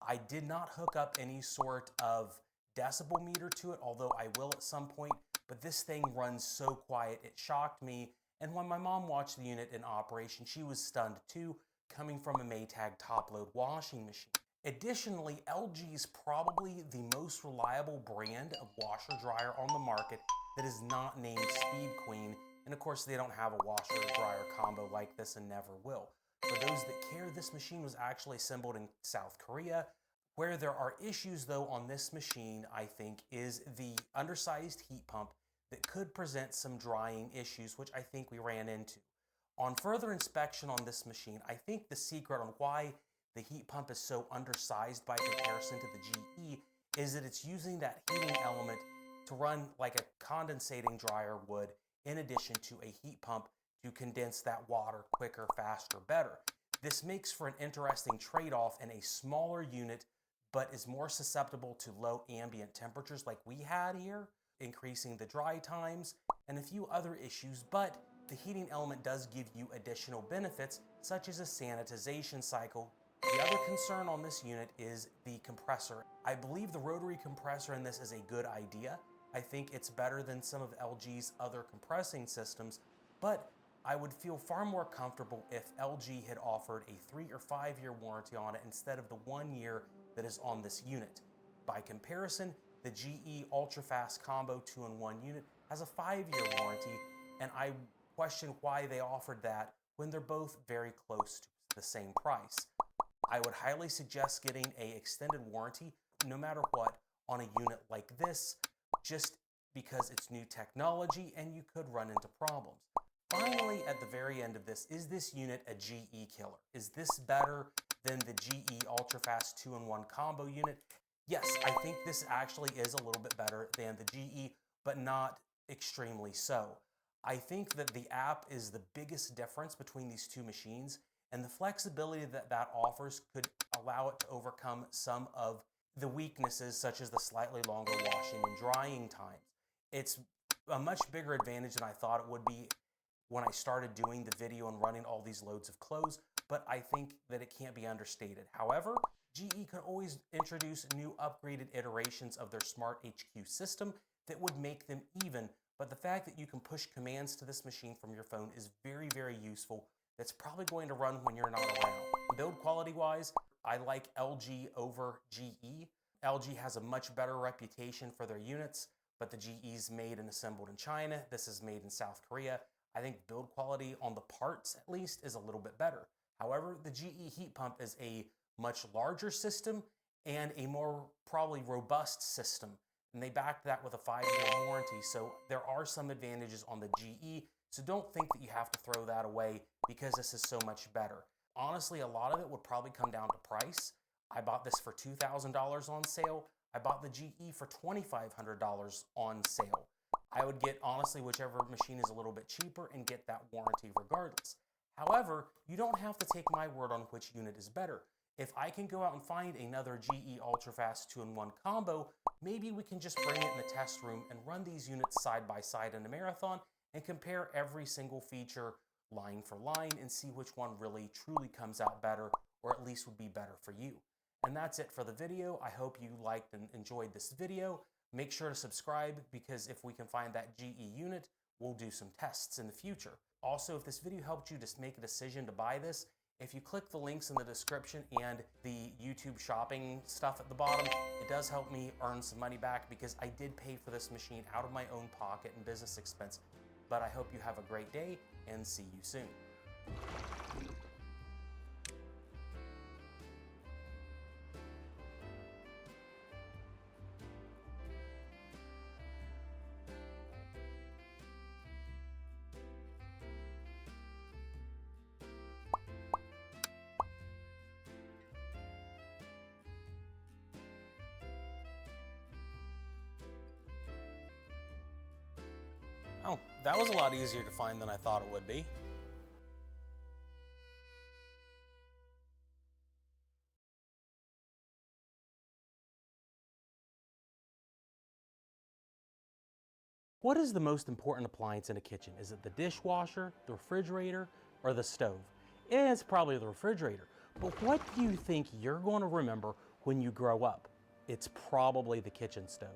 I did not hook up any sort of decibel meter to it, although I will at some point, but this thing runs so quiet, it shocked me. And when my mom watched the unit in operation, she was stunned too, coming from a Maytag top-load washing machine. Additionally, LG is probably the most reliable brand of washer dryer on the market that is not named Speed Queen, and of course they don't have a washer dryer combo like this and never will. For those that care, this machine was actually assembled in South Korea. Where there are issues though on this machine, I think, is the undersized heat pump that could present some drying issues, which I think we ran into. On further inspection on this machine, I think the secret on why the heat pump is so undersized by comparison to the GE is that it's using that heating element to run like a condensating dryer would, in addition to a heat pump to condense that water quicker, faster, better. This makes for an interesting trade-off in a smaller unit, but is more susceptible to low ambient temperatures like we had here, increasing the dry times and a few other issues, but the heating element does give you additional benefits, such as a sanitization cycle. The other concern on this unit is the compressor. I believe the rotary compressor in this is a good idea. I think it's better than some of LG's other compressing systems, but I would feel far more comfortable if LG had offered a 3 or 5 year warranty on it instead of the 1 year that is on this unit. By comparison, the GE Ultrafast Combo 2-in-1 unit has a 5-year warranty, and I question why they offered that when they're both very close to the same price. I would highly suggest getting an extended warranty, no matter what, on a unit like this, just because it's new technology and you could run into problems. Finally, at the very end of this, is this unit a GE killer? Is this better than the GE Ultrafast 2-in-1 combo unit? Yes, I think this actually is a little bit better than the GE, but not extremely so. I think that the app is the biggest difference between these two machines, and the flexibility that that offers could allow it to overcome some of the weaknesses, such as the slightly longer washing and drying times. It's a much bigger advantage than I thought it would be when I started doing the video and running all these loads of clothes, but I think that it can't be understated. However, GE can always introduce new upgraded iterations of their Smart HQ system that would make them even, but the fact that you can push commands to this machine from your phone is very, very useful. That's probably going to run when you're not around. Build quality wise, I like LG over GE. LG has a much better reputation for their units, but the GE's made and assembled in China. This is made in South Korea. I think build quality on the parts, at least, is a little bit better. However, the GE heat pump is a much larger system and a more probably robust system. And they backed that with a 5-year warranty. So there are some advantages on the GE. So don't think that you have to throw that away because this is so much better. Honestly, a lot of it would probably come down to price. I bought this for $2,000 on sale. I bought the GE for $2,500 on sale. I would get, honestly, whichever machine is a little bit cheaper and get that warranty regardless. However, you don't have to take my word on which unit is better. If I can go out and find another GE Ultrafast 2-in-1 combo, maybe we can just bring it in the test room and run these units side by side in a marathon and compare every single feature line for line and see which one really truly comes out better, or at least would be better for you. And that's it for the video. I hope you liked and enjoyed this video. Make sure to subscribe, because if we can find that GE unit, we'll do some tests in the future. Also, if this video helped you just make a decision to buy this, if you click the links in the description and the YouTube shopping stuff at the bottom, it does help me earn some money back, because I did pay for this machine out of my own pocket and business expense. But I hope you have a great day and see you soon. Oh, that was a lot easier to find than I thought it would be. What is the most important appliance in a kitchen? Is it the dishwasher, the refrigerator, or the stove? It's probably the refrigerator. But what do you think you're going to remember when you grow up? It's probably the kitchen stove.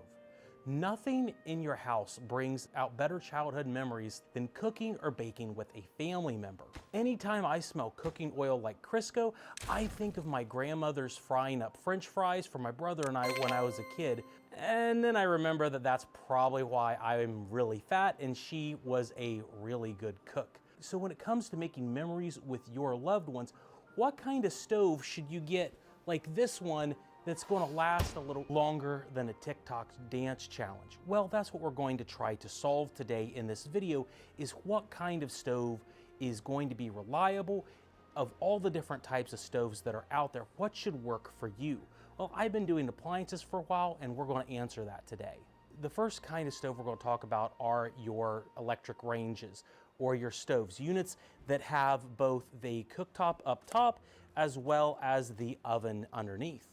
Nothing in your house brings out better childhood memories than cooking or baking with a family member. Anytime I smell cooking oil like Crisco, I think of my grandmother's frying up French fries for my brother and I when I was a kid. And then I remember that that's probably why I'm really fat and she was a really good cook. So when it comes to making memories with your loved ones, what kind of stove should you get like this one that's going to last a little longer than a TikTok dance challenge? Well, that's what we're going to try to solve today in this video, is what kind of stove is going to be reliable. Of all the different types of stoves that are out there, what should work for you? Well, I've been doing appliances for a while, and we're going to answer that today. The first kind of stove we're going to talk about are your electric ranges, or your stoves, units that have both the cooktop up top as well as the oven underneath.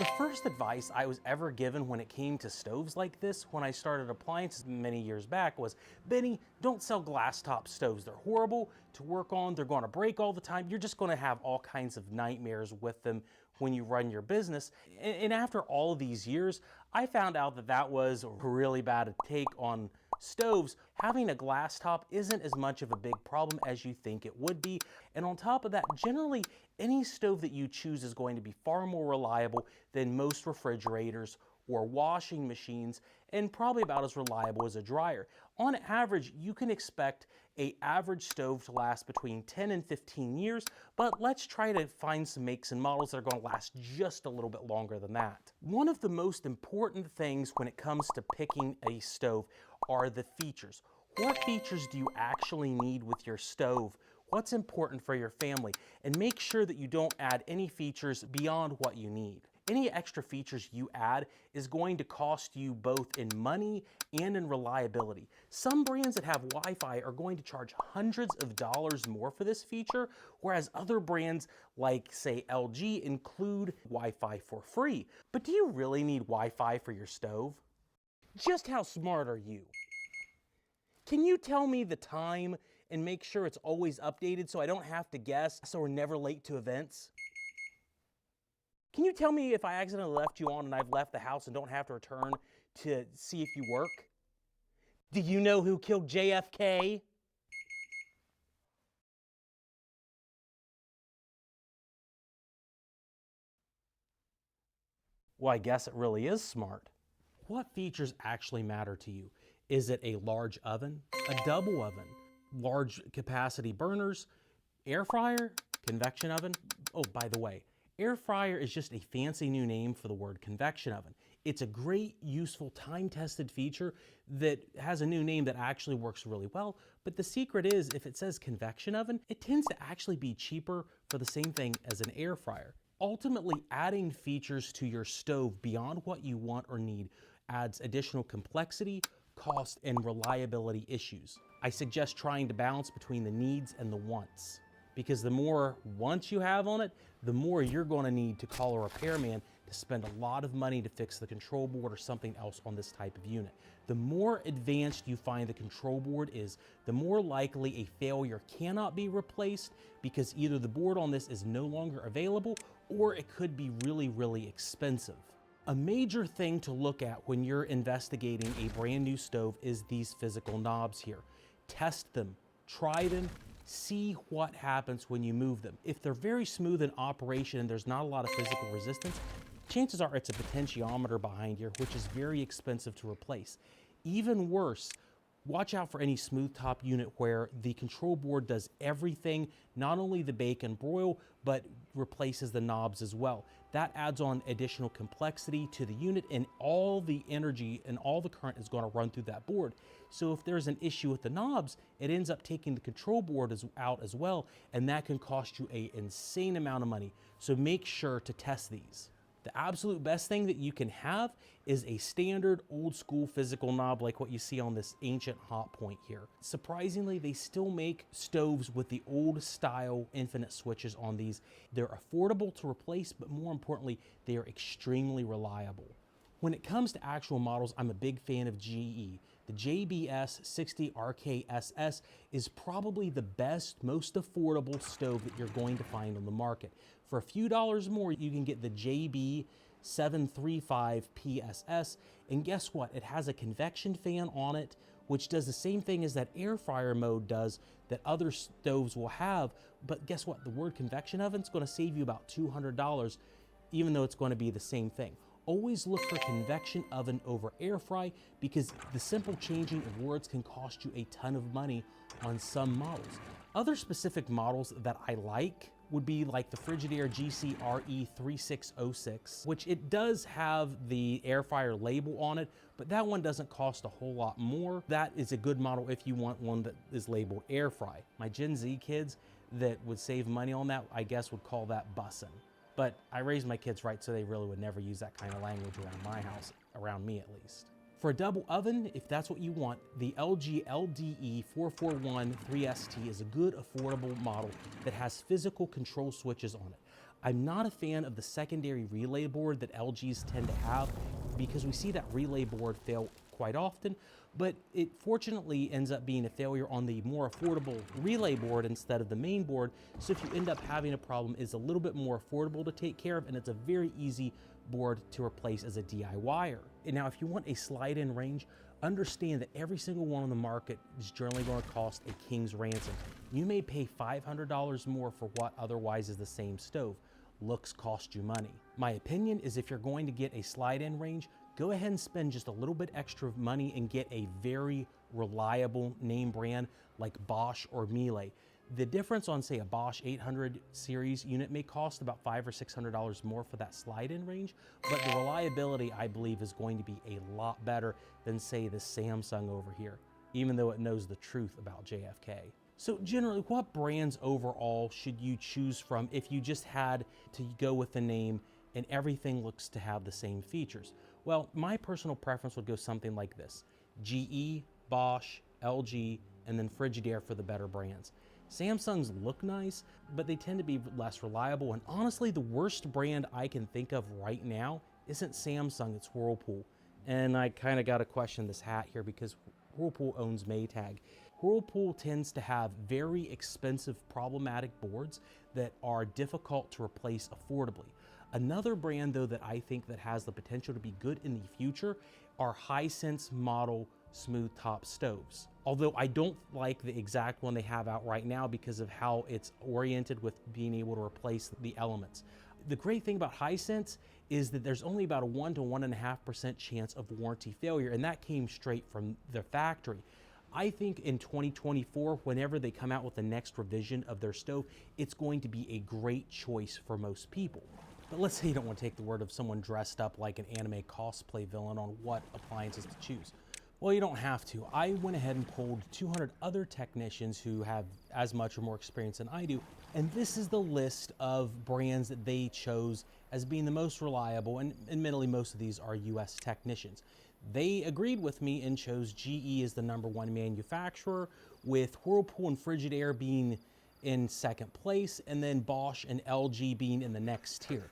The first advice I was ever given when it came to stoves like this, when I started appliances many years back, was, Benny, don't sell glass top stoves. They're horrible to work on. They're going to break all the time. You're just going to have all kinds of nightmares with them when you run your business. And after all of these years, I found out that that was a really bad take on stoves. Having a glass top isn't as much of a big problem as you think it would be. And on top of that, generally, any stove that you choose is going to be far more reliable than most refrigerators or washing machines, and probably about as reliable as a dryer. On average, you can expect an average stove to last between 10 and 15 years, but let's try to find some makes and models that are going to last just a little bit longer than that. One of the most important things when it comes to picking a stove are the features. What features do you actually need with your stove? What's important for your family? And make sure that you don't add any features beyond what you need. Any extra features you add is going to cost you both in money and in reliability. Some brands that have Wi-Fi are going to charge hundreds of dollars more for this feature, whereas other brands like, say, LG include Wi-Fi for free. But do you really need Wi-Fi for your stove? Just how smart are you? Can you tell me the time and make sure it's always updated so I don't have to guess, so we're never late to events? Can you tell me if I accidentally left you on and I've left the house and don't have to return to see if you work? Do you know who killed JFK? Well, I guess it really is smart. What features actually matter to you? Is it a large oven, a double oven, large capacity burners, air fryer, convection oven? Oh, by the way, air fryer is just a fancy new name for the word convection oven. It's a great, useful, time-tested feature that has a new name that actually works really well, but the secret is, if it says convection oven, it tends to actually be cheaper for the same thing as an air fryer. Ultimately, adding features to your stove beyond what you want or need adds additional complexity, cost, and reliability issues. I suggest trying to balance between the needs and the wants, because the more wants you have on it, the more you're going to need to call a repairman to spend a lot of money to fix the control board or something else on this type of unit. The more advanced you find the control board is, the more likely a failure cannot be replaced, because either the board on this is no longer available or it could be really, really expensive. A major thing to look at when you're investigating a brand new stove is these physical knobs here. Test them, try them, see what happens when you move them. If they're very smooth in operation and there's not a lot of physical resistance, chances are it's a potentiometer behind here, which is very expensive to replace. Even worse, watch out for any smooth top unit where the control board does everything, not only the bake and broil, but replaces the knobs as well. That adds on additional complexity to the unit, and all the energy and all the current is going to run through that board. So if there's an issue with the knobs, it ends up taking the control board out as well, and that can cost you an insane amount of money. So make sure to test these. The absolute best thing that you can have is a standard old school physical knob like what you see on this ancient hot point here. Surprisingly, they still make stoves with the old style infinite switches on these. They're affordable to replace, but more importantly, they are extremely reliable. When it comes to actual models, I'm a big fan of GE. The JBS 60RKSS is probably the best, most affordable stove that you're going to find on the market. For a few dollars more, you can get the JB 735 PSS, and guess what? It has a convection fan on it, which does the same thing as that air fryer mode does that other stoves will have, but guess what? The word convection oven is going to save you about $200, even though it's going to be the same thing. Always look for convection oven over air fry, because the simple changing of words can cost you a ton of money on some models. Other specific models that I like would be like the Frigidaire GCRE 3606, which it does have the air fryer label on it, but that one doesn't cost a whole lot more. That is a good model if you want one that is labeled air fry. My Gen Z kids that would save money on that, I guess, would call that bussin'. But I raised my kids right, so they really would never use that kind of language around my house, around me at least. For a double oven, if that's what you want, the LG LDE 441 3ST is a good affordable model that has physical control switches on it. I'm not a fan of the secondary relay board that LGs tend to have, because we see that relay board fail quite often, but it fortunately ends up being a failure on the more affordable relay board instead of the main board. So if you end up having a problem, it's a little bit more affordable to take care of, and it's a very easy board to replace as a DIYer. And now if you want a slide-in range, understand that every single one on the market is generally going to cost a king's ransom. You may pay $500 more for what otherwise is the same stove. Looks cost you money. My opinion is, if you're going to get a slide-in range, go ahead and spend just a little bit extra money and get a very reliable name brand like Bosch or Miele. The difference on, say, a Bosch 800 series unit may cost about $500 or $600 more for that slide-in range, but the reliability, I believe, is going to be a lot better than, say, the Samsung over here, even though it knows the truth about JFK. So generally, what brands overall should you choose from if you just had to go with the name and everything looks to have the same features? Well, my personal preference would go something like this: GE, Bosch, LG, and then Frigidaire for the better brands. Samsungs look nice, but they tend to be less reliable, and honestly, the worst brand I can think of right now isn't Samsung, it's Whirlpool. And I kind of got to question this hat here, because Whirlpool owns Maytag. Whirlpool tends to have very expensive, problematic boards that are difficult to replace affordably. Another brand, though, that I think that has the potential to be good in the future are Hisense model smooth top stoves. Although I don't like the exact one they have out right now because of how it's oriented with being able to replace the elements. The great thing about Hisense is that there's only about a 1 to 1.5% chance of warranty failure, and that came straight from the factory. I think in 2024, whenever they come out with the next revision of their stove, it's going to be a great choice for most people. But let's say you don't want to take the word of someone dressed up like an anime cosplay villain on what appliances to choose. Well, you don't have to. I went ahead and polled 200 other technicians who have as much or more experience than I do, and this is the list of brands that they chose as being the most reliable, and admittedly most of these are US technicians. They agreed with me and chose GE as the #1 manufacturer, with Whirlpool and Frigidaire being in second place, and then Bosch and LG being in the next tier.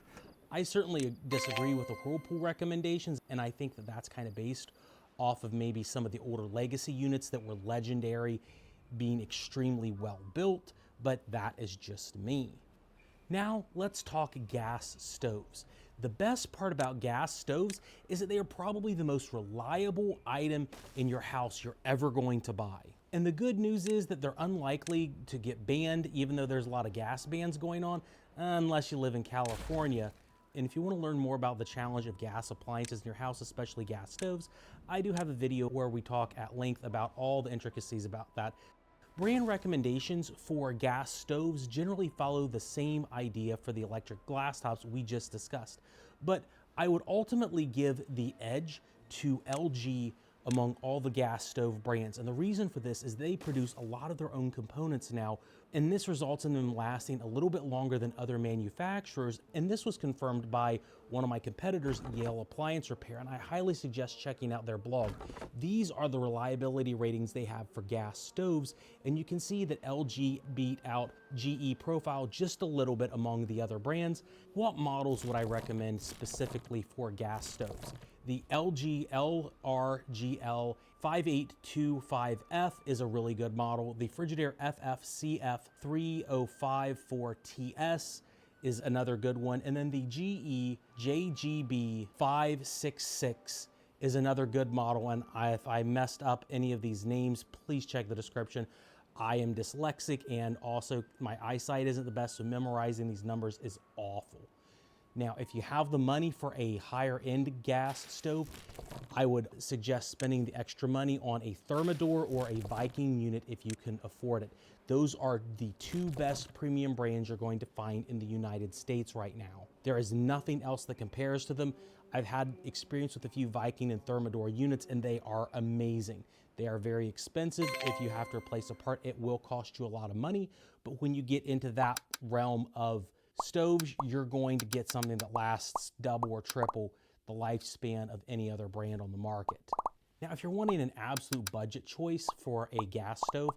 I certainly disagree with the Whirlpool recommendations, and I think that that's kind of based off of maybe some of the older legacy units that were legendary, being extremely well built, but that is just me. Now let's talk gas stoves. The best part about gas stoves is that they are probably the most reliable item in your house you're ever going to buy. And the good news is that they're unlikely to get banned, even though there's a lot of gas bans going on, unless you live in California. And if you want to learn more about the challenge of gas appliances in your house, especially gas stoves, I do have a video where we talk at length about all the intricacies about that. Brand recommendations for gas stoves generally follow the same idea for the electric glass tops we just discussed, but I would ultimately give the edge to LG among all the gas stove brands. And the reason for this is they produce a lot of their own components now, and this results in them lasting a little bit longer than other manufacturers. And this was confirmed by one of my competitors, Yale Appliance Repair, and I highly suggest checking out their blog. These are the reliability ratings they have for gas stoves, and you can see that LG beat out GE Profile just a little bit among the other brands. What models would I recommend specifically for gas stoves? The LG LRGL 5825F is a really good model. The Frigidaire FFCF 3054TS is another good one. And then the GE JGB 566 is another good model. And if I messed up any of these names, please check the description. I am dyslexic, and also my eyesight isn't the best, so memorizing these numbers is awful. Now, if you have the money for a higher end gas stove, I would suggest spending the extra money on a Thermador or a Viking unit if you can afford it. Those are the two best premium brands you're going to find in the United States right now. There is nothing else that compares to them. I've had experience with a few Viking and Thermador units, and they are amazing. They are very expensive. If you have to replace a part, it will cost you a lot of money. But when you get into that realm of stoves, you're going to get something that lasts double or triple the lifespan of any other brand on the market. Now, if you're wanting an absolute budget choice for a gas stove,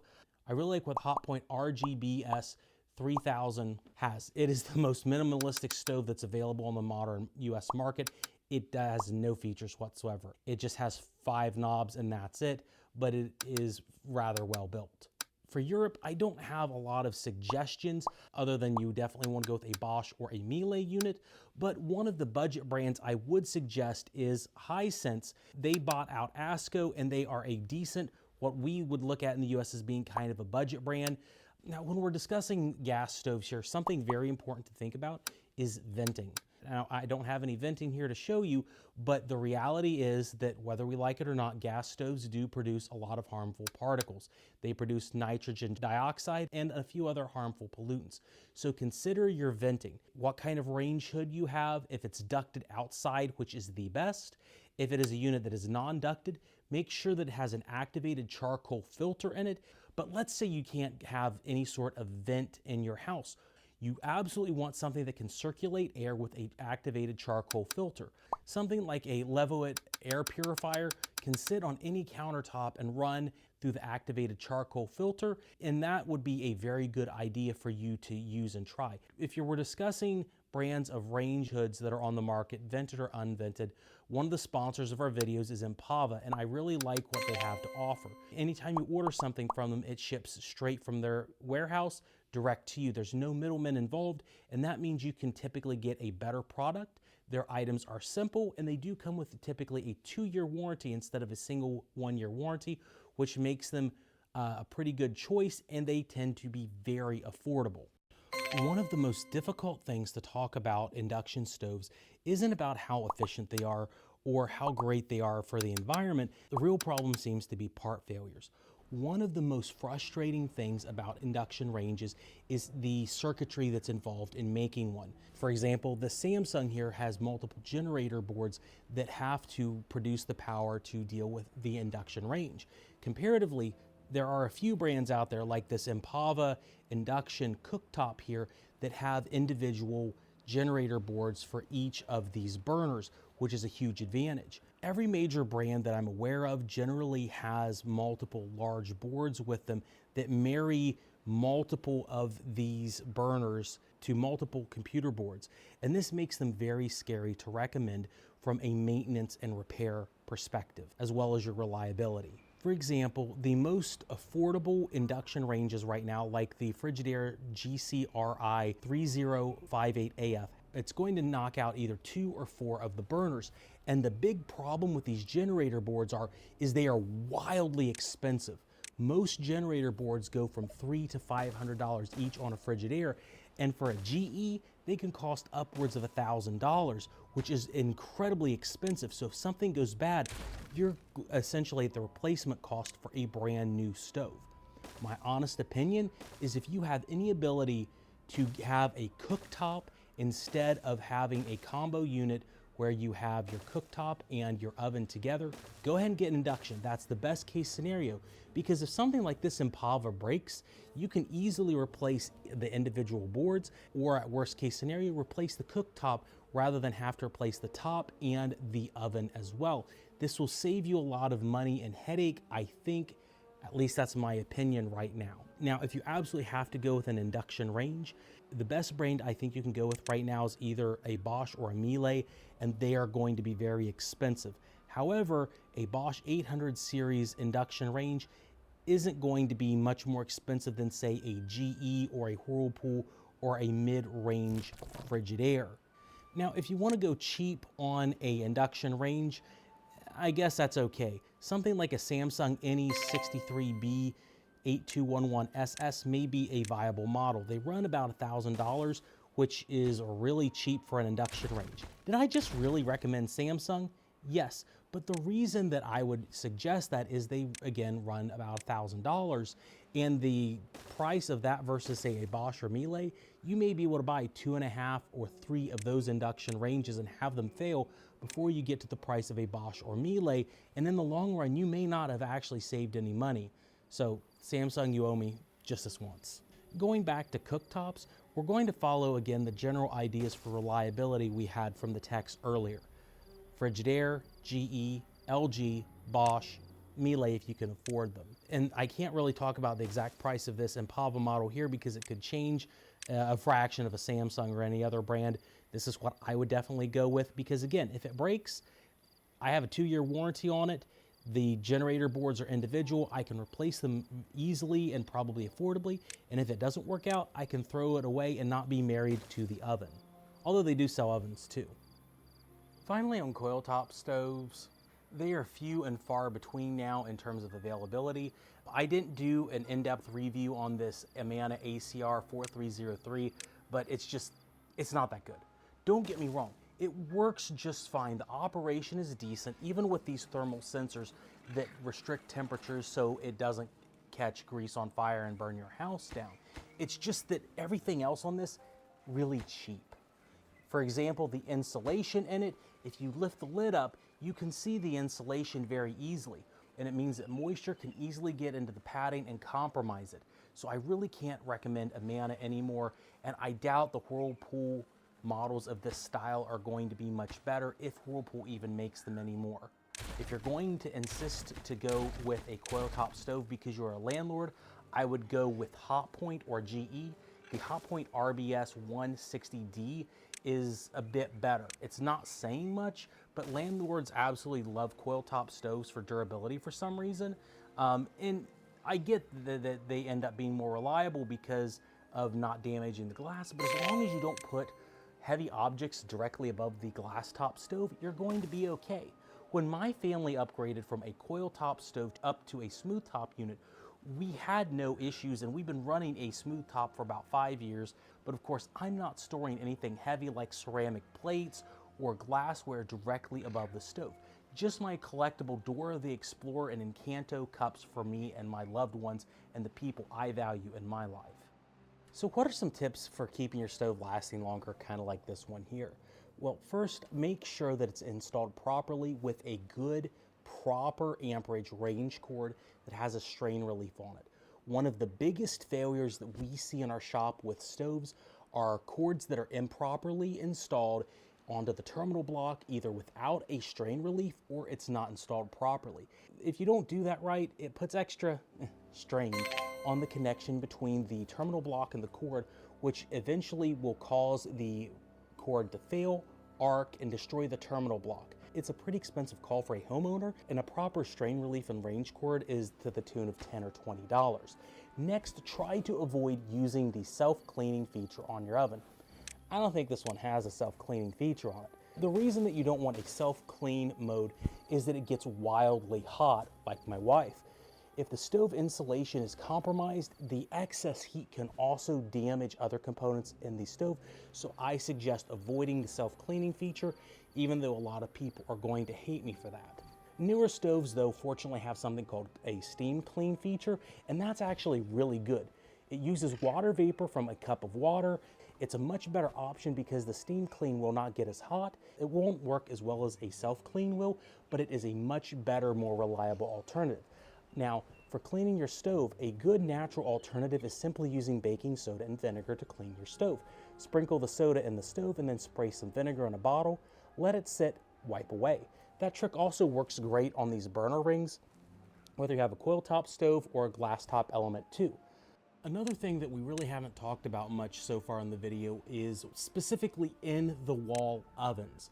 I really like what Hotpoint RGBS 3000 has. It is the most minimalistic stove that's available on the modern US market. It has no features whatsoever. It just has 5 knobs and that's it, but it is rather well built. For Europe, I don't have a lot of suggestions other than you definitely want to go with a Bosch or a Miele unit, but one of the budget brands I would suggest is Hisense. They bought out ASCO, and they are a decent, what we would look at in the US as being kind of a budget brand. Now, when we're discussing gas stoves here, something very important to think about is venting. Now, I don't have any venting here to show you, but the reality is that whether we like it or not, gas stoves do produce a lot of harmful particles. They produce nitrogen dioxide and a few other harmful pollutants. So consider your venting. What kind of range hood you have, if it's ducted outside, which is the best. If it is a unit that is non-ducted, make sure that it has an activated charcoal filter in it. But let's say you can't have any sort of vent in your house. You absolutely want something that can circulate air with an activated charcoal filter. Something like a Levoit air purifier can sit on any countertop and run through the activated charcoal filter, and that would be a very good idea for you to use and try. If you were discussing brands of range hoods that are on the market, vented or unvented, one of the sponsors of our videos is Impava, and I really like what they have to offer. Anytime you order something from them, it ships straight from their warehouse direct to you. There's no middlemen involved, and that means you can typically get a better product. Their items are simple, and they do come with typically a 2-year warranty instead of a single 1-year warranty, which makes them a pretty good choice, and they tend to be very affordable. One of the most difficult things to talk about induction stoves isn't about how efficient they are or how great they are for the environment. The real problem seems to be part failures. One of the most frustrating things about induction ranges is the circuitry that's involved in making one. For example, the Samsung here has multiple generator boards that have to produce the power to deal with the induction range. Comparatively, there are a few brands out there like this Impava induction cooktop here that have individual generator boards for each of these burners, which is a huge advantage. Every major brand that I'm aware of generally has multiple large boards with them that marry multiple of these burners to multiple computer boards, and this makes them very scary to recommend from a maintenance and repair perspective, as well as your reliability. For example, the most affordable induction ranges right now, like the Frigidaire GCRI 3058AF, it's going to knock out either 2 or 4 of the burners. And the big problem with these generator boards is they are wildly expensive. Most generator boards go from $300 to $500 each on a Frigidaire, and for a GE, they can cost upwards of $1,000, which is incredibly expensive. So if something goes bad, you're essentially at the replacement cost for a brand new stove. My honest opinion is if you have any ability to have a cooktop instead of having a combo unit where you have your cooktop and your oven together, go ahead and get an induction. That's the best case scenario, because if something like this Impalva breaks, you can easily replace the individual boards, or at worst case scenario, replace the cooktop rather than have to replace the top and the oven as well. This will save you a lot of money and headache, I think. At least that's my opinion right now. Now, if you absolutely have to go with an induction range, the best brand I think you can go with right now is either a Bosch or a Miele, and they are going to be very expensive. However, a Bosch 800 series induction range isn't going to be much more expensive than, say, a GE or a Whirlpool or a mid-range Frigidaire. Now, if you want to go cheap on a induction range, I guess that's okay. Something like a Samsung NE63B 8211SS may be a viable model. They run about $1,000, which is really cheap for an induction range. Did I just really recommend Samsung? Yes, but the reason that I would suggest that is they, again, run about $1,000, and the price of that versus, say, a Bosch or Miele, you may be able to buy 2.5 or 3 of those induction ranges and have them fail before you get to the price of a Bosch or Miele, and in the long run, you may not have actually saved any money. So Samsung, you owe me just this once. Going back to cooktops, we're going to follow again the general ideas for reliability we had from the text earlier. Frigidaire, GE, LG, Bosch, Miele if you can afford them. And I can't really talk about the exact price of this Impalva model here because it could change a fraction of a Samsung or any other brand. This is what I would definitely go with because, again, if it breaks, I have a 2-year warranty on it. The generator boards are individual. I can replace them easily and probably affordably. And if it doesn't work out, I can throw it away and not be married to the oven. Although they do sell ovens too. Finally, on coil-top stoves, they are few and far between now in terms of availability. I didn't do an in-depth review on this Amana S.i.R 4303, but it's not that good. Don't get me wrong. It works just fine. The operation is decent, even with these thermal sensors that restrict temperatures so it doesn't catch grease on fire and burn your house down. It's just that everything else on this, really cheap. For example, the insulation in it, if you lift the lid up, you can see the insulation very easily. And it means that moisture can easily get into the padding and compromise it. So I really can't recommend Amana anymore, and I doubt the Whirlpool models of this style are going to be much better if Whirlpool even makes them anymore. If you're going to insist to go with a coil-top stove because you're a landlord, I would go with Hotpoint or GE. The Hotpoint RBS 160D is a bit better. It's not saying much, but landlords absolutely love coil-top stoves for durability for some reason. And I get that they end up being more reliable because of not damaging the glass, but as long as you don't put heavy objects directly above the glass top stove, you're going to be okay. When my family upgraded from a coil top stove up to a smooth top unit, we had no issues and we've been running a smooth top for about 5 years. But of course, I'm not storing anything heavy like ceramic plates or glassware directly above the stove. Just my collectible Dora the Explorer and Encanto cups for me and my loved ones and the people I value in my life. So what are some tips for keeping your stove lasting longer, kind of like this one here? Well, first, make sure that it's installed properly with a good, proper amperage range cord that has a strain relief on it. One of the biggest failures that we see in our shop with stoves are cords that are improperly installed onto the terminal block, either without a strain relief or it's not installed properly. If you don't do that right, it puts extra strain on the connection between the terminal block and the cord, which eventually will cause the cord to fail, arc, and destroy the terminal block. It's a pretty expensive call for a homeowner, and a proper strain relief and range cord is to the tune of $10 or $20. Next, try to avoid using the self-cleaning feature on your oven. I don't think this one has a self-cleaning feature on it. The reason that you don't want a self-clean mode is that it gets wildly hot, like my wife. If the stove insulation is compromised, the excess heat can also damage other components in the stove, so I suggest avoiding the self-cleaning feature, even though a lot of people are going to hate me for that. Newer stoves, though, fortunately have something called a steam clean feature, and that's actually really good. It uses water vapor from a cup of water. It's a much better option because the steam clean will not get as hot. It won't work as well as a self-clean will, but it is a much better, more reliable alternative. Now, for cleaning your stove, a good natural alternative is simply using baking soda and vinegar to clean your stove. Sprinkle the soda in the stove and then spray some vinegar in a bottle. Let it sit, wipe away. That trick also works great on these burner rings, whether you have a coil top stove or a glass top element too. Another thing that we really haven't talked about much so far in the video is specifically in the wall ovens.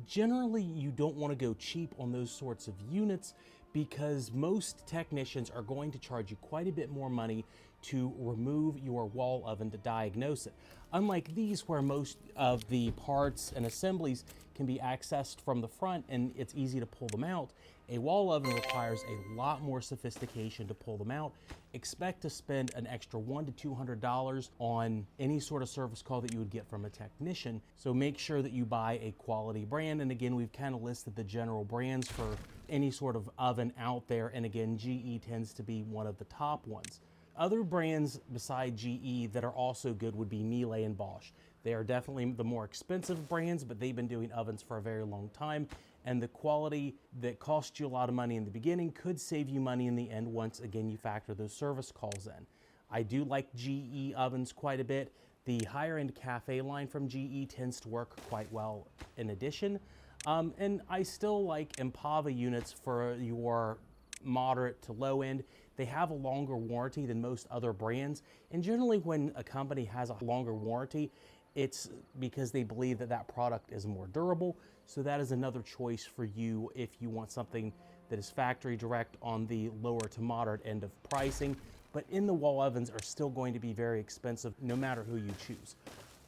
Generally, you don't want to go cheap on those sorts of units because most technicians are going to charge you quite a bit more money to remove your wall oven to diagnose it. Unlike these, where most of the parts and assemblies can be accessed from the front and it's easy to pull them out, a wall oven requires a lot more sophistication to pull them out. Expect to spend an extra $100 to $200 on any sort of service call that you would get from a technician. So make sure that you buy a quality brand. And again, we've kind of listed the general brands for any sort of oven out there. And again, GE tends to be one of the top ones. Other brands beside GE that are also good would be Miele and Bosch. They are definitely the more expensive brands, but they've been doing ovens for a very long time. And the quality that cost you a lot of money in the beginning could save you money in the end once, again, you factor those service calls in. I do like GE ovens quite a bit. The higher-end cafe line from GE tends to work quite well in addition. And I still like Impava units for your moderate to low end. They have a longer warranty than most other brands. And generally when a company has a longer warranty, it's because they believe that that product is more durable. So that is another choice for you if you want something that is factory direct on the lower to moderate end of pricing. But in the wall ovens are still going to be very expensive no matter who you choose.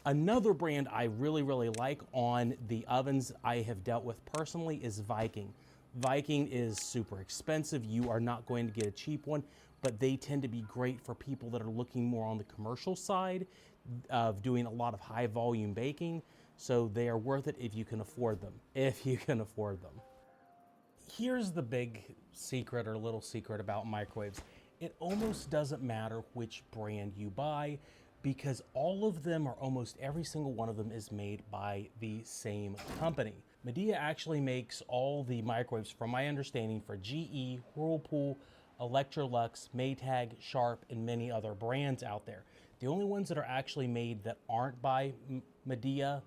Another brand I really like on the ovens I have dealt with personally is Viking. Viking is super expensive. You are not going to get a cheap one, but they tend to be great for people that are looking more on the commercial side of doing a lot of high volume baking. So they are worth it if you can afford them. Here's the big secret or little secret about microwaves. It almost doesn't matter which brand you buy because all of them, or almost every single one of them, is made by the same company. Midea actually makes all the microwaves, from my understanding, for GE, Whirlpool, Electrolux, Maytag, Sharp, and many other brands out there. The only ones that are actually made that aren't by Midea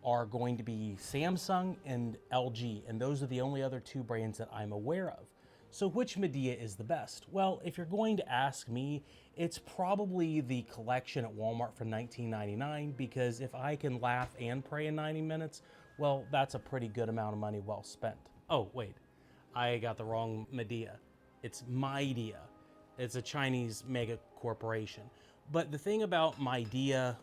are going to be Samsung and LG, and those are the only other two brands that I'm aware of. So which Midea is the best? Well, if you're going to ask me, it's probably the collection at Walmart for $19.99, because if I can laugh and pray in 90 minutes, well, that's a pretty good amount of money well spent. Oh, wait, I got the wrong Midea. It's Midea. It's a Chinese mega corporation. But the thing about Midea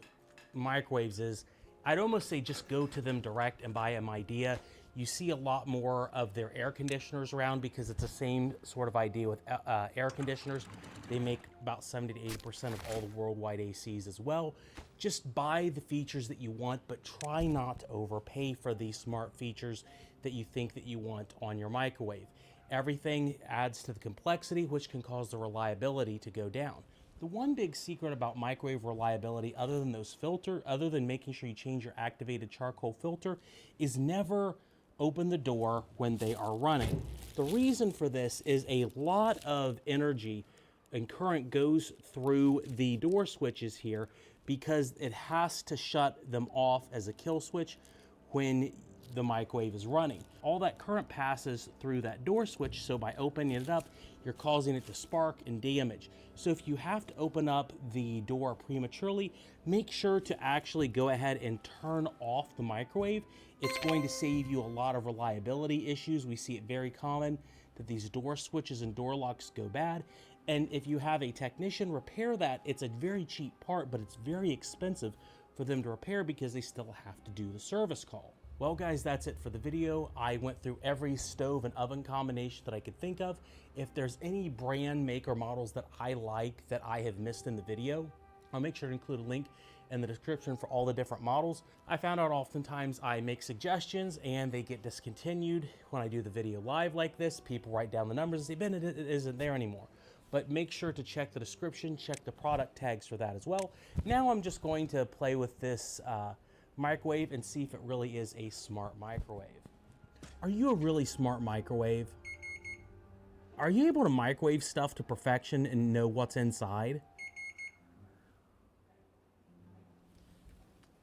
microwaves is, I'd almost say just go to them direct and buy a Midea. You see a lot more of their air conditioners around because it's the same sort of idea with air conditioners. They make about 70 to 80% of all the worldwide ACs as well. Just buy the features that you want, but try not to overpay for these smart features that you think that you want on your microwave. Everything adds to the complexity, which can cause the reliability to go down. The one big secret about microwave reliability, other than making sure you change your activated charcoal filter, is never open the door when they are running. The reason for this is a lot of energy and current goes through the door switches here because it has to shut them off as a kill switch when the microwave is running. All that current passes through that door switch, so by opening it up, you're causing it to spark and damage. So if you have to open up the door prematurely, make sure to actually go ahead and turn off the microwave. It's going to save you a lot of reliability issues. We see it very common that these door switches and door locks go bad. And if you have a technician repair that, it's a very cheap part, but it's very expensive for them to repair because they still have to do the service call. Well guys, that's it for the video. I went through every stove and oven combination that I could think of. If there's any brand, make, or models that I like that I have missed in the video, I'll make sure to include a link in the description for all the different models. I found out oftentimes I make suggestions and they get discontinued. When I do the video live like this, people write down the numbers and say, Ben, it isn't there anymore. But make sure to check the description, check the product tags for that as well. Now I'm just going to play with this microwave and see if it really is a smart microwave. Are you a really smart microwave? Are you able to microwave stuff to perfection and know what's inside?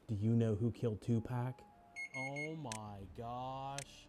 Do you know who killed Tupac? Oh my gosh.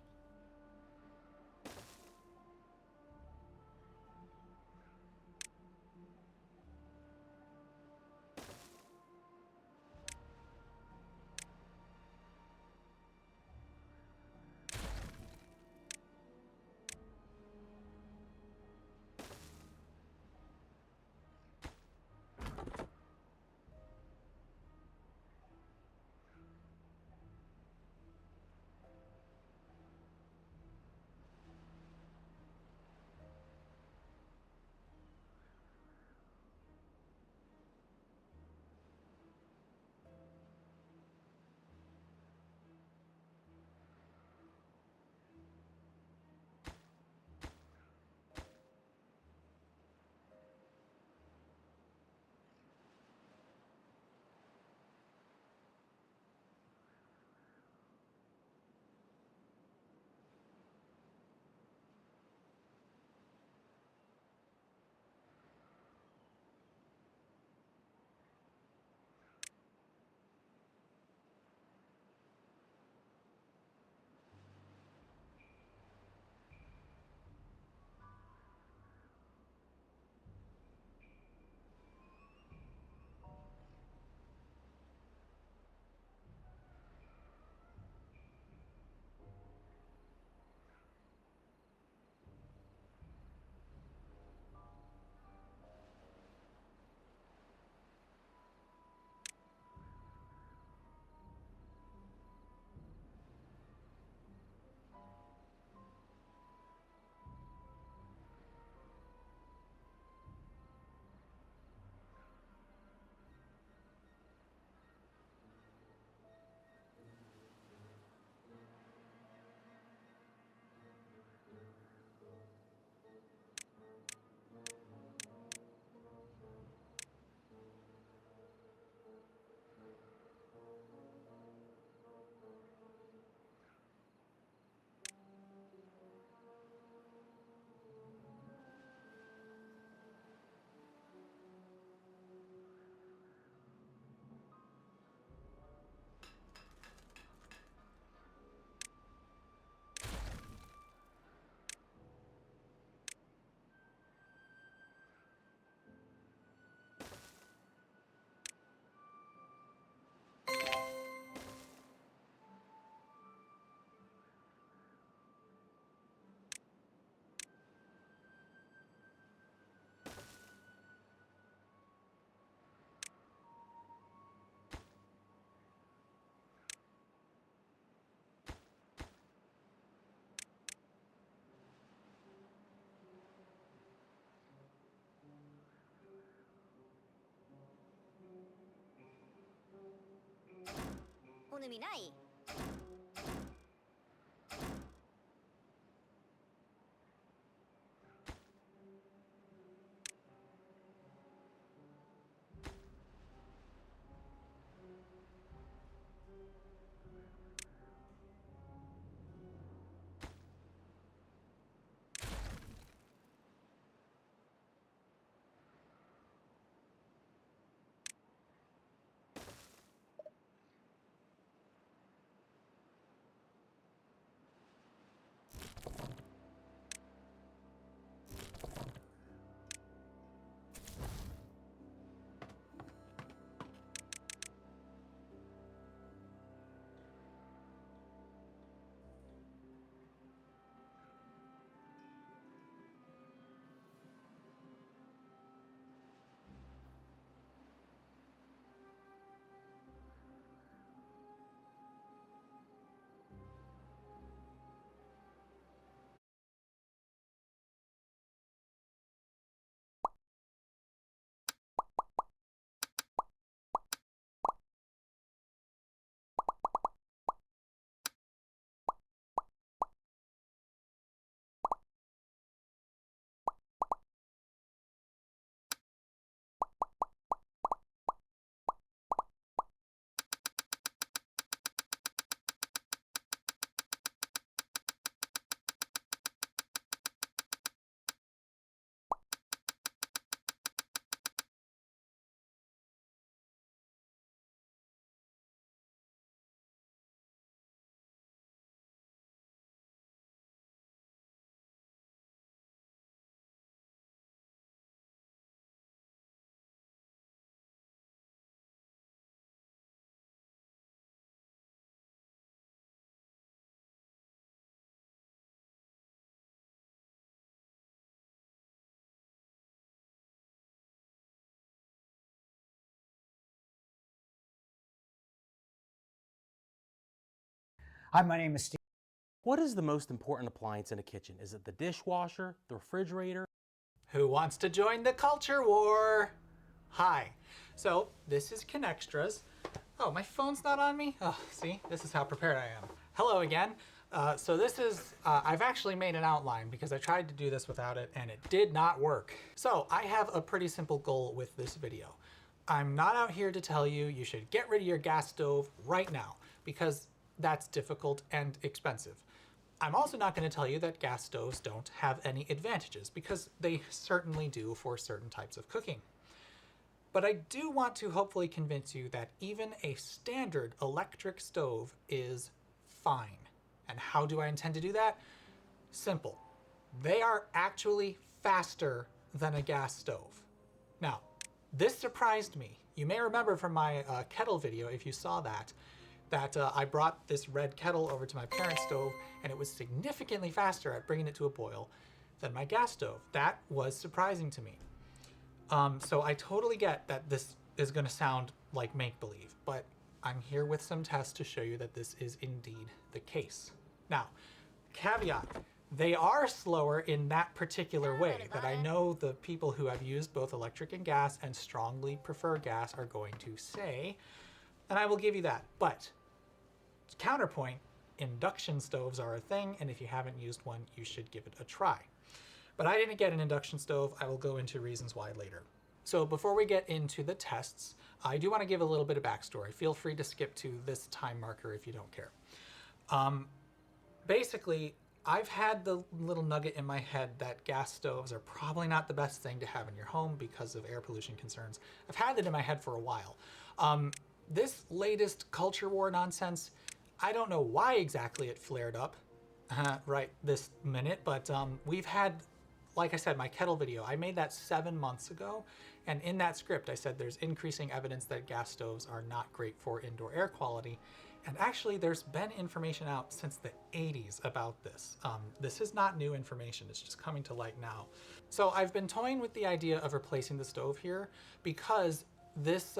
Hi, my name is Steve. What is the most important appliance in a kitchen? Is it the dishwasher, the refrigerator? Who wants to join the culture war? Hi. So this is Connextras. Oh, my phone's not on me? Oh, see, this is how prepared I am. Hello again. So this is, I've actually made an outline because I tried to do this without it and it did not work. So I have a pretty simple goal with this video. I'm not out here to tell you you should get rid of your gas stove right now because that's difficult and expensive. I'm also not going to tell you that gas stoves don't have any advantages because they certainly do for certain types of cooking. But I do want to hopefully convince you that even a standard electric stove is fine. And how do I intend to do that? Simple. They are actually faster than a gas stove. Now, this surprised me. You may remember from my kettle video, if you saw that, I brought this red kettle over to my parents' stove and it was significantly faster at bringing it to a boil than my gas stove. That was surprising to me. So I totally get that this is going to sound like make-believe, but I'm here with some tests to show you that this is indeed the case. Now, caveat, they are slower in that particular way that I know the people who have used both electric and gas and strongly prefer gas are going to say, and I will give you that. But counterpoint, induction stoves are a thing, and if you haven't used one, you should give it a try. But I didn't get an induction stove. I will go into reasons why later. So before we get into the tests, I do want to give a little bit of backstory. Feel free to skip to this time marker if you don't care. Basically, I've had the little nugget in my head that gas stoves are probably not the best thing to have in your home because of air pollution concerns. I've had it in my head for a while. This latest culture war nonsense, I don't know why exactly it flared up right this minute, but we've had, like I said, my kettle video, I made that 7 months ago. And in that script, I said there's increasing evidence that gas stoves are not great for indoor air quality. And actually, there's been information out since the 80s about this. This is not new information. It's just coming to light now. So I've been toying with the idea of replacing the stove here because this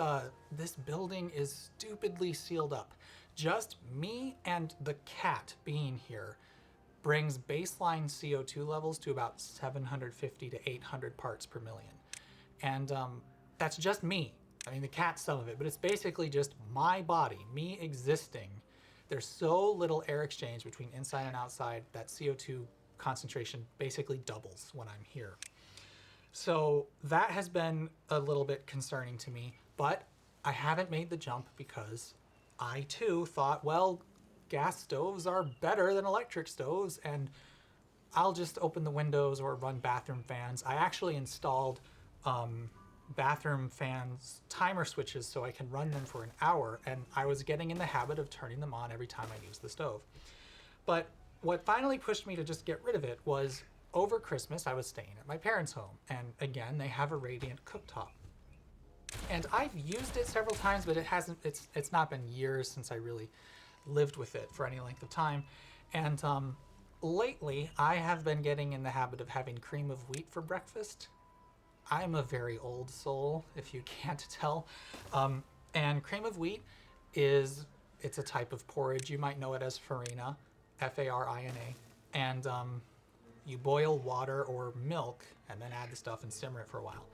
building is stupidly sealed up. Just me and the cat being here brings baseline CO2 levels to about 750 to 800 parts per million. And that's just me. I mean, the cat's some of it, but it's basically just my body, me existing. There's so little air exchange between inside and outside that CO2 concentration basically doubles when I'm here. So that has been a little bit concerning to me, but I haven't made the jump because I too thought, well, gas stoves are better than electric stoves and I'll just open the windows or run bathroom fans. I actually installed bathroom fans timer switches so I can run them for an hour, and I was getting in the habit of turning them on every time I used the stove. But what finally pushed me to just get rid of it was over Christmas I was staying at my parents' home, and again they have a radiant cooktop. And I've used it several times, but it's not been years since I really lived with it for any length of time. And lately I have been getting in the habit of having cream of wheat for breakfast. I'm a very old soul, if you can't tell. And cream of wheat it's a type of porridge. You might know it as farina, F-A-R-I-N-A. And you boil water or milk and then add the stuff and simmer it for a while.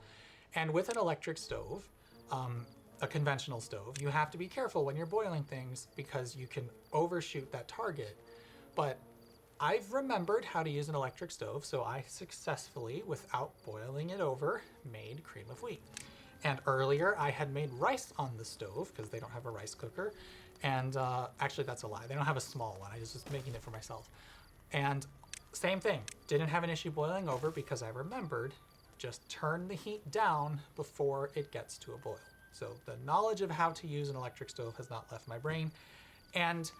And with an electric stove, a conventional stove, you have to be careful when you're boiling things because you can overshoot that target. But I've remembered how to use an electric stove, so I successfully, without boiling it over, made cream of wheat. And earlier I had made rice on the stove because they don't have a rice cooker. And actually that's a lie. They don't have a small one. I was just making it for myself. And same thing, didn't have an issue boiling over because I remembered just turn the heat down before it gets to a boil. So the knowledge of how to use an electric stove has not left my brain. And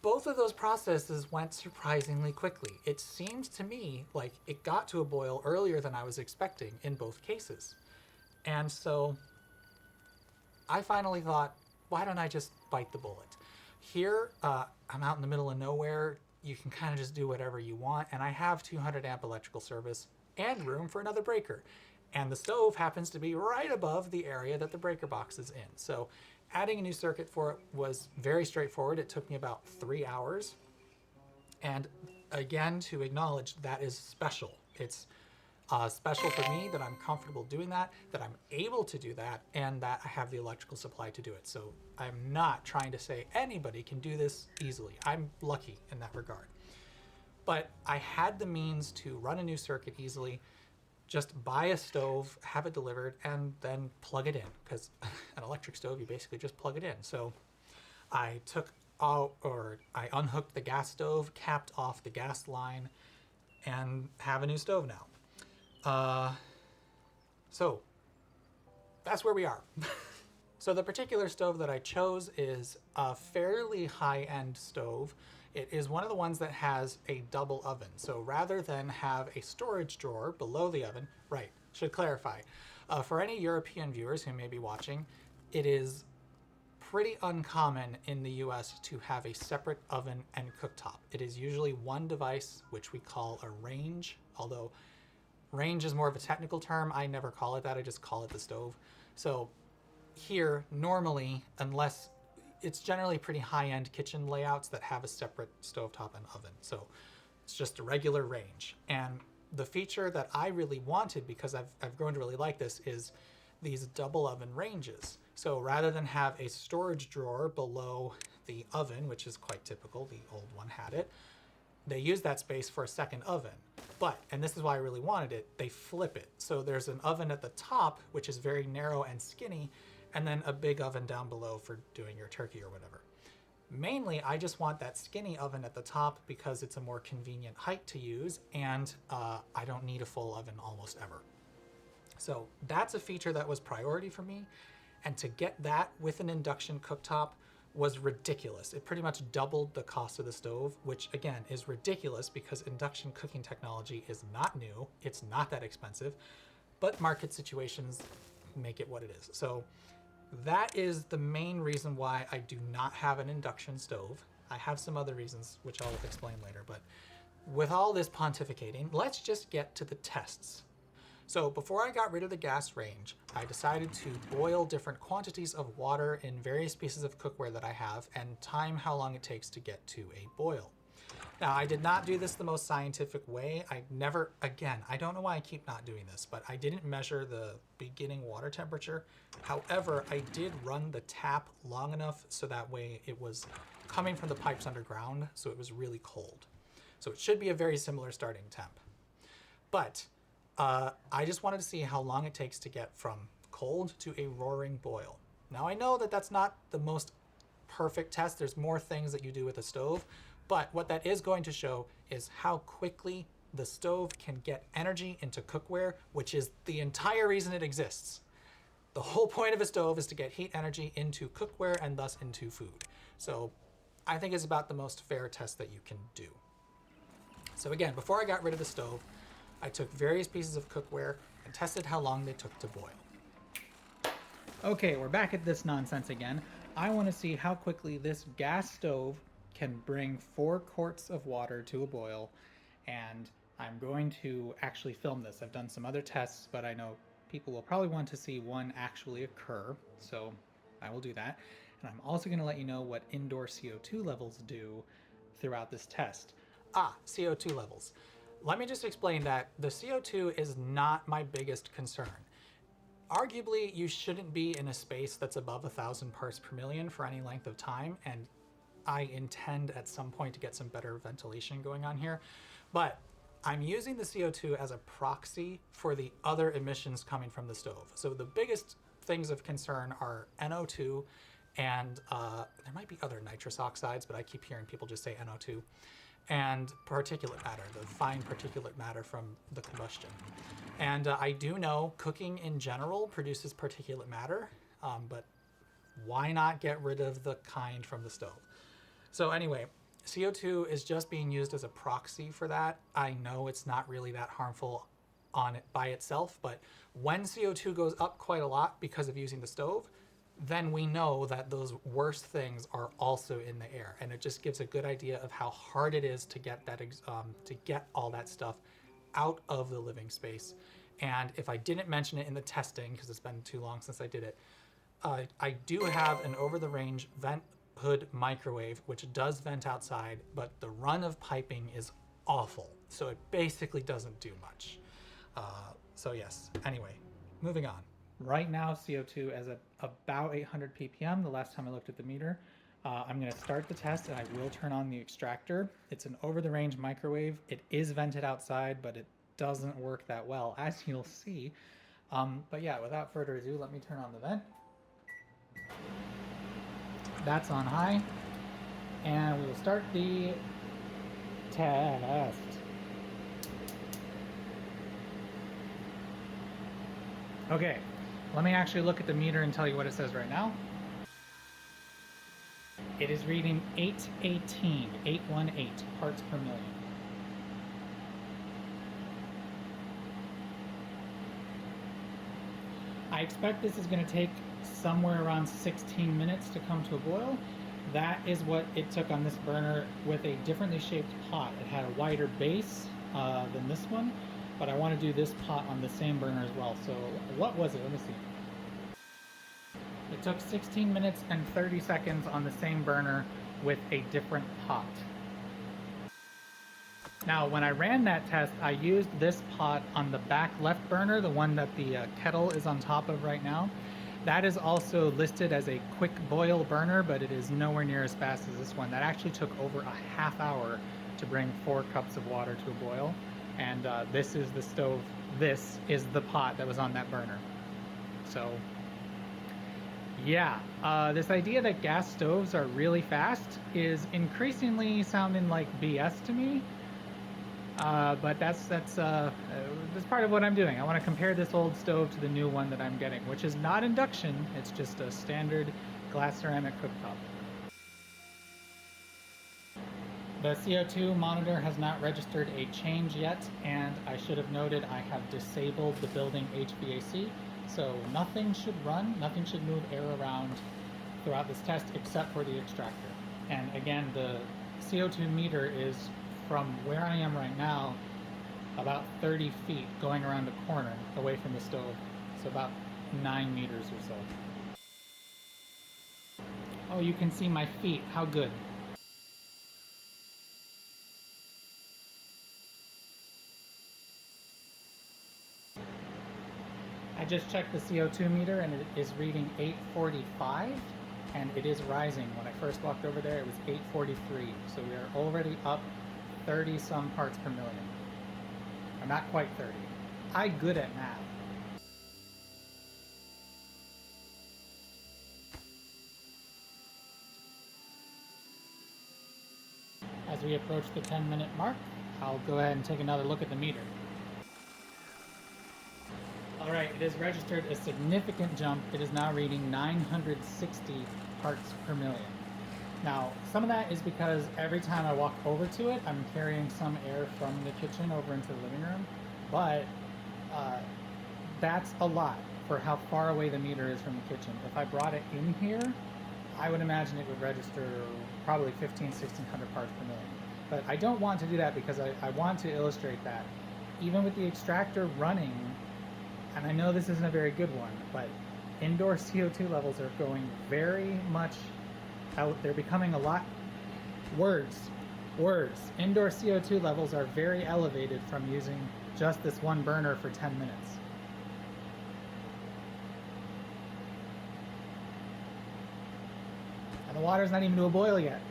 both of those processes went surprisingly quickly. It seemed to me like it got to a boil earlier than I was expecting in both cases. And so I finally thought, why don't I just bite the bullet? Here, I'm out in the middle of nowhere. You can kind of just do whatever you want. And I have 200 amp electrical service and room for another breaker. And the stove happens to be right above the area that the breaker box is in. So Adding a new circuit for it was very straightforward. It took me about 3 hours. And again, to acknowledge that is special. It's special for me that I'm comfortable doing that I'm able to do that, and that I have the electrical supply to do it. So I'm not trying to say anybody can do this easily. I'm lucky in that regard. But I had the means to run a new circuit easily, just buy a stove, have it delivered, and then plug it in. Because an electric stove, you basically just plug it in. So I I unhooked the gas stove, capped off the gas line, and have a new stove now. So that's where we are. So the particular stove that I chose is a fairly high-end stove. It is one of the ones that has a double oven. So rather than have a storage drawer below the oven, right, should clarify. For any European viewers who may be watching, it is pretty uncommon in the US to have a separate oven and cooktop. It is usually one device, which we call a range, although range is more of a technical term. I never call it that, I just call it the stove. So here, normally, unless it's generally pretty high-end kitchen layouts that have a separate stovetop and oven. So it's just a regular range. And the feature that I really wanted, because I've grown to really like this, is these double oven ranges. So rather than have a storage drawer below the oven, which is quite typical, the old one had it, they use that space for a second oven. But, and this is why I really wanted it, they flip it. So there's an oven at the top, which is very narrow and skinny, and then a big oven down below for doing your turkey or whatever. Mainly, I just want that skinny oven at the top because it's a more convenient height to use, and I don't need a full oven almost ever. So that's a feature that was priority for me, and to get that with an induction cooktop was ridiculous. It pretty much doubled the cost of the stove, which again is ridiculous because induction cooking technology is not new, it's not that expensive, but market situations make it what it is. So that is the main reason why I do not have an induction stove. I have some other reasons, which I'll explain later, but with all this pontificating, let's just get to the tests. So before I got rid of the gas range, I decided to boil different quantities of water in various pieces of cookware that I have and time how long it takes to get to a boil. Now, I did not do this the most scientific way. I don't know why I keep not doing this, but I didn't measure the beginning water temperature. However, I did run the tap long enough so that way it was coming from the pipes underground, so it was really cold. So it should be a very similar starting temp. But I just wanted to see how long it takes to get from cold to a roaring boil. Now, I know that that's not the most perfect test. There's more things that you do with a stove. But what that is going to show is how quickly the stove can get energy into cookware, which is the entire reason it exists. The whole point of a stove is to get heat energy into cookware and thus into food. So I think it's about the most fair test that you can do. So again, before I got rid of the stove, I took various pieces of cookware and tested how long they took to boil. Okay, we're back at this nonsense again. I want to see how quickly this gas stove can bring 4 quarts of water to a boil, and I'm going to actually film this. I've done some other tests, but I know people will probably want to see one actually occur, so I will do that. And I'm also going to let you know what indoor CO2 levels do throughout this test. CO2 levels. Let me just explain that the CO2 is not my biggest concern. Arguably, you shouldn't be in a space that's above 1,000 parts per million for any length of time, and I intend at some point to get some better ventilation going on here, but I'm using the CO2 as a proxy for the other emissions coming from the stove. So the biggest things of concern are NO2 and there might be other nitrous oxides, but I keep hearing people just say NO2, and particulate matter, the fine particulate matter from the combustion. And I do know cooking in general produces particulate matter, but why not get rid of the kind from the stove? So anyway, CO2 is just being used as a proxy for that. I know it's not really that harmful on it by itself, but when CO2 goes up quite a lot because of using the stove, then we know that those worst things are also in the air, and it just gives a good idea of how hard it is to get that to get all that stuff out of the living space. And if I didn't mention it in the testing, because it's been too long since I did it, I do have an over-the-range vent hood microwave, which does vent outside, but the run of piping is awful. So it basically doesn't do much. So yes, anyway, moving on. Right now, CO2 is at about 800 ppm, the last time I looked at the meter. I'm gonna start the test and I will turn on the extractor. It's an over-the-range microwave. It is vented outside, but it doesn't work that well, as you'll see. But yeah, without further ado, let me turn on the vent. That's on high. And we will start the test. Okay, let me actually look at the meter and tell you what it says right now. It is reading 818 parts per million. I expect this is going to take somewhere around 16 minutes to come to a boil. That is what it took on this burner with a differently shaped pot. It had a wider base than this one, but I want to do this pot on the same burner as well. So what was it? Let me see. It took 16 minutes and 30 seconds on the same burner with a different pot. Now, when I ran that test, I used this pot on the back left burner, the one that the kettle is on top of right now. That is also listed as a quick boil burner, but it is nowhere near as fast as this one. That actually took over a half hour to bring 4 cups of water to a boil. And this is the stove. This is the pot that was on that burner. So yeah, this idea that gas stoves are really fast is increasingly sounding like BS to me. But that's part of what I'm doing. I want to compare this old stove to the new one that I'm getting, which is not induction. It's just a standard glass ceramic cooktop. The CO2 monitor has not registered a change yet, and I should have noted I have disabled the building HVAC, so nothing should run, nothing should move air around throughout this test except for the extractor. And again, the CO2 meter is from where I am right now about 30 feet going around a corner away from the stove, so about 9 meters or so. Oh, you can see my feet, how good. I just checked the CO2 meter and it is reading 845, and it is rising. When I first walked over there, it was 843, so we are already up 30 some parts per million. I'm not quite 30. I'm good at math. As we approach the 10-minute mark, I'll go ahead and take another look at the meter. Alright, it has registered a significant jump. It is now reading 960 parts per million. Now, some of that is because every time I walk over to it, I'm carrying some air from the kitchen over into the living room, but that's a lot for how far away the meter is from the kitchen. If I brought it in here, I would imagine it would register probably 1600 parts per million. But I don't want to do that because I want to illustrate that even with the extractor running, and I know this isn't a very good one, but indoor CO2 levels are going very much out. They're becoming a lot words. Indoor CO2 levels are very elevated from using just this one burner for 10 minutes. And the water's not even to a boil yet.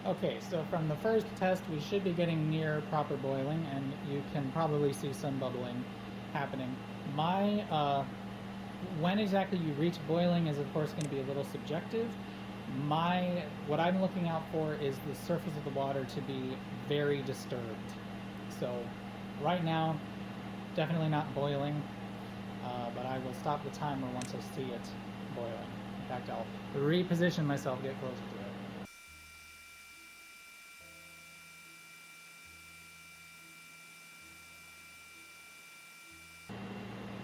Okay, so from the first test, we should be getting near proper boiling, and you can probably see some bubbling happening. When exactly you reach boiling is of course going to be a little subjective. What I'm looking out for is the surface of the water to be very disturbed. So right now, definitely not boiling, but I will stop the timer once I see it boiling. In fact, I'll reposition myself, get closer to it.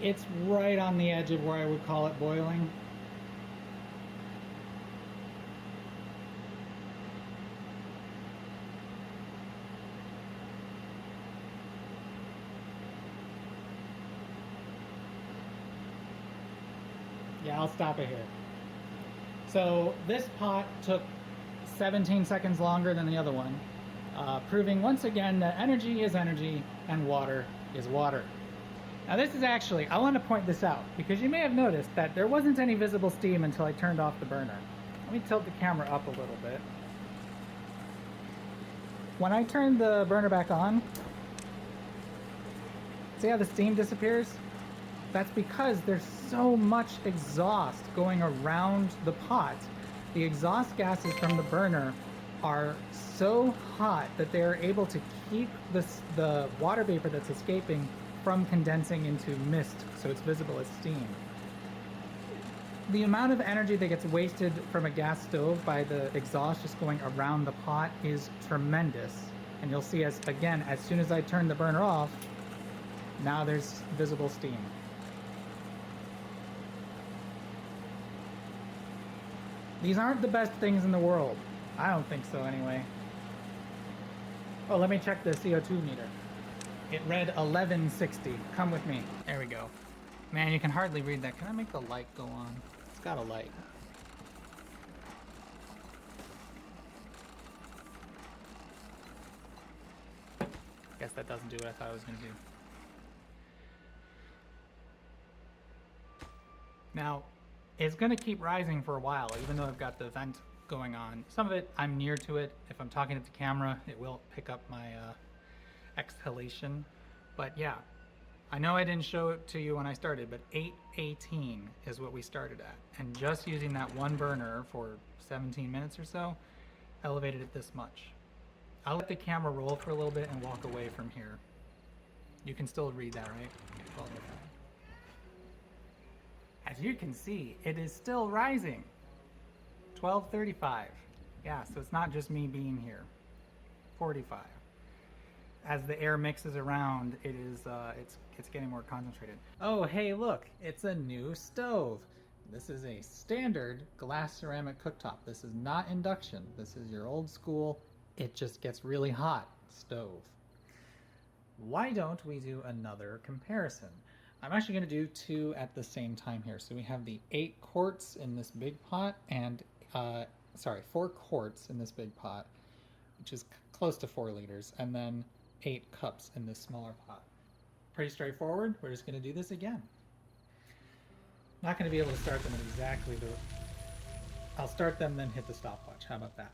It's right on the edge of where I would call it boiling. I'll stop it here. So this pot took 17 seconds longer than the other one, proving once again that energy is energy and water is water. Now this is actually, I want to point this out because you may have noticed that there wasn't any visible steam until I turned off the burner. Let me tilt the camera up a little bit. When I turn the burner back on, see how the steam disappears? That's because there's so much exhaust going around the pot. The exhaust gases from the burner are so hot that they're able to keep the water vapor that's escaping from condensing into mist, so it's visible as steam. The amount of energy that gets wasted from a gas stove by the exhaust just going around the pot is tremendous. And you'll see as soon as I turn the burner off, now there's visible steam. These aren't the best things in the world. I don't think so anyway. Oh, let me check the CO2 meter. It read 1160. Come with me. There we go. Man, you can hardly read that. Can I make the light go on? It's got a light. Guess that doesn't do what I thought it was going to do. Now, it's going to keep rising for a while, even though I've got the vent going on. Some of it, I'm near to it. If I'm talking to the camera, it will pick up my exhalation. But yeah, I know I didn't show it to you when I started, but 818 is what we started at. And just using that one burner for 17 minutes or so, elevated it this much. I'll let the camera roll for a little bit and walk away from here. You can still read that, right? Follow that. As you can see, it is still rising. 1235. Yeah, so it's not just me being here. 45. As the air mixes around, it is it's getting more concentrated. Oh, hey, look, it's a new stove. This is a standard glass ceramic cooktop. This is not induction. This is your old school, it just gets really hot stove. Why don't we do another comparison? I'm actually going to do two at the same time here. So we have the 8 quarts in this big pot and, 4 quarts in this big pot, which is close to 4 liters, and then 8 cups in this smaller pot. Pretty straightforward. We're just going to do this again. Not going to be able to start them at exactly the... I'll start them, then hit the stopwatch. How about that?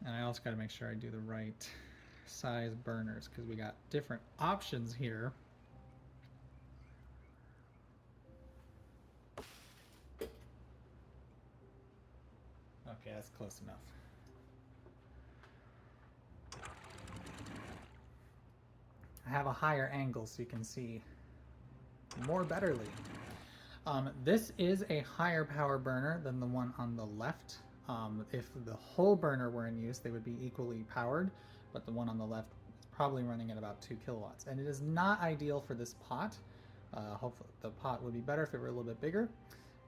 And I also got to make sure I do the right size burners because we got different options here. Okay, that's close enough. I have a higher angle so you can see more betterly. This is a higher power burner than the one on the left. If the whole burner were in use, they would be equally powered, but the one on the left is probably running at about 2 kilowatts. And it is not ideal for this pot. Hopefully the pot would be better if it were a little bit bigger,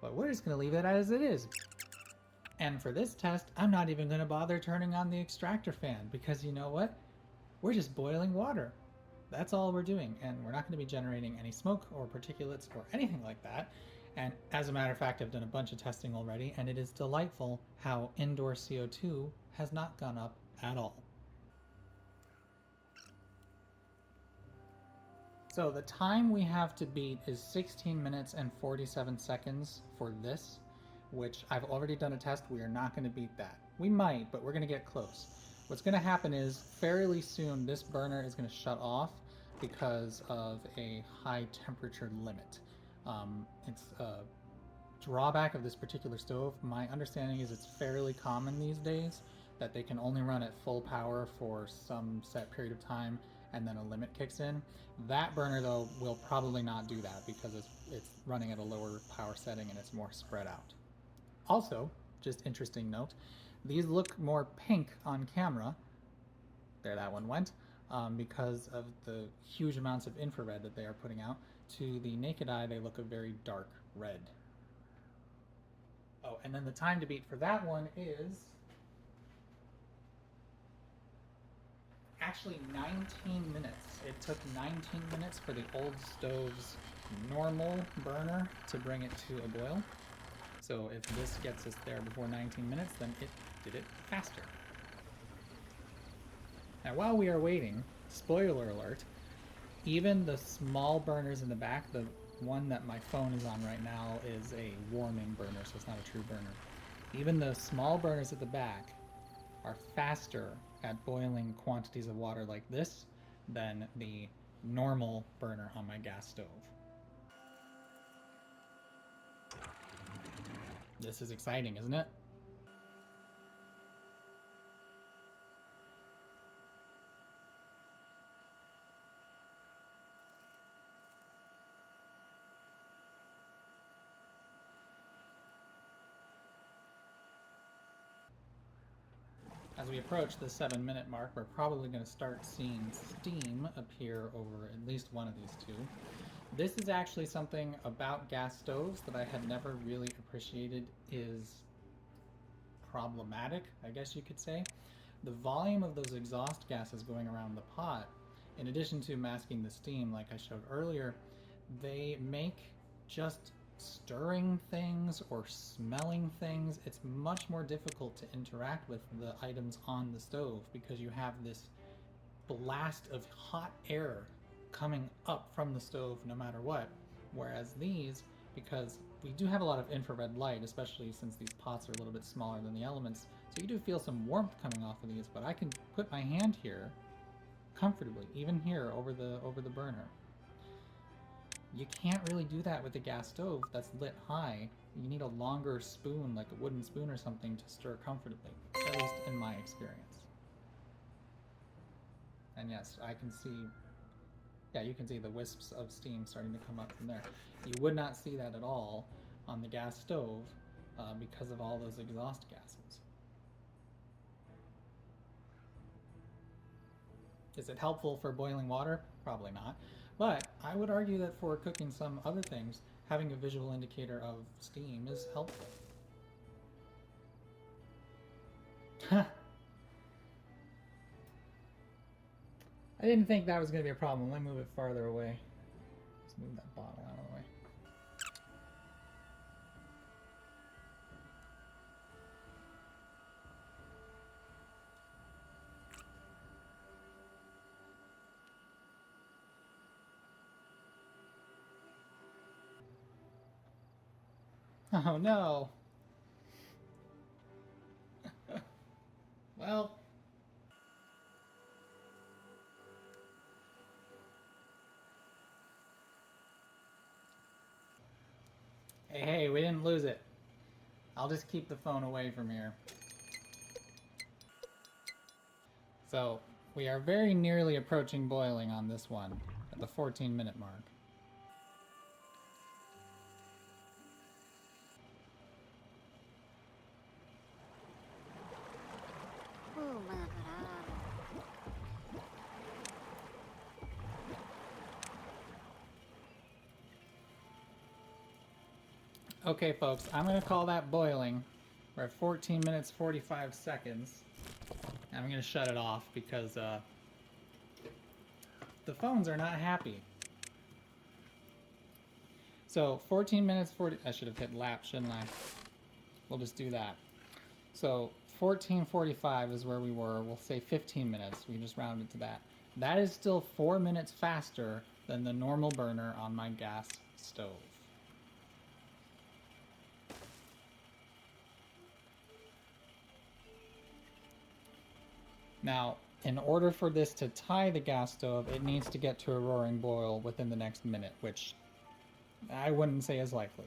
but we're just going to leave it as it is. And for this test, I'm not even going to bother turning on the extractor fan because you know what? We're just boiling water. That's all we're doing, and we're not going to be generating any smoke or particulates or anything like that. And as a matter of fact, I've done a bunch of testing already, and it is delightful how indoor CO2 has not gone up at all. So the time we have to beat is 16 minutes and 47 seconds for this, which I've already done a test. We are not going to beat that. We might, but we're going to get close. What's going to happen is fairly soon this burner is going to shut off because of a high temperature limit. It's a drawback of this particular stove. My understanding is it's fairly common these days that they can only run at full power for some set period of time and then a limit kicks in. That burner though will probably not do that because it's running at a lower power setting and it's more spread out. Also, just interesting note, these look more pink on camera, there that one went, because of the huge amounts of infrared that they are putting out. To the naked eye, they look a very dark red. Oh, and then the time to beat for that one is actually 19 minutes. It took 19 minutes for the old stove's normal burner to bring it to a boil. So if this gets us there before 19 minutes, then it did it faster. Now while we are waiting, spoiler alert, even the small burners in the back, the one that my phone is on right now is a warming burner, so it's not a true burner. Even the small burners at the back are faster at boiling quantities of water like this than the normal burner on my gas stove. This is exciting, isn't it? As we approach the 7-minute mark, we're probably going to start seeing steam appear over at least one of these two. This is actually something about gas stoves that I had never really appreciated is problematic, I guess you could say. The volume of those exhaust gases going around the pot, in addition to masking the steam like I showed earlier, they make just stirring things or smelling things, it's much more difficult to interact with the items on the stove because you have this blast of hot air coming up from the stove no matter what. Whereas these, because we do have a lot of infrared light, especially since these pots are a little bit smaller than the elements, so you do feel some warmth coming off of these, but I can put my hand here comfortably, even here over the burner. You can't really do that with a gas stove that's lit high. You need a longer spoon, like a wooden spoon or something, to stir comfortably, at least in my experience. And yes, I can see, yeah, you can see the wisps of steam starting to come up from there. You would not see that at all on the gas stove because of all those exhaust gases. Is it helpful for boiling water? Probably not. But I would argue that for cooking some other things, having a visual indicator of steam is helpful. I didn't think that was going to be a problem. Let me move it farther away. Let's move that bottle out of the way. Oh no. Well. Hey, we didn't lose it. I'll just keep the phone away from here. So, we are very nearly approaching boiling on this one at the 14-minute mark. Okay, folks, I'm going to call that boiling. We're at 14 minutes, 45 seconds. And I'm going to shut it off because the phones are not happy. So 14 minutes, 40... I should have hit lap, shouldn't I? We'll just do that. So 14:45 is where we were. We'll say 15 minutes. We can just round it to that. That is still 4 minutes faster than the normal burner on my gas stove. Now, in order for this to tie the gas stove, it needs to get to a roaring boil within the next minute, which I wouldn't say is likely.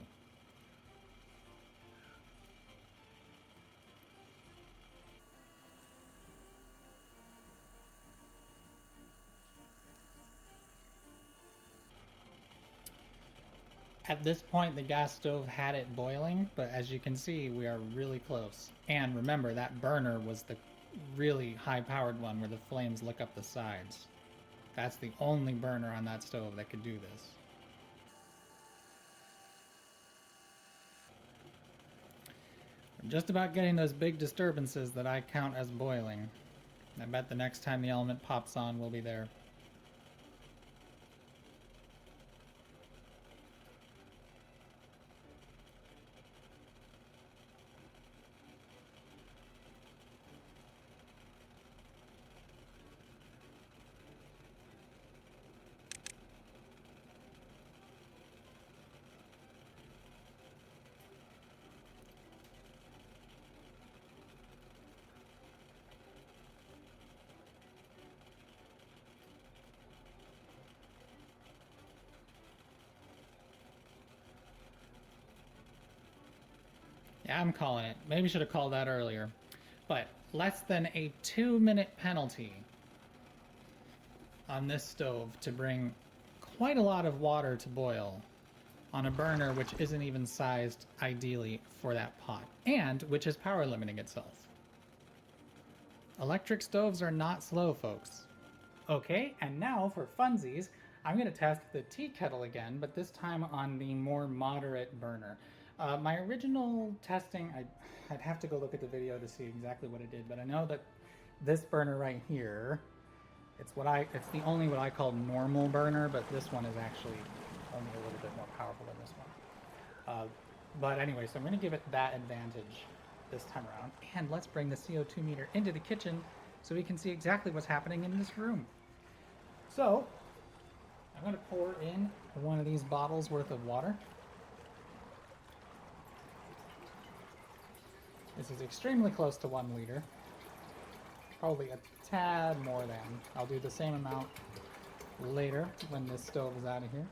At this point, the gas stove had it boiling, but as you can see, we are really close. And remember, that burner was the really high-powered one where the flames lick up the sides. That's the only burner on that stove that could do this. We're just about getting those big disturbances that I count as boiling. I bet the next time the element pops on, we'll be there. Yeah, I'm calling it. Maybe should have called that earlier. But less than a 2-minute penalty on this stove to bring quite a lot of water to boil on a burner which isn't even sized ideally for that pot, and which is power limiting itself. Electric stoves are not slow, folks. Okay, and now for funsies, I'm going to test the tea kettle again, but this time on the more moderate burner. My original testing, I'd have to go look at the video to see exactly what it did, but I know that this burner right here, it's the only what I call normal burner, but this one is actually only a little bit more powerful than this one. But anyway, so I'm going to give it that advantage this time around. And let's bring the CO2 meter into the kitchen so we can see exactly what's happening in this room. So I'm going to pour in one of these bottles worth of water. This is extremely close to 1 liter. Probably a tad more than. I'll do the same amount later when this stove is out of here.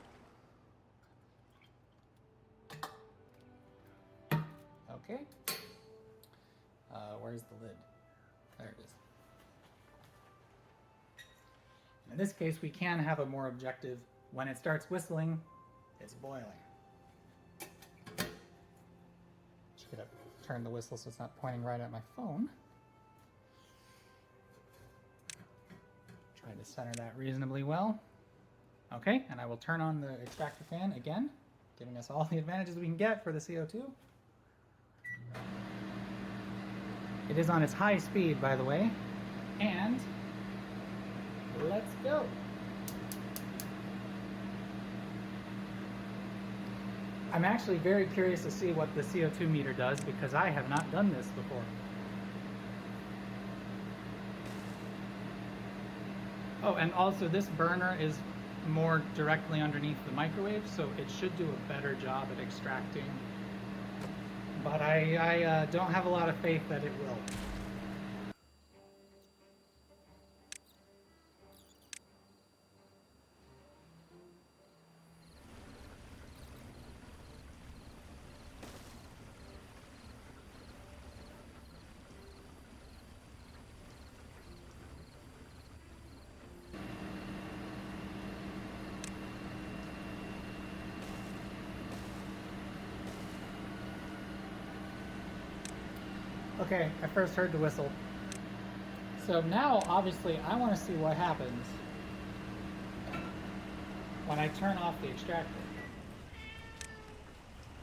Okay. Where's the lid? There it is. In this case, we can have a more objective. When it starts whistling, it's boiling. Just gonna turn the whistle so it's not pointing right at my phone. Try to center that reasonably well. Okay, and I will turn on the extractor fan again, giving us all the advantages we can get for the CO2. It is on its high speed, by the way, and let's go. I'm actually very curious to see what the CO2 meter does because I have not done this before. Oh, and also this burner is more directly underneath the microwave, so it should do a better job at extracting. But I don't have a lot of faith that it will. Okay, I first heard the whistle. So now, obviously, I want to see what happens when I turn off the extractor.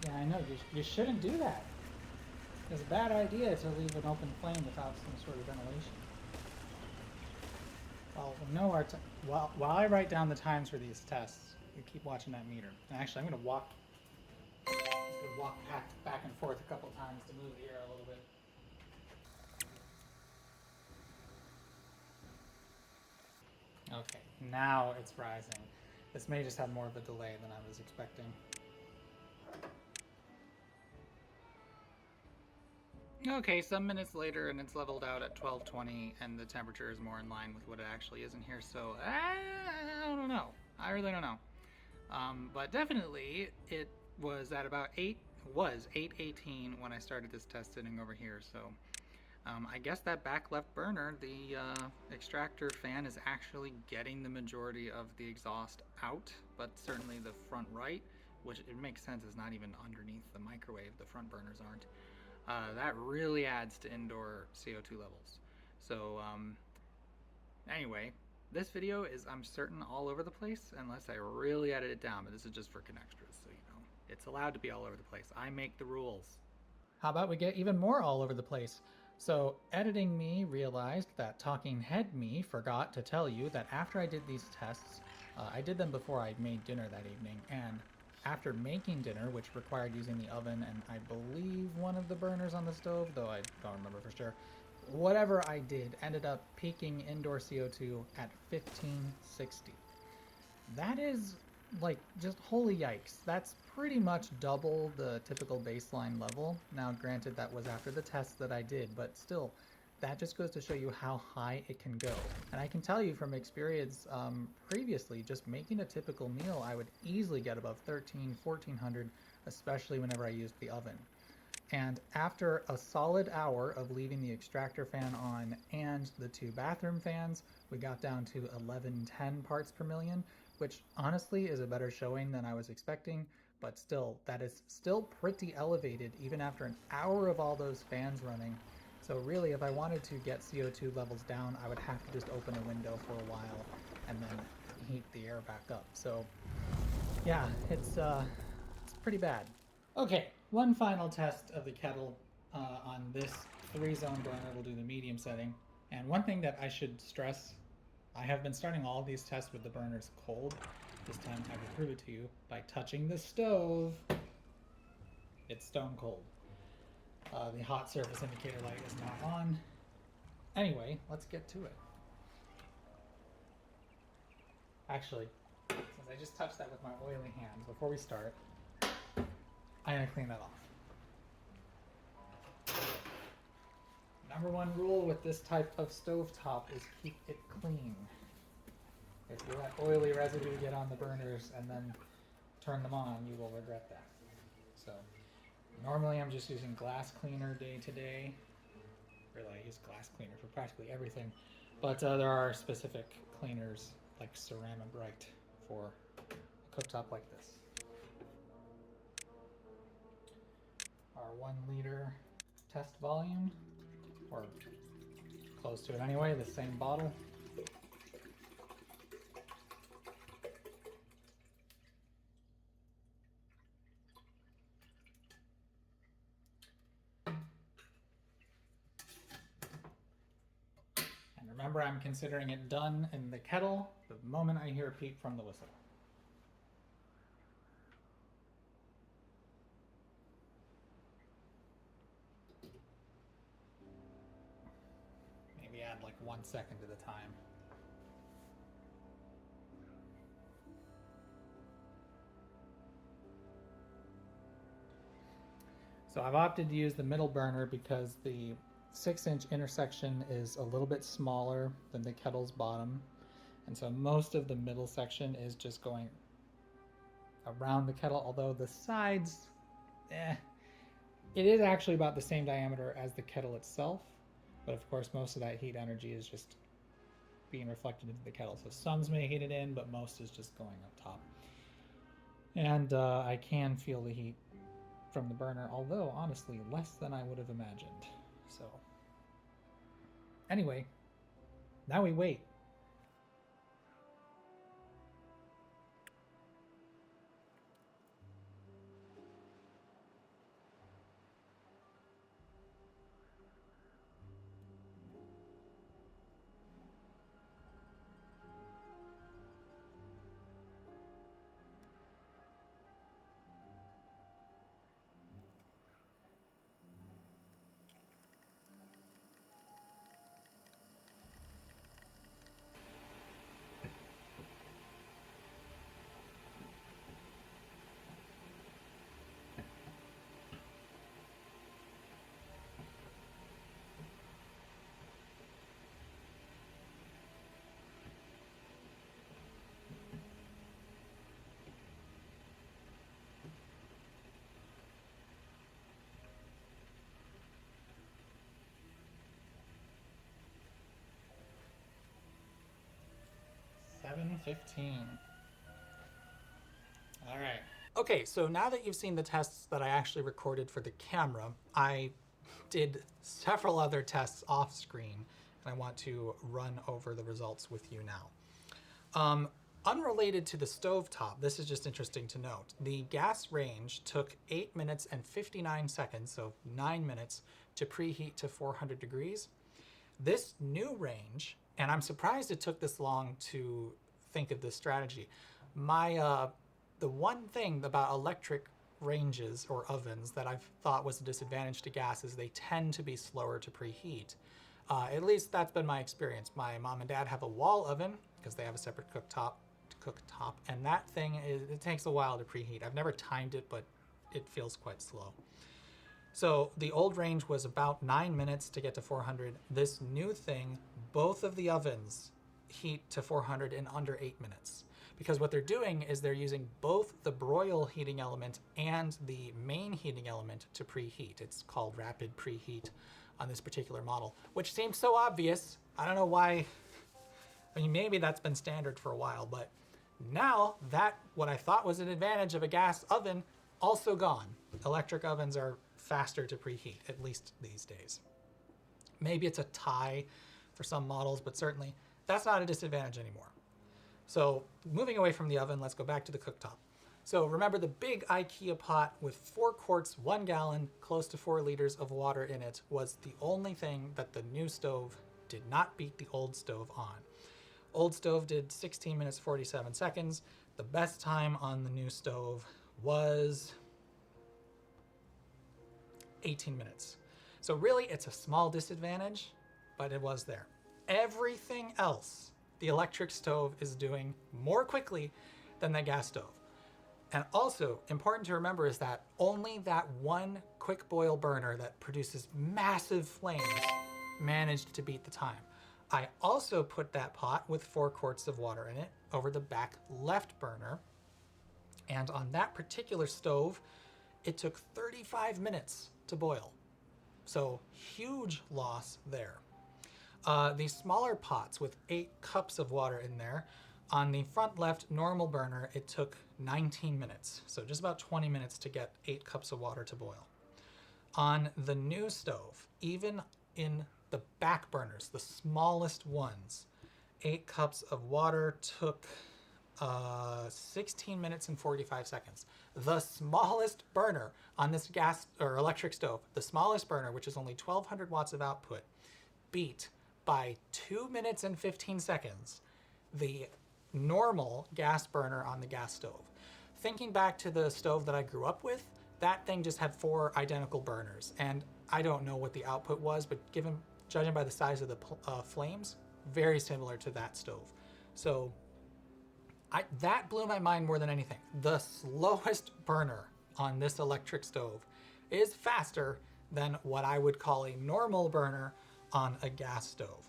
Yeah, I know, you shouldn't do that. It's a bad idea to leave an open flame without some sort of ventilation. Well, we know our while I write down the times for these tests, you keep watching that meter. And actually, I'm going to walk back and forth a couple times to move the air a little bit. Okay, now it's rising. This may just have more of a delay than I was expecting. Okay, some minutes later and it's leveled out at 1220 and the temperature is more in line with what it actually is in here, so I don't know. I really don't know. But definitely it was at about 8:18 when I started this test sitting over here, so I guess that back left burner, the extractor fan is actually getting the majority of the exhaust out, but certainly the front right, which it makes sense is not even underneath the microwave, the front burners aren't. That really adds to indoor CO2 levels. So anyway, this video is, I'm certain, all over the place unless I really edit it down, but this is just for Connextras, so you know, it's allowed to be all over the place. I make the rules. How about we get even more all over the place? So editing me realized that talking head me forgot to tell you that after I did these tests, I did them before I made dinner that evening, and after making dinner, which required using the oven and I believe one of the burners on the stove, though I don't remember for sure, whatever I did ended up peaking indoor CO2 at 1560. That is like just holy yikes. That's pretty much double the typical baseline level. Now granted that was after the tests that I did, but still that just goes to show you how high it can go. And I can tell you from experience previously, just making a typical meal, I would easily get above 1400, especially whenever I used the oven. And after a solid hour of leaving the extractor fan on and the 2 bathroom fans, we got down to 1110 parts per million, which honestly is a better showing than I was expecting, but still, that is still pretty elevated even after an hour of all those fans running. So really, if I wanted to get CO2 levels down, I would have to just open a window for a while and then heat the air back up. So yeah, it's pretty bad. Okay, one final test of the kettle on this 3-zone burner. We'll do the medium setting. And one thing that I should stress, I have been starting all these tests with the burners cold. This time I will prove it to you by touching the stove. It's stone cold. The hot surface indicator light is not on. Anyway, let's get to it. Actually, since I just touched that with my oily hands, before we start, I'm gonna clean that off. Number 1 rule with this type of stovetop is keep it clean. If you let oily residue get on the burners and then turn them on, you will regret that. So normally I'm just using glass cleaner day to day. Really, I use glass cleaner for practically everything, but there are specific cleaners like Ceramic Bright for a cooktop like this. Our 1 liter test volume, or close to it anyway, the same bottle. And remember, I'm considering it done in the kettle the moment I hear a peep from the whistle. Maybe add like 1 second at a time. So I've opted to use the middle burner because the 6-inch intersection is a little bit smaller than the kettle's bottom. And so most of the middle section is just going around the kettle, although the sides, it is actually about the same diameter as the kettle itself. But of course, most of that heat energy is just being reflected into the kettle. So some's making it in, but most is just going up top. And I can feel the heat from the burner, although honestly less than I would have imagined. So anyway, now we wait. $7.15. All right. Okay, so now that you've seen the tests that I actually recorded for the camera, I did several other tests off screen, and I want to run over the results with you now. Unrelated to the stovetop, this is just interesting to note. The gas range took 8 minutes and 59 seconds, so 9 minutes, to preheat to 400 degrees. This new range, and I'm surprised it took this long to think of this strategy. The one thing about electric ranges or ovens that I've thought was a disadvantage to gas is they tend to be slower to preheat. At least that's been my experience. My mom and dad have a wall oven because they have a separate cooktop, and that thing, it takes a while to preheat. I've never timed it, but it feels quite slow. So the old range was about 9 minutes to get to 400. This new thing, both of the ovens heat to 400 in under 8 minutes. because what they're doing is they're using both the broil heating element and the main heating element to preheat. It's called rapid preheat on this particular model, which seems so obvious. I don't know why. I mean, maybe that's been standard for a while, but now that what I thought was an advantage of a gas oven, also gone. Electric ovens are faster to preheat, at least these days. Maybe it's a tie for some models, but certainly that's not a disadvantage anymore. So moving away from the oven, let's go back to the cooktop. So remember the big IKEA pot with 4 quarts, 1 gallon, close to 4 liters of water in it was the only thing that the new stove did not beat the old stove on. Old stove did 16 minutes 47 seconds. The best time on the new stove was 18 minutes. So really it's a small disadvantage, but it was there. Everything else the electric stove is doing more quickly than the gas stove. And also important to remember is that only that one quick boil burner that produces massive flames managed to beat the time. I also put that pot with 4 quarts of water in it over the back left burner. And on that particular stove, it took 35 minutes to boil. So huge loss there. These smaller pots with 8 cups of water in there, on the front left normal burner, it took 19 minutes. So just about 20 minutes to get 8 cups of water to boil. On the new stove, even in the back burners, the smallest ones, 8 cups of water took 16 minutes and 45 seconds. The smallest burner on this gas or electric stove, the smallest burner, which is only 1200 watts of output, beat by 2 minutes and 15 seconds the normal gas burner on the gas stove. Thinking back to the stove that I grew up with, that thing just had 4 identical burners, and I don't know what the output was, but judging by the size of the flames, very similar to that stove. So that blew my mind more than anything. The slowest burner on this electric stove is faster than what I would call a normal burner on a gas stove.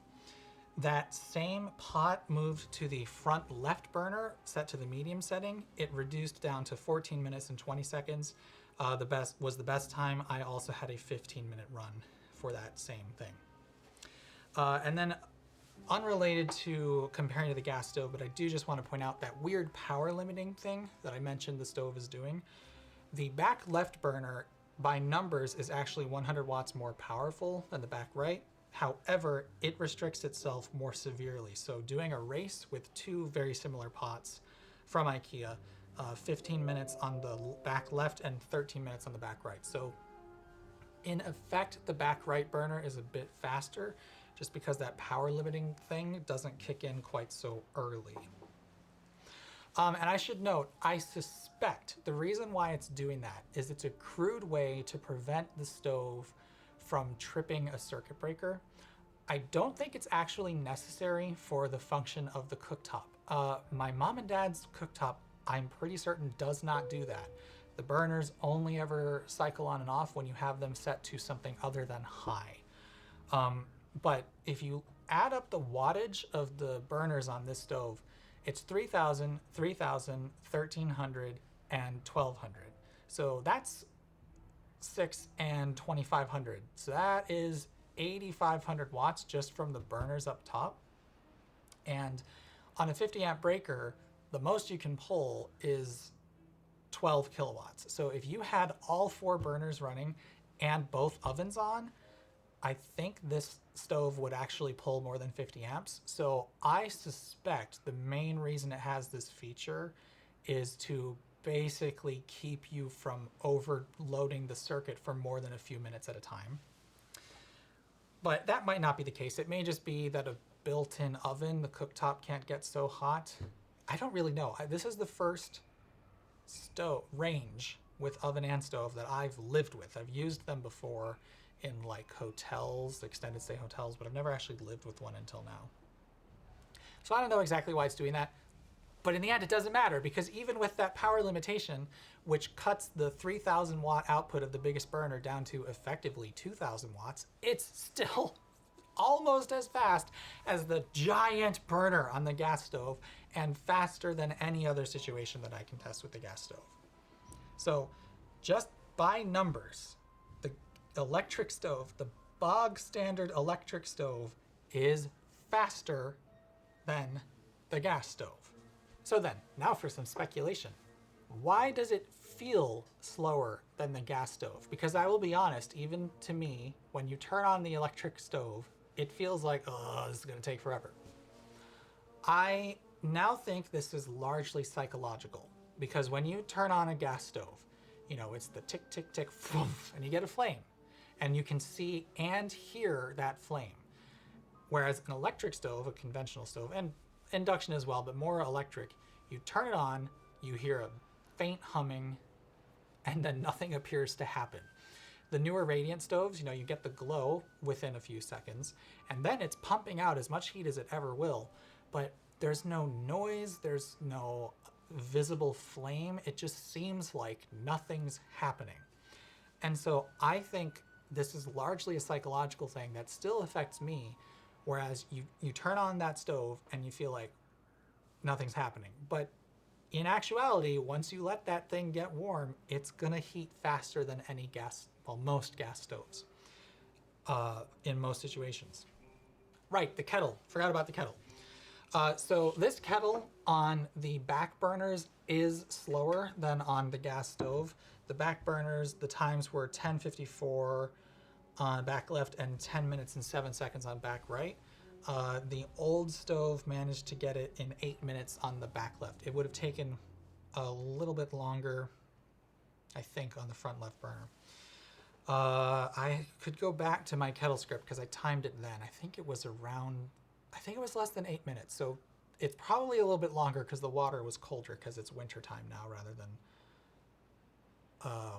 That same pot moved to the front left burner, set to the medium setting. It reduced down to 14 minutes and 20 seconds. The best time. I also had a 15-minute run for that same thing. And then unrelated to comparing to the gas stove, but I do just want to point out that weird power limiting thing that I mentioned the stove is doing. The back left burner by numbers is actually 100 watts more powerful than the back right. However, it restricts itself more severely. So doing a race with 2 very similar pots from IKEA, 15 minutes on the back left and 13 minutes on the back right. So in effect, the back right burner is a bit faster just because that power limiting thing doesn't kick in quite so early. And I should note, I suspect the reason why it's doing that is it's a crude way to prevent the stove from tripping a circuit breaker. I don't think it's actually necessary for the function of the cooktop. My mom and dad's cooktop, I'm pretty certain, does not do that. The burners only ever cycle on and off when you have them set to something other than high. But if you add up the wattage of the burners on this stove, it's 3,000, 3,000, 1,300, and 1,200. So that's 6 and 2,500. So that is 8,500 watts just from the burners up top. And on a 50 amp breaker, the most you can pull is 12 kilowatts. So if you had all 4 burners running and both ovens on, I think this stove would actually pull more than 50 amps. So I suspect the main reason it has this feature is to basically keep you from overloading the circuit for more than a few minutes at a time. But that might not be the case. It may just be that a built-in oven, the cooktop can't get so hot. I don't really know. This is the first range with oven and stove that I've lived with. I've used them before in like hotels, extended stay hotels, but I've never actually lived with one until now. So I don't know exactly why it's doing that, but in the end it doesn't matter, because even with that power limitation, which cuts the 3,000 watt output of the biggest burner down to effectively 2,000 watts, it's still almost as fast as the giant burner on the gas stove, and faster than any other situation that I can test with the gas stove. So just by numbers, the electric stove, the bog standard electric stove, is faster than the gas stove. So then, now for some speculation. Why does it feel slower than the gas stove? Because I will be honest, even to me, when you turn on the electric stove, it feels like, oh, this is going to take forever. I now think this is largely psychological, because when you turn on a gas stove, you know, it's the tick, tick, tick, and you get a flame, and you can see and hear that flame. Whereas an electric stove, a conventional stove, and induction as well, but more electric, you turn it on, you hear a faint humming, and then nothing appears to happen. The newer radiant stoves, you know, you get the glow within a few seconds, and then it's pumping out as much heat as it ever will, but there's no noise, there's no visible flame. It just seems like nothing's happening. And so I think this is largely a psychological thing that still affects me, whereas you turn on that stove and you feel like nothing's happening. But in actuality, once you let that thing get warm, it's gonna heat faster than any gas, well, most gas stoves in most situations. Right, the kettle, forgot about the kettle. So this kettle on the back burners is slower than on the gas stove. The back burners, the times were 10:54 on back left and 10 minutes and 7 seconds on back right. The old stove managed to get it in 8 minutes on the back left. It would have taken a little bit longer, I think, on the front left burner. I could go back to my kettle script because I timed it then. I think it was less than 8 minutes. So it's probably a little bit longer because the water was colder because it's winter time now rather than,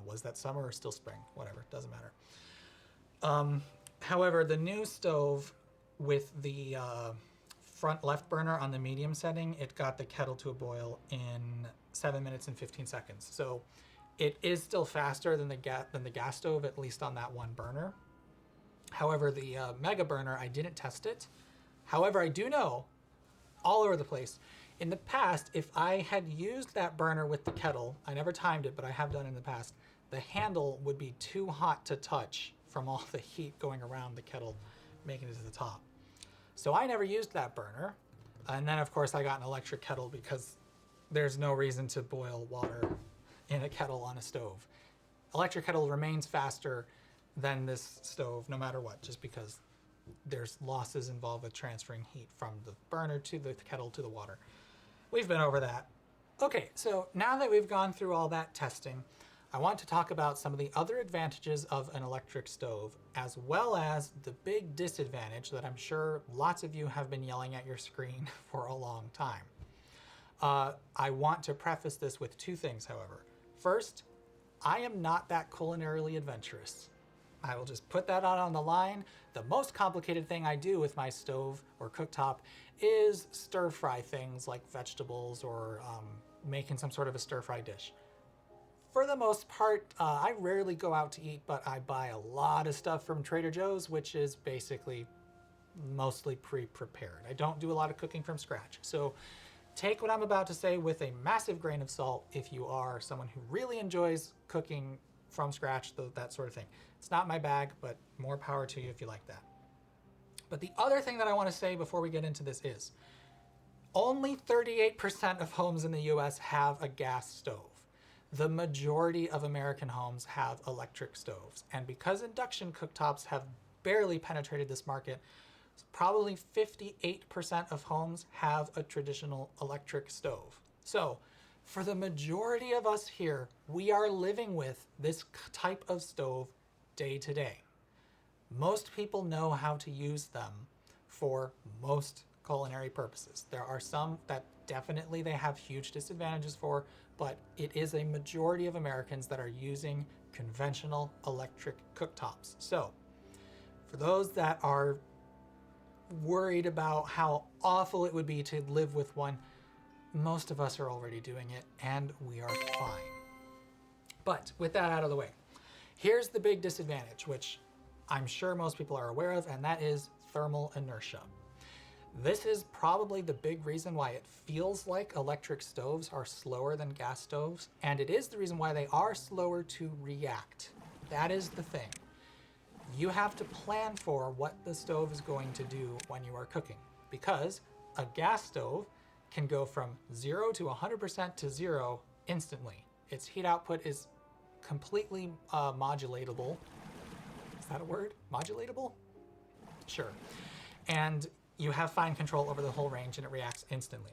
was that summer or still spring? Whatever, doesn't matter. However, the new stove with the front left burner on the medium setting, it got the kettle to a boil in 7 minutes and 15 seconds. So it is still faster than the gas stove, at least on that one burner. However, the mega burner, I didn't test it. However, I do know, all over the place, in the past, if I had used that burner with the kettle, I never timed it, but I have done in the past, the handle would be too hot to touch from all the heat going around the kettle, making it to the top. So I never used that burner. And then, of course, I got an electric kettle because there's no reason to boil water in a kettle on a stove. Electric kettle remains faster than this stove, no matter what, just because there's losses involved with transferring heat from the burner to the kettle to the water. We've been over that. Okay, so now that we've gone through all that testing, I want to talk about some of the other advantages of an electric stove, as well as the big disadvantage that I'm sure lots of you have been yelling at your screen for a long time. I want to preface this with two things, however. First, I am not that culinarily adventurous. I will just put that out on the line. The most complicated thing I do with my stove or cooktop is stir fry things like vegetables or making some sort of a stir fry dish. For the most part, I rarely go out to eat, but I buy a lot of stuff from Trader Joe's, which is basically mostly pre-prepared. I don't do a lot of cooking from scratch. So take what I'm about to say with a massive grain of salt if you are someone who really enjoys cooking from scratch, that sort of thing. It's not my bag, but more power to you if you like that. But the other thing that I want to say before we get into this is only 38% of homes in the US have a gas stove. The majority of American homes have electric stoves. And because induction cooktops have barely penetrated this market, probably 58% of homes have a traditional electric stove. So for the majority of us here, we are living with this type of stove day to day. Most people know how to use them for most culinary purposes. There are some that definitely they have huge disadvantages for, but it is a majority of Americans that are using conventional electric cooktops. So for those that are worried about how awful it would be to live with one, most of us are already doing it and we are fine. But with that out of the way, here's the big disadvantage, which I'm sure most people are aware of, and that is thermal inertia. This is probably the big reason why it feels like electric stoves are slower than gas stoves, and it is the reason why they are slower to react. That is the thing. You have to plan for what the stove is going to do when you are cooking, because a gas stove can go from 0 to 100% to 0 instantly. Its heat output is completely modulatable. Is that a word? Modulatable? Sure. And you have fine control over the whole range and it reacts instantly.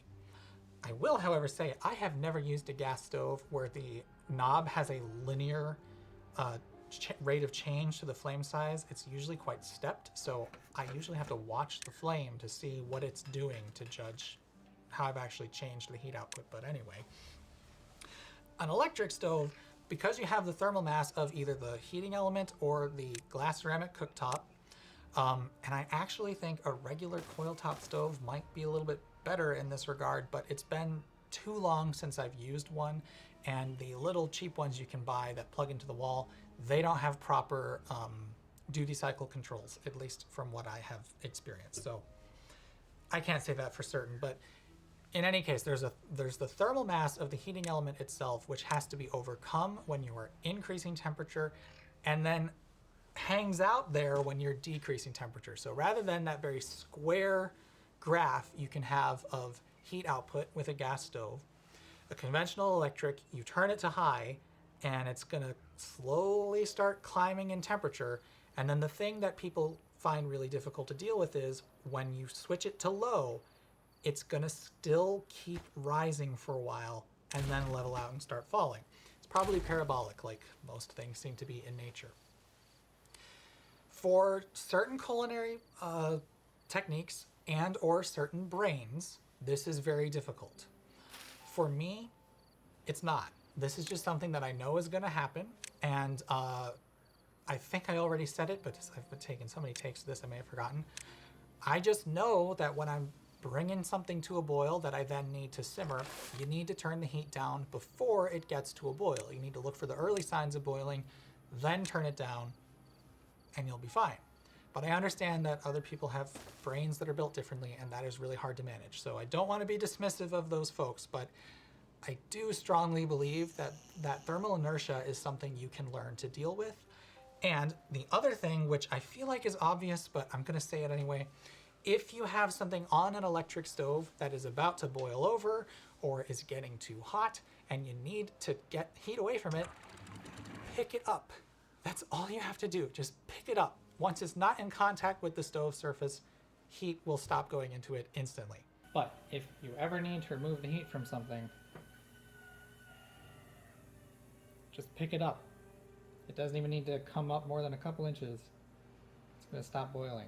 I will, however, say I have never used a gas stove where the knob has a linear rate of change to the flame size. It's usually quite stepped, so I usually have to watch the flame to see what it's doing to judge how I've actually changed the heat output. But anyway, an electric stove, because you have the thermal mass of either the heating element or the glass ceramic cooktop, and I actually think a regular coil top stove might be a little bit better in this regard, but it's been too long since I've used one, and the little cheap ones you can buy that plug into the wall, they don't have proper duty cycle controls, at least from what I have experienced. So I can't say that for certain, but in any case, there's the thermal mass of the heating element itself, which has to be overcome when you are increasing temperature, and then hangs out there when you're decreasing temperature. So rather than that very square graph you can have of heat output with a gas stove, a conventional electric, you turn it to high and it's gonna slowly start climbing in temperature. And then the thing that people find really difficult to deal with is when you switch it to low, it's gonna still keep rising for a while and then level out and start falling. It's probably parabolic, like most things seem to be in nature. For certain culinary techniques and or certain brains, this is very difficult. For me, it's not. This is just something that I know is gonna happen, and I think I already said it, but I've been taking so many takes of this I may have forgotten. I just know that when I'm bringing something to a boil that I then need to simmer, you need to turn the heat down before it gets to a boil. You need to look for the early signs of boiling, then turn it down, and you'll be fine. But I understand that other people have brains that are built differently, and that is really hard to manage. So I don't want to be dismissive of those folks, but I do strongly believe that that thermal inertia is something you can learn to deal with. And the other thing, which I feel like is obvious, but I'm going to say it anyway, if you have something on an electric stove that is about to boil over or is getting too hot and you need to get heat away from it, pick it up. That's all you have to do. Just pick it up. Once it's not in contact with the stove surface, heat will stop going into it instantly. But if you ever need to remove the heat from something, just pick it up. It doesn't even need to come up more than a couple inches. It's going to stop boiling.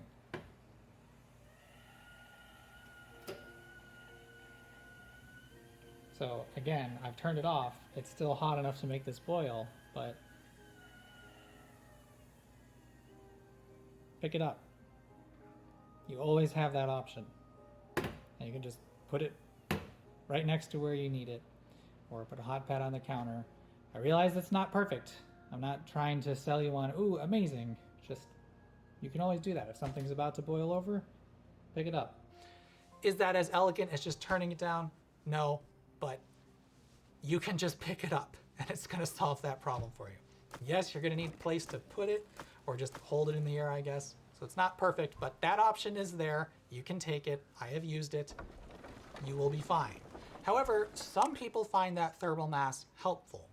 So again, I've turned it off. It's still hot enough to make this boil, but pick it up. You always have that option. And you can just put it right next to where you need it, or put a hot pad on the counter. I realize it's not perfect. I'm not trying to sell you on, ooh, amazing. Just, you can always do that. If something's about to boil over, pick it up. Is that as elegant as just turning it down? No, but you can just pick it up and it's gonna solve that problem for you. Yes, you're gonna need a place to put it or just hold it in the air, I guess. So it's not perfect, but that option is there. You can take it. I have used it. You will be fine. However, some people find that thermal mass helpful.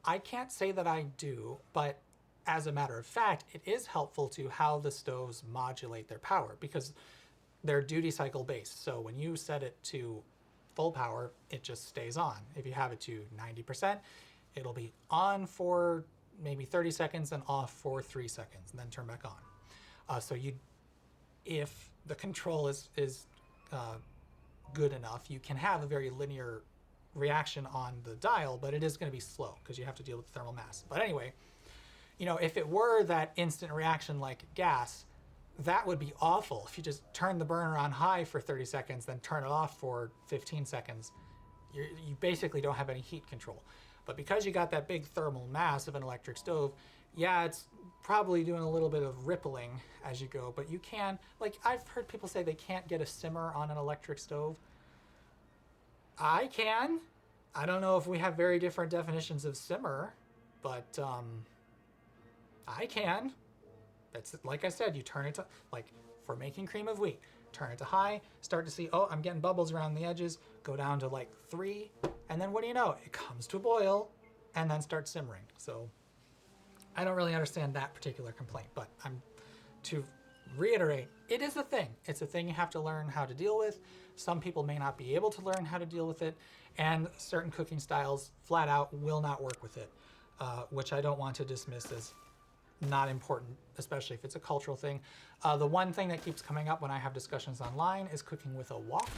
I can't say that I do, but as a matter of fact, it is helpful to how the stoves modulate their power because they're duty cycle based. So when you set it to full power, it just stays on. If you have it to 90%, it'll be on for maybe 30 seconds and off for 3 seconds and then turn back on. So if the control is good enough, you can have a very linear reaction on the dial, but it is going to be slow because you have to deal with the thermal mass. But anyway, you know, if it were that instant reaction like gas, that would be awful. If you just turn the burner on high for 30 seconds, then turn it off for 15 seconds, you basically don't have any heat control. But because you got that big thermal mass of an electric stove, yeah, it's probably doing a little bit of rippling as you go, but you can, like, I've heard people say they can't get a simmer on an electric stove. I can. I don't know if we have very different definitions of simmer, but I can. That's, like I said, you turn it to, like, for making cream of wheat, turn it to high, start to see, oh, I'm getting bubbles around the edges, go down to like 3, and then what do you know? It comes to a boil and then starts simmering. So I don't really understand that particular complaint, but to reiterate, it is a thing. It's a thing you have to learn how to deal with. Some people may not be able to learn how to deal with it, and certain cooking styles flat out will not work with it, which I don't want to dismiss as not important, especially if it's a cultural thing. The one thing that keeps coming up when I have discussions online is cooking with a wok.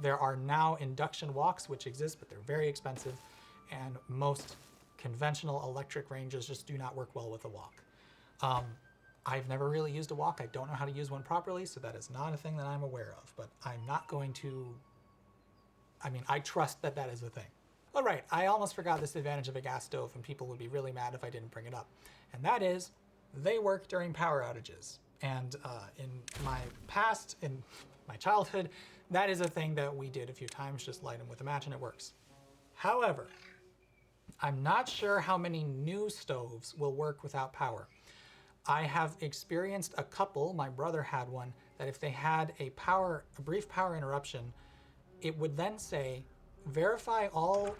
There are now induction woks which exist, but they're very expensive, and most conventional electric ranges just do not work well with a wok. I've never really used a wok. I don't know how to use one properly, so that is not a thing that I'm aware of, but I'm not going to, I mean, I trust that that is a thing. All right, I almost forgot this advantage of a gas stove, and people would be really mad if I didn't bring it up. And that is, they work during power outages. And in my past, in my childhood, that is a thing that we did a few times, just light them with a match and it works. However, I'm not sure how many new stoves will work without power. I have experienced a couple, my brother had one, that if they had a brief power interruption, it would then say, verify all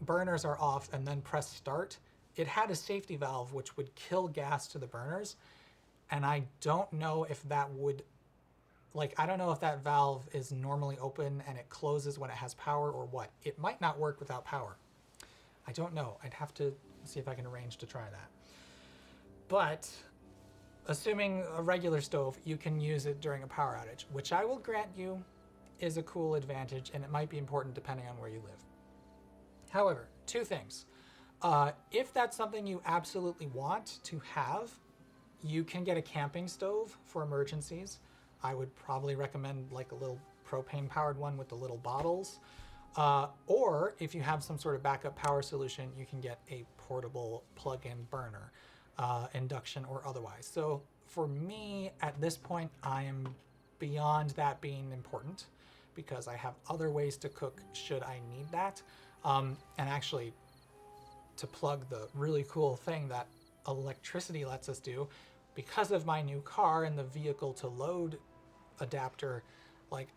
burners are off and then press start. It had a safety valve which would kill gas to the burners, and I don't know if that would, like, I don't know if that valve is normally open and it closes when it has power or what. It might not work without power. I don't know. I'd have to see if I can arrange to try that. But assuming a regular stove, you can use it during a power outage, which I will grant you is a cool advantage, and it might be important depending on where you live. However, two things. If that's something you absolutely want to have, you can get a camping stove for emergencies. I would probably recommend like a little propane powered one with the little bottles. Or if you have some sort of backup power solution, you can get a portable plug-in burner, induction or otherwise. So for me, at this point, I am beyond that being important because I have other ways to cook should I need that. And actually, to plug the really cool thing that electricity lets us do, because of my new car and the vehicle to load adapter, like,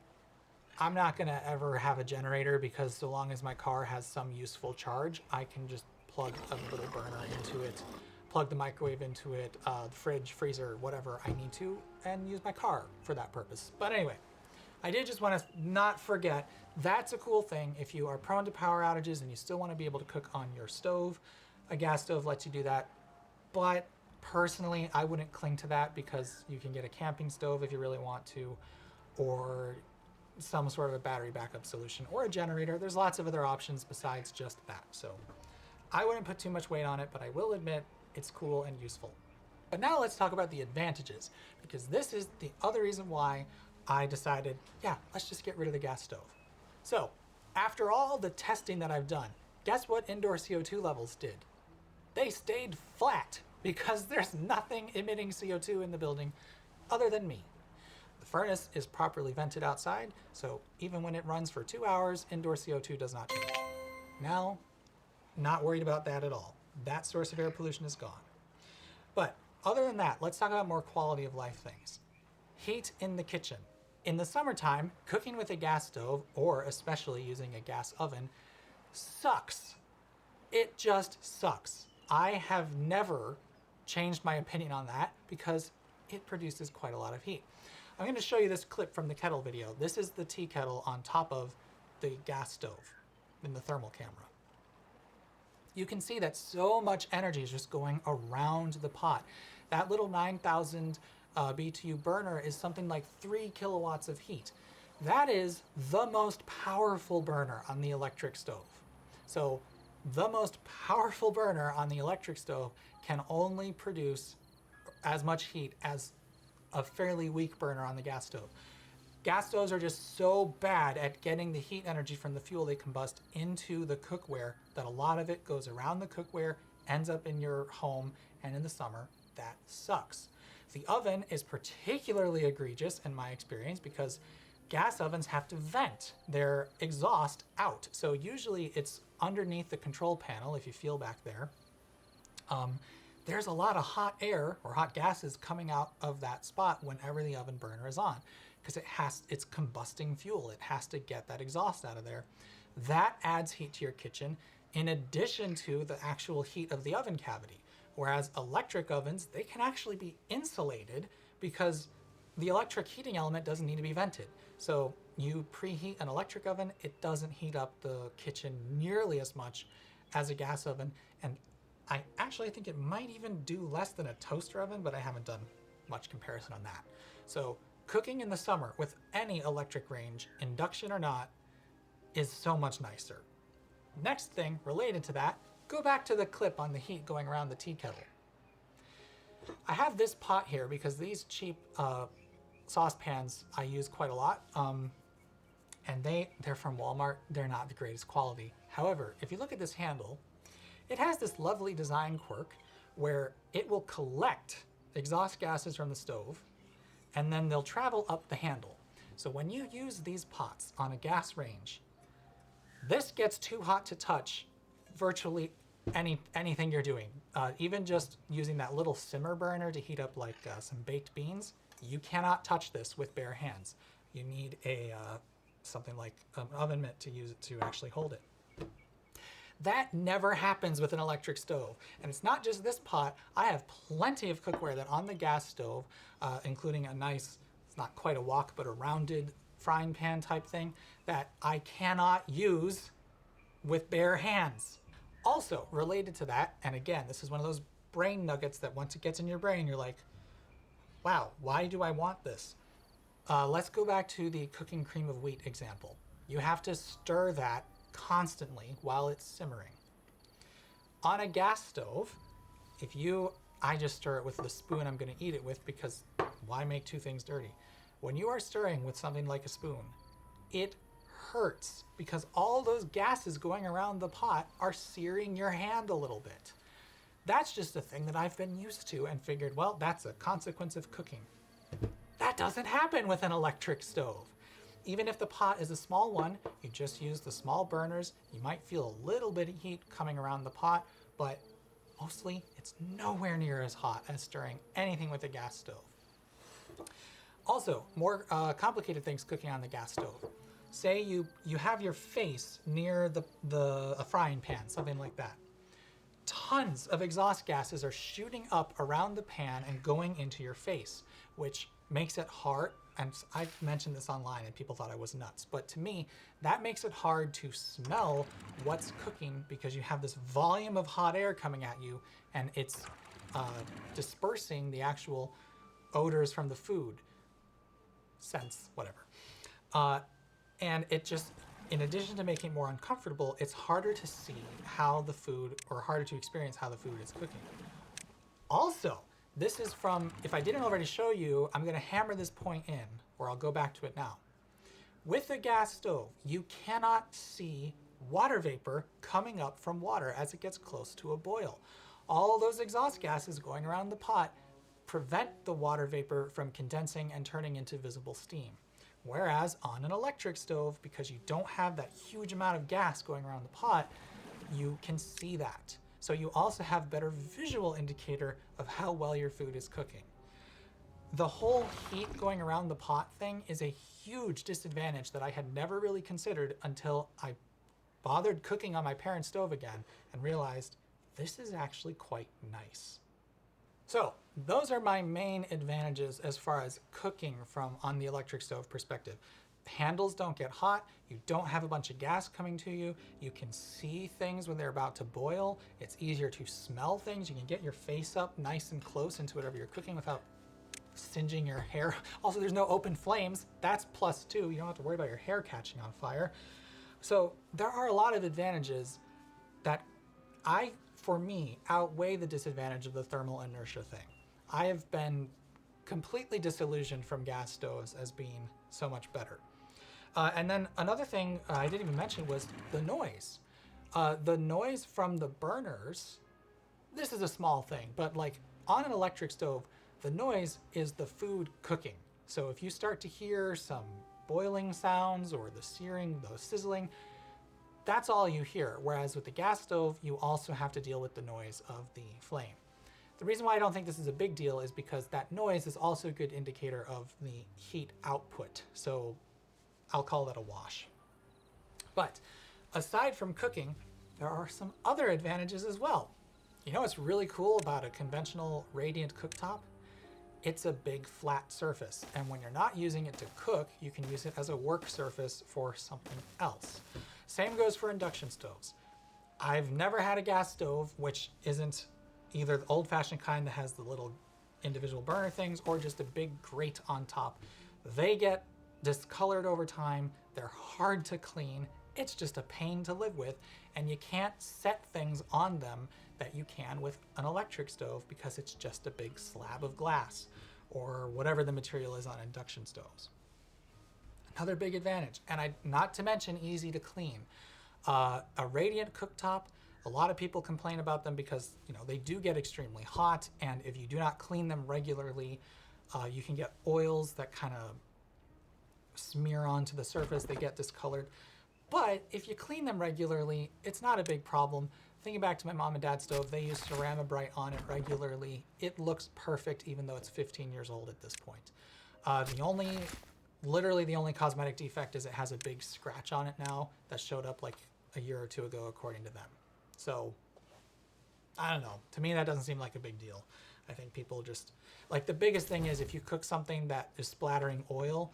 I'm not gonna ever have a generator because so long as my car has some useful charge, I can just plug a little burner into it, plug the microwave into it, the fridge, freezer, whatever I need to, and use my car for that purpose. But anyway, I did just want to not forget, that's a cool thing. If you are prone to power outages and you still want to be able to cook on your stove, a gas stove lets you do that. But personally, I wouldn't cling to that because you can get a camping stove if you really want to, or some sort of a battery backup solution, or a generator. There's lots of other options besides just that. So I wouldn't put too much weight on it, but I will admit it's cool and useful. But now let's talk about the advantages, because this is the other reason why I decided, yeah, let's just get rid of the gas stove. So after all the testing that I've done, guess what indoor CO2 levels did? They stayed flat because there's nothing emitting CO2 in the building other than me. The furnace is properly vented outside, so even when it runs for 2 hours, indoor CO2 does not change. Now, not worried about that at all. That source of air pollution is gone. But other than that, let's talk about more quality of life things. Heat in the kitchen. In the summertime, cooking with a gas stove, or especially using a gas oven, sucks. It just sucks. I have never changed my opinion on that because it produces quite a lot of heat. I'm going to show you this clip from the kettle video. This is the tea kettle on top of the gas stove in the thermal camera. You can see that so much energy is just going around the pot. That little 9,000 BTU burner is something like 3 kilowatts of heat. That is the most powerful burner on the electric stove. So the most powerful burner on the electric stove can only produce as much heat as a fairly weak burner on the gas stove. Gas stoves are just so bad at getting the heat energy from the fuel they combust into the cookware that a lot of it goes around the cookware, ends up in your home, and in the summer, that sucks. The oven is particularly egregious in my experience because gas ovens have to vent their exhaust out. So usually it's underneath the control panel, if you feel back there. There's a lot of hot air or hot gases coming out of that spot whenever the oven burner is on, because it's combusting fuel. It has to get that exhaust out of there. That adds heat to your kitchen in addition to the actual heat of the oven cavity. Whereas electric ovens, they can actually be insulated because the electric heating element doesn't need to be vented. So you preheat an electric oven, it doesn't heat up the kitchen nearly as much as a gas oven. And I actually think it might even do less than a toaster oven, but I haven't done much comparison on that. So cooking in the summer with any electric range, induction or not, is so much nicer. Next thing related to that, go back to the clip on the heat going around the tea kettle. I have this pot here because these cheap saucepans I use quite a lot, and they're from Walmart. They're not the greatest quality. However, if you look at this handle, it has this lovely design quirk where it will collect exhaust gases from the stove and then they'll travel up the handle. So when you use these pots on a gas range, this gets too hot to touch virtually anything you're doing. Even just using that little simmer burner to heat up like some baked beans, you cannot touch this with bare hands. You need something like an oven mitt to use it to actually hold it. That never happens with an electric stove. And it's not just this pot. I have plenty of cookware that on the gas stove, including a nice, it's not quite a wok, but a rounded frying pan type thing that I cannot use with bare hands. Also related to that, and again, this is one of those brain nuggets that once it gets in your brain, you're like, wow, why do I want this? Let's go back to the cooking cream of wheat example. You have to stir that constantly while it's simmering. On a gas stove, I just stir it with the spoon I'm going to eat it with because why make two things dirty? When you are stirring with something like a spoon, it hurts because all those gases going around the pot are searing your hand a little bit. That's just a thing that I've been used to and figured, well, that's a consequence of cooking. That doesn't happen with an electric stove. Even if the pot is a small one, you just use the small burners. You might feel a little bit of heat coming around the pot, but mostly it's nowhere near as hot as stirring anything with a gas stove. Also, more complicated things cooking on the gas stove. Say you have your face near a frying pan, something like that. Tons of exhaust gases are shooting up around the pan and going into your face, which makes it hard. And I've mentioned this online and people thought I was nuts, but to me, that makes it hard to smell what's cooking because you have this volume of hot air coming at you and it's dispersing the actual odors from the food, scents, whatever. And it just, in addition to making it more uncomfortable, it's harder to see how the food, or harder to experience how the food is cooking. Also, this is from, if I didn't already show you, I'm gonna hammer this point in, or I'll go back to it now. With a gas stove, you cannot see water vapor coming up from water as it gets close to a boil. All those exhaust gases going around the pot prevent the water vapor from condensing and turning into visible steam. Whereas on an electric stove, because you don't have that huge amount of gas going around the pot, you can see that. So you also have better visual indicator of how well your food is cooking. The whole heat going around the pot thing is a huge disadvantage that I had never really considered until I bothered cooking on my parents' stove again and realized this is actually quite nice. So those are my main advantages as far as cooking from on the electric stove perspective. Handles don't get hot, you don't have a bunch of gas coming to you, you can see things when they're about to boil, it's easier to smell things, you can get your face up nice and close into whatever you're cooking without singeing your hair. Also, there's no open flames, that's plus two, you don't have to worry about your hair catching on fire. So there are a lot of advantages that for me, outweigh the disadvantage of the thermal inertia thing. I have been completely disillusioned from gas stoves as being so much better. And then another thing I didn't even mention was the noise. The noise from the burners, this is a small thing, but like on an electric stove, the noise is the food cooking. So if you start to hear some boiling sounds or the searing, the sizzling, that's all you hear. Whereas with the gas stove, you also have to deal with the noise of the flame. The reason why I don't think this is a big deal is because that noise is also a good indicator of the heat output. So I'll call that a wash. But aside from cooking, there are some other advantages as well. You know what's really cool about a conventional radiant cooktop? It's a big flat surface, and when you're not using it to cook, you can use it as a work surface for something else. Same goes for induction stoves. I've never had a gas stove, which isn't either the old-fashioned kind that has the little individual burner things or just a big grate on top. They get discolored over time, they're hard to clean, it's just a pain to live with, and you can't set things on them that you can with an electric stove because it's just a big slab of glass or whatever the material is on induction stoves. Another big advantage, and not to mention easy to clean. A radiant cooktop, a lot of people complain about them because they do get extremely hot, and if you do not clean them regularly, you can get oils that kind of smear onto the surface, they get discolored. But if you clean them regularly, it's not a big problem. Thinking back to my mom and dad's stove, they use Ceramibrite on it regularly. It looks perfect even though it's 15 years old at this point. Literally the only cosmetic defect is it has a big scratch on it now that showed up like a year or two ago according to them. So, I don't know. To me that doesn't seem like a big deal. I think people just, like the biggest thing is if you cook something that is splattering oil,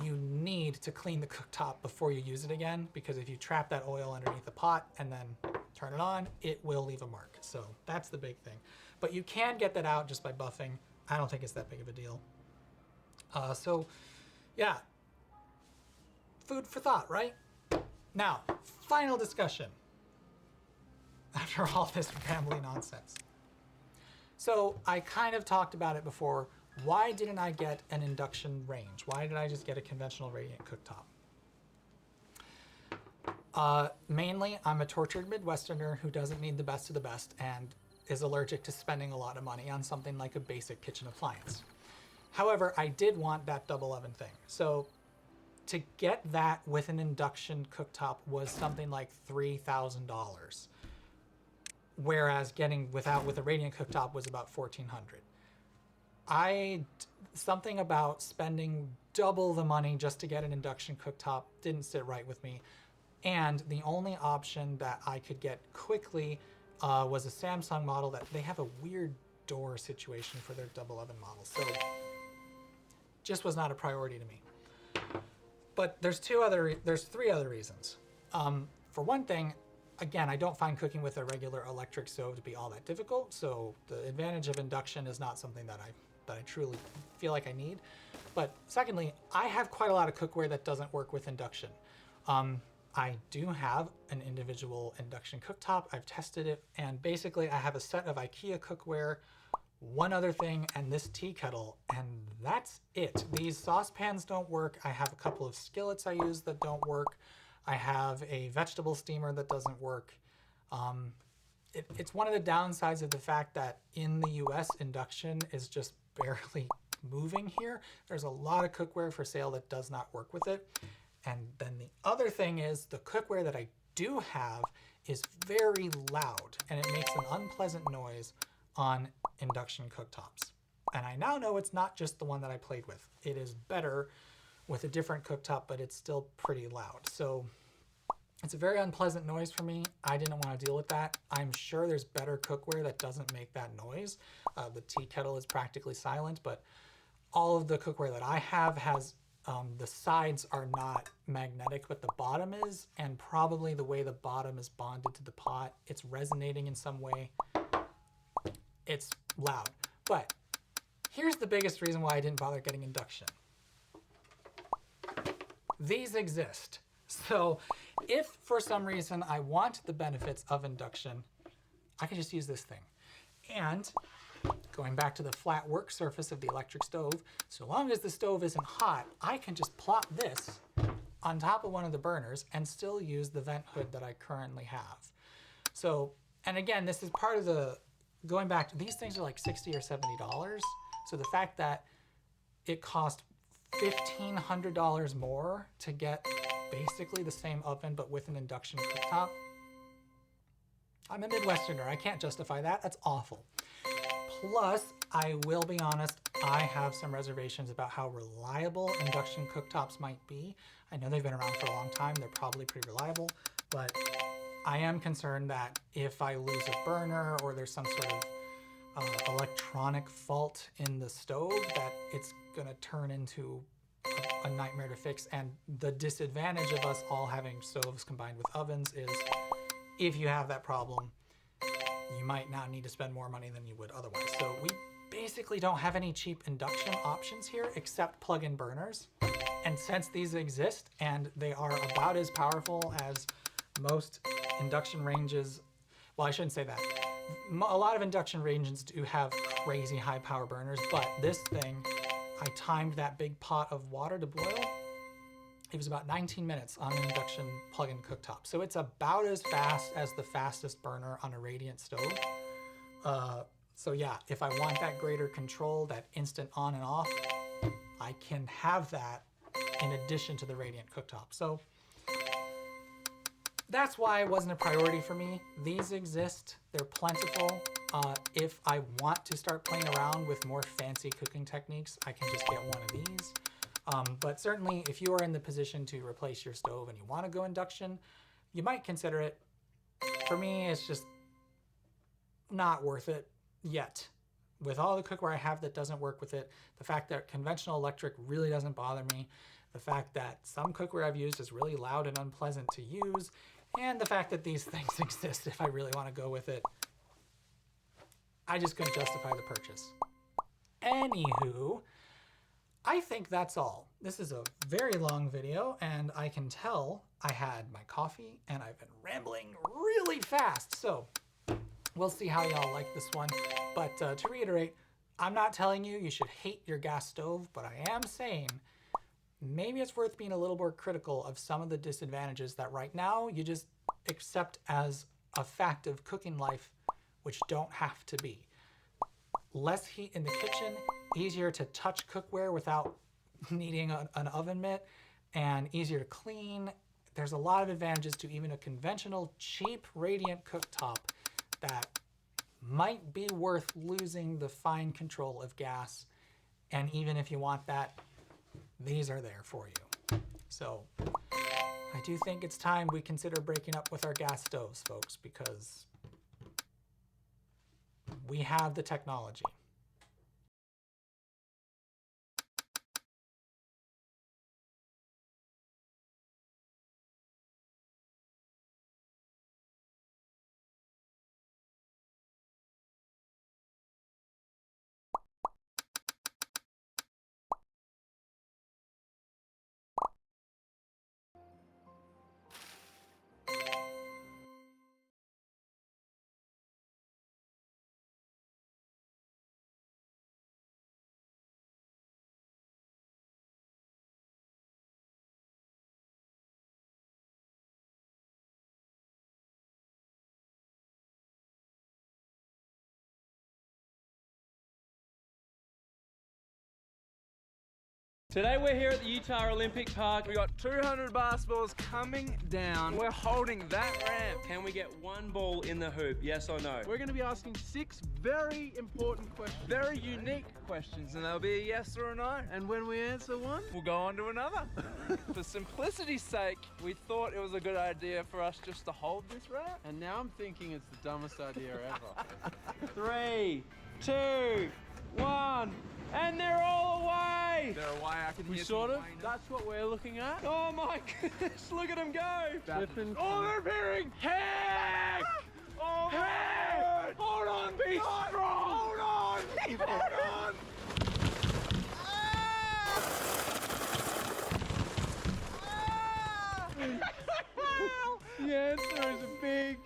you need to clean the cooktop before you use it again, because if you trap that oil underneath the pot and then turn it on, it will leave a mark. So that's the big thing. But you can get that out just by buffing. I don't think it's that big of a deal. So yeah, food for thought, right? Now, final discussion after all this rambling nonsense. So I kind of talked about it before. Why didn't I get an induction range? Why did I just get a conventional radiant cooktop? Mainly, I'm a tortured Midwesterner who doesn't need the best of the best and is allergic to spending a lot of money on something like a basic kitchen appliance. However, I did want that double oven thing. So to get that with an induction cooktop was something like $3,000. Whereas getting with a radiant cooktop was about $1,400. Something about spending double the money just to get an induction cooktop didn't sit right with me. And the only option that I could get quickly was a Samsung model that they have a weird door situation for their double oven model. So just was not a priority to me. But there's three other reasons. For one thing, again, I don't find cooking with a regular electric stove to be all that difficult. So the advantage of induction is not something that I truly feel like I need. But secondly, I have quite a lot of cookware that doesn't work with induction. I do have an individual induction cooktop. I've tested it, and basically I have a set of IKEA cookware, one other thing, and this tea kettle, and that's it. These saucepans don't work. I have a couple of skillets I use that don't work. I have a vegetable steamer that doesn't work. It's one of the downsides of the fact that in the US, induction is just barely moving here. There's a lot of cookware for sale that does not work with it. And then the other thing is the cookware that I do have is very loud, and it makes an unpleasant noise on induction cooktops. And I now know it's not just the one that I played with. It is better with a different cooktop, but it's still pretty loud. So it's a very unpleasant noise for me. I didn't want to deal with that. I'm sure there's better cookware that doesn't make that noise. The tea kettle is practically silent, but all of the cookware that I have has, the sides are not magnetic, but the bottom is, and probably the way the bottom is bonded to the pot, it's resonating in some way. It's loud. But here's the biggest reason why I didn't bother getting induction. These exist. So if for some reason I want the benefits of induction, I can just use this thing. And Going back to the flat work surface of the electric stove, so long as the stove isn't hot, I can just plop this on top of one of the burners and still use the vent hood that I currently have. So, and again, this is part of the, going back to, these things are like $60 or $70. So the fact that it cost $1,500 more to get basically the same oven but with an induction cooktop, I'm a Midwesterner, I can't justify that, that's awful. Plus, I will be honest, I have some reservations about how reliable induction cooktops might be. I know they've been around for a long time, they're probably pretty reliable, but I am concerned that if I lose a burner or there's some sort of electronic fault in the stove, that it's gonna turn into a nightmare to fix. And the disadvantage of us all having stoves combined with ovens is if you have that problem, you might now need to spend more money than you would otherwise. So we basically don't have any cheap induction options here except plug-in burners. And since these exist and they are about as powerful as most induction ranges, well, I shouldn't say that. A lot of induction ranges do have crazy high power burners, but this thing, I timed that big pot of water to boil. It was about 19 minutes on an induction plug-in cooktop. So it's about as fast as the fastest burner on a radiant stove. So yeah, if I want that greater control, that instant on and off, I can have that in addition to the radiant cooktop. So that's why it wasn't a priority for me. These exist, they're plentiful. If I want to start playing around with more fancy cooking techniques, I can just get one of these. But certainly if you are in the position to replace your stove and you want to go induction, you might consider it. For me, it's just not worth it yet. With all the cookware I have that doesn't work with it, the fact that conventional electric really doesn't bother me, the fact that some cookware I've used is really loud and unpleasant to use, and the fact that these things exist if I really want to go with it, I just couldn't justify the purchase. Anywho, I think that's all. This is a very long video, and I can tell I had my coffee and I've been rambling really fast. So we'll see how y'all like this one. But to reiterate, I'm not telling you you should hate your gas stove, but I am saying maybe it's worth being a little more critical of some of the disadvantages that right now you just accept as a fact of cooking life, which don't have to be. Less heat in the kitchen, easier to touch cookware without needing an oven mitt, and easier to clean. There's a lot of advantages to even a conventional, cheap, radiant cooktop that might be worth losing the fine control of gas. And even if you want that, these are there for you. So I do think it's time we consider breaking up with our gas stoves, folks, because we have the technology. Today we're here at the Utah Olympic Park. We got 200 basketballs coming down. We're holding that ramp. Can we get one ball in the hoop? Yes or no? We're going to be asking 6 very important questions, very unique questions, and they'll be a yes or a no. And when we answer one, we'll go on to another. For simplicity's sake, we thought it was a good idea for us just to hold this ramp. And now I'm thinking it's the dumbest idea ever. 3, 2, 1. And they're all away! They're away, I can hear sort of, that's what we're looking at. Oh my goodness, look at them go! Oh, they're appearing! Heck! Oh, heck! Hold on, be strong! Hold on! Hold on! The answer is a big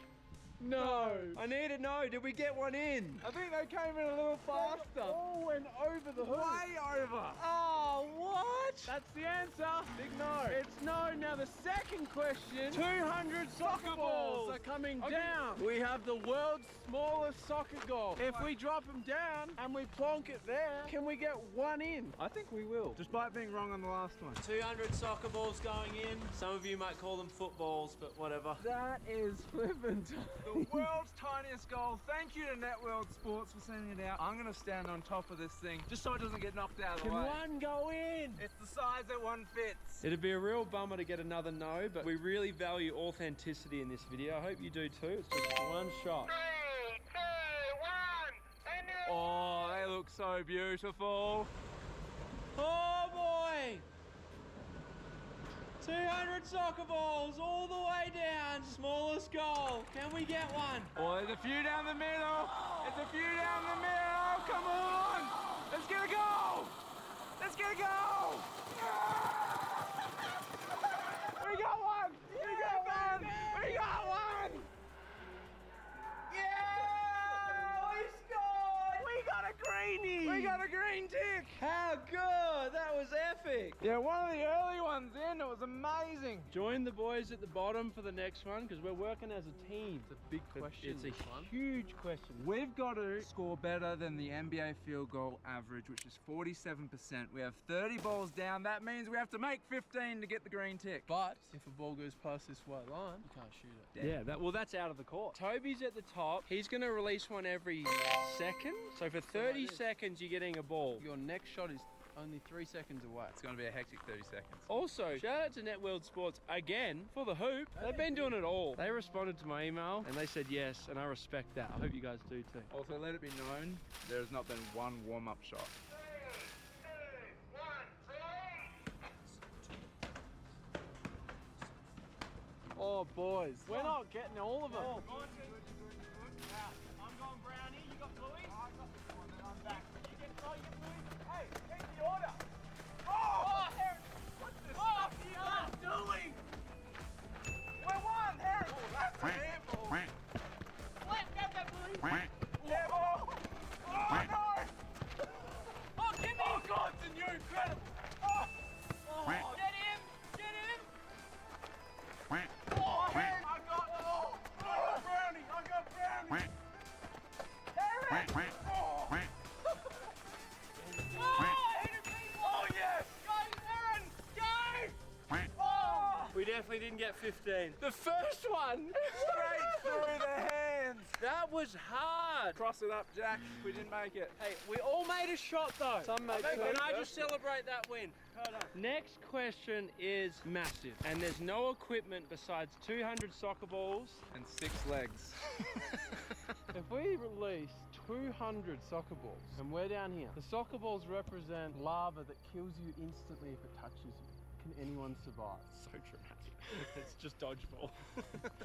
No. I need to know, did we get one in? I think they came in a little faster. All went over the hoop. Way over. Oh, what? That's the answer. Big no. It's no. Now the second question, 200 soccer balls are coming down. We have the world's smallest soccer goal. If we drop them down and we plonk it there, can we get one in? I think we will, despite being wrong on the last one. 200 soccer balls going in. Some of you might call them footballs, but whatever. That is flippin' the world's tiniest goal. Thank you to Networld Sports for sending it out. I'm gonna stand on top of this thing just so it doesn't get knocked out of the way. Can one go in? It's the size that one fits. It'd be a real bummer to get another no, but we really value authenticity in this video. I hope you do too. It's just one shot. 3, 2, 1, oh, they look so beautiful. Oh boy! 200 soccer balls all the way down. Smallest goal. Can we get one? Oh, there's a few down the middle. There's a few down the middle. Come on. Let's get a goal. Let's get a goal. We got one. We got one. We got one. Yeah! We scored. We got a greenie. We got a green tick. How good. That was epic. Yeah, one of the early ones in. It was amazing. Join the boys at the bottom for the next one because we're working as a team. It's a big question. It's a huge question. We've got to score better than the NBA field goal average, which is 47%. We have 30 balls down. That means we have to make 15 to get the green tick. But if a ball goes past this white line, you can't shoot it. Yeah, that's out of the court. Toby's at the top. He's going to release one every second. So for 30 seconds, you're getting a ball. Your next shot is only 3 seconds away. It's going to be a hectic 30 seconds. Also, shout out to Networld Sports again for the hoop. They've been doing it all. They responded to my email and they said yes, and I respect that. I hope you guys do too. Also, let it be known, there has not been one warm-up shot. 3, 2, 1, 3. Oh, boys, we're not getting all of them. Oh. I'm going brownie, you got bluey? I got this one, then I'm back. You get bluey? Hey, take the order! Oh, Harris! What the stuff are you guys doing? We're one, Harris! Oh, that's a handball! What? Get that bluey! Handball! Oh, no! Oh, give me! Oh, God, and you're incredible! Oh! Get him! Get him! Oh, Harris! I got brownie! I got brownie! Oh, yes! Go, Aaron! Go! Oh! We definitely didn't get 15. The first one! Straight through the hands! That was hard! Cross it up, Jack. We didn't make it. Hey, we all made a shot though. Some made it. Can I just celebrate that win? Next question is massive, and there's no equipment besides 200 soccer balls and 6 legs. If we release 200 soccer balls and we're down here, the soccer balls represent lava that kills you instantly if it touches you. Can anyone survive? So dramatic. It's just dodgeball.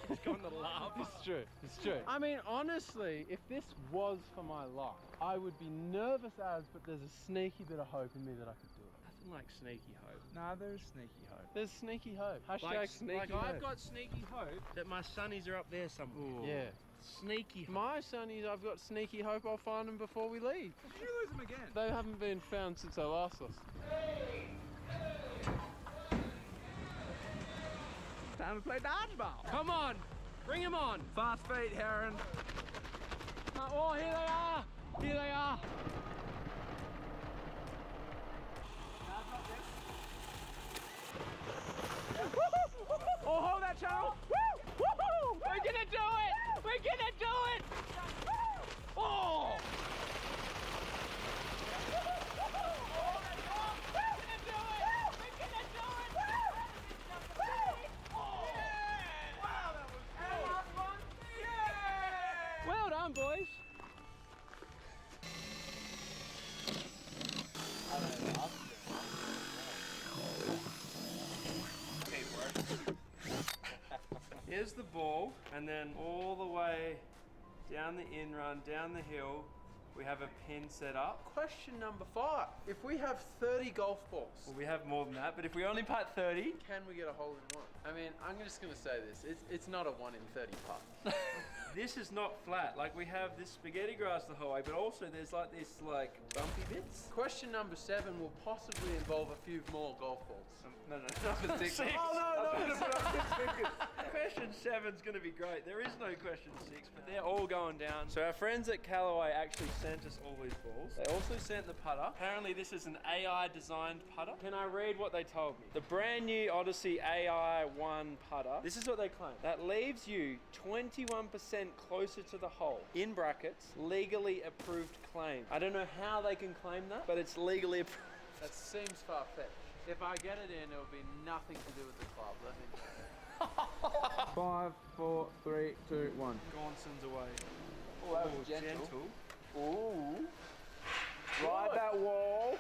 It's going to lava. It's true. It's true. I mean, honestly, if this was for my life, I would be nervous as, but there's a sneaky bit of hope in me that I could do it. Nothing like sneaky hope. Nah, there's sneaky hope. There's sneaky hope. Hashtag sneaky hope. I've got sneaky hope that my sunnies are up there somewhere. Ooh. Yeah. Sneaky hope. My sunnies, I've got sneaky hope I'll find them before we leave. Did you lose them again? They haven't been found since I last lost them. Time to play dodgeball. Come on, bring him on. Fast feet, Heron. Oh, here they are. Here they are. Oh, hold that channel. Woo! Woo! We're gonna do it. We're gonna do it. Oh! Well done, boys. Here's the ball, and then all the way down the in run, down the hill, We have a pin set up. Question number 5. If we have 30 golf balls, Well, we have more than that, but if we only putt 30, can we get a hole in one? I mean, I'm just gonna say this. It's not a 1 in 30 putt. this is not flat. Like, we have this spaghetti grass the whole way, but also there's like this like bumpy bits. Question number 7 will possibly involve a few more golf balls. No, number 6. Question 7's gonna be great. There is no question 6, but they're all going down. So our friends at Callaway actually sent us all these balls. They also sent the putter. Apparently this is an AI designed putter. Can I read what they told me? The brand new Odyssey AI1 putter. This is what they claim. That leaves you 21% closer to the hole. In brackets, legally approved claim. I don't know how they can claim that, but it's legally approved. That seems far-fetched. If I get it in, it will be nothing to do with the club. Let me know. 5, 4, 3, 2, 1. Gonson's away. Oh, that was gentle. Ooh. Ride that wall.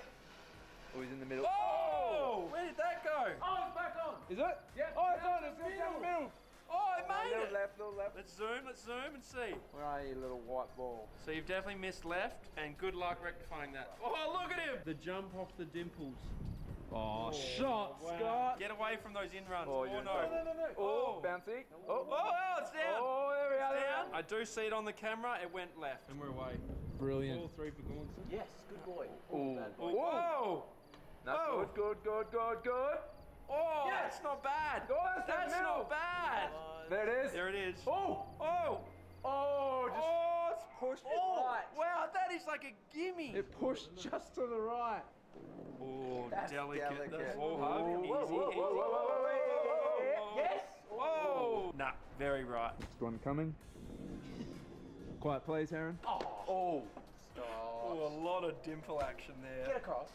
Oh, he's in the middle. Oh! Where did that go? Oh, it's back on. Is it? Yeah. Oh, it's on. It's down the middle. Oh, it made Little it! left, little left. Let's zoom and see. Where are you, little white ball? So you've definitely missed left, and good luck rectifying that. Oh, look at him! The jump off the dimples. Oh, shot, Wow. Scott. Get away from those in-runs. Oh, Oh, you're no. no. Oh, bouncy. Oh, Oh, it's down! oh, there we are. It's There we down. are. I do see it on the camera. It went left, and we're away. Brilliant. All 3 for Gaunson. Yes, good boy. Ooh. Bad boy. Whoa! That's Oh. good. Oh, Yes. that's not bad. Oh, that's That's the middle. not bad. There it is. There it is. Oh. Oh! Oh, just Oh, it's pushed it oh, right. wow, that is like a gimme. It pushed just to the right. Oh, That's delicate. delicate. The full hug. Whoa, Easy, whoa, whoa, easy. whoa, whoa, whoa, whoa, whoa. Yes. Whoa. Nah, very right. Next one coming. Quiet, please, Aaron. Oh, a lot of dimple action there. Get across.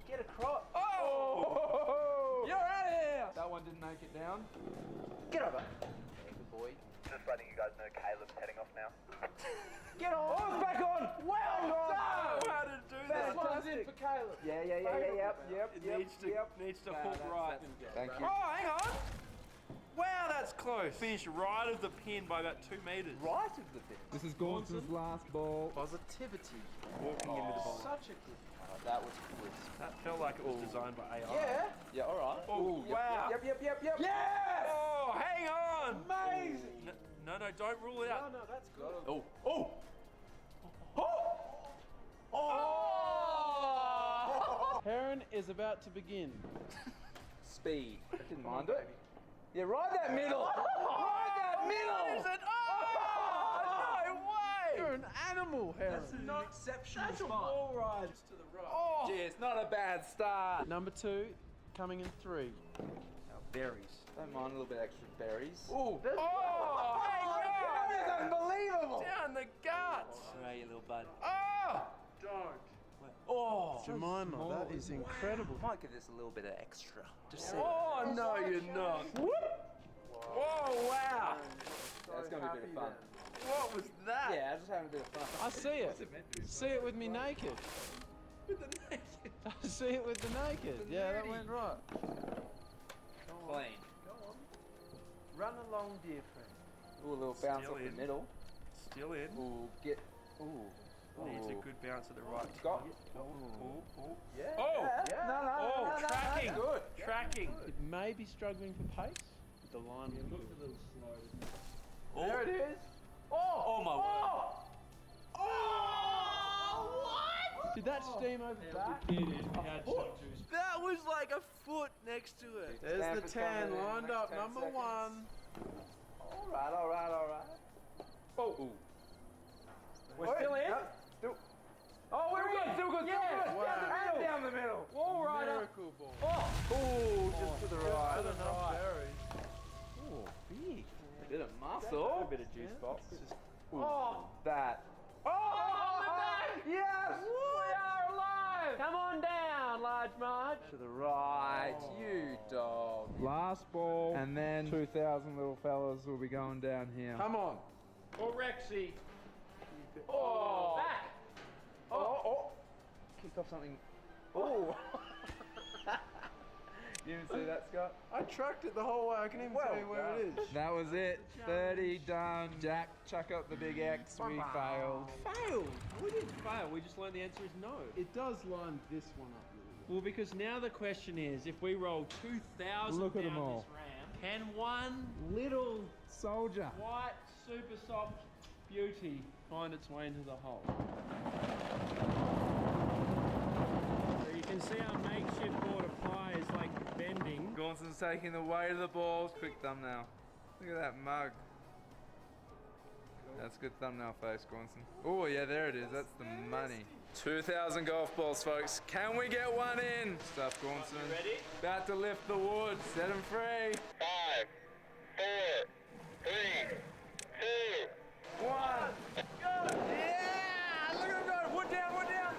Get across. Oh! You're out of here. That one didn't make it down. Get over. Good boy. Just letting you guys know Caleb's heading off now. Get on. Oh, it's back on. Well done. How to do This that? one's in for Caleb. Yeah. Yep. It needs to hook right. Thank you. Oh, hang on. Wow, that's close. Finished right of the pin by about 2 meters. Right of the pin. This is Gaunce's last ball. Positivity. Walking into the ball. Such a good putter. That was good. That felt like it was designed by AI. Yeah. Yeah, all right. Oh, wow. Yep. Yes. Oh, hang on. Amazing. No, don't rule it out. No, that's good. Oh. Heron is about to begin. Speed. I didn't mind it. Yeah, ride that middle. Ride that middle. Is it? Oh, no way. You're an animal, Heron. That's an exceptional That's a spot. wall ride to the right. Oh. Gee, it's not a bad start. Number 2, coming in 3. Berries. Don't mind a little bit extra berries. Oh, hang on. That is unbelievable. Down the guts. All right, you little bud. Oh. Oh, Jemima, that is incredible. Might give this a little bit of extra. Just Oh, no, you're not. Whoa, wow. That's going to be a bit of fun. What was that? Yeah, just having a bit of fun. I see it. See it with me naked. With the naked. I see it with the naked. Yeah, that went right. Clean. Run along, dear friend. Ooh, a little bounce Still off the in. middle. Still in. Ooh, get. Ooh. Needs a good bounce at the right Scott. time. Oh. Yeah. Oh. No, Tracking. Good. Tracking. It may be struggling for pace. The line looks a little slow. There it is. Oh my word. Did that steam over back? That was like a foot next to it. There's the 10 lined up, number 1. All right. Oh. We're still in? Still. Oh, we're good. Still good. Wow. And down the middle. Wall rider. Miracle ball. Oh, just to the right. Good enough berries. Oh, big. A bit of muscle. A bit of juice box. Oh, that. Oh, yes. We are alive. Come on down, Large Marge. To the right, you dog. Last ball, and then 2,000 little fellas will be going down here. Come on. Or Rexy. Oh, Back. oh. Kick off something. Oh. You didn't see that, Scott? I tracked it the whole way. I can even tell you where it is. That was it. 30 done. Jack, chuck up the big X. We failed. Failed? We didn't fail. We just learned the answer is no. It does line this one up a little bit. Well, because now the question is, if we roll 2,000 Look at down them all. this ramp, can one little Soldier. white, super soft beauty find its way into the hole? So you can see our makeshift board of pie is like bending. Gaunson's taking the weight of the balls. Quick thumbnail. Look at that mug. That's a good thumbnail face, Gaunson. Oh, yeah, there it is. That's the money. 2,000 golf balls, folks. Can we get one in? Stuff, Gaunson. Ready? About to lift the wood. Set him free. 5, 4, 3, 2, 1. Yeah! Look at him go. Wood down, wood down.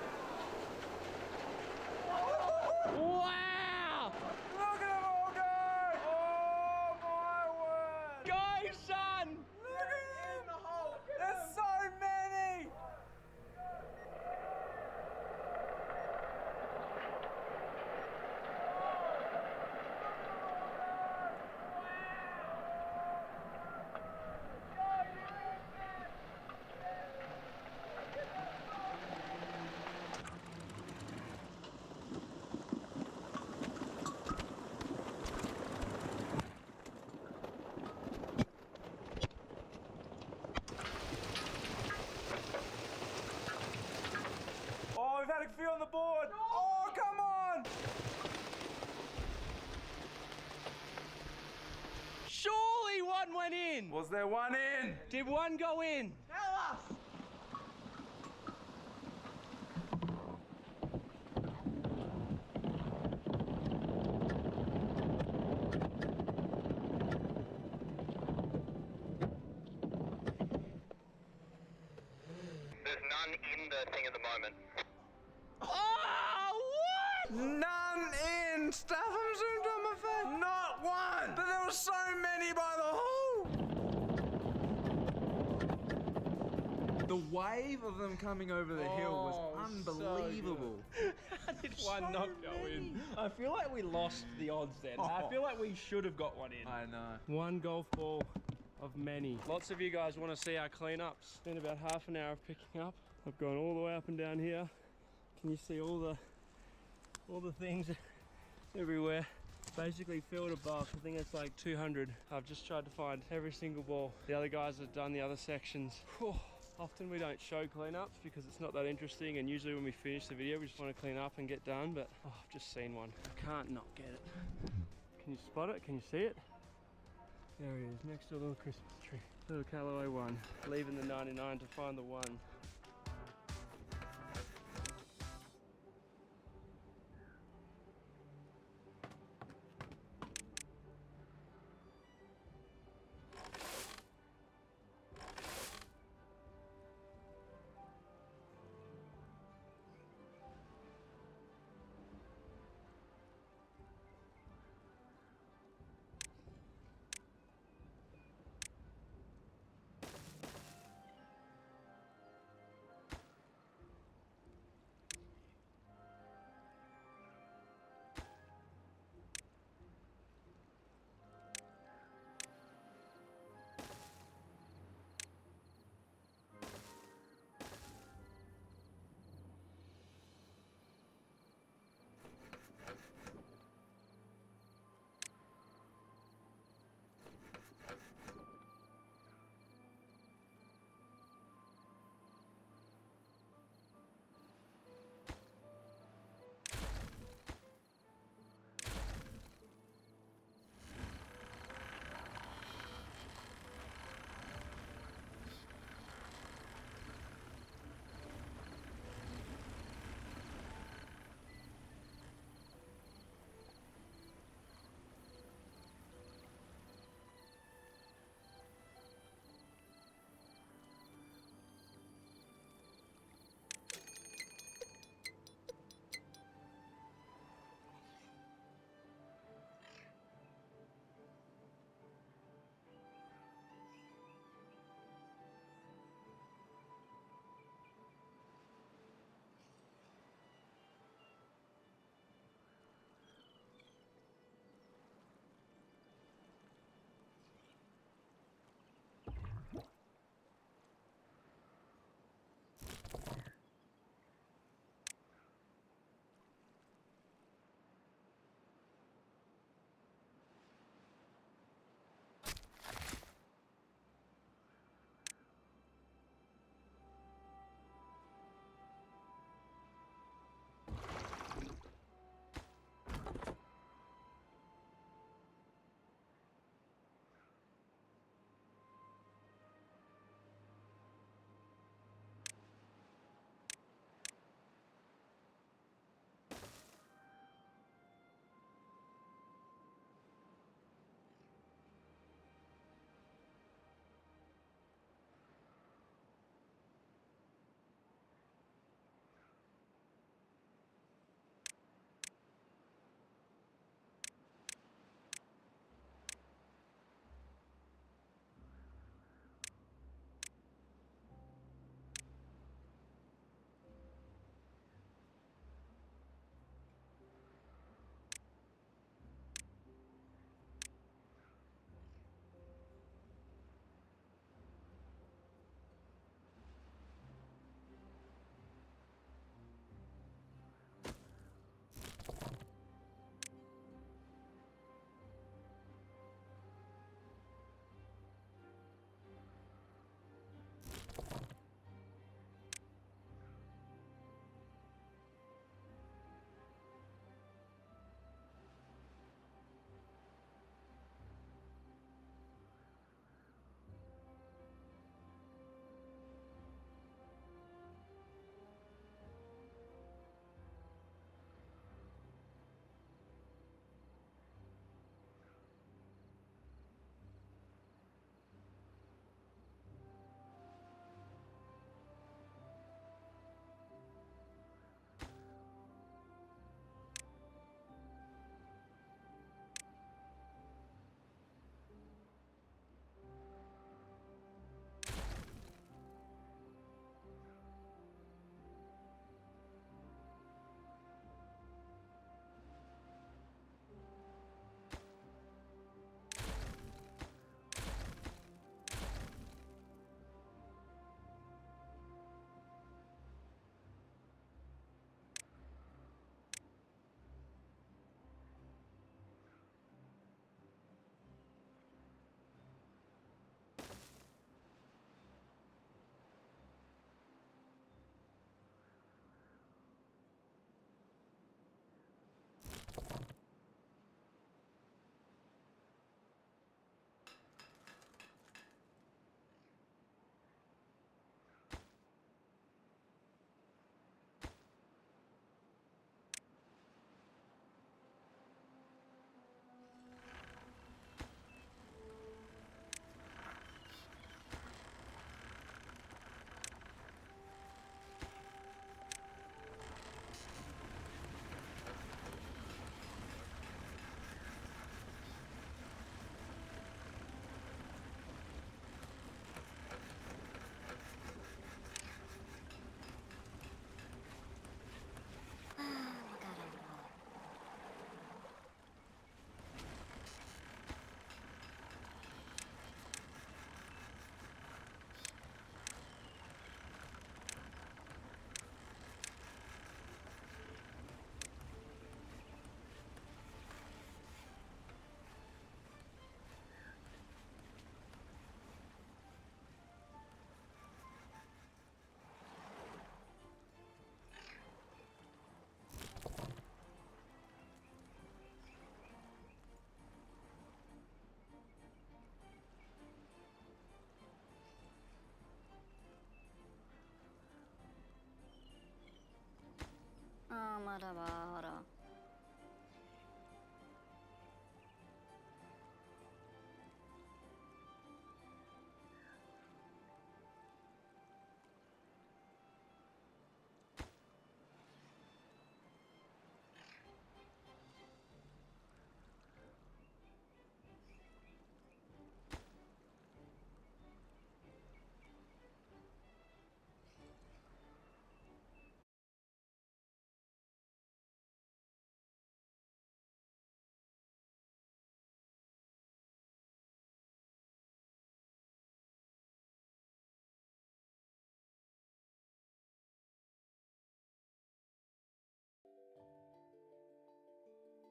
Wow! Look at them all go. Oh, my word. Go, son! Look at him. There's so many. Oh, we've had a few on the board. Oh, come on. Surely one went in! Was there one in? Did one go in? Tell us! There's none in the thing at the moment. Oh, what? None in. Stafford zoomed on my face. Not one. But there were so many by the hole. The wave of them coming over the hill was unbelievable. How did one not go in? I feel like we lost the odds then. I feel like we should have got one in. I know. One golf ball of many. Lots of you guys want to see our cleanups. Spent about half an hour of picking up. I've gone all the way up and down here. Can you see all the things everywhere? Basically filled a box. I think it's like 200. I've just tried to find every single ball. The other guys have done the other sections. Whew. Often we don't show cleanups because it's not that interesting, and usually when we finish the video we just want to clean up and get done, but oh, I've just seen one. I can't not get it. Can you spot it? Can you see it? There it is, next to a little Christmas tree. Little Callaway one. Leaving the 99 to find the one.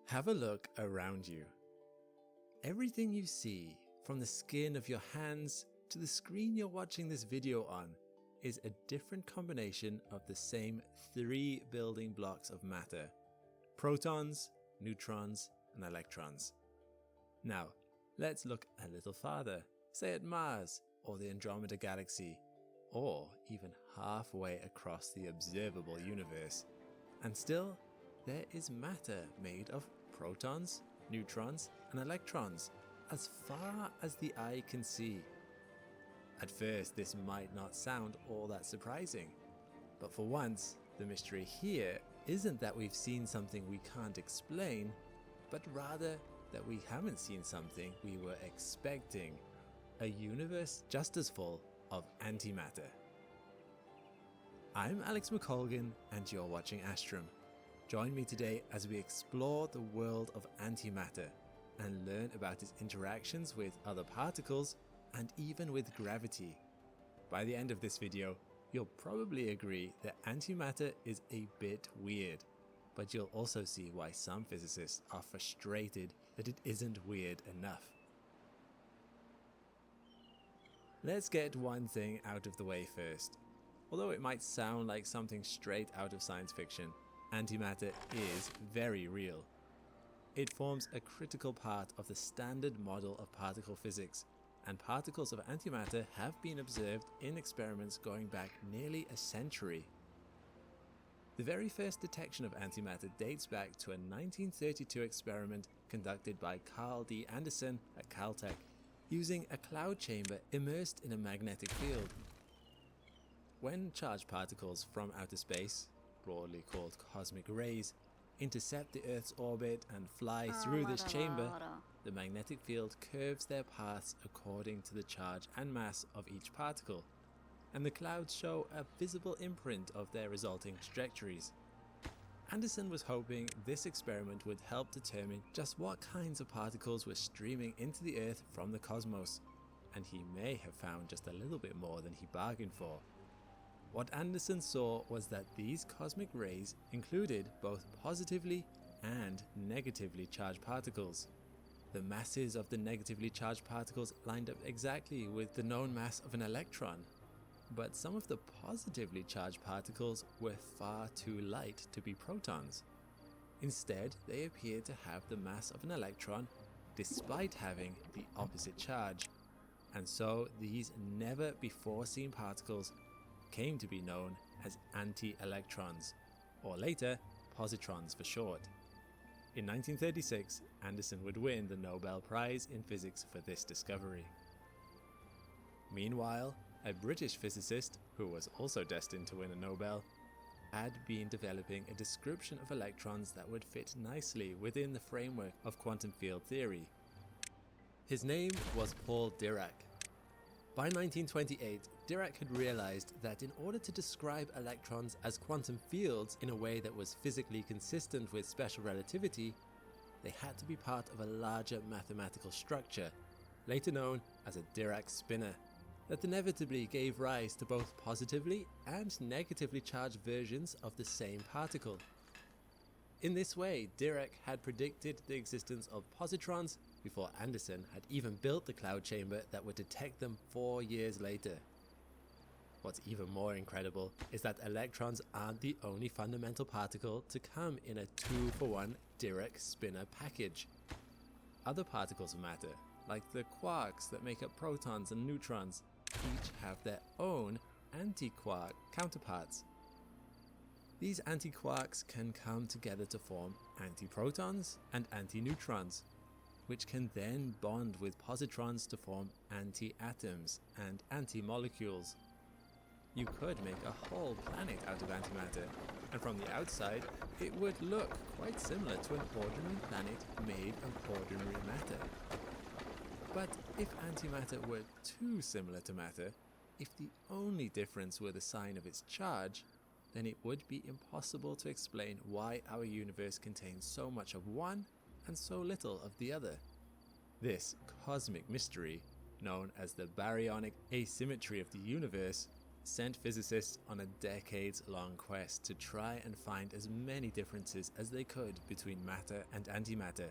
Have a look around you. Everything you see, from the skin of your hands to the screen you're watching this video on, is a different combination of the same 3 building blocks of matter: protons, neutrons, and electrons. Now, let's look a little farther, say at Mars or the Andromeda Galaxy, or even halfway across the observable universe. And still, there is matter made of protons, neutrons, and electrons, as far as the eye can see. At first, this might not sound all that surprising, but for once, the mystery here isn't that we've seen something we can't explain, but rather that we haven't seen something we were expecting: a universe just as full of antimatter. I'm Alex McColgan, and you're watching Astrum. Join me today as we explore the world of antimatter and learn about its interactions with other particles and even with gravity. By the end of this video, you'll probably agree that antimatter is a bit weird, but you'll also see why some physicists are frustrated that it isn't weird enough. Let's get one thing out of the way first. Although it might sound like something straight out of science fiction, antimatter is very real. It forms a critical part of the standard model of particle physics, and particles of antimatter have been observed in experiments going back nearly a century. The very first detection of antimatter dates back to a 1932 experiment conducted by Carl D. Anderson at Caltech, using a cloud chamber immersed in a magnetic field. When charged particles from outer space, broadly called cosmic rays, intercept the Earth's orbit and fly through this chamber, the magnetic field curves their paths according to the charge and mass of each particle, and the clouds show a visible imprint of their resulting trajectories. Anderson was hoping this experiment would help determine just what kinds of particles were streaming into the Earth from the cosmos, and he may have found just a little bit more than he bargained for. What Anderson saw was that these cosmic rays included both positively and negatively charged particles. The masses of the negatively charged particles lined up exactly with the known mass of an electron, but some of the positively charged particles were far too light to be protons. Instead, they appeared to have the mass of an electron despite having the opposite charge, and so these never before seen particles came to be known as anti-electrons, or later positrons for short. In 1936, Anderson would win the Nobel Prize in Physics for this discovery. Meanwhile, a British physicist, who was also destined to win a Nobel, had been developing a description of electrons that would fit nicely within the framework of quantum field theory. His name was Paul Dirac. By 1928, Dirac had realized that in order to describe electrons as quantum fields in a way that was physically consistent with special relativity, they had to be part of a larger mathematical structure, later known as a Dirac spinor, that inevitably gave rise to both positively and negatively charged versions of the same particle. In this way, Dirac had predicted the existence of positrons before Anderson had even built the cloud chamber that would detect them 4 years later. What's even more incredible is that electrons aren't the only fundamental particle to come in a 2-for-1 Dirac spinor package. Other particles of matter, like the quarks that make up protons and neutrons, each have their own anti-quark counterparts. These antiquarks can come together to form antiprotons and antineutrons, which can then bond with positrons to form antiatoms and antimolecules. You could make a whole planet out of antimatter, and from the outside, it would look quite similar to an ordinary planet made of ordinary matter. But if antimatter were too similar to matter, if the only difference were the sign of its charge, then it would be impossible to explain why our universe contains so much of one and so little of the other. This cosmic mystery, known as the baryonic asymmetry of the universe, sent physicists on a decades-long quest to try and find as many differences as they could between matter and antimatter.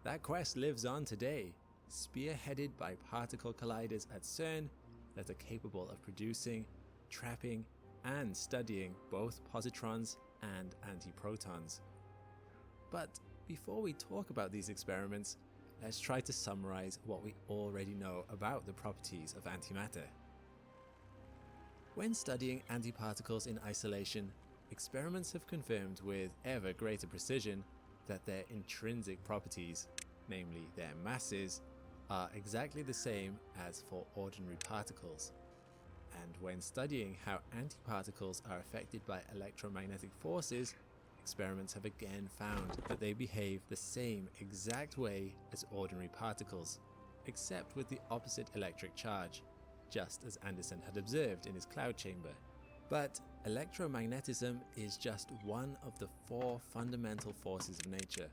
That quest lives on today, spearheaded by particle colliders at CERN that are capable of producing, trapping, and studying both positrons and antiprotons. But before we talk about these experiments, let's try to summarize what we already know about the properties of antimatter. When studying antiparticles in isolation, experiments have confirmed with ever greater precision that their intrinsic properties, namely their masses, are exactly the same as for ordinary particles. And when studying how antiparticles are affected by electromagnetic forces, experiments have again found that they behave the same exact way as ordinary particles, except with the opposite electric charge, just as Anderson had observed in his cloud chamber. But electromagnetism is just one of the 4 fundamental forces of nature,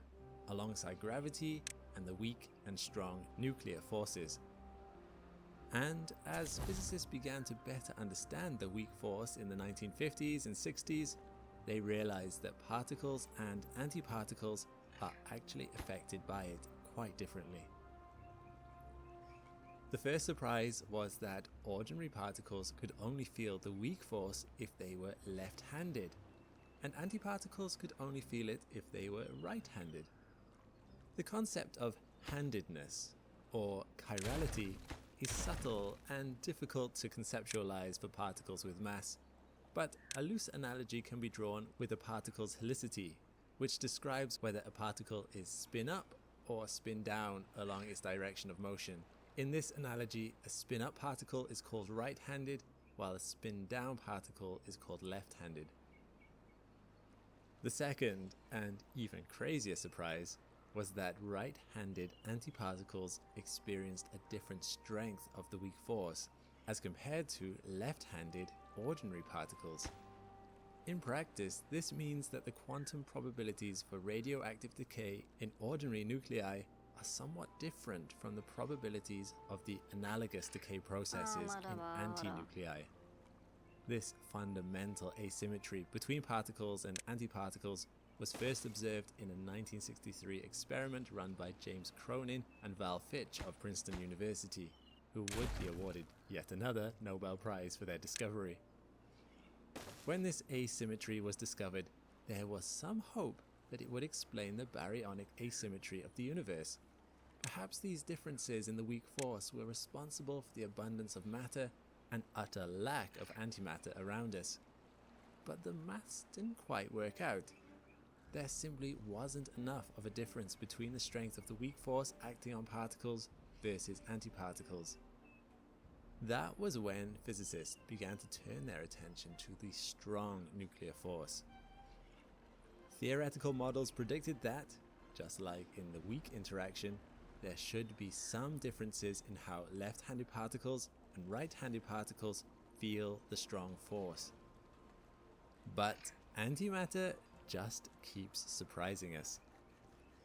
alongside gravity and the weak and strong nuclear forces. And as physicists began to better understand the weak force in the 1950s and 60s, they realized that particles and antiparticles are actually affected by it quite differently. The first surprise was that ordinary particles could only feel the weak force if they were left-handed, and antiparticles could only feel it if they were right-handed. The concept of handedness, or chirality, is subtle and difficult to conceptualize for particles with mass, but a loose analogy can be drawn with a particle's helicity, which describes whether a particle is spin up or spin down along its direction of motion. In this analogy, a spin up particle is called right-handed, while a spin down particle is called left-handed. The second, and even crazier surprise, was that right-handed antiparticles experienced a different strength of the weak force as compared to left-handed ordinary particles. In practice, this means that the quantum probabilities for radioactive decay in ordinary nuclei are somewhat different from the probabilities of the analogous decay processes in antinuclei. This fundamental asymmetry between particles and antiparticles was first observed in a 1963 experiment run by James Cronin and Val Fitch of Princeton University, who would be awarded yet another Nobel Prize for their discovery. When this asymmetry was discovered, there was some hope that it would explain the baryonic asymmetry of the universe. Perhaps these differences in the weak force were responsible for the abundance of matter and utter lack of antimatter around us. But the maths didn't quite work out. There simply wasn't enough of a difference between the strength of the weak force acting on particles versus antiparticles. That was when physicists began to turn their attention to the strong nuclear force. Theoretical models predicted that, just like in the weak interaction, there should be some differences in how left-handed particles and right-handed particles feel the strong force. But antimatter just keeps surprising us.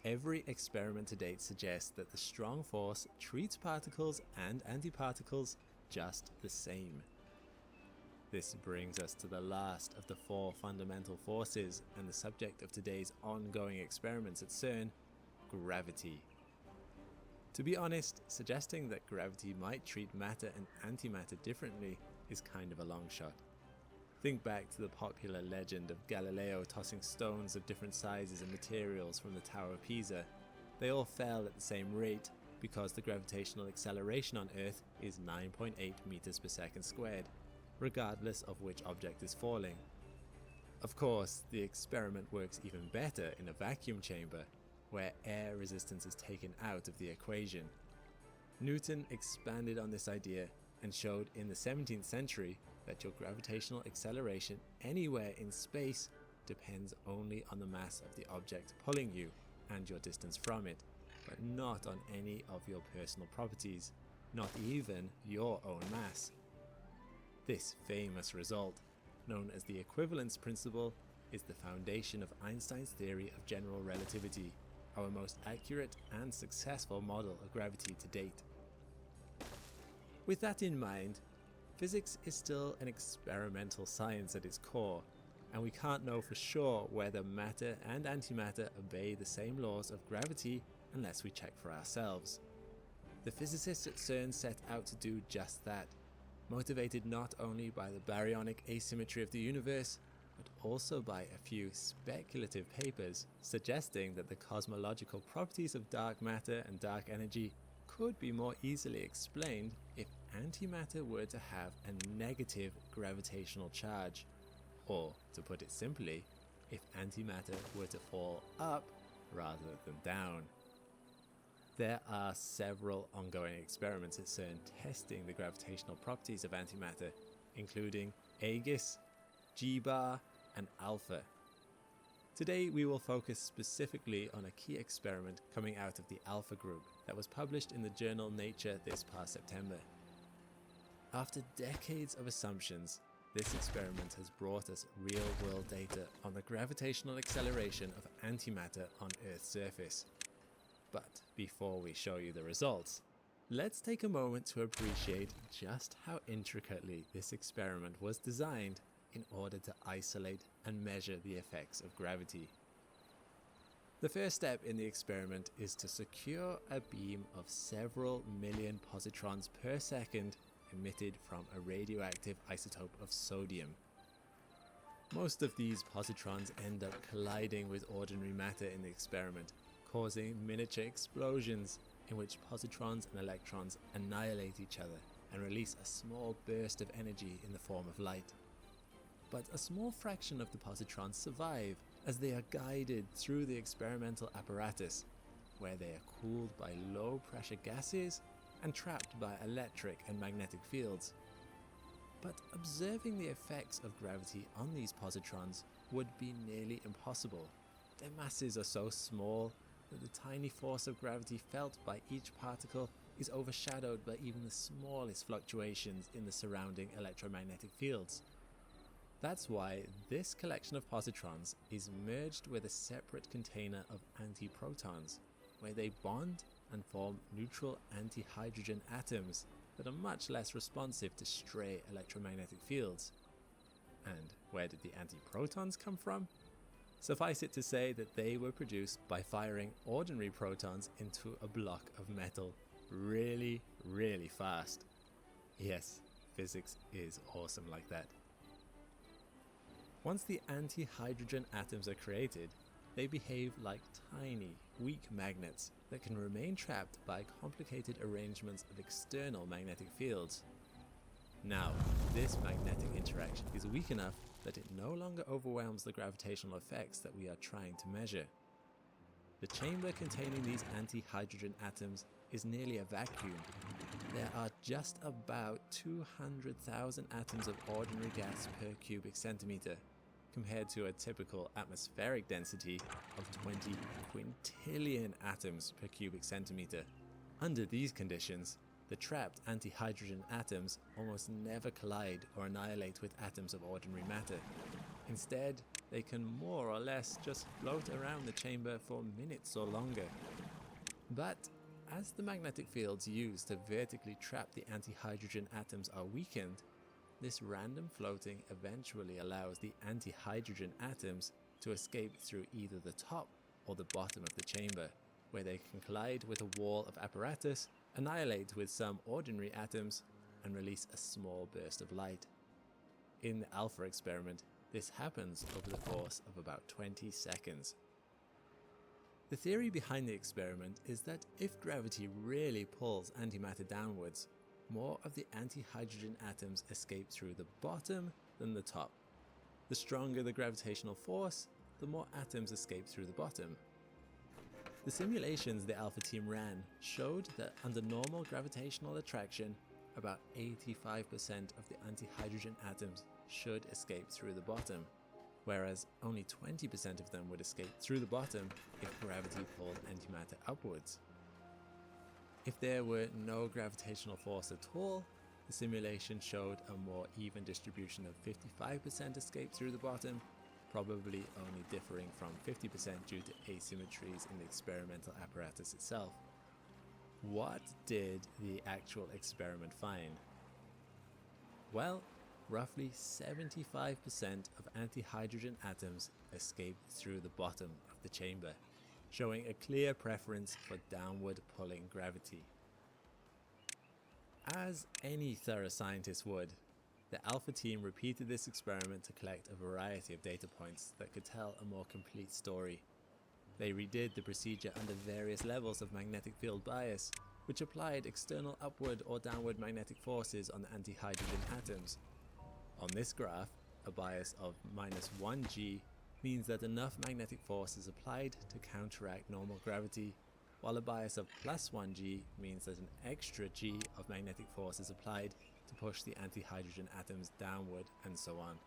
Every experiment to date suggests that the strong force treats particles and antiparticles just the same. This brings us to the last of the 4 fundamental forces and the subject of today's ongoing experiments at CERN, gravity. To be honest, suggesting that gravity might treat matter and antimatter differently is kind of a long shot. Think back to the popular legend of Galileo tossing stones of different sizes and materials from the Tower of Pisa. They all fell at the same rate because the gravitational acceleration on Earth is 9.8 meters per second squared, regardless of which object is falling. Of course, the experiment works even better in a vacuum chamber, where air resistance is taken out of the equation. Newton expanded on this idea and showed in the 17th century that your gravitational acceleration anywhere in space depends only on the mass of the object pulling you and your distance from it, but not on any of your personal properties, not even your own mass. This famous result, known as the equivalence principle, is the foundation of Einstein's theory of general relativity, our most accurate and successful model of gravity to date. With that in mind, physics is still an experimental science at its core, and we can't know for sure whether matter and antimatter obey the same laws of gravity unless we check for ourselves. The physicists at CERN set out to do just that, motivated not only by the baryonic asymmetry of the universe, but also by a few speculative papers suggesting that the cosmological properties of dark matter and dark energy could be more easily explained if antimatter were to have a negative gravitational charge, or, to put it simply, if antimatter were to fall up rather than down. There are several ongoing experiments at CERN testing the gravitational properties of antimatter, including Aegis, G-bar, and Alpha. Today we will focus specifically on a key experiment coming out of the Alpha group that was published in the journal Nature this past September. After decades of assumptions, this experiment has brought us real-world data on the gravitational acceleration of antimatter on Earth's surface. But before we show you the results, let's take a moment to appreciate just how intricately this experiment was designed in order to isolate and measure the effects of gravity. The first step in the experiment is to secure a beam of several million positrons per second emitted from a radioactive isotope of sodium. Most of these positrons end up colliding with ordinary matter in the experiment, causing miniature explosions in which positrons and electrons annihilate each other and release a small burst of energy in the form of light. But a small fraction of the positrons survive as they are guided through the experimental apparatus, where they are cooled by low pressure gases and trapped by electric and magnetic fields. But observing the effects of gravity on these positrons would be nearly impossible. Their masses are so small that the tiny force of gravity felt by each particle is overshadowed by even the smallest fluctuations in the surrounding electromagnetic fields. That's why this collection of positrons is merged with a separate container of antiprotons, where they bond and form neutral antihydrogen atoms that are much less responsive to stray electromagnetic fields. And where did the antiprotons come from? Suffice it to say that they were produced by firing ordinary protons into a block of metal really, really fast. Yes, physics is awesome like that. Once the antihydrogen atoms are created, they behave like tiny, weak magnets that can remain trapped by complicated arrangements of external magnetic fields. Now, this magnetic interaction is weak enough that it no longer overwhelms the gravitational effects that we are trying to measure. The chamber containing these antihydrogen atoms is nearly a vacuum. There are just about 200,000 atoms of ordinary gas per cubic centimeter, compared to a typical atmospheric density of 20 quintillion atoms per cubic centimeter. Under these conditions, the trapped antihydrogen atoms almost never collide or annihilate with atoms of ordinary matter. Instead, they can more or less just float around the chamber for minutes or longer. But as the magnetic fields used to vertically trap the antihydrogen atoms are weakened, this random floating eventually allows the antihydrogen atoms to escape through either the top or the bottom of the chamber, where they can collide with a wall of apparatus, annihilate with some ordinary atoms, and release a small burst of light. In the Alpha experiment, this happens over the course of about 20 seconds. The theory behind the experiment is that if gravity really pulls antimatter downwards, more of the antihydrogen atoms escape through the bottom than the top. The stronger the gravitational force, the more atoms escape through the bottom. The simulations the Alpha team ran showed that under normal gravitational attraction, about 85% of the antihydrogen atoms should escape through the bottom, whereas only 20% of them would escape through the bottom if gravity pulled antimatter upwards. If there were no gravitational force at all, the simulation showed a more even distribution of 55% escape through the bottom, probably only differing from 50% due to asymmetries in the experimental apparatus itself. What did the actual experiment find? Well, roughly 75% of antihydrogen atoms escaped through the bottom of the chamber, showing a clear preference for downward pulling gravity. As any thorough scientist would, the Alpha team repeated this experiment to collect a variety of data points that could tell a more complete story. They redid the procedure under various levels of magnetic field bias, which applied external upward or downward magnetic forces on the antihydrogen atoms. On this graph, a bias of -1g means that enough magnetic force is applied to counteract normal gravity, while a bias of +1g means that an extra g of magnetic force is applied to push the antihydrogen atoms downward, and so on.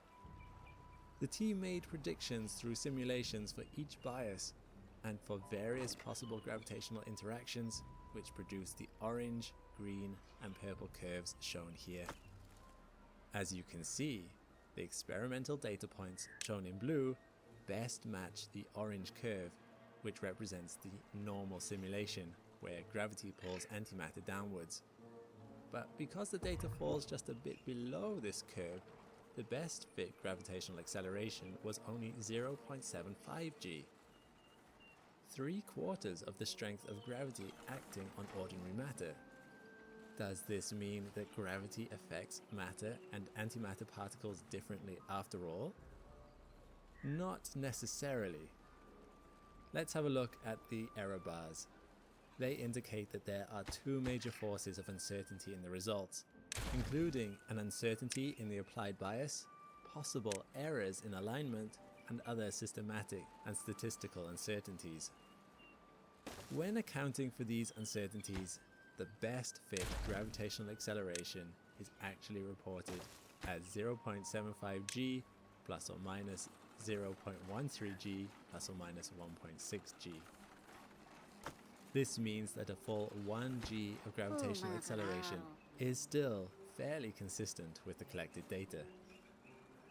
The team made predictions through simulations for each bias and for various possible gravitational interactions, which produced the orange, green, and purple curves shown here. As you can see, the experimental data points shown in blue best match the orange curve, which represents the normal simulation, where gravity pulls antimatter downwards. But because the data falls just a bit below this curve, the best fit gravitational acceleration was only 0.75 g. 3/4 of the strength of gravity acting on ordinary matter. Does this mean that gravity affects matter and antimatter particles differently after all? Not necessarily. Let's have a look at the error bars. They indicate that there are two major forces of uncertainty in the results, including an uncertainty in the applied bias, possible errors in alignment, and other systematic and statistical uncertainties. When accounting for these uncertainties, the best fit gravitational acceleration is actually reported as 0.75 g plus or minus 0.13 g plus or minus 1.6 g. This means that a full 1 g of gravitational acceleration is still fairly consistent with the collected data.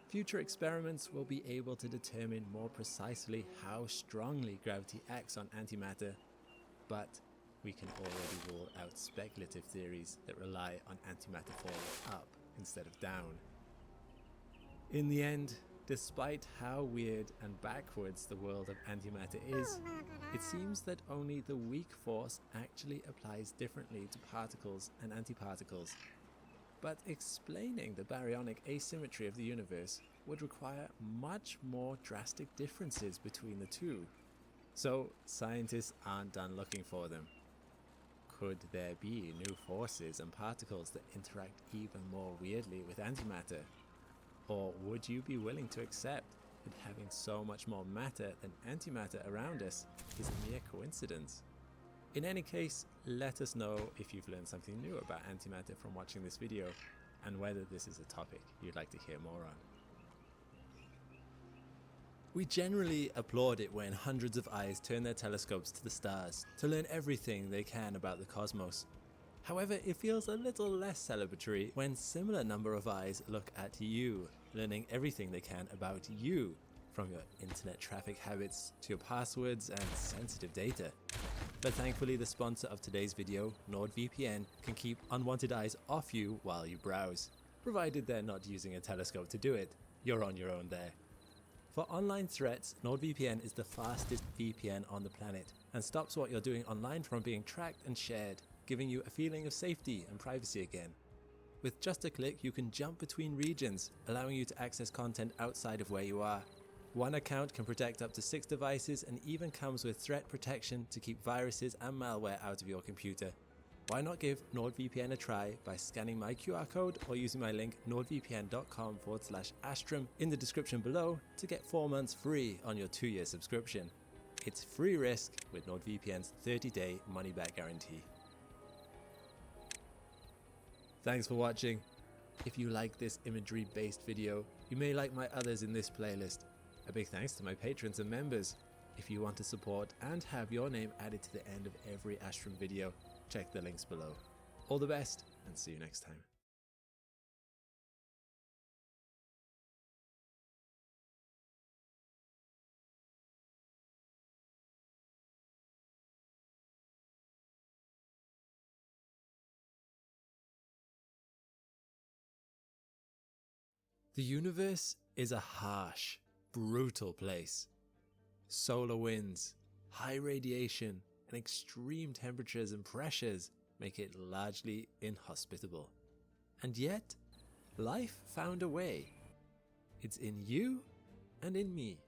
Future experiments will be able to determine more precisely how strongly gravity acts on antimatter, but we can already rule out speculative theories that rely on antimatter falling up instead of down. In the end, despite how weird and backwards the world of antimatter is, it seems that only the weak force actually applies differently to particles and antiparticles. But explaining the baryonic asymmetry of the universe would require much more drastic differences between the two. So scientists aren't done looking for them. Could there be new forces and particles that interact even more weirdly with antimatter? Or would you be willing to accept that having so much more matter than antimatter around us is a mere coincidence? In any case, let us know if you've learned something new about antimatter from watching this video, and whether this is a topic you'd like to hear more on. We generally applaud it when hundreds of eyes turn their telescopes to the stars to learn everything they can about the cosmos. However, it feels a little less celebratory when similar number of eyes look at you, learning everything they can about you, from your internet traffic habits to your passwords and sensitive data. But thankfully, the sponsor of today's video, NordVPN, can keep unwanted eyes off you while you browse, provided they're not using a telescope to do it. You're on your own there. For online threats, NordVPN is the fastest VPN on the planet and stops what you're doing online from being tracked and shared, giving you a feeling of safety and privacy again. With just a click, you can jump between regions, allowing you to access content outside of where you are. One account can protect up to 6 devices and even comes with threat protection to keep viruses and malware out of your computer. Why not give NordVPN a try by scanning my QR code or using my link nordvpn.com/Astrum in the description below to get 4 months free on your 2-year subscription. It's free risk with NordVPN's 30-day money-back guarantee. Thanks for watching. If you like this imagery-based video, you may like my others in this playlist. A big thanks to my patrons and members. If you want to support and have your name added to the end of every Astrum video, check the links below. All the best, and see you next time. The universe is a harsh, brutal place. Solar winds, high radiation, and extreme temperatures and pressures make it largely inhospitable. And yet, life found a way. It's in you and in me.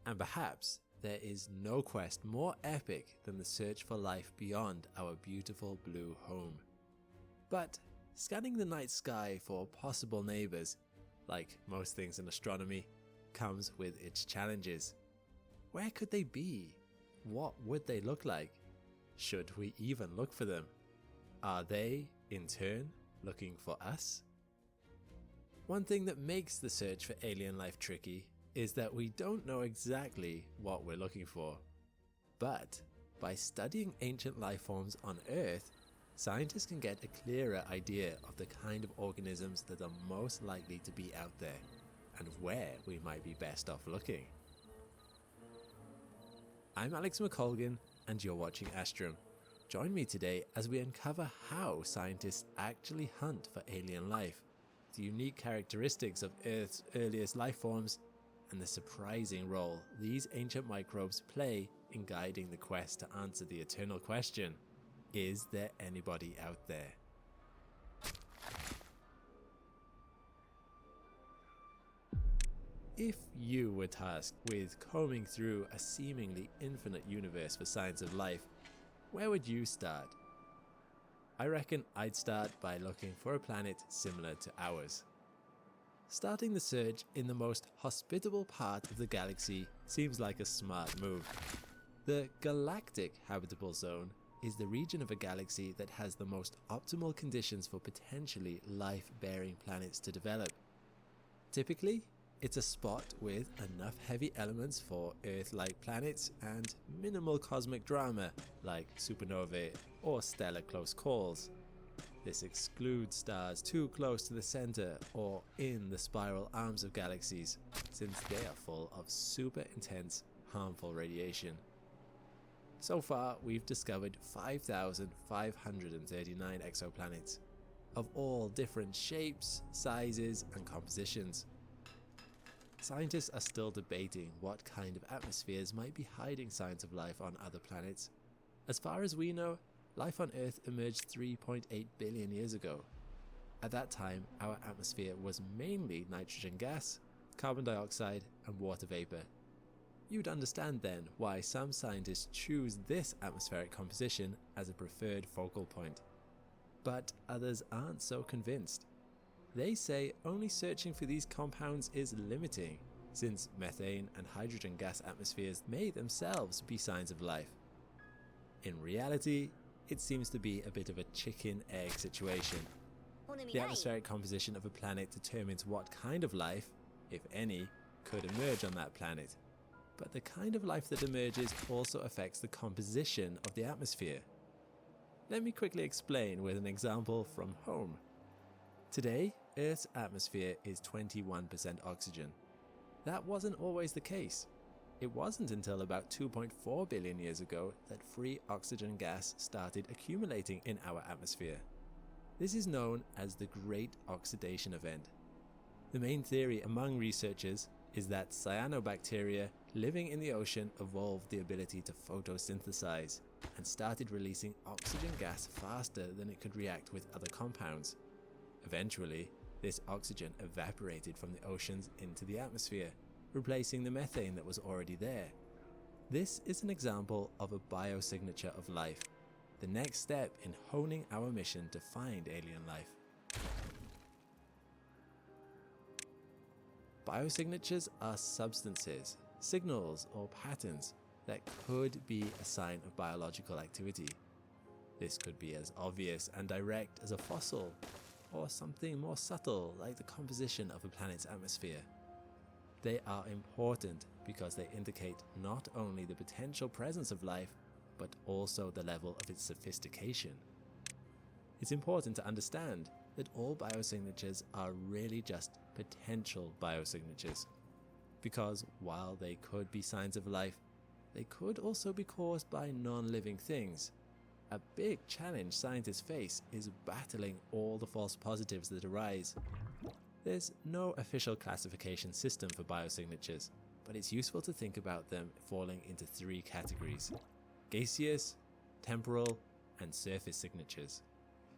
And perhaps there is no quest more epic than the search for life beyond our beautiful blue home. But scanning the night sky for possible neighbors, like most things in astronomy, comes with its challenges. Where could they be? What would they look like? Should we even look for them? Are they, in turn, looking for us? One thing that makes the search for alien life tricky is that we don't know exactly what we're looking for. But by studying ancient life forms on Earth, scientists can get a clearer idea of the kind of organisms that are most likely to be out there, and where we might be best off looking. I'm Alex McColgan, and you're watching Astrum. Join me today as we uncover how scientists actually hunt for alien life, the unique characteristics of Earth's earliest life forms, and the surprising role these ancient microbes play in guiding the quest to answer the eternal question: is there anybody out there? If you were tasked with combing through a seemingly infinite universe for signs of life, where would you start? I reckon I'd start by looking for a planet similar to ours. Starting the search in the most hospitable part of the galaxy seems like a smart move. The galactic habitable zone is the region of a galaxy that has the most optimal conditions for potentially life-bearing planets to develop. Typically, it's a spot with enough heavy elements for Earth-like planets and minimal cosmic drama like supernovae or stellar close calls. This excludes stars too close to the center or in the spiral arms of galaxies, since they are full of super intense, harmful radiation. So far, we've discovered 5,539 exoplanets, of all different shapes, sizes, and compositions. Scientists are still debating what kind of atmospheres might be hiding signs of life on other planets. As far as we know, life on Earth emerged 3.8 billion years ago. At that time, our atmosphere was mainly nitrogen gas, carbon dioxide, and water vapor. You'd understand then why some scientists choose this atmospheric composition as a preferred focal point. But others aren't so convinced. They say only searching for these compounds is limiting, since methane and hydrogen gas atmospheres may themselves be signs of life. In reality, it seems to be a bit of a chicken-egg situation. The atmospheric composition of a planet determines what kind of life, if any, could emerge on that planet. But the kind of life that emerges also affects the composition of the atmosphere. Let me quickly explain with an example from home. Today, Earth's atmosphere is 21% oxygen. That wasn't always the case. It wasn't until about 2.4 billion years ago that free oxygen gas started accumulating in our atmosphere. This is known as the Great Oxidation Event. The main theory among researchers is that cyanobacteria living in the ocean evolved the ability to photosynthesize and started releasing oxygen gas faster than it could react with other compounds. Eventually, this oxygen evaporated from the oceans into the atmosphere, replacing the methane that was already there. This is an example of a biosignature of life. the next step in honing our mission to find alien life. Biosignatures are substances, signals, or patterns that could be a sign of biological activity. This could be as obvious and direct as a fossil, or something more subtle like the composition of a planet's atmosphere. They are important because they indicate not only the potential presence of life, but also the level of its sophistication. It's important to understand that all biosignatures are really just potential biosignatures, because while they could be signs of life, they could also be caused by non-living things. A big challenge scientists face is battling all the false positives that arise. There's no official classification system for biosignatures, but it's useful to think about them falling into 3 categories: gaseous, temporal, and surface signatures.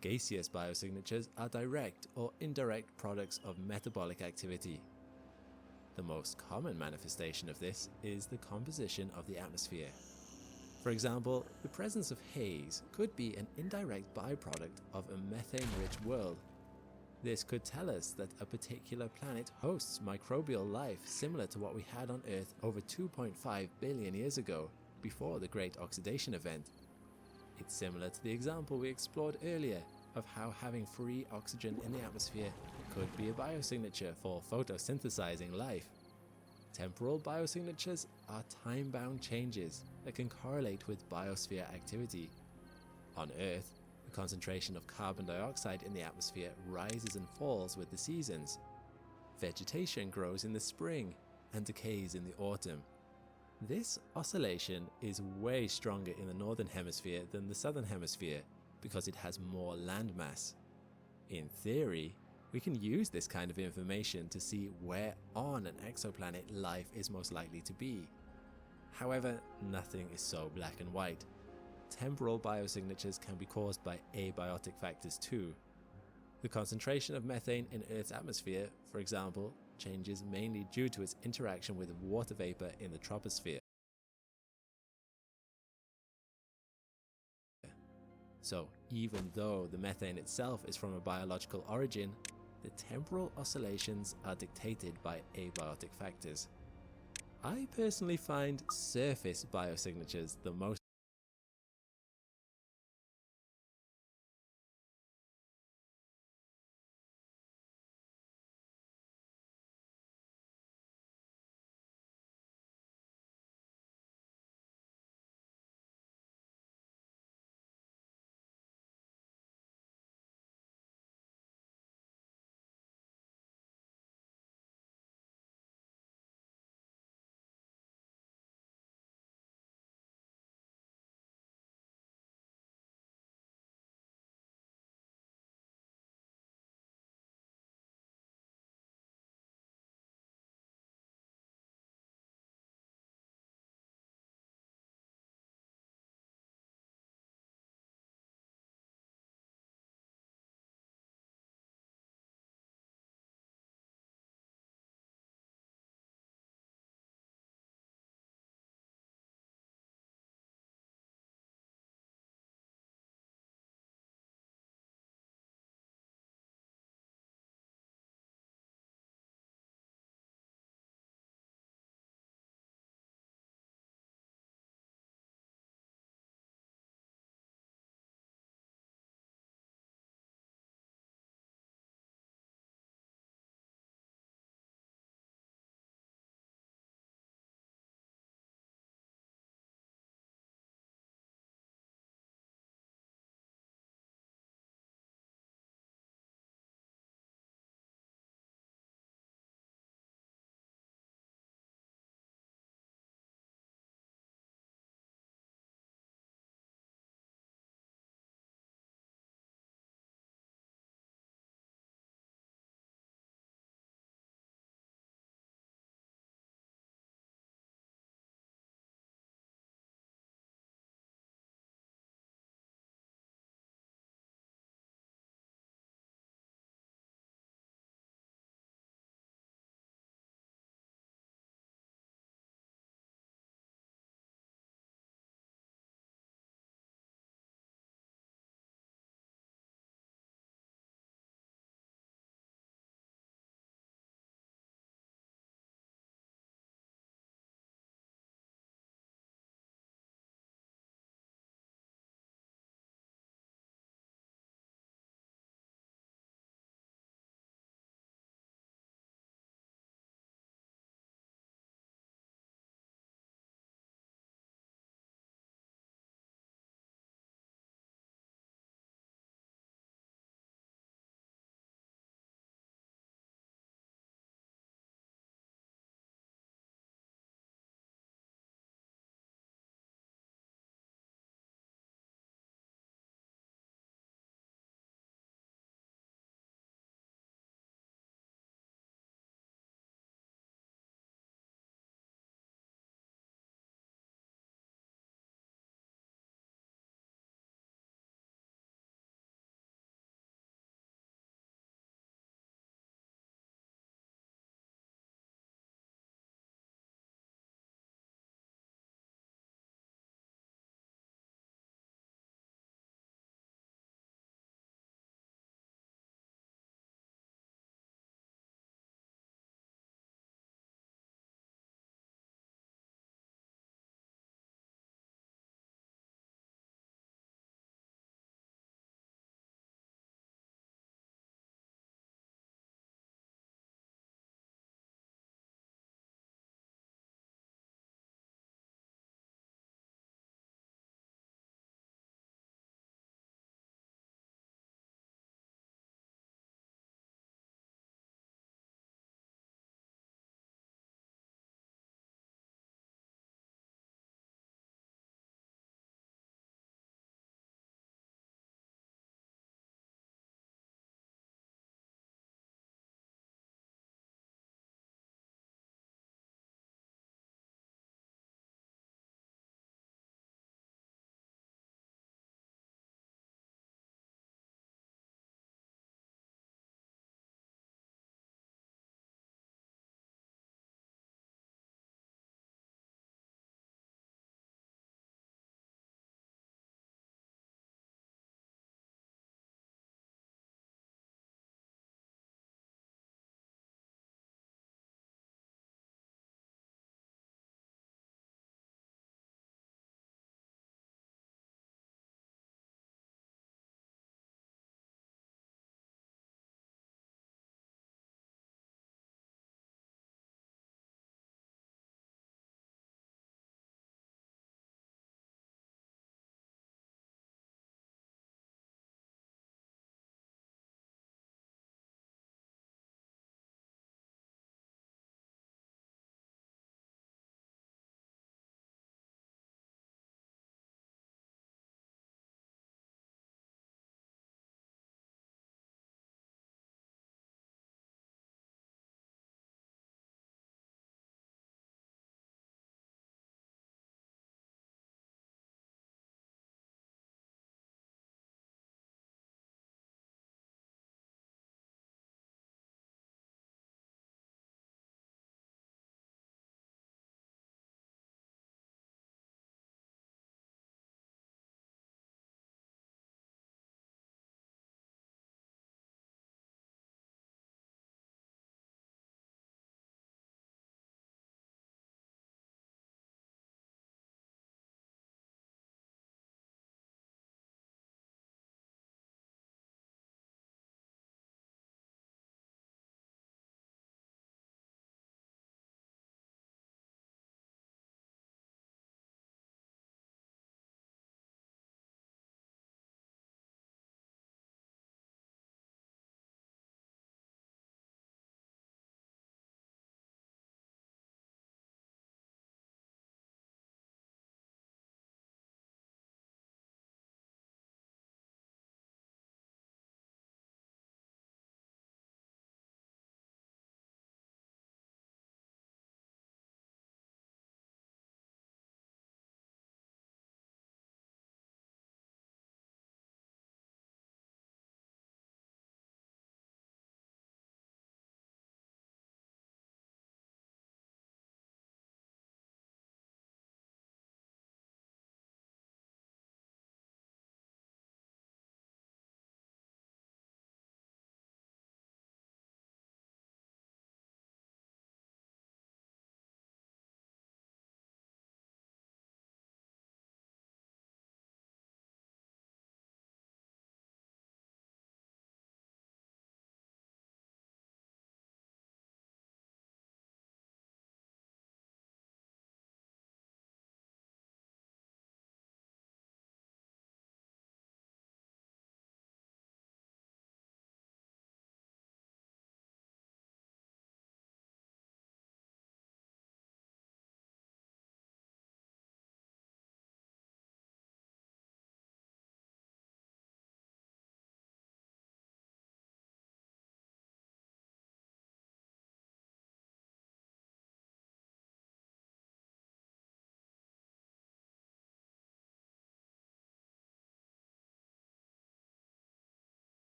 Gaseous biosignatures are direct or indirect products of metabolic activity. The most common manifestation of this is the composition of the atmosphere. For example, the presence of haze could be an indirect byproduct of a methane-rich world. This could tell us that a particular planet hosts microbial life similar to what we had on Earth over 2.5 billion years ago, before the Great Oxidation Event. It's similar to the example we explored earlier of how having free oxygen in the atmosphere could be a biosignature for photosynthesizing life. Temporal biosignatures are time-bound changes that can correlate with biosphere activity. On Earth, the concentration of carbon dioxide in the atmosphere rises and falls with the seasons. Vegetation grows in the spring and decays in the autumn. This oscillation is way stronger in the northern hemisphere than the southern hemisphere because it has more landmass. In theory, we can use this kind of information to see where on an exoplanet life is most likely to be. However, nothing is so black and white. Temporal biosignatures can be caused by abiotic factors too. The concentration of methane in Earth's atmosphere, for example, changes mainly due to its interaction with water vapor in the troposphere. So, even though the methane itself is from a biological origin, the temporal oscillations are dictated by abiotic factors. I personally find surface biosignatures the most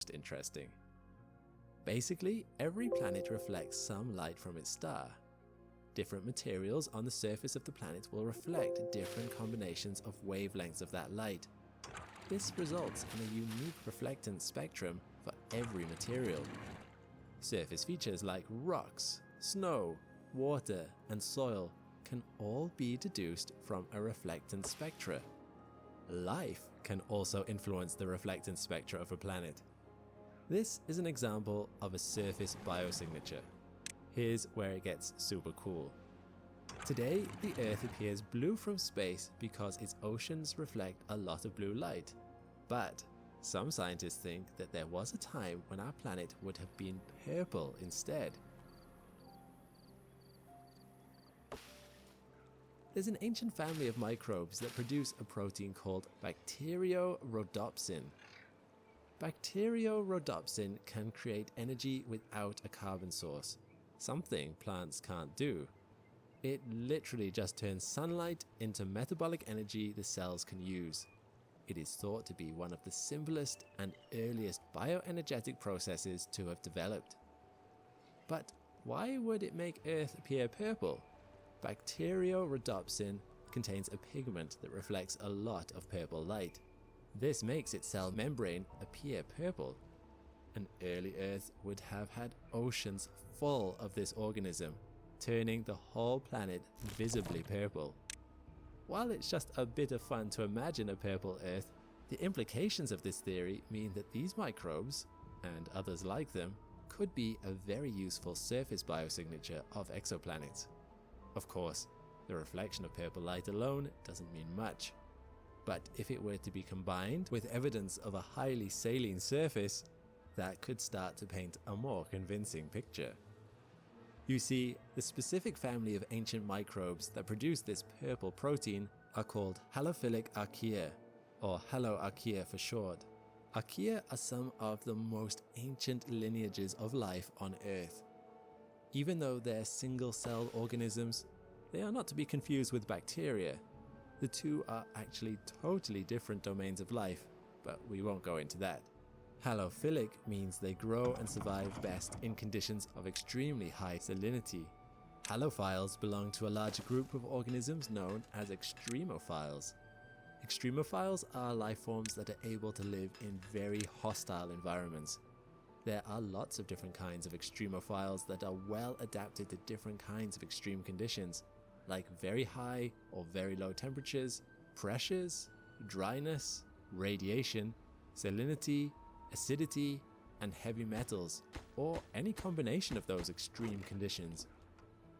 most interesting. Basically, every planet reflects some light from its star. Different materials on the surface of the planet will reflect different combinations of wavelengths of that light. This results in a unique reflectance spectrum for every material. Surface features like rocks, snow, water, and soil can all be deduced from a reflectance spectra. Life can also influence the reflectance spectra of a planet. This is an example of a surface biosignature. Here's where it gets super cool. Today, the Earth appears blue from space because its oceans reflect a lot of blue light. But some scientists think that there was a time when our planet would have been purple instead. There's an ancient family of microbes that produce a protein called bacteriorhodopsin. Bacteriorhodopsin can create energy without a carbon source, something plants can't do. It literally just turns sunlight into metabolic energy the cells can use. It is thought to be one of the simplest and earliest bioenergetic processes to have developed. But why would it make Earth appear purple? Bacteriorhodopsin contains a pigment that reflects a lot of purple light. This makes its cell membrane appear purple. An early Earth would have had oceans full of this organism, turning the whole planet visibly purple. While it's just a bit of fun to imagine a purple Earth, the implications of this theory mean that these microbes, and others like them, could be a very useful surface biosignature of exoplanets. Of course, the reflection of purple light alone doesn't mean much. But if it were to be combined with evidence of a highly saline surface, that could start to paint a more convincing picture. You see, the specific family of ancient microbes that produce this purple protein are called halophilic archaea, or haloarchaea for short. Archaea are some of the most ancient lineages of life on Earth. Even though they're single-celled organisms, they are not to be confused with bacteria. The two are actually totally different domains of life, but we won't go into that. Halophilic means they grow and survive best in conditions of extremely high salinity. Halophiles belong to a larger group of organisms known as extremophiles. Extremophiles are life forms that are able to live in very hostile environments. There are lots of different kinds of extremophiles that are well adapted to different kinds of extreme conditions, like very high or very low temperatures, pressures, dryness, radiation, salinity, acidity, and heavy metals, or any combination of those extreme conditions.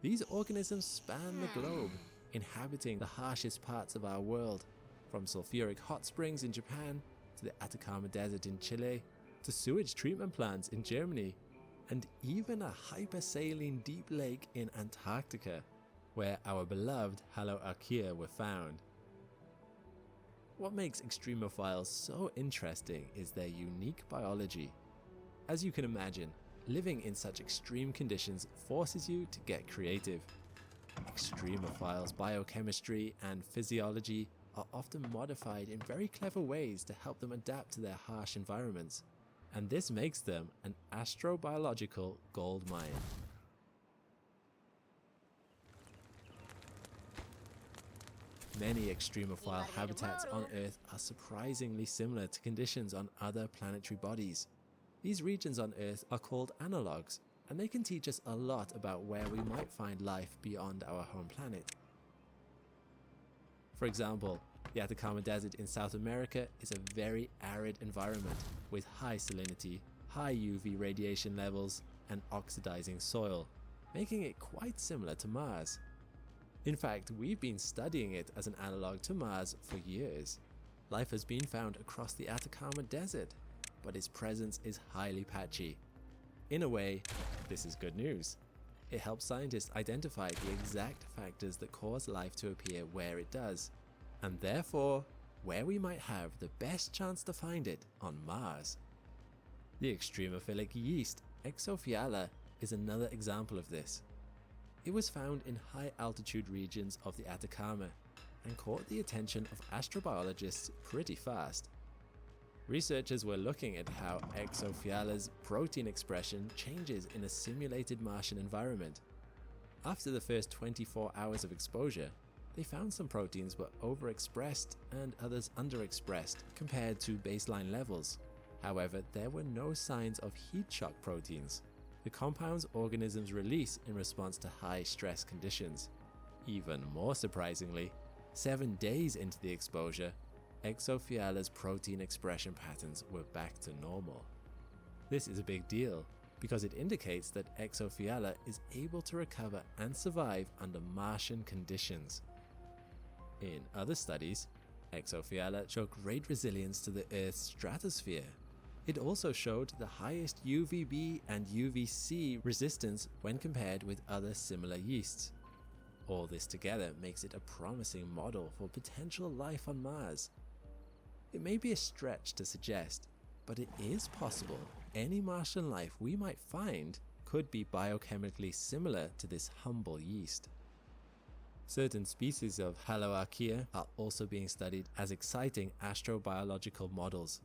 These organisms span the globe, inhabiting the harshest parts of our world, from sulfuric hot springs in Japan, to the Atacama Desert in Chile, to sewage treatment plants in Germany, and even a hypersaline deep lake in Antarctica, where our beloved haloarchaea were found. What makes extremophiles so interesting is their unique biology. As you can imagine, living in such extreme conditions forces you to get creative. Extremophiles' biochemistry and physiology are often modified in very clever ways to help them adapt to their harsh environments, and this makes them an astrobiological gold mine. Many extremophile habitats on Earth are surprisingly similar to conditions on other planetary bodies. These regions on Earth are called analogues, and they can teach us a lot about where we might find life beyond our home planet. For example, the Atacama Desert in South America is a very arid environment with high salinity, high UV radiation levels, and oxidizing soil, making it quite similar to Mars. In fact, we've been studying it as an analog to Mars for years. Life has been found across the Atacama Desert, but its presence is highly patchy. In a way, this is good news. It helps scientists identify the exact factors that cause life to appear where it does, and therefore, where we might have the best chance to find it on Mars. The extremophilic yeast, Exophiala, is another example of this. It was found in high altitude regions of the Atacama and caught the attention of astrobiologists pretty fast. Researchers were looking at how Exophiala's protein expression changes in a simulated Martian environment. After the first 24 hours of exposure, they found some proteins were overexpressed and others underexpressed compared to baseline levels. However, there were no signs of heat shock proteins, the compounds organisms release in response to high stress conditions. Even more surprisingly, 7 days into the exposure, Exophiala's protein expression patterns were back to normal. This is a big deal because it indicates that Exophiala is able to recover and survive under Martian conditions. In other studies, Exophiala showed great resilience to the Earth's stratosphere. It also showed the highest UVB and UVC resistance when compared with other similar yeasts. All this together makes it a promising model for potential life on Mars. It may be a stretch to suggest, but it is possible any Martian life we might find could be biochemically similar to this humble yeast. Certain species of HOLLiiWOOD are also being studied as exciting astrobiological models,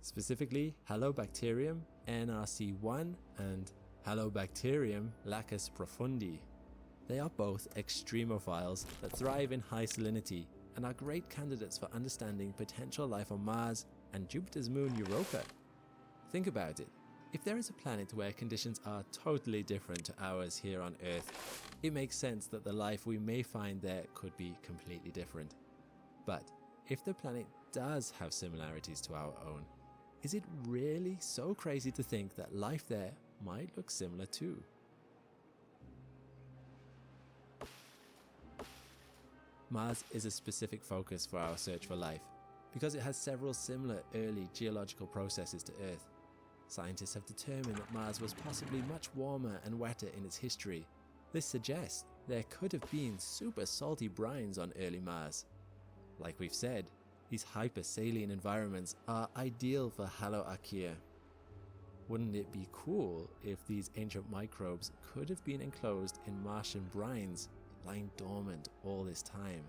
specifically Halobacterium NRC1 and Halobacterium lacus profundi. They are both extremophiles that thrive in high salinity and are great candidates for understanding potential life on Mars and Jupiter's moon Europa. Think about it. If there is a planet where conditions are totally different to ours here on Earth, it makes sense that the life we may find there could be completely different. But if the planet does have similarities to our own, is it really so crazy to think that life there might look similar too? Mars is a specific focus for our search for life because it has several similar early geological processes to Earth. Scientists have determined that Mars was possibly much warmer and wetter in its history. This suggests there could have been super salty brines on early Mars. Like we've said, these hypersaline environments are ideal for HOLLiiWOOD. Wouldn't it be cool if these ancient microbes could have been enclosed in Martian brines, lying dormant all this time?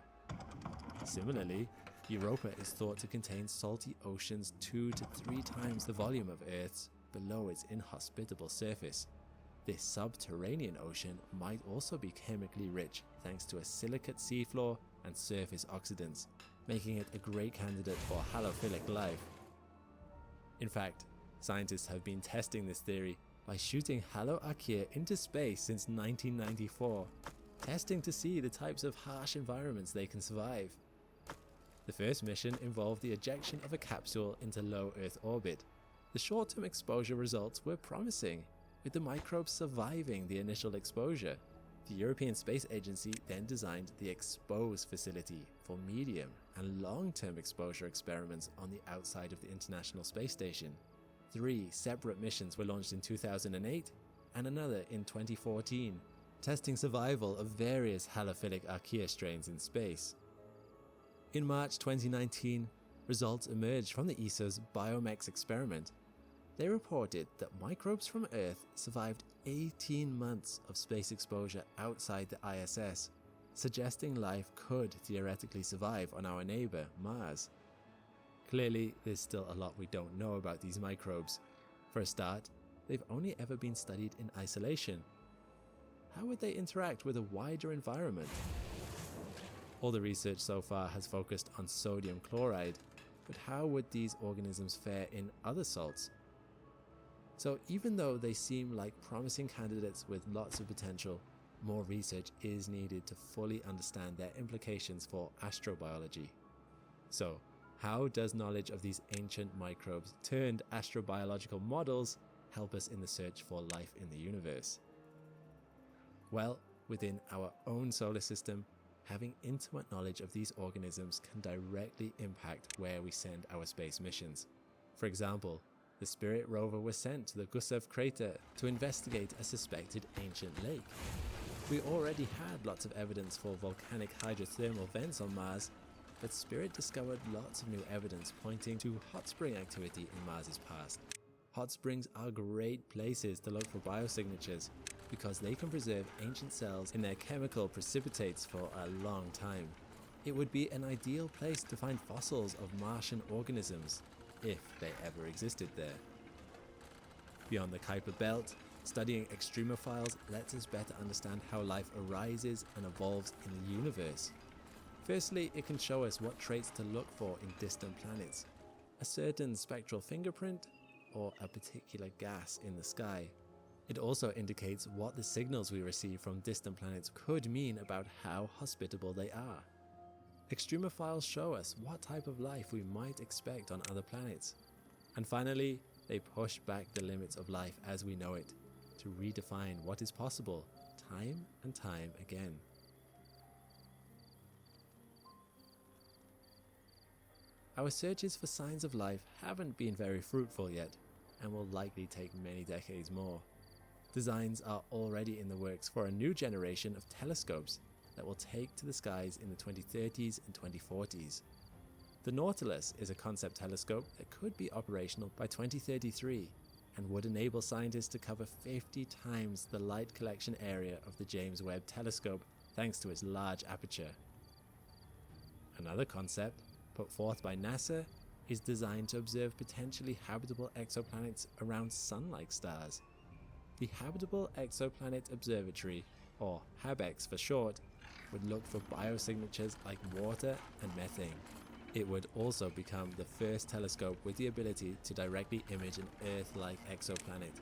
Similarly, Europa is thought to contain salty oceans 2 to 3 times the volume of Earth's below its inhospitable surface. This subterranean ocean might also be chemically rich thanks to a silicate seafloor and surface oxidants, making it a great candidate for halophilic life. In fact, scientists have been testing this theory by shooting HOLLiiWOOD into space since 1994, testing to see the types of harsh environments they can survive. The first mission involved the ejection of a capsule into low Earth orbit. The short-term exposure results were promising, with the microbes surviving the initial exposure. The European Space Agency then designed the EXPOSE facility for medium and long-term exposure experiments on the outside of the International Space Station. 3 separate missions were launched in 2008 and another in 2014, testing survival of various halophilic archaea strains in space. In March 2019, results emerged from the ESA's BioMex experiment. They reported that microbes from Earth survived 18 months of space exposure outside the ISS, suggesting life could theoretically survive on our neighbor, Mars. Clearly, there's still a lot we don't know about these microbes. For a start, they've only ever been studied in isolation. How would they interact with a wider environment? All the research so far has focused on sodium chloride, but how would these organisms fare in other salts? So even though they seem like promising candidates with lots of potential, more research is needed to fully understand their implications for astrobiology. So, how does knowledge of these ancient microbes turned astrobiological models help us in the search for life in the universe? Well, within our own solar system, having intimate knowledge of these organisms can directly impact where we send our space missions. For example, the Spirit rover was sent to the Gusev crater to investigate a suspected ancient lake. We already had lots of evidence for volcanic hydrothermal vents on Mars, but Spirit discovered lots of new evidence pointing to hot spring activity in Mars's past. Hot springs are great places to look for biosignatures because they can preserve ancient cells in their chemical precipitates for a long time. It would be an ideal place to find fossils of Martian organisms. if they ever existed there. Beyond the Kuiper Belt, studying extremophiles lets us better understand how life arises and evolves in the universe. Firstly, it can show us what traits to look for in distant planets, a certain spectral fingerprint, or a particular gas in the sky. It also indicates what the signals we receive from distant planets could mean about how hospitable they are. Extremophiles show us what type of life we might expect on other planets. And finally, they push back the limits of life as we know it, to redefine what is possible time and time again. Our searches for signs of life haven't been very fruitful yet, and will likely take many decades more. Designs are already in the works for a new generation of telescopes that will take to the skies in the 2030s and 2040s. The Nautilus is a concept telescope that could be operational by 2033 and would enable scientists to cover 50 times the light collection area of the James Webb Telescope thanks to its large aperture. Another concept, put forth by NASA, is designed to observe potentially habitable exoplanets around Sun-like stars. The Habitable Exoplanet Observatory, or HABEX for short, would look for biosignatures like water and methane. It would also become the first telescope with the ability to directly image an Earth-like exoplanet.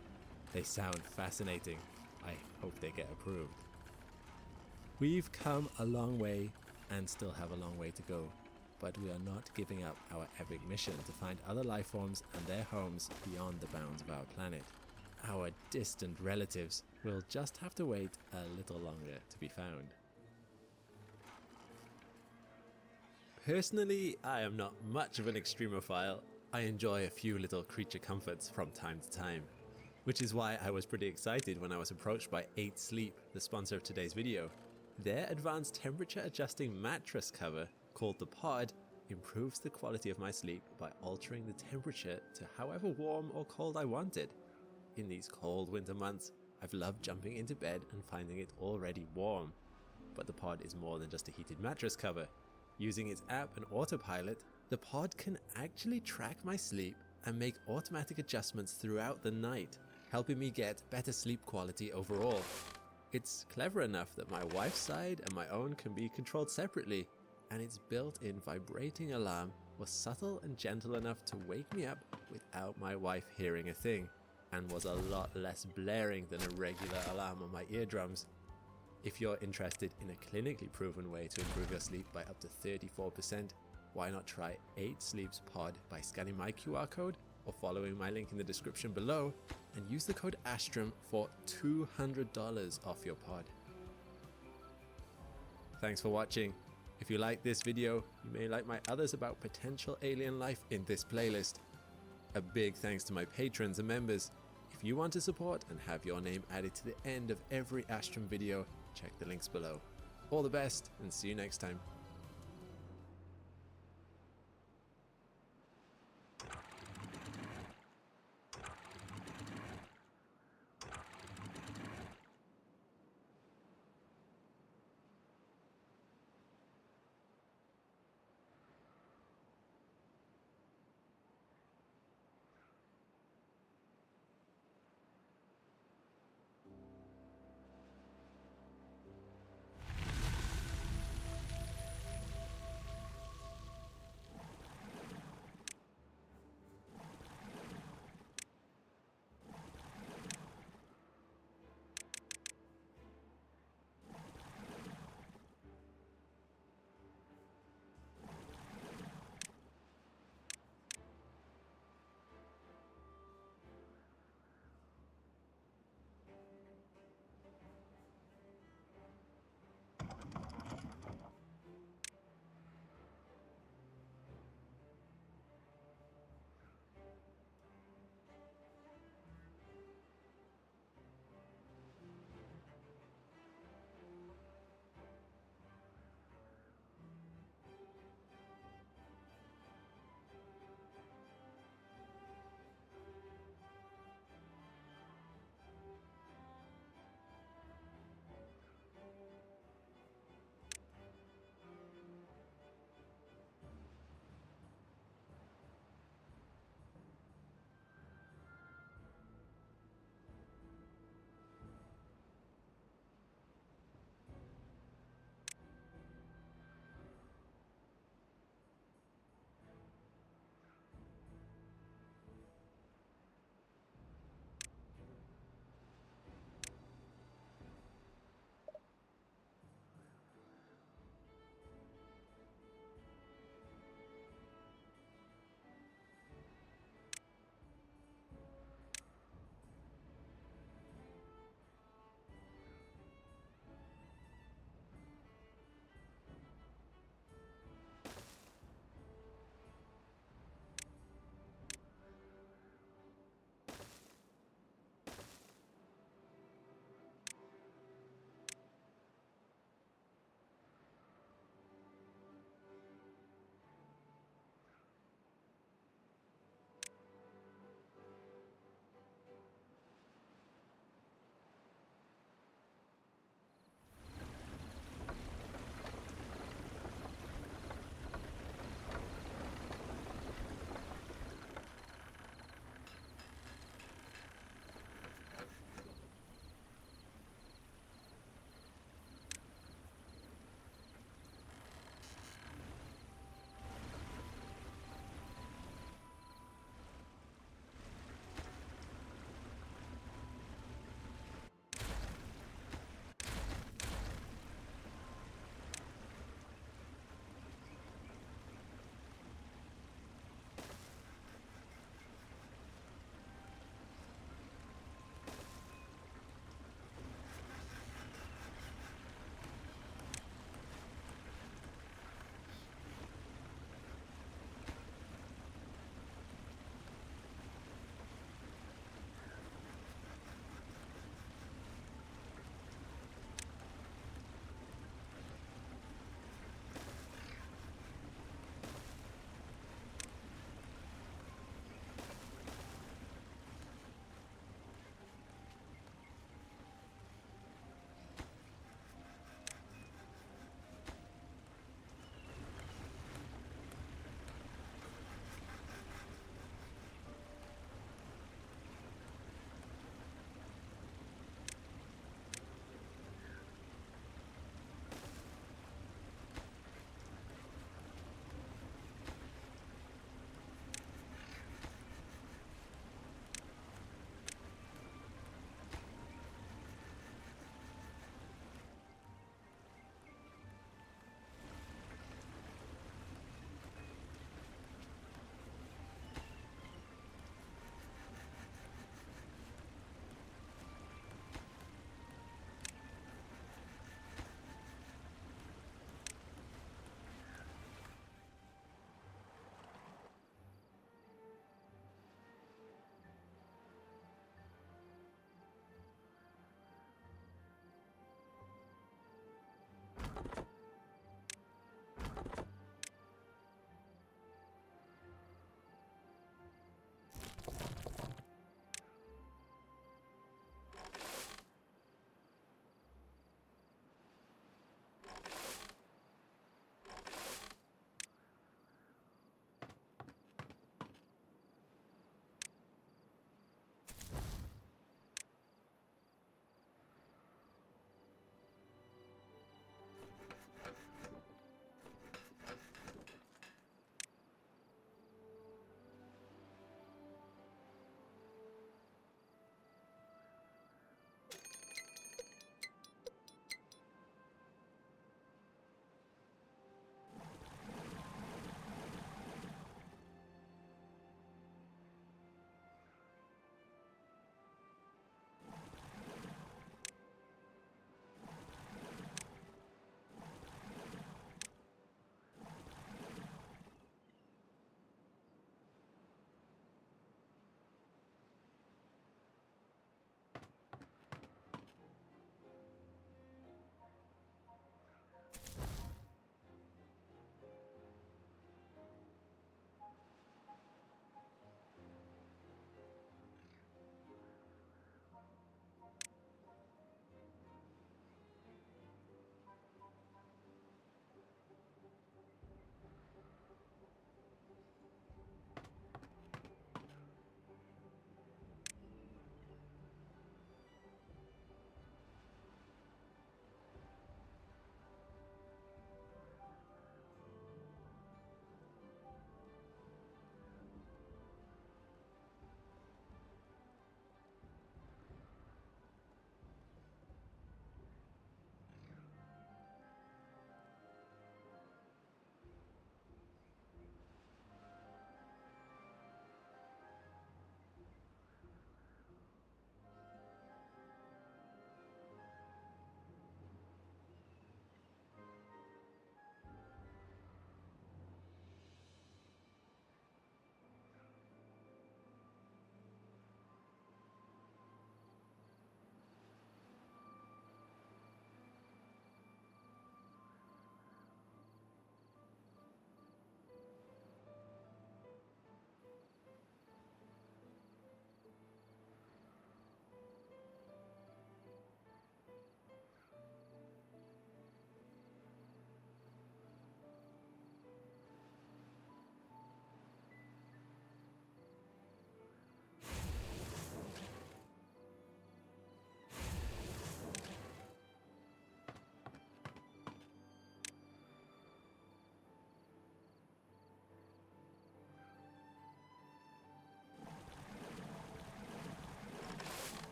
They sound fascinating. I hope they get approved. We've come a long way and still have a long way to go, but we are not giving up our epic mission to find other life forms and their homes beyond the bounds of our planet. Our distant relatives will just have to wait a little longer to be found. Personally, I am not much of an extremophile. I enjoy a few little creature comforts from time to time, which is why I was pretty excited when I was approached by 8 Sleep, the sponsor of today's video. Their advanced temperature adjusting mattress cover, called the Pod, improves the quality of my sleep by altering the temperature to however warm or cold I want it. In these cold winter months, I've loved jumping into bed and finding it already warm. But the Pod is more than just a heated mattress cover. Using its app and autopilot, the Pod can actually track my sleep and make automatic adjustments throughout the night, helping me get better sleep quality overall. It's clever enough that my wife's side and my own can be controlled separately, and its built-in vibrating alarm was subtle and gentle enough to wake me up without my wife hearing a thing, and was a lot less blaring than a regular alarm on my eardrums. If you're interested in a clinically proven way to improve your sleep by up to 34%, why not try 8 Sleep's Pod by scanning my QR code or following my link in the description below, and use the code ASTROM for $200 off your pod. Thanks for watching. If you like this video, you may like my others about potential alien life in this playlist. A big thanks to my patrons and members. If you want to support and have your name added to the end of every Astrum video, check the links below. All the best, and see you next time.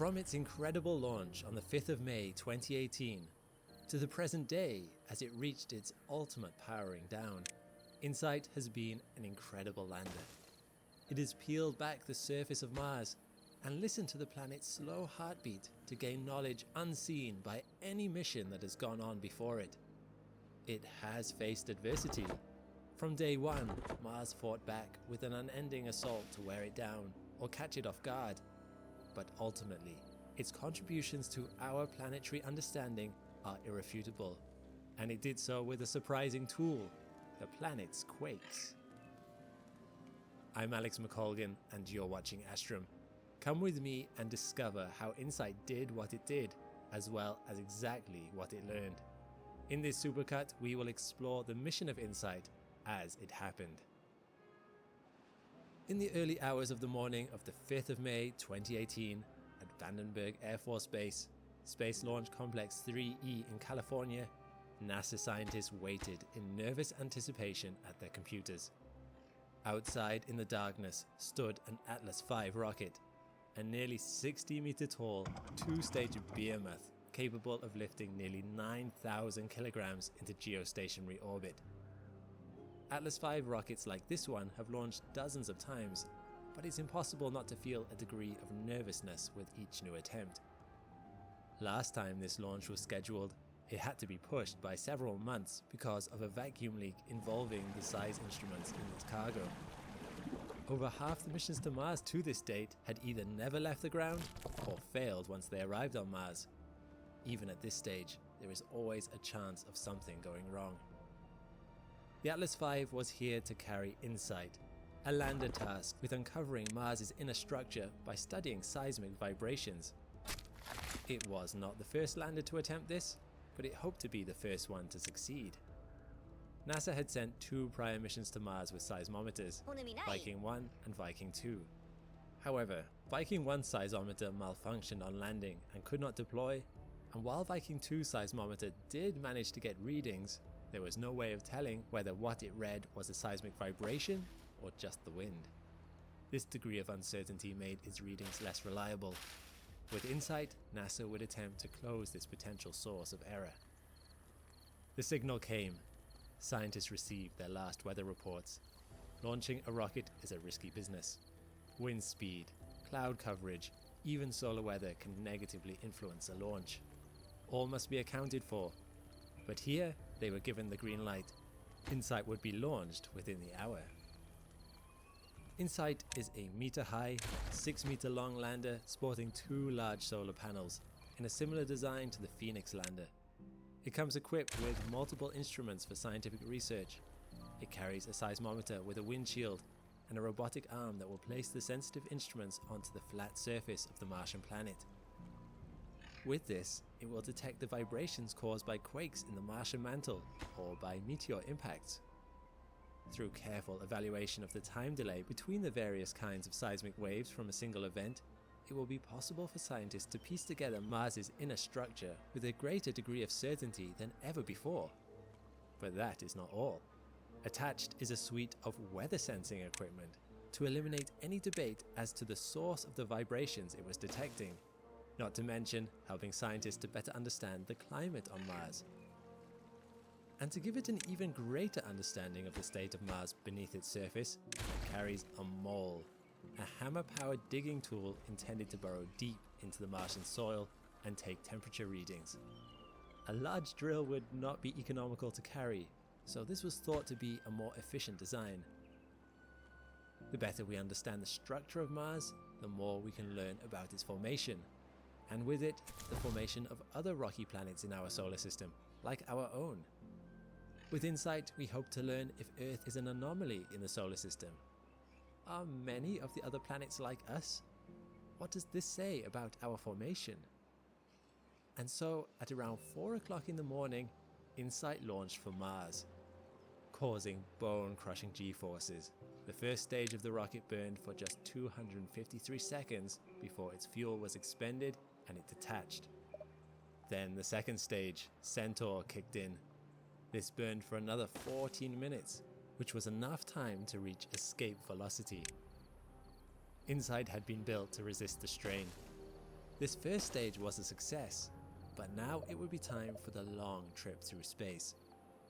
From its incredible launch on the 5th of May 2018 to the present day as it reached its ultimate powering down, InSight has been an incredible lander. It has peeled back the surface of Mars and listened to the planet's slow heartbeat to gain knowledge unseen by any mission that has gone on before it. It has faced adversity. From day one, Mars fought back with an unending assault to wear it down or catch it off guard. But ultimately, its contributions to our planetary understanding are irrefutable, and it did so with a surprising tool, the planet's quakes. I'm Alex McColgan, and you're watching Astrum. Come with me and discover how InSight did what it did, as well as exactly what it learned. In this supercut, we will explore the mission of InSight as it happened. In the early hours of the morning of the 5th of May 2018, at Vandenberg Air Force Base, Space Launch Complex 3E in California, NASA scientists waited in nervous anticipation at their computers. Outside in the darkness stood an Atlas V rocket, a nearly 60-meter tall, two-stage behemoth capable of lifting nearly 9,000 kilograms into geostationary orbit. Atlas V rockets like this one have launched dozens of times, but it's impossible not to feel a degree of nervousness with each new attempt. Last time this launch was scheduled, it had to be pushed by several months because of a vacuum leak involving the size instruments in its cargo. Over half the missions to Mars to this date had either never left the ground or failed once they arrived on Mars. Even at this stage, there is always a chance of something going wrong. The Atlas V was here to carry InSight, a lander tasked with uncovering Mars's inner structure by studying seismic vibrations. It was not the first lander to attempt this, but it hoped to be the first one to succeed. NASA had sent 2 prior missions to Mars with seismometers, Viking 1 and Viking 2. However, Viking 1 seismometer malfunctioned on landing and could not deploy, and while Viking 2 seismometer did manage to get readings, there was no way of telling whether what it read was a seismic vibration or just the wind. This degree of uncertainty made its readings less reliable. With InSight, NASA would attempt to close this potential source of error. The signal came. Scientists received their last weather reports. Launching a rocket is a risky business. Wind speed, cloud coverage, even solar weather can negatively influence a launch. All must be accounted for. But here, they were given the green light. InSight would be launched within the hour. InSight is a meter-high, 6-meter-long lander sporting 2 large solar panels in a similar design to the Phoenix lander. It comes equipped with multiple instruments for scientific research. It carries a seismometer with a windshield and a robotic arm that will place the sensitive instruments onto the flat surface of the Martian planet. With this, it will detect the vibrations caused by quakes in the Martian mantle or by meteor impacts. Through careful evaluation of the time delay between the various kinds of seismic waves from a single event, it will be possible for scientists to piece together Mars's inner structure with a greater degree of certainty than ever before. But that is not all. Attached is a suite of weather sensing equipment to eliminate any debate as to the source of the vibrations it was detecting, not to mention helping scientists to better understand the climate on Mars. And to give it an even greater understanding of the state of Mars beneath its surface, it carries a mole, a hammer-powered digging tool intended to burrow deep into the Martian soil and take temperature readings. A large drill would not be economical to carry, so this was thought to be a more efficient design. The better we understand the structure of Mars, the more we can learn about its formation, and with it, the formation of other rocky planets in our solar system, like our own. With InSight, we hope to learn if Earth is an anomaly in the solar system. Are many of the other planets like us? What does this say about our formation? And so, at around 4 o'clock in the morning, InSight launched for Mars, causing bone-crushing G-forces. The first stage of the rocket burned for just 253 seconds before its fuel was expended and it detached. Then the second stage, Centaur, kicked in. This burned for another 14 minutes, which was enough time to reach escape velocity. InSight had been built to resist the strain. This first stage was a success, but now it would be time for the long trip through space.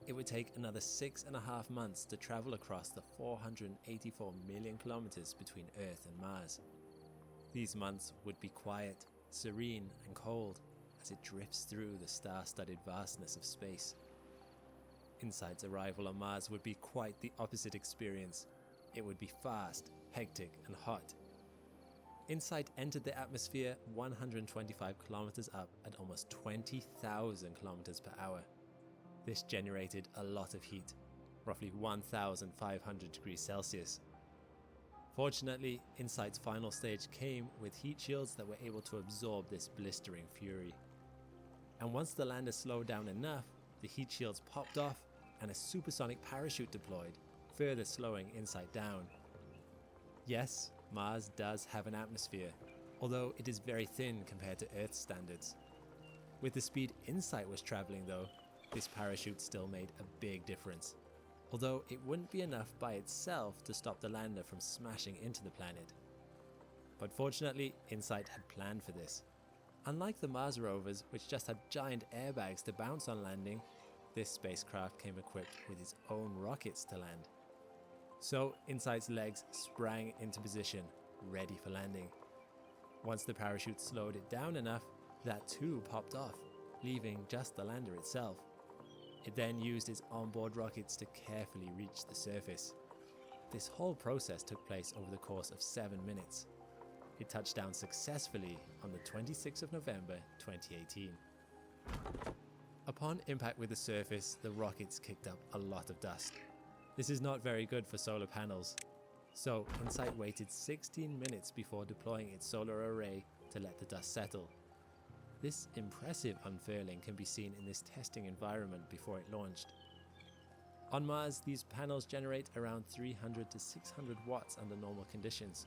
It would take another 6.5 months to travel across the 484 million kilometers between Earth and Mars. These months would be quiet, serene, and cold as it drifts through the star-studded vastness of space. InSight's arrival on Mars would be quite the opposite experience. It would be fast, hectic, and hot. InSight entered the atmosphere 125 kilometers up at almost 20,000 kilometers per hour. This generated a lot of heat, roughly 1,500 degrees Celsius. Fortunately, InSight's final stage came with heat shields that were able to absorb this blistering fury. And once the lander slowed down enough, the heat shields popped off and a supersonic parachute deployed, further slowing InSight down. Yes, Mars does have an atmosphere, although it is very thin compared to Earth's standards. With the speed InSight was traveling though, this parachute still made a big difference, although it wouldn't be enough by itself to stop the lander from smashing into the planet. But fortunately, InSight had planned for this. Unlike the Mars rovers, which just had giant airbags to bounce on landing, this spacecraft came equipped with its own rockets to land. So InSight's legs sprang into position, ready for landing. Once the parachute slowed it down enough, that too popped off, leaving just the lander itself. It then used its onboard rockets to carefully reach the surface. This whole process took place over the course of 7 minutes. It touched down successfully on the 26th of November 2018. Upon impact with the surface, the rockets kicked up a lot of dust. This is not very good for solar panels. So InSight waited 16 minutes before deploying its solar array to let the dust settle. This impressive unfurling can be seen in this testing environment before it launched. On Mars, these panels generate around 300 to 600 watts under normal conditions.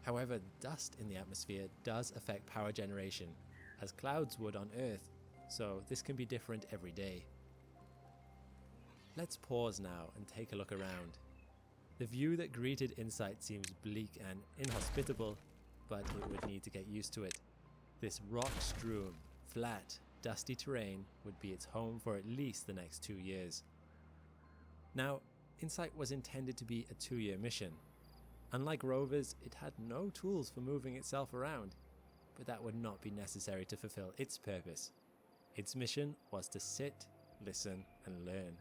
However, dust in the atmosphere does affect power generation, as clouds would on Earth, so this can be different every day. Let's pause now and take a look around. The view that greeted InSight seems bleak and inhospitable, but it would need to get used to it. This rock-strewn, flat, dusty terrain would be its home for at least the next 2 years. Now, InSight was intended to be a 2-year mission. Unlike rovers, it had no tools for moving itself around, but that would not be necessary to fulfill its purpose. Its mission was to sit, listen, and learn.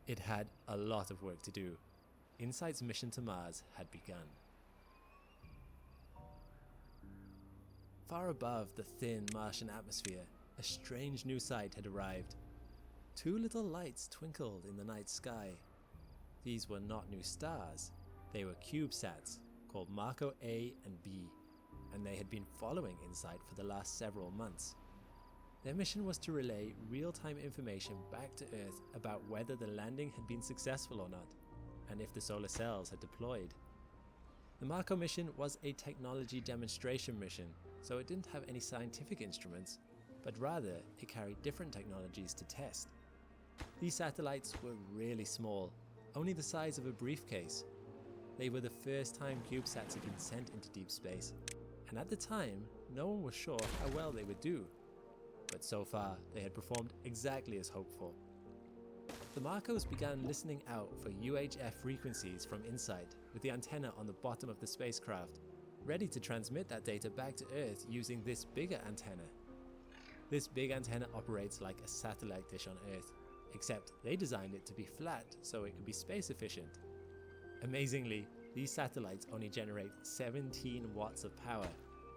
It had a lot of work to do. InSight's mission to Mars had begun. Far above the thin Martian atmosphere, a strange new sight had arrived. 2 little lights twinkled in the night sky. These were not new stars. They were CubeSats, called Marco A and B, and they had been following InSight for the last several months. Their mission was to relay real-time information back to Earth about whether the landing had been successful or not, and if the solar cells had deployed. The Marco mission was a technology demonstration mission, so it didn't have any scientific instruments, but rather it carried different technologies to test. These satellites were really small, only the size of a briefcase. They were the first time CubeSats had been sent into deep space, and at the time, no one was sure how well they would do. But so far, they had performed exactly as hoped for. The Marcos began listening out for UHF frequencies from InSight with the antenna on the bottom of the spacecraft, ready to transmit that data back to Earth using this bigger antenna. This big antenna operates like a satellite dish on Earth, except they designed it to be flat so it could be space efficient. Amazingly, these satellites only generate 17 watts of power,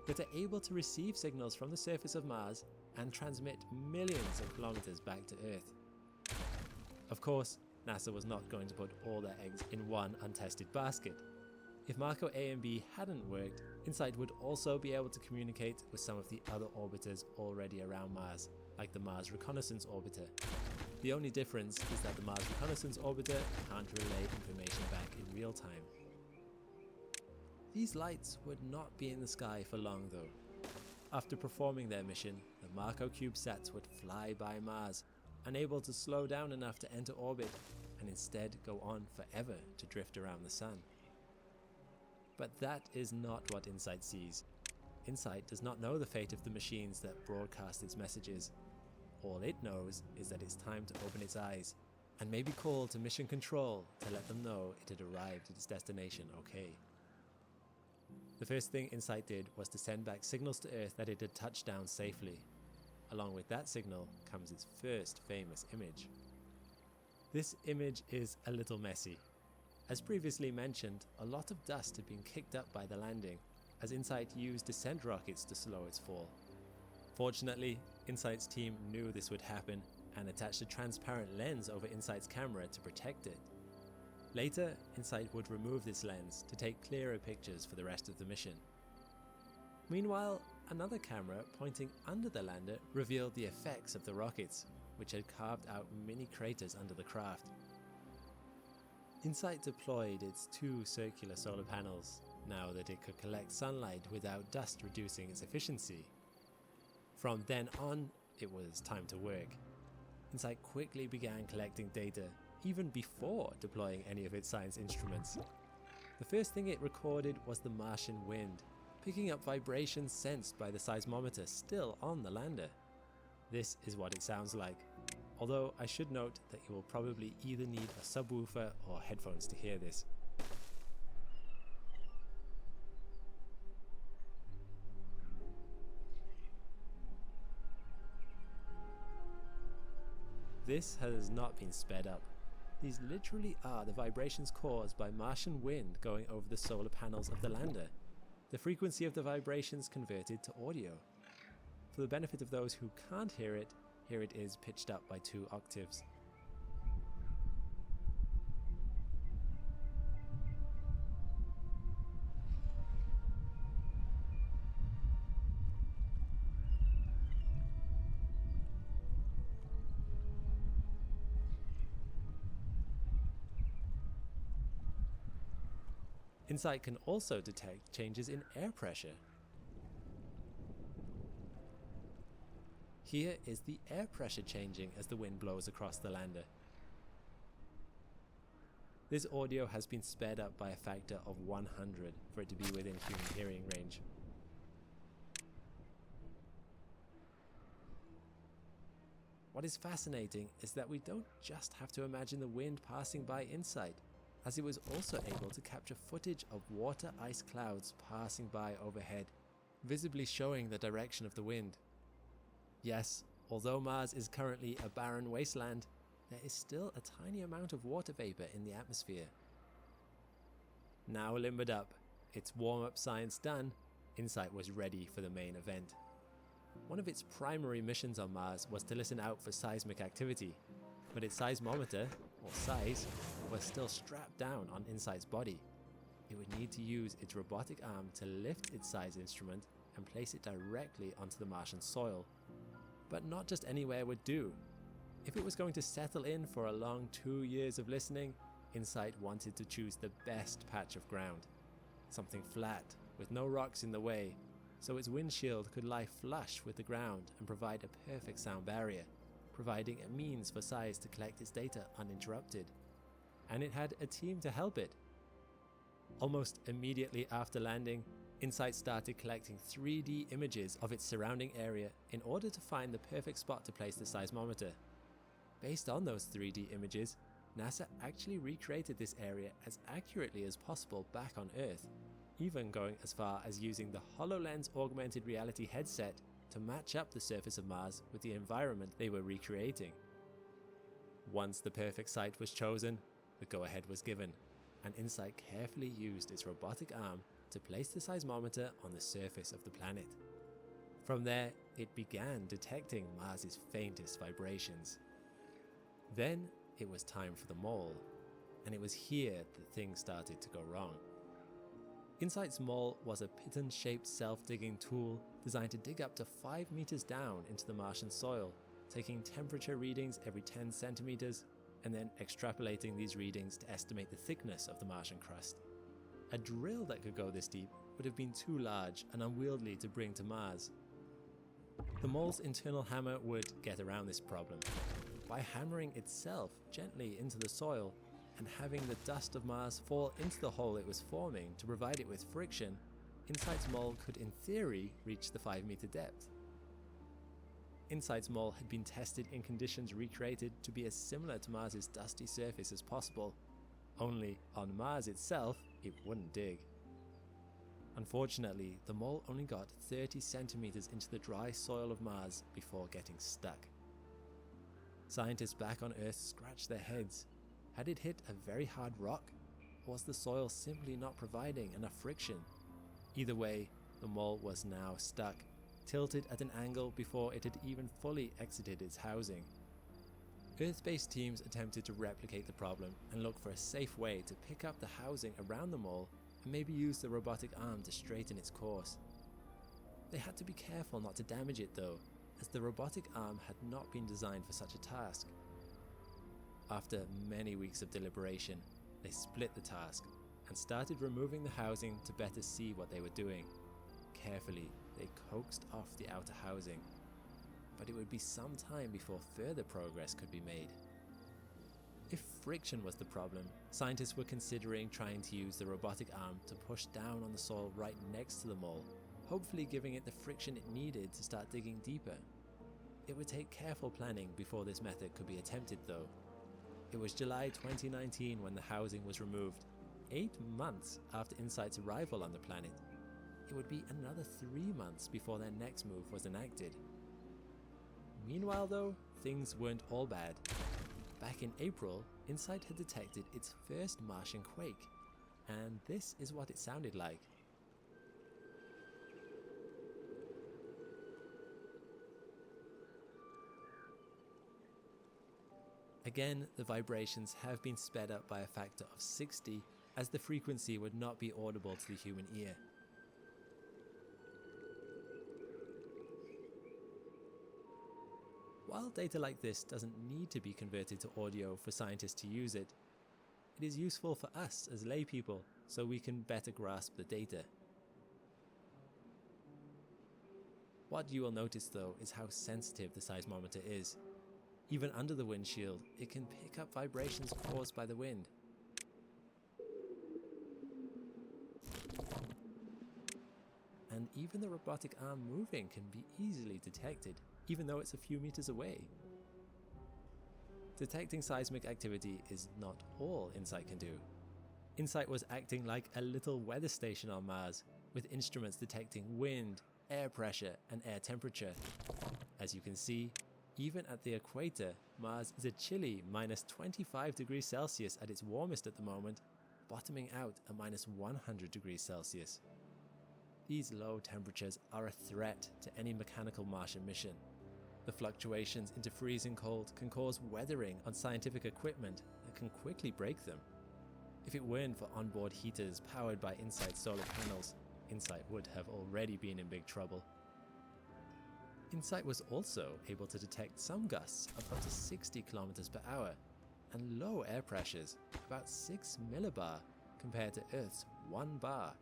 yet are able to receive signals from the surface of Mars and transmit millions of kilometers back to Earth. Of course, NASA was not going to put all their eggs in one untested basket. If Marco A and B hadn't worked, InSight would also be able to communicate with some of the other orbiters already around Mars, like the Mars Reconnaissance Orbiter. The only difference is that the Mars Reconnaissance Orbiter can't relay information back in real time. These lights would not be in the sky for long though. After performing their mission, the Marco CubeSats would fly by Mars, unable to slow down enough to enter orbit, and instead go on forever to drift around the Sun. But that is not what InSight sees. InSight does not know the fate of the machines that broadcast its messages. All it knows is that it's time to open its eyes and maybe call to Mission Control to let them know it had arrived at its destination okay. The first thing InSight did was to send back signals to Earth that it had touched down safely. Along with that signal comes its first famous image. This image is a little messy. As previously mentioned, a lot of dust had been kicked up by the landing, as InSight used descent rockets to slow its fall. Fortunately, InSight's team knew this would happen and attached a transparent lens over InSight's camera to protect it. Later, InSight would remove this lens to take clearer pictures for the rest of the mission. Meanwhile, another camera pointing under the lander revealed the effects of the rockets, which had carved out mini craters under the craft. InSight deployed its 2 circular solar panels, now that it could collect sunlight without dust reducing its efficiency. From then on, it was time to work. InSight quickly began collecting data, even before deploying any of its science instruments. The first thing it recorded was the Martian wind, picking up vibrations sensed by the seismometer still on the lander. This is what it sounds like, although I should note that you will probably either need a subwoofer or headphones to hear this. This has not been sped up. These literally are the vibrations caused by Martian wind going over the solar panels of the lander. The frequency of the vibrations converted to audio. For the benefit of those who can't hear it, here it is pitched up by 2 octaves. InSight can also detect changes in air pressure. Here is the air pressure changing as the wind blows across the lander. This audio has been sped up by a factor of 100 for it to be within human hearing range. What is fascinating is that we don't just have to imagine the wind passing by InSight, as it was also able to capture footage of water ice clouds passing by overhead, visibly showing the direction of the wind. Yes, although Mars is currently a barren wasteland, there is still a tiny amount of water vapor in the atmosphere. Now limbered up, its warm-up science done, InSight was ready for the main event. One of its primary missions on Mars was to listen out for seismic activity, but its seismometer, or SIZE, was still strapped down on InSight's body. It would need to use its robotic arm to lift its SIZE instrument and place it directly onto the Martian soil. But not just anywhere would do. If it was going to settle in for a long 2 years of listening, InSight wanted to choose the best patch of ground. Something flat, with no rocks in the way, so its windshield could lie flush with the ground and provide a perfect sound barrier, providing a means for SIZE to collect its data uninterrupted. And it had a team to help it. Almost immediately after landing, InSight started collecting 3D images of its surrounding area in order to find the perfect spot to place the seismometer. Based on those 3D images, NASA actually recreated this area as accurately as possible back on Earth, even going as far as using the HoloLens augmented reality headset to match up the surface of Mars with the environment they were recreating. Once the perfect site was chosen, the go-ahead was given, and InSight carefully used its robotic arm to place the seismometer on the surface of the planet. From there, it began detecting Mars's faintest vibrations. Then it was time for the mole, and it was here that things started to go wrong. InSight's mole was a piton-shaped self-digging tool designed to dig up to 5 meters down into the Martian soil, taking temperature readings every 10 centimeters, and then extrapolating these readings to estimate the thickness of the Martian crust. A drill that could go this deep would have been too large and unwieldy to bring to Mars. The mole's internal hammer would get around this problem by hammering itself gently into the soil and having the dust of Mars fall into the hole it was forming to provide it with friction. Insight's mole could in theory reach the 5-meter depth. Insight's mole had been tested in conditions recreated to be as similar to Mars's dusty surface as possible, only on Mars itself it wouldn't dig. Unfortunately, the mole only got 30 centimeters into the dry soil of Mars before getting stuck. Scientists back on Earth scratched their heads. Had it hit a very hard rock? Or was the soil simply not providing enough friction? Either way, the mole was now stuck, tilted at an angle before it had even fully exited its housing. Earth-based teams attempted to replicate the problem and look for a safe way to pick up the housing around the mole and maybe use the robotic arm to straighten its course. They had to be careful not to damage it though, as the robotic arm had not been designed for such a task. After many weeks of deliberation, they split the task and started removing the housing to better see what they were doing. Carefully, they coaxed off the outer housing, but it would be some time before further progress could be made. If friction was the problem, scientists were considering trying to use the robotic arm to push down on the soil right next to the mole, hopefully giving it the friction it needed to start digging deeper. It would take careful planning before this method could be attempted though. It was July 2019 when the housing was removed, 8 months after InSight's arrival on the planet. It would be another 3 months before their next move was enacted. Meanwhile though, things weren't all bad. Back in April, InSight had detected its first Martian quake, and this is what it sounded like. Again, the vibrations have been sped up by a factor of 60, as the frequency would not be audible to the human ear. While data like this doesn't need to be converted to audio for scientists to use it, it is useful for us as laypeople so we can better grasp the data. What you will notice though is how sensitive the seismometer is. Even under the windshield, it can pick up vibrations caused by the wind. And even the robotic arm moving can be easily detected, even though it's a few meters away. Detecting seismic activity is not all InSight can do. InSight was acting like a little weather station on Mars, with instruments detecting wind, air pressure, and air temperature. As you can see, even at the equator, Mars is a chilly minus 25 degrees Celsius at its warmest at the moment, bottoming out at minus 100 degrees Celsius. These low temperatures are a threat to any mechanical Martian mission. The fluctuations into freezing cold can cause weathering on scientific equipment that can quickly break them. If it weren't for onboard heaters powered by InSight's solar panels, InSight would have already been in big trouble. InSight was also able to detect some gusts of up to 60 km per hour and low air pressures, about 6 millibar compared to Earth's 1 bar.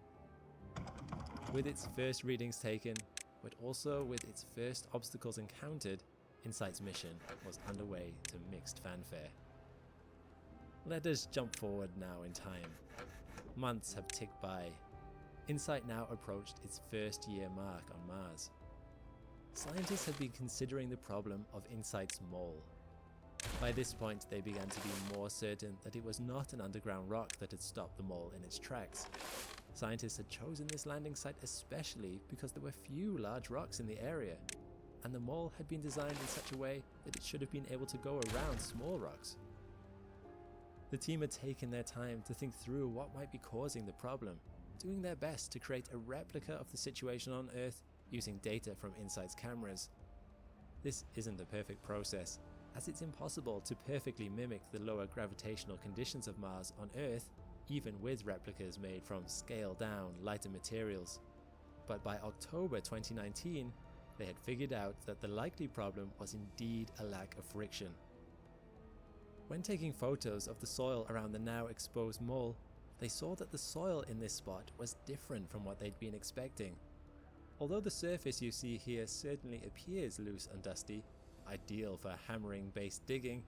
With its first readings taken, but also with its first obstacles encountered, InSight's mission was underway to mixed fanfare. Let us jump forward now in time. Months have ticked by. InSight now approached its first year mark on Mars. Scientists had been considering the problem of InSight's mole. By this point, they began to be more certain that it was not an underground rock that had stopped the mole in its tracks. Scientists had chosen this landing site especially because there were few large rocks in the area, and the mole had been designed in such a way that it should have been able to go around small rocks. The team had taken their time to think through what might be causing the problem, doing their best to create a replica of the situation on Earth using data from InSight's cameras. This isn't a perfect process, as it's impossible to perfectly mimic the lower gravitational conditions of Mars on Earth, even with replicas made from scaled-down, lighter materials. But by October 2019, they had figured out that the likely problem was indeed a lack of friction. When taking photos of the soil around the now exposed mole, they saw that the soil in this spot was different from what they'd been expecting. Although the surface you see here certainly appears loose and dusty, ideal for hammering-based digging,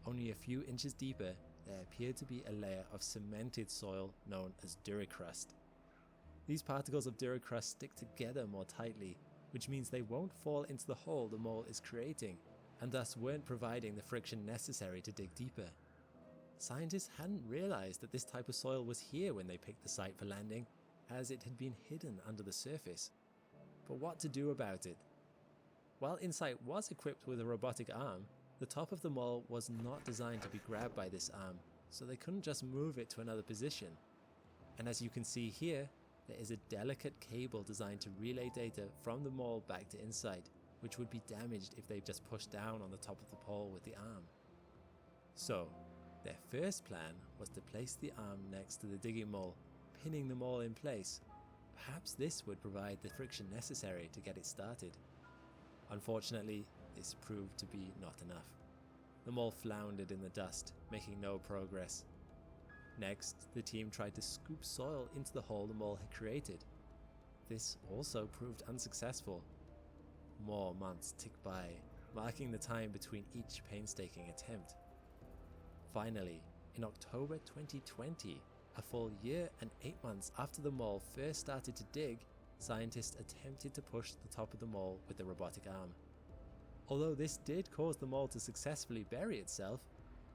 only a few inches deeper there appeared to be a layer of cemented soil known as duricrust. These particles of duricrust stick together more tightly, which means they won't fall into the hole the mole is creating, and thus weren't providing the friction necessary to dig deeper. Scientists hadn't realized that this type of soil was here when they picked the site for landing, as it had been hidden under the surface. But what to do about it? While Insight was equipped with a robotic arm, the top of the mole was not designed to be grabbed by this arm, so they couldn't just move it to another position. And as you can see here, there is a delicate cable designed to relay data from the mole back to Insight, which would be damaged if they just pushed down on the top of the pole with the arm. So, their first plan was to place the arm next to the digging mole, pinning the mole in place. Perhaps this would provide the friction necessary to get it started. Unfortunately, this proved to be not enough. The mole floundered in the dust, making no progress. Next, the team tried to scoop soil into the hole the mole had created. This also proved unsuccessful. More months ticked by, marking the time between each painstaking attempt. Finally, in October 2020, a full year and 8 months after the mole first started to dig, scientists attempted to push the top of the mole with the robotic arm. Although this did cause the mole to successfully bury itself,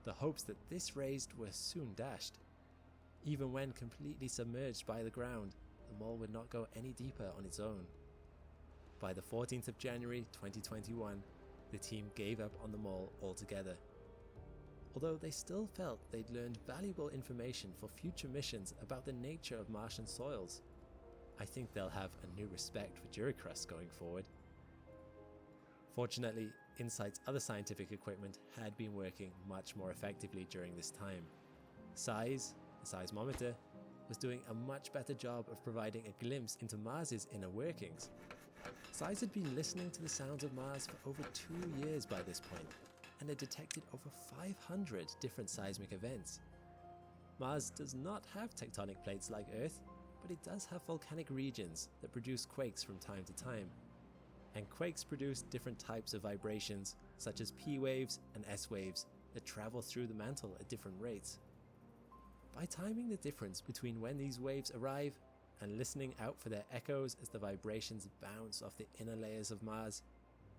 the hopes that this raised were soon dashed. Even when completely submerged by the ground, the mole would not go any deeper on its own. By the 14th of January 2021, the team gave up on the mole altogether. Although they still felt they'd learned valuable information for future missions about the nature of Martian soils, I think they'll have a new respect for duricrust going forward. Fortunately, Insight's other scientific equipment had been working much more effectively during this time. SIR's, the seismometer, was doing a much better job of providing a glimpse into Mars's inner workings. SIR's had been listening to the sounds of Mars for over 2 years by this point, and had detected over 500 different seismic events. Mars does not have tectonic plates like Earth, but it does have volcanic regions that produce quakes from time to time. And quakes produce different types of vibrations, such as P waves and S waves, that travel through the mantle at different rates. By timing the difference between when these waves arrive and listening out for their echoes as the vibrations bounce off the inner layers of Mars,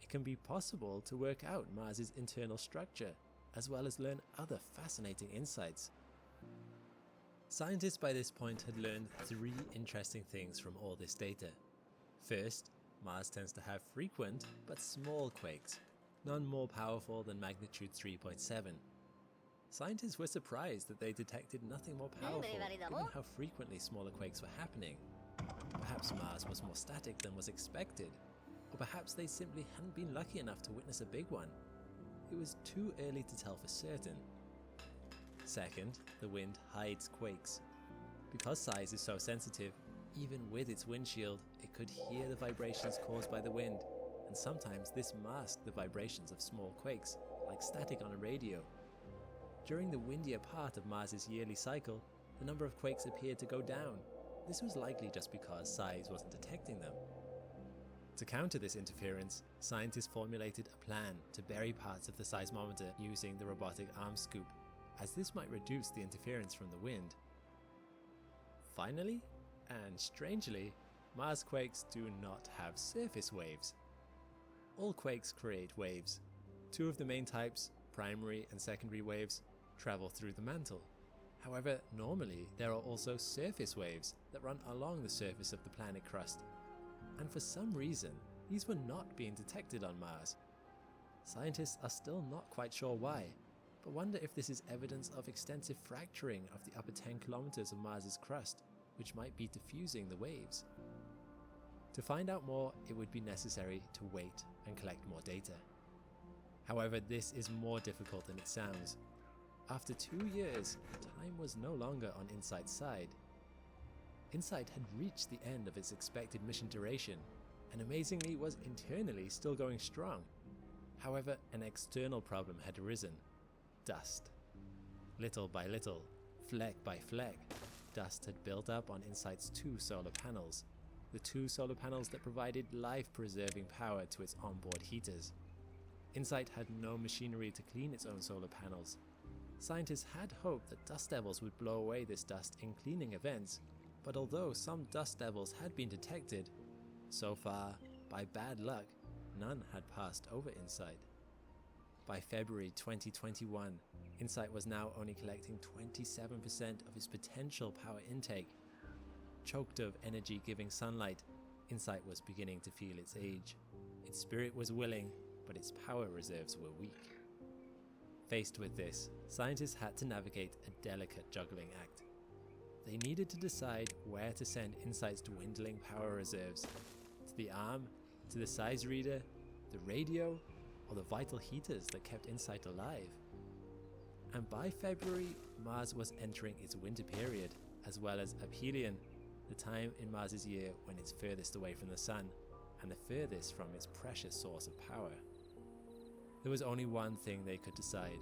it can be possible to work out Mars's internal structure, as well as learn other fascinating insights. Scientists by this point had learned 3 interesting things from all this data. First, Mars tends to have frequent but small quakes, none more powerful than magnitude 3.7. Scientists were surprised that they detected nothing more powerful, given how frequently smaller quakes were happening. Perhaps Mars was more static than was expected, or perhaps they simply hadn't been lucky enough to witness a big one. It was too early to tell for certain. Second, the wind hides quakes. Because size is so sensitive, even with its windshield, it could hear the vibrations caused by the wind, and sometimes this masked the vibrations of small quakes, like static on a radio. During the windier part of Mars's yearly cycle, the number of quakes appeared to go down. This was likely just because size wasn't detecting them. To counter this interference, scientists formulated a plan to bury parts of the seismometer using the robotic arm scoop, as this might reduce the interference from the wind. Finally, and strangely, Mars quakes do not have surface waves. All quakes create waves. 2 of the main types, primary and secondary waves, travel through the mantle. However, normally there are also surface waves that run along the surface of the planet crust. And for some reason, these were not being detected on Mars. Scientists are still not quite sure why, but wonder if this is evidence of extensive fracturing of the upper 10 kilometers of Mars's crust, which might be diffusing the waves. To find out more, it would be necessary to wait and collect more data. However, this is more difficult than it sounds. After 2 years, time was no longer on Insight's side. Insight had reached the end of its expected mission duration, and amazingly was internally still going strong. However, an external problem had arisen: dust. Little by little, fleck by fleck, dust had built up on Insight's 2 solar panels, the 2 solar panels that provided life-preserving power to its onboard heaters. Insight had no machinery to clean its own solar panels. Scientists had hoped that dust devils would blow away this dust in cleaning events, But although some dust devils had been detected, so far, by bad luck, none had passed over InSight. By February 2021, InSight was now only collecting 27% of its potential power intake. Choked of energy-giving sunlight, InSight was beginning to feel its age. Its spirit was willing, but its power reserves were weak. Faced with this, scientists had to navigate a delicate juggling act. They needed to decide where to send InSight's dwindling power reserves. To the arm, to the size reader, the radio, or the vital heaters that kept InSight alive. And by February, Mars was entering its winter period, as well as aphelion, the time in Mars's year when it's furthest away from the sun, and the furthest from its precious source of power. There was only one thing they could decide.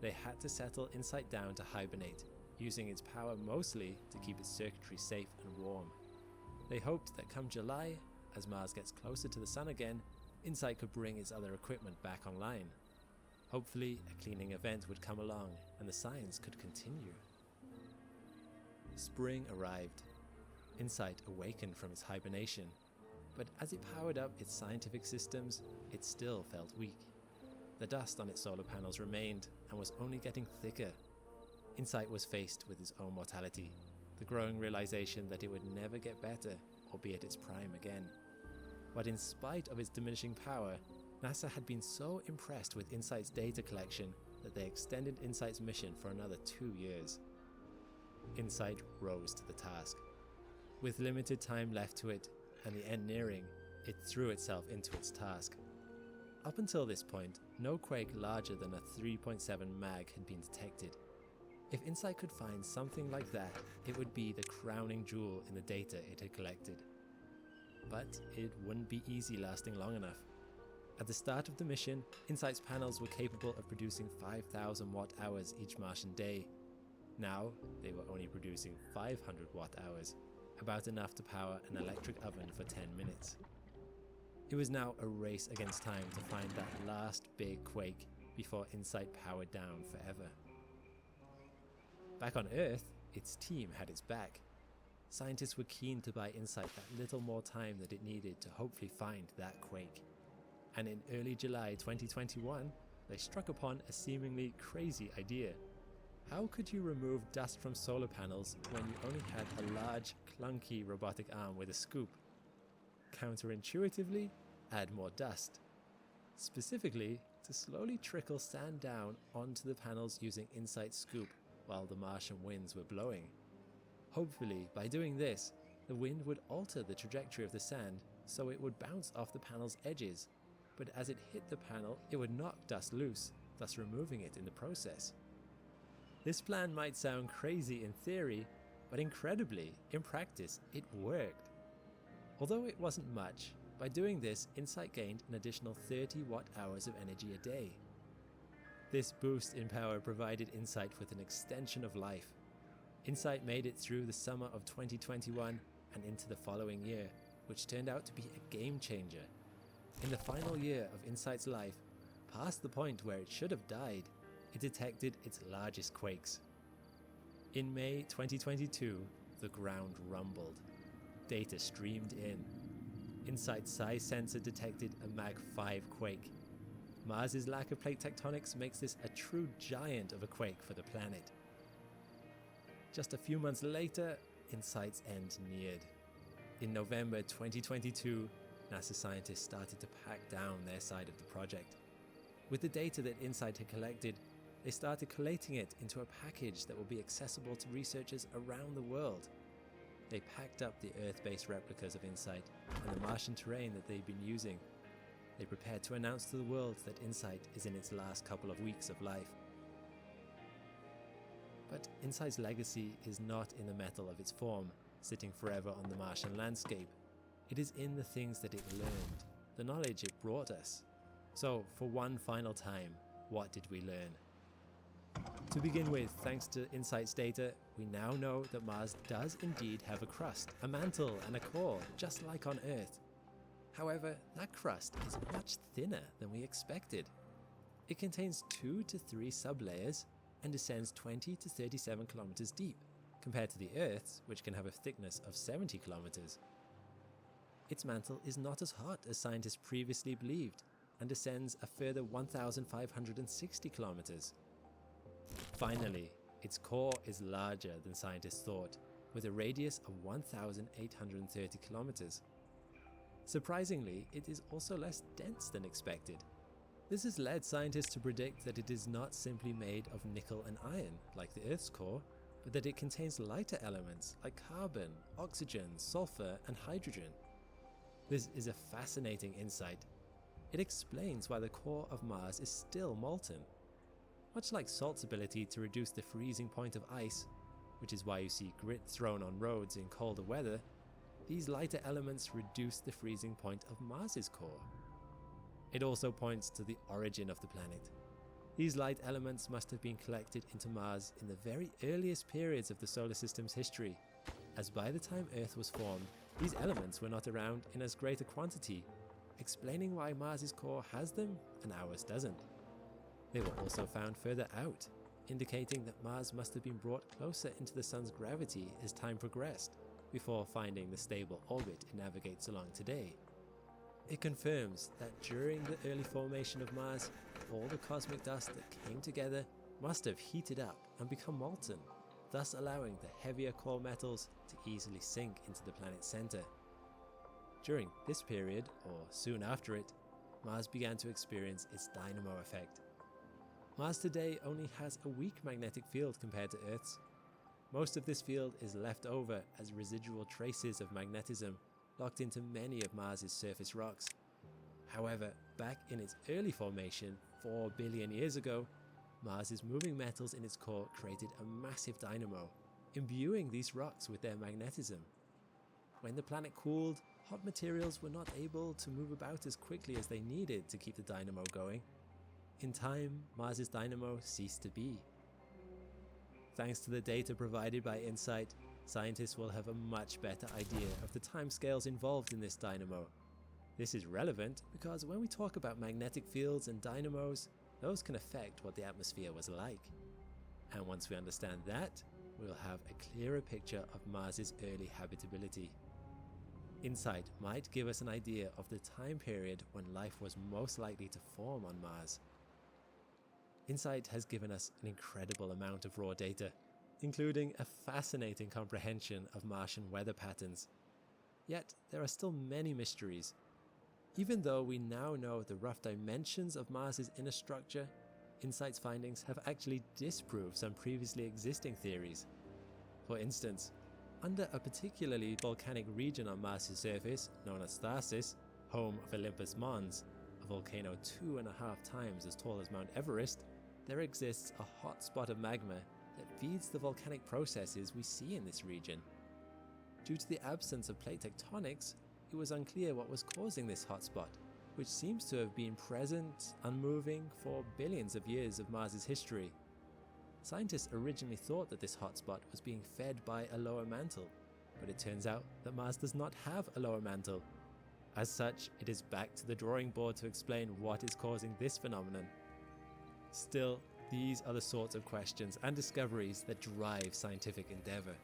They had to settle InSight down to hibernate, using its power mostly to keep its circuitry safe and warm. They hoped that come July, as Mars gets closer to the sun again, InSight could bring its other equipment back online. Hopefully, a cleaning event would come along and the science could continue. Spring arrived. InSight awakened from its hibernation, but as it powered up its scientific systems, it still felt weak. The dust on its solar panels remained and was only getting thicker. InSight was faced with its own mortality, the growing realization that it would never get better or be at its prime again. But in spite of its diminishing power, NASA had been so impressed with InSight's data collection that they extended InSight's mission for another 2 years. InSight rose to the task. With limited time left to it and the end nearing, it threw itself into its task. Up until this point, no quake larger than a 3.7 mag had been detected. If InSight could find something like that, it would be the crowning jewel in the data it had collected. But it wouldn't be easy lasting long enough. At the start of the mission, InSight's panels were capable of producing 5,000 watt-hours each Martian day. Now, they were only producing 500 watt-hours, about enough to power an electric oven for 10 minutes. It was now a race against time to find that last big quake before InSight powered down forever. Back on Earth, its team had its back. Scientists were keen to buy InSight that little more time that it needed to hopefully find that quake. And in early July 2021, they struck upon a seemingly crazy idea. How could you remove dust from solar panels when you only had a large, clunky robotic arm with a scoop? Counterintuitively, add more dust. Specifically, to slowly trickle sand down onto the panels using InSight's scoop while the Martian winds were blowing. Hopefully, by doing this, the wind would alter the trajectory of the sand so it would bounce off the panel's edges, but as it hit the panel, it would knock dust loose, thus removing it in the process. This plan might sound crazy in theory, but incredibly, in practice, it worked. Although it wasn't much, by doing this, InSight gained an additional 30 watt-hours of energy a day. This boost in power provided InSight with an extension of life. InSight made it through the summer of 2021 and into the following year, which turned out to be a game changer. In the final year of InSight's life, past the point where it should have died, it detected its largest quakes. In May 2022, the ground rumbled. Data streamed in. InSight's size sensor detected a Mag 5 quake. Mars's lack of plate tectonics makes this a true giant of a quake for the planet. Just a few months later, InSight's end neared. In November 2022, NASA scientists started to pack down their side of the project. With the data that InSight had collected, they started collating it into a package that will be accessible to researchers around the world. They packed up the Earth-based replicas of InSight and the Martian terrain that they'd been using. They prepared to announce to the world that InSight is in its last couple of weeks of life. But InSight's legacy is not in the metal of its form, sitting forever on the Martian landscape. It is in the things that it learned, the knowledge it brought us. So, for one final time, what did we learn? To begin with, thanks to InSight's data, we now know that Mars does indeed have a crust, a mantle and a core, just like on Earth. However, that crust is much thinner than we expected. It contains 2 to 3 sublayers and descends 20 to 37 kilometers deep. compared to the Earth's, which can have a thickness of 70 kilometers. Its mantle is not as hot as scientists previously believed, and descends a further 1,560 kilometers. Finally, its core is larger than scientists thought, with a radius of 1,830 kilometers. Surprisingly, it is also less dense than expected. This has led scientists to predict that it is not simply made of nickel and iron, like the Earth's core, but that it contains lighter elements like carbon, oxygen, sulfur, and hydrogen. This is a fascinating insight. It explains why the core of Mars is still molten. Much like salt's ability to reduce the freezing point of ice, which is why you see grit thrown on roads in colder weather, these lighter elements reduce the freezing point of Mars's core. It also points to the origin of the planet. These light elements must have been collected into Mars in the very earliest periods of the solar system's history, as by the time Earth was formed, these elements were not around in as great a quantity, explaining why Mars's core has them and ours doesn't. They were also found further out, indicating that Mars must have been brought closer into the Sun's gravity as time progressed, before finding the stable orbit it navigates along today. It confirms that during the early formation of Mars, all the cosmic dust that came together must have heated up and become molten, thus allowing the heavier core metals to easily sink into the planet's center. During this period, or soon after it, Mars began to experience its dynamo effect. Mars today only has a weak magnetic field compared to Earth's. Most of this field is left over as residual traces of magnetism locked into many of Mars's surface rocks. However, back in its early formation, 4 billion years ago, Mars's moving metals in its core created a massive dynamo, imbuing these rocks with their magnetism. When the planet cooled, hot materials were not able to move about as quickly as they needed to keep the dynamo going. In time, Mars's dynamo ceased to be. Thanks to the data provided by InSight, scientists will have a much better idea of the timescales involved in this dynamo. This is relevant because when we talk about magnetic fields and dynamos, those can affect what the atmosphere was like. And once we understand that, we'll have a clearer picture of Mars's early habitability. InSight might give us an idea of the time period when life was most likely to form on Mars. InSight has given us an incredible amount of raw data, including a fascinating comprehension of Martian weather patterns. Yet, there are still many mysteries. Even though we now know the rough dimensions of Mars's inner structure, InSight's findings have actually disproved some previously existing theories. For instance, under a particularly volcanic region on Mars's surface, known as Tharsis, home of Olympus Mons, a volcano 2.5 times as tall as Mount Everest, there exists a hot spot of magma that feeds the volcanic processes we see in this region. Due to the absence of plate tectonics, it was unclear what was causing this hotspot, which seems to have been present, unmoving, for billions of years of Mars's history. Scientists originally thought that this hotspot was being fed by a lower mantle, but it turns out that Mars does not have a lower mantle. As such, it is back to the drawing board to explain what is causing this phenomenon. Still, these are the sorts of questions and discoveries that drive scientific endeavor.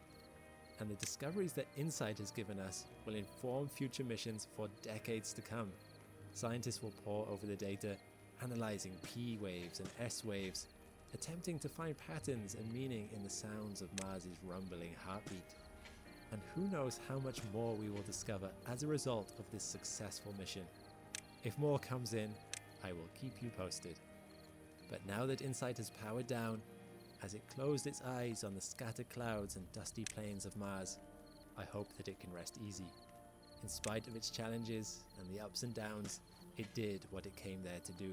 And the discoveries that InSight has given us will inform future missions for decades to come. Scientists will pore over the data, analyzing P waves and S waves, attempting to find patterns and meaning in the sounds of Mars's rumbling heartbeat. And who knows how much more we will discover as a result of this successful mission. If more comes in, I will keep you posted. But now that InSight has powered down, as it closed its eyes on the scattered clouds and dusty plains of Mars, I hope that it can rest easy. In spite of its challenges and the ups and downs, it did what it came there to do.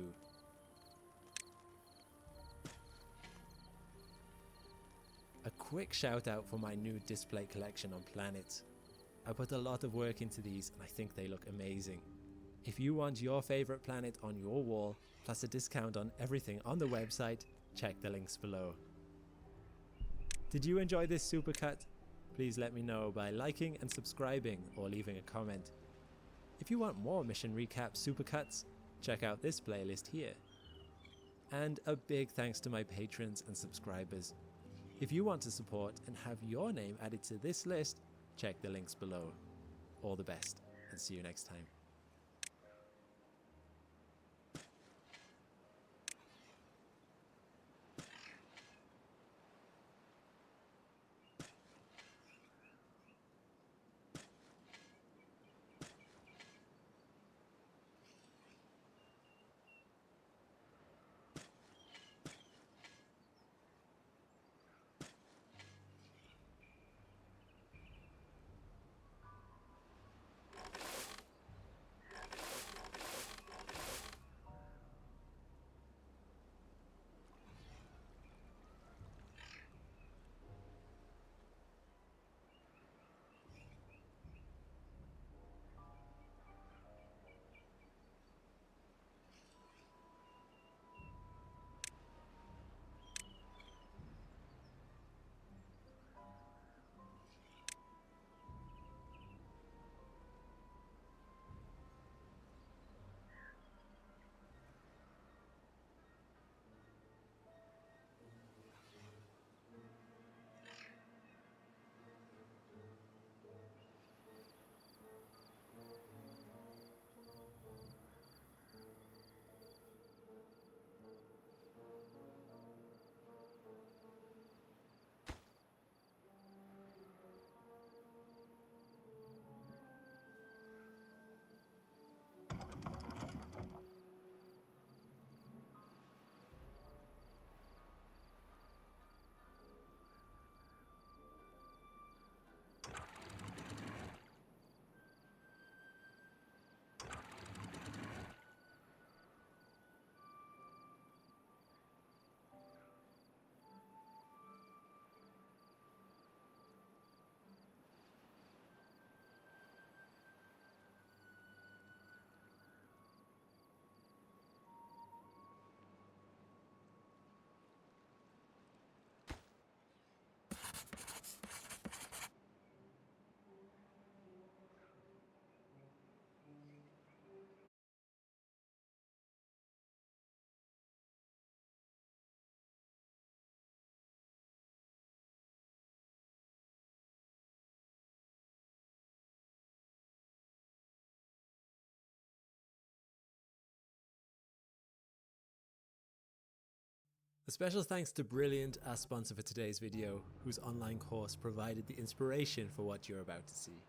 A quick shout out for my new display collection on planets. I put a lot of work into these and I think they look amazing. If you want your favorite planet on your wall, plus a discount on everything on the website, check the links below. Did you enjoy this supercut? Please let me know by liking and subscribing or leaving a comment. If you want more mission recap supercuts, check out this playlist here. And a big thanks to my patrons and subscribers. If you want to support and have your name added to this list, check the links below. All the best, and see you next time. A special thanks to Brilliant, our sponsor for today's video, whose online course provided the inspiration for what you're about to see.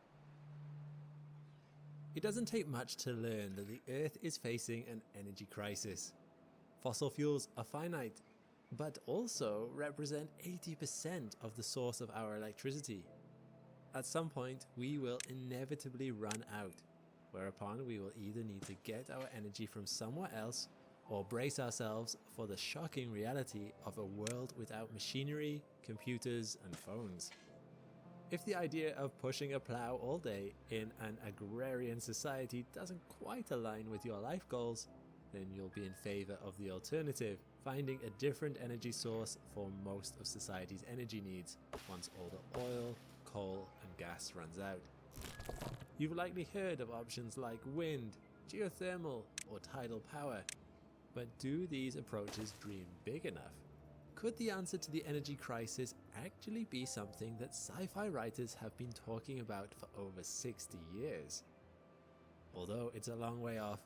It doesn't take much to learn that the Earth is facing an energy crisis. Fossil fuels are finite, but also represent 80% of the source of our electricity. At some point, we will inevitably run out, whereupon we will either need to get our energy from somewhere else or brace ourselves for the shocking reality of a world without machinery, computers, and phones. If the idea of pushing a plow all day in an agrarian society doesn't quite align with your life goals, then you'll be in favor of the alternative, finding a different energy source for most of society's energy needs once all the oil, coal, and gas runs out. You've likely heard of options like wind, geothermal, or tidal power. But do these approaches dream big enough? Could the answer to the energy crisis actually be something that sci-fi writers have been talking about for over 60 years? Although it's a long way off,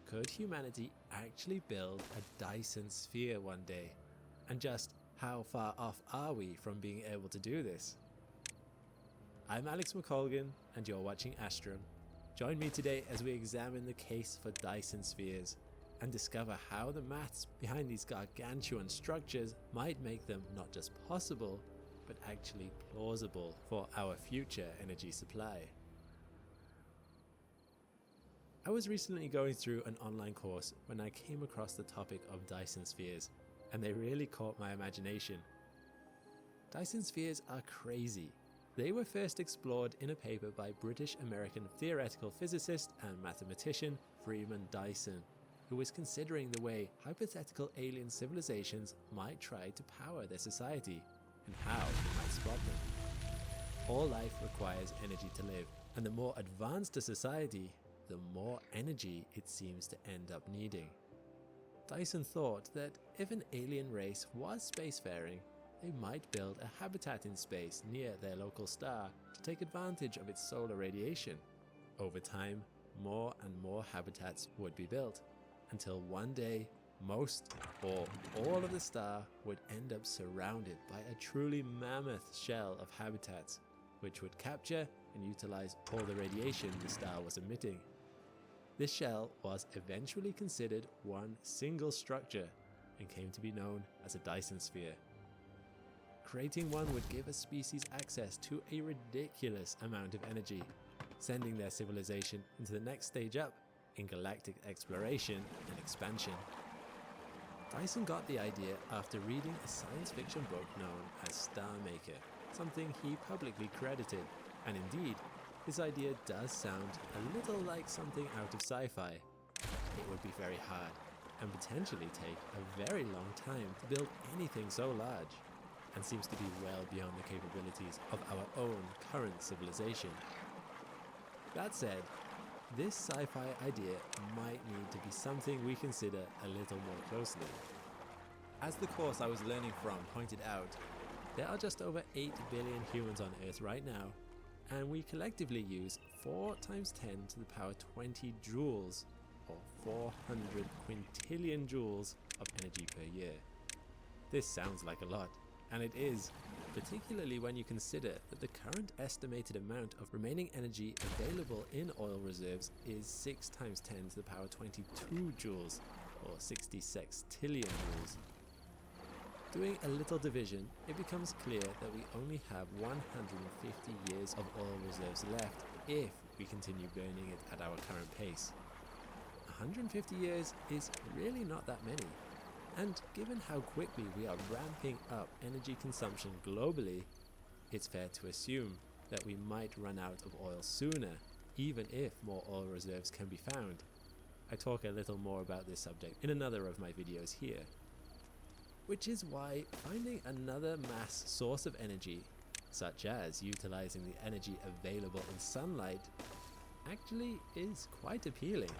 could humanity actually build a Dyson sphere one day? And just how far off are we from being able to do this? I'm Alex McColgan, and you're watching Astrum. Join me today as we examine the case for Dyson spheres and discover how the maths behind these gargantuan structures might make them not just possible, but actually plausible for our future energy supply. I was recently going through an online course when I came across the topic of Dyson spheres, and they really caught my imagination. Dyson spheres are crazy. They were first explored in a paper by British-American theoretical physicist and mathematician Freeman Dyson, who was considering the way hypothetical alien civilizations might try to power their society and how they might spot them. All life requires energy to live, and the more advanced a society, the more energy it seems to end up needing. Dyson thought that if an alien race was spacefaring, they might build a habitat in space near their local star to take advantage of its solar radiation. Over time, more and more habitats would be built, until one day, most or all of the star would end up surrounded by a truly mammoth shell of habitats, which would capture and utilize all the radiation the star was emitting. This shell was eventually considered one single structure and came to be known as a Dyson sphere. Creating one would give a species access to a ridiculous amount of energy, sending their civilization into the next stage up in galactic exploration and expansion. Dyson got the idea after reading a science fiction book known as Star Maker, something he publicly credited, and indeed, his idea does sound a little like something out of sci-fi. It would be very hard, and potentially take a very long time to build anything so large, and seems to be well beyond the capabilities of our own current civilization. That said, this sci-fi idea might need to be something we consider a little more closely. As the course I was learning from pointed out, there are just over 8 billion humans on Earth right now, and we collectively use 4 times 10 to the power 20 joules, or 400 quintillion joules of energy per year. This sounds like a lot, and it is, particularly when you consider that the current estimated amount of remaining energy available in oil reserves is 6 times 10 to the power 22 joules, or 60 sextillion joules. Doing a little division, it becomes clear that we only have 150 years of oil reserves left if we continue burning it at our current pace. 150 years is really not that many, and given how quickly we are ramping up energy consumption globally, it's fair to assume that we might run out of oil sooner, even if more oil reserves can be found. I talk a little more about this subject in another of my videos here. Which is why finding another mass source of energy, such as utilizing the energy available in sunlight, actually is quite appealing.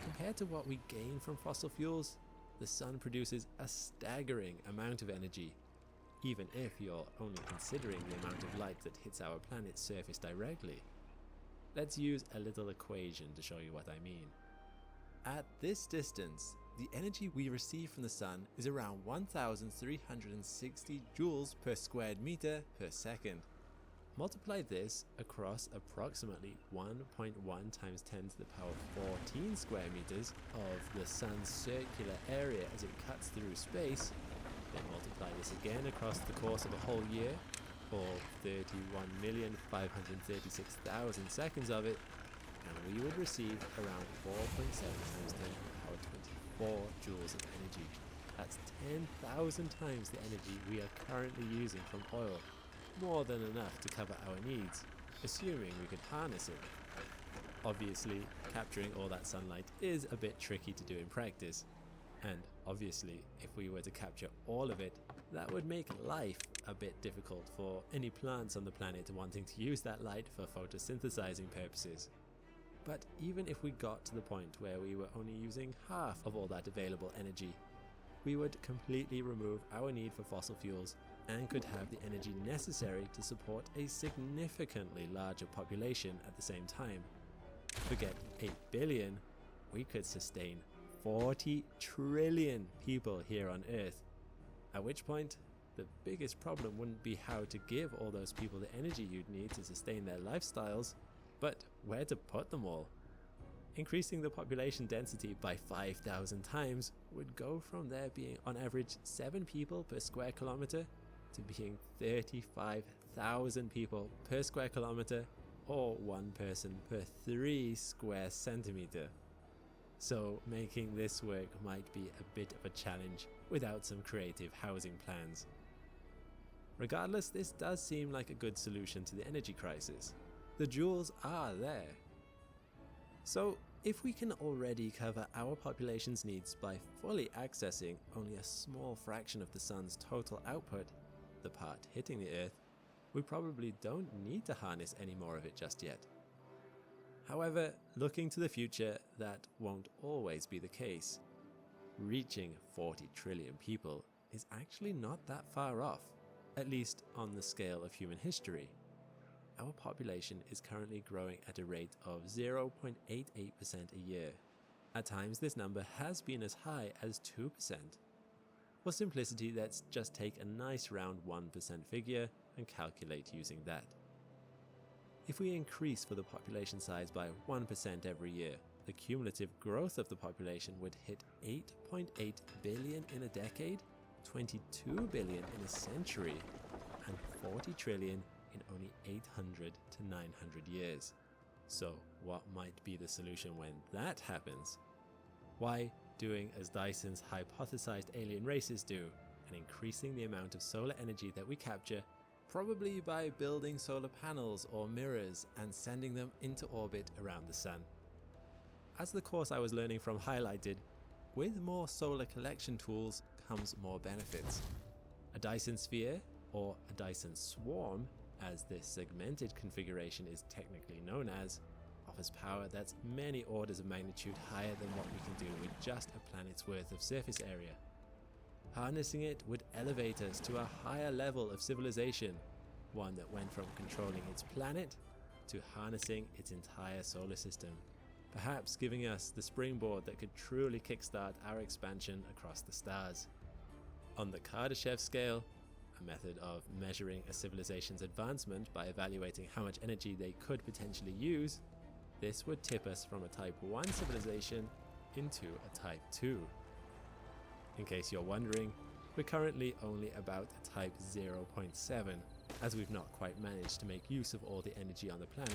Compared to what we gain from fossil fuels, the sun produces a staggering amount of energy, even if you're only considering the amount of light that hits our planet's surface directly. Let's use a little equation to show you what I mean. At this distance, the energy we receive from the sun is around 1,360 joules per squared meter per second. Multiply this across approximately 1.1 times 10 to the power 14 square meters of the sun's circular area as it cuts through space, then multiply this again across the course of a whole year, or 31,536,000 seconds of it, and we would receive around 4.7 times 10 to the power 24 joules of energy. That's 10,000 times the energy we are currently using from oil. More than enough to cover our needs, assuming we could harness it. Obviously, capturing all that sunlight is a bit tricky to do in practice, and obviously, if we were to capture all of it, that would make life a bit difficult for any plants on the planet wanting to use that light for photosynthesizing purposes. But even if we got to the point where we were only using half of all that available energy, we would completely remove our need for fossil fuels and could have the energy necessary to support a significantly larger population at the same time. Forget 8 billion, we could sustain 40 trillion people here on Earth. At which point, the biggest problem wouldn't be how to give all those people the energy you'd need to sustain their lifestyles, but where to put them all. Increasing the population density by 5,000 times would go from there being on average 7 people per square kilometer to being 35,000 people per square kilometer, or 1 person per 3 square centimeter. So making this work might be a bit of a challenge without some creative housing plans. Regardless, this does seem like a good solution to the energy crisis. The joules are there. So if we can already cover our population's needs by fully accessing only a small fraction of the sun's total output, the part hitting the Earth, we probably don't need to harness any more of it just yet. However, looking to the future, that won't always be the case. Reaching 40 trillion people is actually not that far off, at least on the scale of human history. Our population is currently growing at a rate of 0.88% a year. At times this number has been as high as 2%. For simplicity, let's just take a nice round 1% figure and calculate using that. If we increase for the population size by 1% every year, the cumulative growth of the population would hit 8.8 billion in a decade, 22 billion in a century, and 40 trillion in only 800 to 900 years. So what might be the solution when that happens? Why, doing as Dyson's hypothesized alien races do, and increasing the amount of solar energy that we capture, probably by building solar panels or mirrors and sending them into orbit around the sun. As the course I was learning from highlighted, with more solar collection tools comes more benefits. A Dyson sphere, or a Dyson swarm, as this segmented configuration is technically known as, offers power that's many orders of magnitude higher than what we can do with just a planet's worth of surface area. Harnessing it would elevate us to a higher level of civilization, one that went from controlling its planet to harnessing its entire solar system, perhaps giving us the springboard that could truly kickstart our expansion across the stars. On the Kardashev scale, a method of measuring a civilization's advancement by evaluating how much energy they could potentially use, this would tip us from a Type 1 civilization into a Type 2. In case you're wondering, we're currently only about a Type 0.7, as we've not quite managed to make use of all the energy on the planet,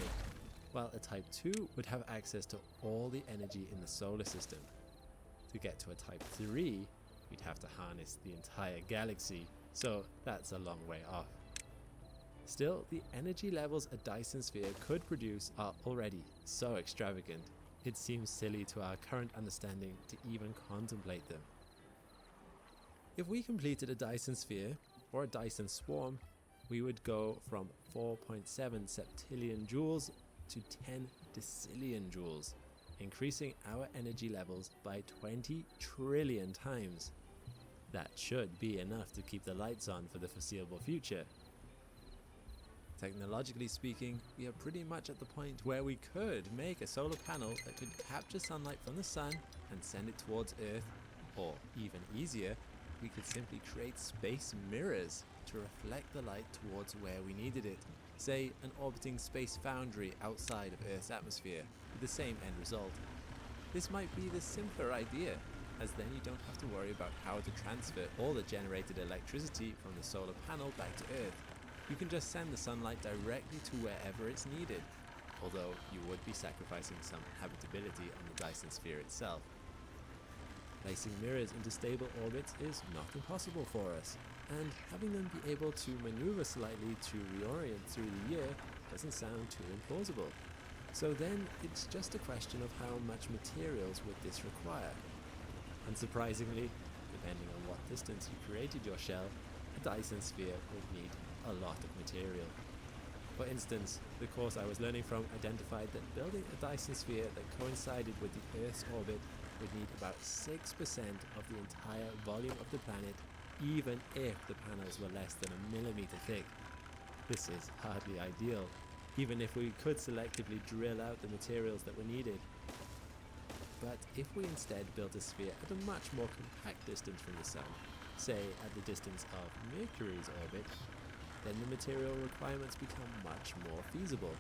while a Type 2 would have access to all the energy in the solar system. To get to a Type 3, we'd have to harness the entire galaxy, so that's a long way off. Still, the energy levels a Dyson sphere could produce are already so extravagant, it seems silly to our current understanding to even contemplate them. If we completed a Dyson sphere, or a Dyson swarm, we would go from 4.7 septillion joules to 10 decillion joules, increasing our energy levels by 20 trillion times. That should be enough to keep the lights on for the foreseeable future. Technologically speaking, we are pretty much at the point where we could make a solar panel that could capture sunlight from the sun and send it towards Earth, or even easier, we could simply create space mirrors to reflect the light towards where we needed it. Say, an orbiting space foundry outside of Earth's atmosphere, with the same end result. This might be the simpler idea, as then you don't have to worry about how to transfer all the generated electricity from the solar panel back to Earth. You can just send the sunlight directly to wherever it's needed, although you would be sacrificing some habitability on the Dyson sphere itself. Placing mirrors into stable orbits is not impossible for us, and having them be able to maneuver slightly to reorient through the year doesn't sound too implausible. So then it's just a question of how much materials would this require. Unsurprisingly, depending on what distance you created your shell, a Dyson sphere would need a lot of material. For instance, the course I was learning from identified that building a Dyson sphere that coincided with the Earth's orbit would need about 6% of the entire volume of the planet, even if the panels were less than a millimeter thick. This is hardly ideal, even if we could selectively drill out the materials that were needed. But if we instead built a sphere at a much more compact distance from the Sun, say at the distance of Mercury's orbit, then the material requirements become much more feasible.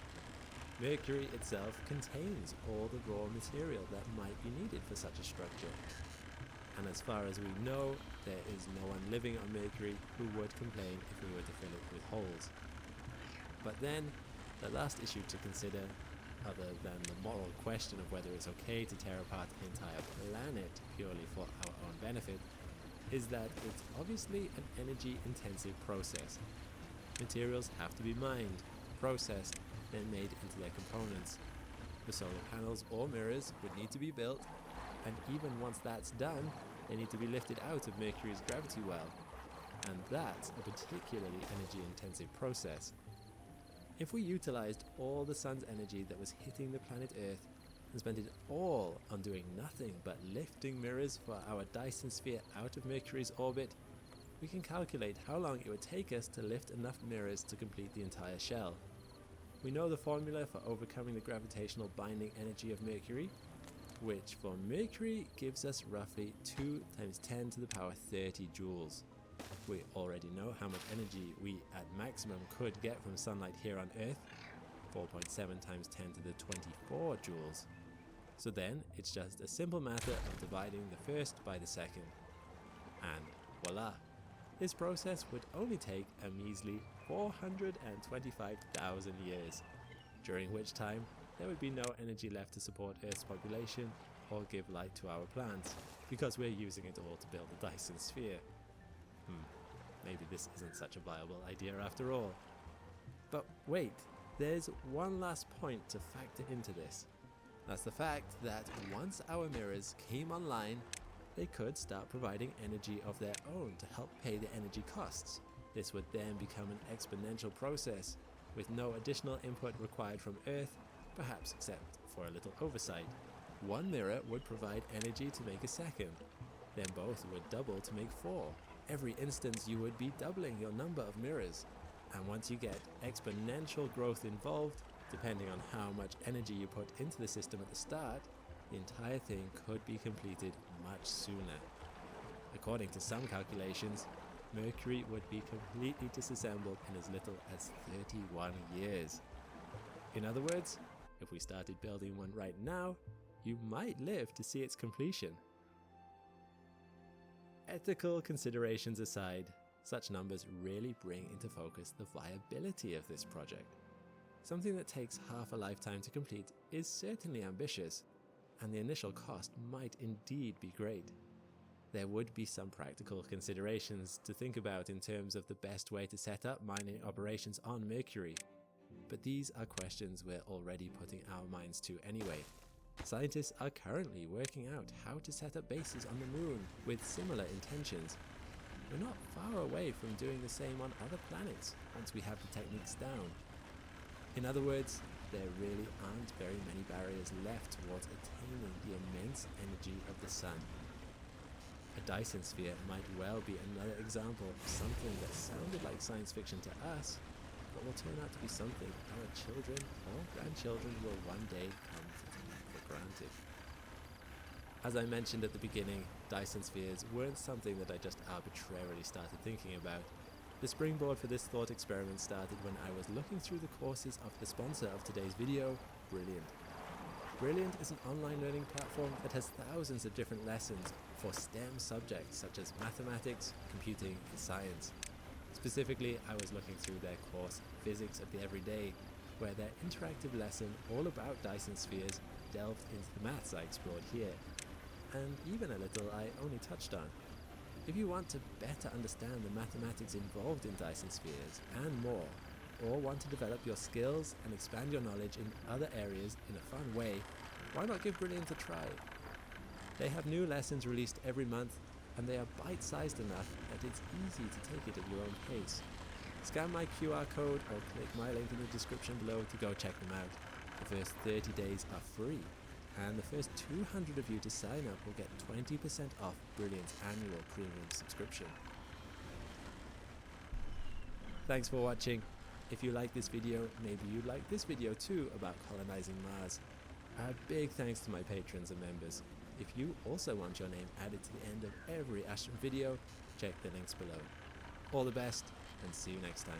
Mercury itself contains all the raw material that might be needed for such a structure. And as far as we know, there is no one living on Mercury who would complain if we were to fill it with holes. But then, the last issue to consider, other than the moral question of whether it's okay to tear apart an entire planet purely for our own benefit, is that it's obviously an energy-intensive process. Materials have to be mined, processed, then made into their components. The solar panels or mirrors would need to be built, and even once that's done, they need to be lifted out of Mercury's gravity well. And that's a particularly energy-intensive process. If we utilized all the sun's energy that was hitting the planet Earth and spent it all on doing nothing but lifting mirrors for our Dyson sphere out of Mercury's orbit, we can calculate how long it would take us to lift enough mirrors to complete the entire shell. We know the formula for overcoming the gravitational binding energy of Mercury, which for Mercury gives us roughly 2 × 10 to the power 30 joules. We already know how much energy we at maximum could get from sunlight here on Earth, 4.7 × 10 to the 24 joules. So then it's just a simple matter of dividing the first by the second. And voila! This process would only take a measly 425,000 years, during which time there would be no energy left to support Earth's population or give light to our plants, because we're using it all to build the Dyson sphere. Maybe this isn't such a viable idea after all. But wait, there's one last point to factor into this. That's the fact that once our mirrors came online, they could start providing energy of their own to help pay the energy costs. This would then become an exponential process, with no additional input required from Earth, perhaps except for a little oversight. One mirror would provide energy to make a second, then both would double to make 4. Every instance you would be doubling your number of mirrors, and once you get exponential growth involved, depending on how much energy you put into the system at the start, the entire thing could be completed much sooner. According to some calculations, Mercury would be completely disassembled in as little as 31 years. In other words, if we started building one right now, you might live to see its completion. Ethical considerations aside, such numbers really bring into focus the viability of this project. Something that takes half a lifetime to complete is certainly ambitious, and the initial cost might indeed be great. There would be some practical considerations to think about in terms of the best way to set up mining operations on Mercury, but these are questions we're already putting our minds to anyway. Scientists are currently working out how to set up bases on the moon with similar intentions. We're not far away from doing the same on other planets once we have the techniques down. In other words, there really aren't very many barriers left towards attaining the immense energy of the sun. A Dyson sphere might well be another example of something that sounded like science fiction to us, but will turn out to be something our children or grandchildren will one day come to take for granted. As I mentioned at the beginning, Dyson spheres weren't something that I just arbitrarily started thinking about. The springboard for this thought experiment started when I was looking through the courses of the sponsor of today's video, Brilliant. Brilliant is an online learning platform that has thousands of different lessons for STEM subjects such as mathematics, computing, and science. Specifically, I was looking through their course, Physics of the Everyday, where their interactive lesson all about Dyson spheres delved into the maths I explored here, and even a little I only touched on. If you want to better understand the mathematics involved in Dyson spheres and more, or want to develop your skills and expand your knowledge in other areas in a fun way, why not give Brilliant a try? They have new lessons released every month, and they are bite-sized enough that it's easy to take it at your own pace. Scan my QR code or click my link in the description below to go check them out. The first 30 days are free, and the first 200 of you to sign up will get 20% off Brilliant's annual premium subscription. Thanks for watching. If you like this video, maybe you'd like this video too about colonizing Mars. A big thanks to my patrons and members. If you also want your name added to the end of every Astron video, check the links below. All the best, and see you next time.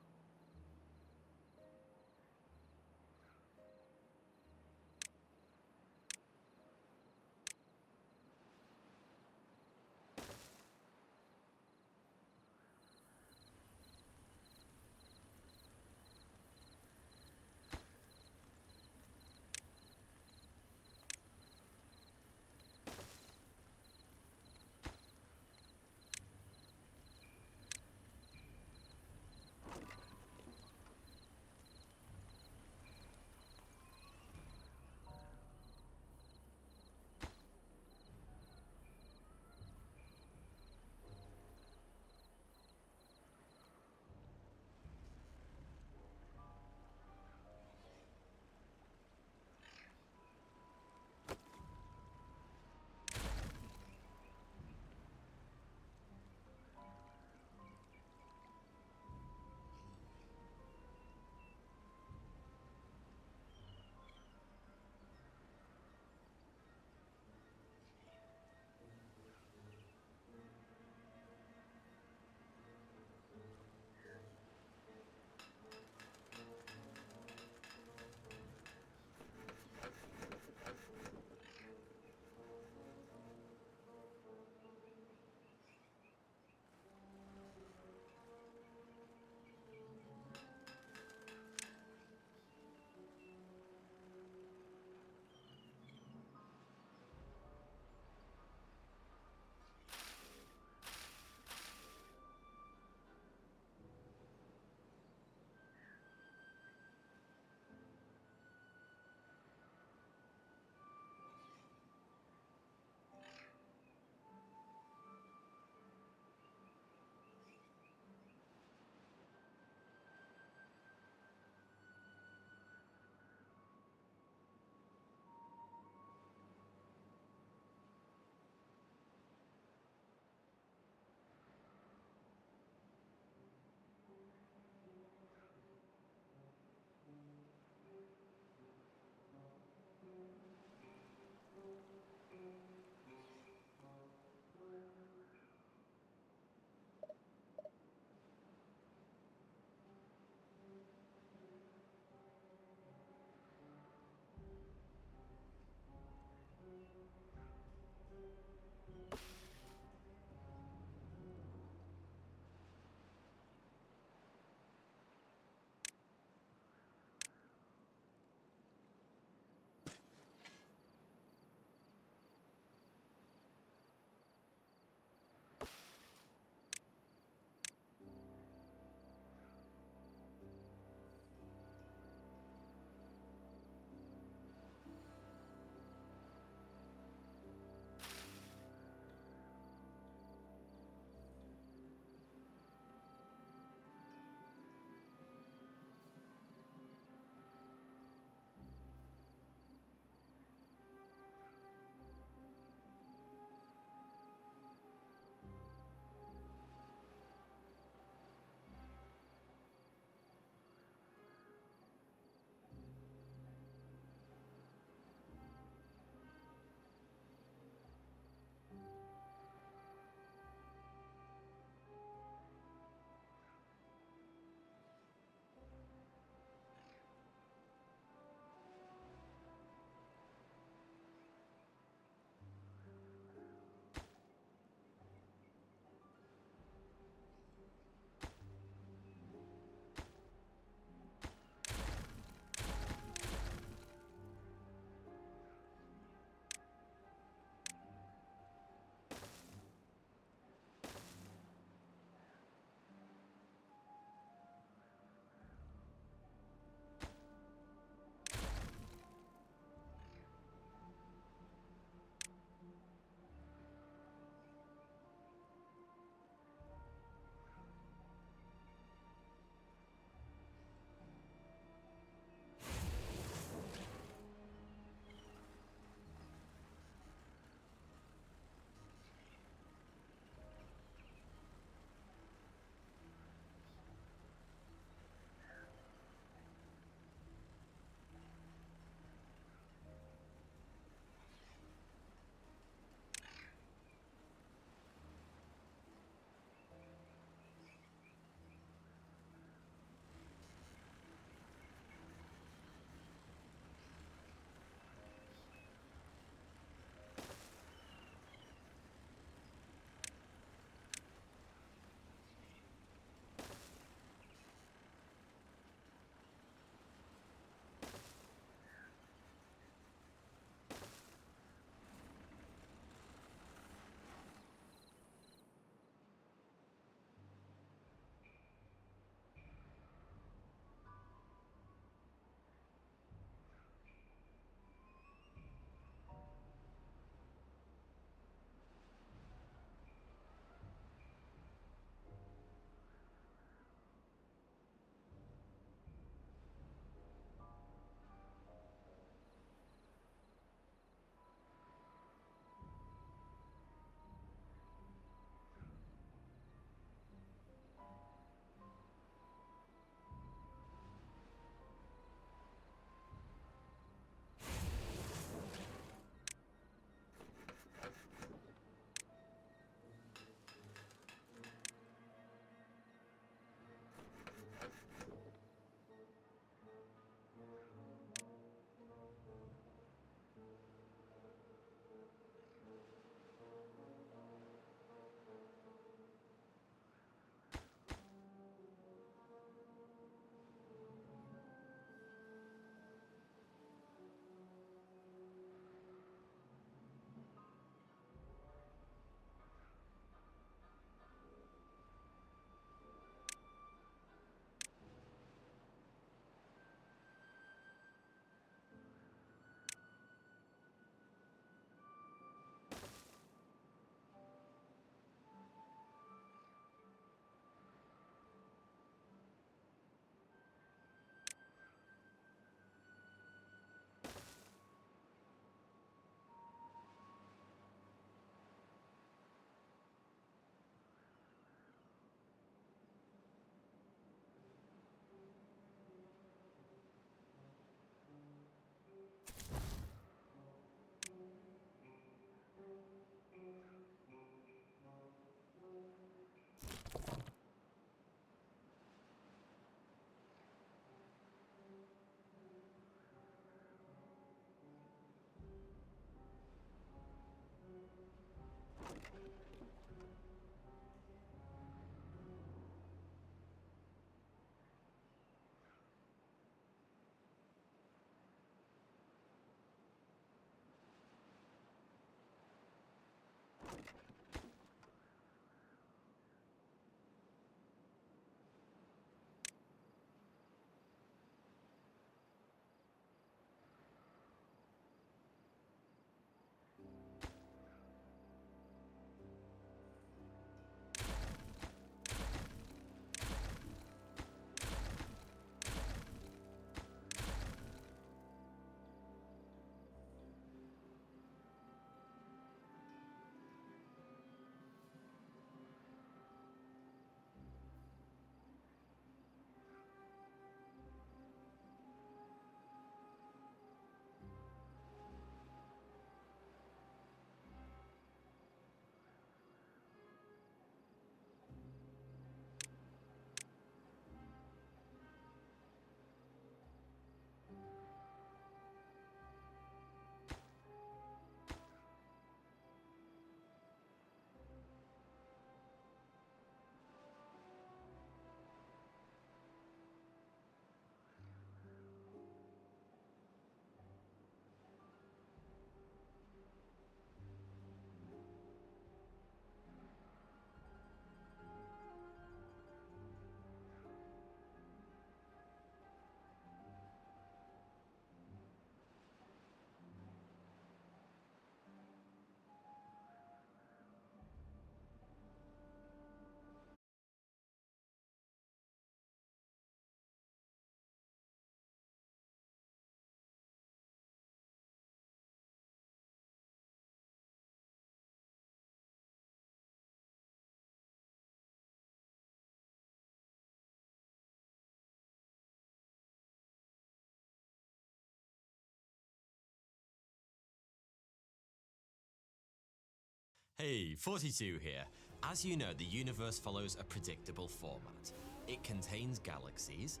Hey, 42 here. As you know, the universe follows a predictable format. It contains galaxies,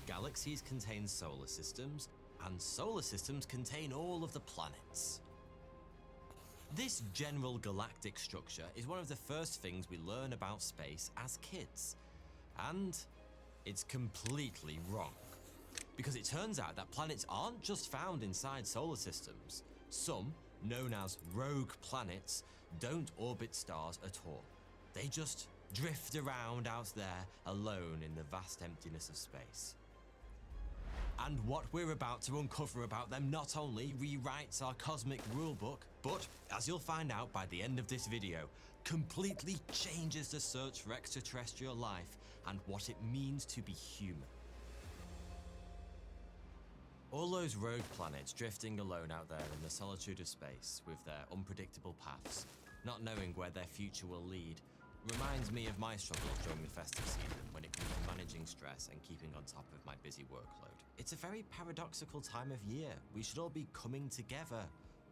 galaxies contain solar systems, and solar systems contain all of the planets. This general galactic structure is one of the first things we learn about space as kids. And it's completely wrong. Because it turns out that planets aren't just found inside solar systems. Some, known as rogue planets, don't orbit stars at all. They just drift around out there alone in the vast emptiness of space. And what we're about to uncover about them not only rewrites our cosmic rulebook, but, as you'll find out by the end of this video, completely changes the search for extraterrestrial life and what it means to be human. All those rogue planets drifting alone out there in the solitude of space with their unpredictable paths, not knowing where their future will lead, reminds me of my struggles during the festive season when it comes to managing stress and keeping on top of my busy workload. It's a very paradoxical time of year. We should all be coming together,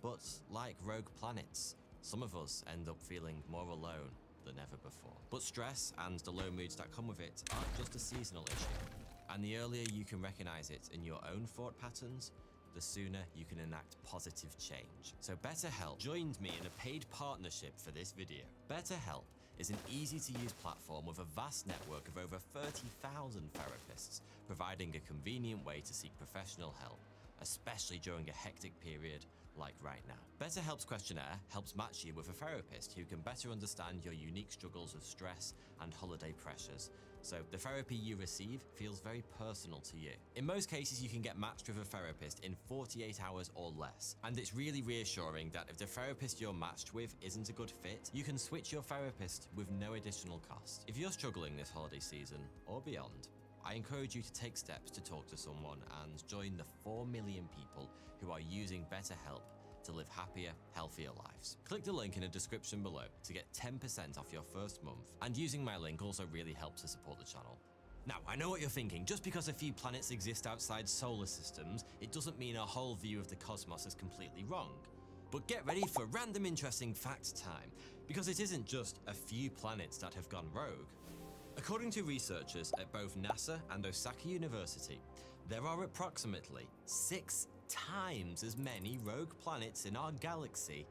but like rogue planets, some of us end up feeling more alone than ever before. But stress and the low moods that come with it aren't just a seasonal issue. And the earlier you can recognize it in your own thought patterns, the sooner you can enact positive change. So BetterHelp joined me in a paid partnership for this video. BetterHelp is an easy-to-use platform with a vast network of over 30,000 therapists, providing a convenient way to seek professional help, especially during a hectic period like right now. BetterHelp's questionnaire helps match you with a therapist who can better understand your unique struggles of stress and holiday pressures, so the therapy you receive feels very personal to you. In most cases, you can get matched with a therapist in 48 hours or less, and it's really reassuring that if the therapist you're matched with isn't a good fit, you can switch your therapist with no additional cost. If you're struggling this holiday season or beyond, I encourage you to take steps to talk to someone and join the 4 million people who are using BetterHelp to live happier, healthier lives. Click the link in the description below to get 10% off your first month, and using my link also really helps to support the channel. Now, I know what you're thinking. Just because a few planets exist outside solar systems, it doesn't mean our whole view of the cosmos is completely wrong. But get ready for random interesting fact time, because it isn't just a few planets that have gone rogue. According to researchers at both NASA and Osaka University, there are approximately 6 times as many rogue planets in our galaxy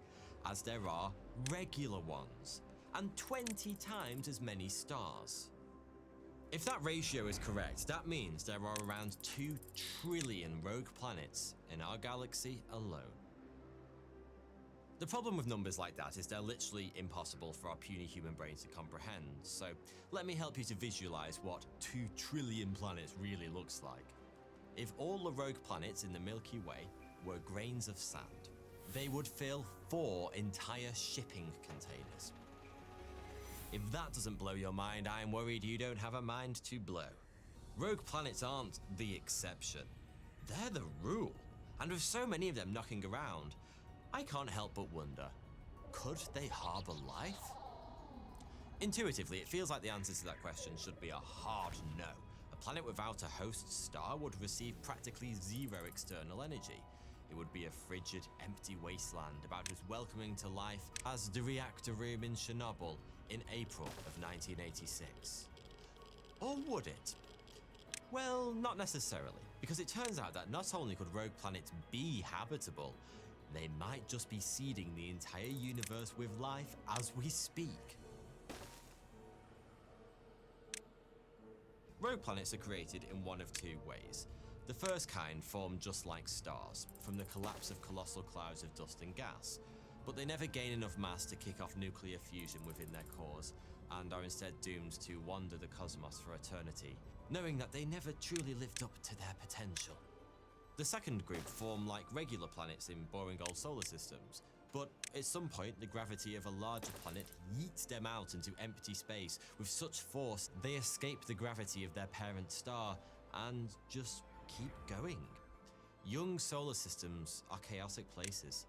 as there are regular ones, and 20 times as many stars. If that ratio is correct, that means there are around 2 trillion rogue planets in our galaxy alone. The problem with numbers like that is they're literally impossible for our puny human brains to comprehend, so let me help you to visualize what 2 trillion planets really looks like. If all the rogue planets in the Milky Way were grains of sand, they would fill 4 entire shipping containers. If that doesn't blow your mind, I'm worried you don't have a mind to blow. Rogue planets aren't the exception. They're the rule. And with so many of them knocking around, I can't help but wonder, could they harbor life? Intuitively, it feels like the answer to that question should be a hard no. A planet without a host star would receive practically zero external energy. It would be a frigid, empty wasteland about as welcoming to life as the reactor room in Chernobyl in April of 1986. Or would it? Well, not necessarily, because it turns out that not only could rogue planets be habitable, they might just be seeding the entire universe with life as we speak. Rogue planets are created in one of 2 ways. The first kind form just like stars, from the collapse of colossal clouds of dust and gas, but they never gain enough mass to kick off nuclear fusion within their cores, and are instead doomed to wander the cosmos for eternity, knowing that they never truly lived up to their potential. The second group form like regular planets in boring old solar systems, but at some point the gravity of a larger planet yeets them out into empty space with such force they escape the gravity of their parent star and just keep going. Young solar systems are chaotic places,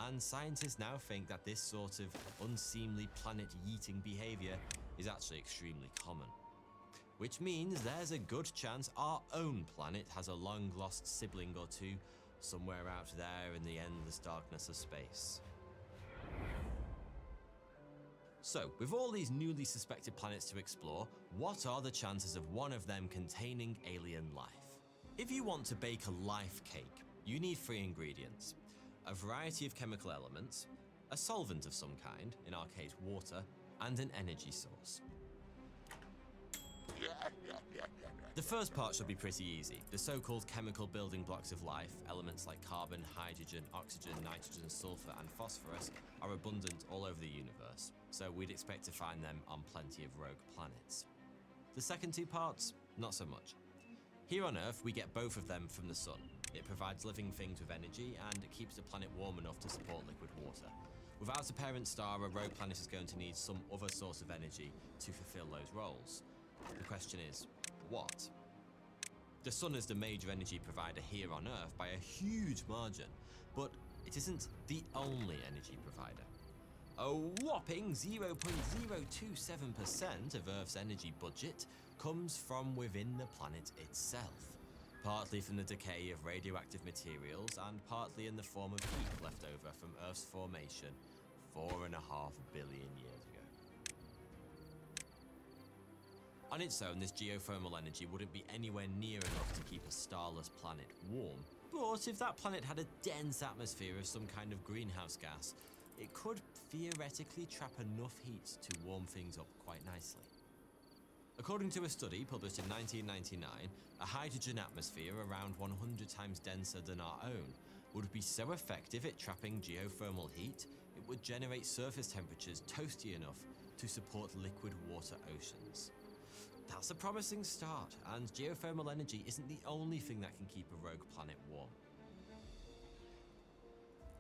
and scientists now think that this sort of unseemly planet-yeeting behavior is actually extremely common. Which means there's a good chance our own planet has a long-lost sibling or 2 somewhere out there in the endless darkness of space. So, with all these newly suspected planets to explore, what are the chances of one of them containing alien life? If you want to bake a life cake, you need 3 ingredients: a variety of chemical elements, a solvent of some kind, in our case water, and an energy source. The first part should be pretty easy. The so-called chemical building blocks of life, elements like carbon, hydrogen, oxygen, nitrogen, sulfur, and phosphorus, are abundant all over the universe, so we'd expect to find them on plenty of rogue planets. The second 2 parts, not so much. Here on Earth, we get both of them from the sun. It provides living things with energy, and it keeps the planet warm enough to support liquid water. Without a parent star, a rogue planet is going to need some other source of energy to fulfill those roles. The question is, what? The sun is the major energy provider here on Earth by a huge margin, but it isn't the only energy provider. A whopping 0.027% of Earth's energy budget comes from within the planet itself, partly from the decay of radioactive materials and partly in the form of heat left over from Earth's formation 4.5 billion years ago. On its own, this geothermal energy wouldn't be anywhere near enough to keep a starless planet warm, but if that planet had a dense atmosphere of some kind of greenhouse gas, it could theoretically trap enough heat to warm things up quite nicely. According to a study published in 1999, a hydrogen atmosphere around 100 times denser than our own would be so effective at trapping geothermal heat, it would generate surface temperatures toasty enough to support liquid water oceans. That's a promising start, and geothermal energy isn't the only thing that can keep a rogue planet warm.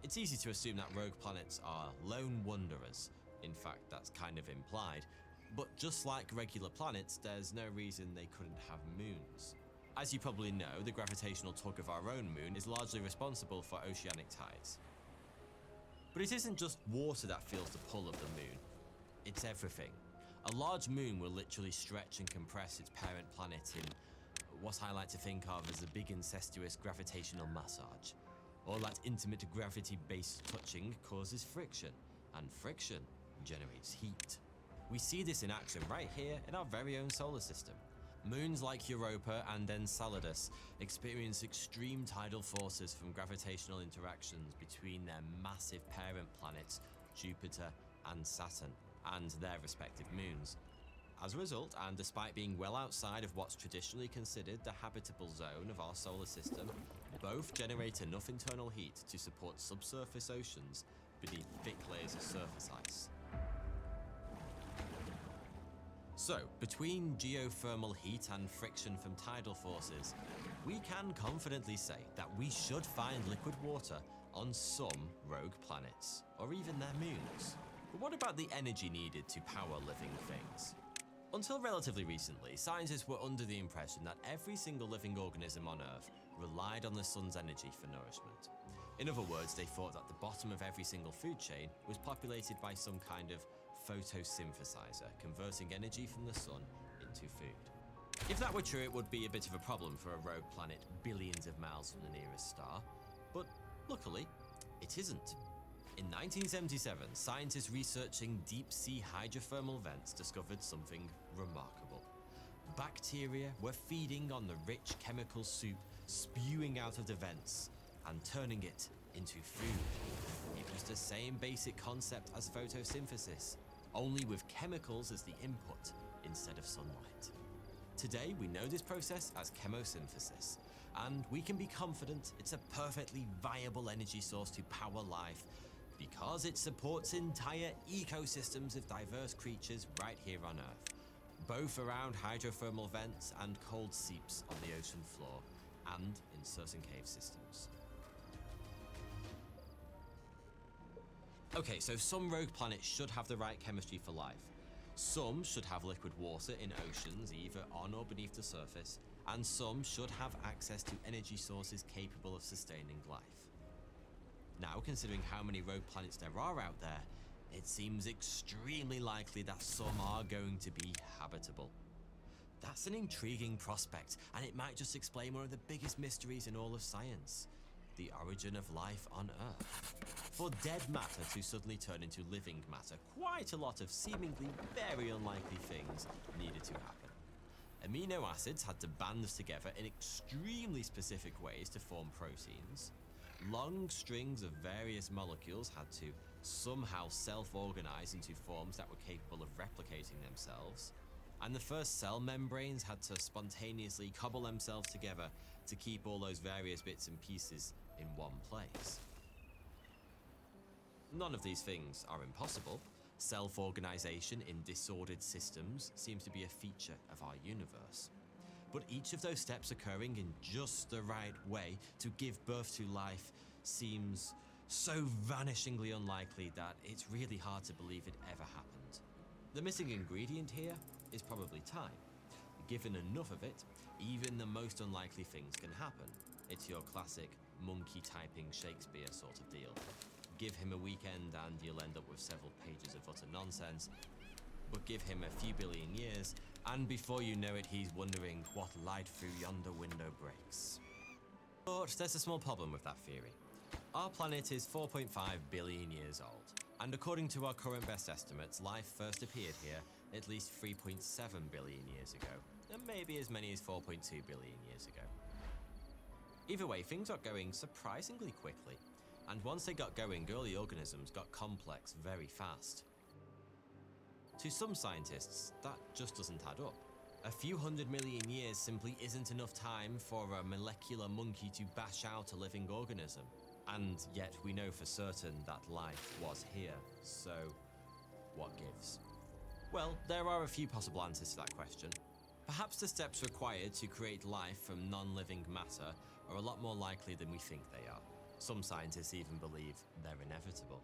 It's easy to assume that rogue planets are lone wanderers. In fact, that's kind of implied. But just like regular planets, there's no reason they couldn't have moons. As you probably know, the gravitational tug of our own moon is largely responsible for oceanic tides. But it isn't just water that feels the pull of the moon. It's everything. A large moon will literally stretch and compress its parent planet in what I like to think of as a big incestuous gravitational massage. All that intimate gravity-based touching causes friction, and friction generates heat. We see this in action right here in our very own solar system. Moons like Europa and Enceladus experience extreme tidal forces from gravitational interactions between their massive parent planets, Jupiter and Saturn, and their respective moons. As a result, and despite being well outside of what's traditionally considered the habitable zone of our solar system, both generate enough internal heat to support subsurface oceans beneath thick layers of surface ice. So, between geothermal heat and friction from tidal forces, we can confidently say that we should find liquid water on some rogue planets, or even their moons. But what about the energy needed to power living things? Until relatively recently, scientists were under the impression that every single living organism on Earth relied on the sun's energy for nourishment. In other words, they thought that the bottom of every single food chain was populated by some kind of photosynthesizer, converting energy from the sun into food. If that were true, it would be a bit of a problem for a rogue planet billions of miles from the nearest star, but luckily, it isn't. In 1977, scientists researching deep-sea hydrothermal vents discovered something remarkable. Bacteria were feeding on the rich chemical soup spewing out of the vents and turning it into food. It was the same basic concept as photosynthesis, only with chemicals as the input instead of sunlight. Today, we know this process as chemosynthesis, and we can be confident it's a perfectly viable energy source to power life because it supports entire ecosystems of diverse creatures right here on Earth, both around hydrothermal vents and cold seeps on the ocean floor, and in certain cave systems. Okay, so some rogue planets should have the right chemistry for life. Some should have liquid water in oceans, either on or beneath the surface, and some should have access to energy sources capable of sustaining life. Now, considering how many rogue planets there are out there, it seems extremely likely that some are going to be habitable. That's an intriguing prospect, and it might just explain one of the biggest mysteries in all of science. the origin of life on Earth. For dead matter to suddenly turn into living matter, quite a lot of seemingly very unlikely things needed to happen. Amino acids had to band together in extremely specific ways to form proteins. Long strings of various molecules had to somehow self-organize into forms that were capable of replicating themselves. And the first cell membranes had to spontaneously cobble themselves together to keep all those various bits and pieces in one place. None of these things are impossible. Self-organization in disordered systems seems to be a feature of our universe. But each of those steps occurring in just the right way to give birth to life seems so vanishingly unlikely that it's really hard to believe it ever happened. The missing ingredient here is probably time. Given enough of it, even the most unlikely things can happen. It's your classic monkey typing Shakespeare sort of deal. Give him a weekend and you'll end up with several pages of utter nonsense. But give him a few billion years, and before you know it, he's wondering what light through yonder window breaks. But there's a small problem with that theory. Our planet is 4.5 billion years old, and according to our current best estimates, life first appeared here at least 3.7 billion years ago, and maybe as many as 4.2 billion years ago. Either way, things got going surprisingly quickly, and once they got going, early organisms got complex very fast. To some scientists, that just doesn't add up. A few 100 million years simply isn't enough time for a molecular monkey to bash out a living organism. And yet we know for certain that life was here, so what gives? Well, there are a few possible answers to that question. Perhaps the steps required to create life from non-living matter are a lot more likely than we think they are. Some scientists even believe they're inevitable.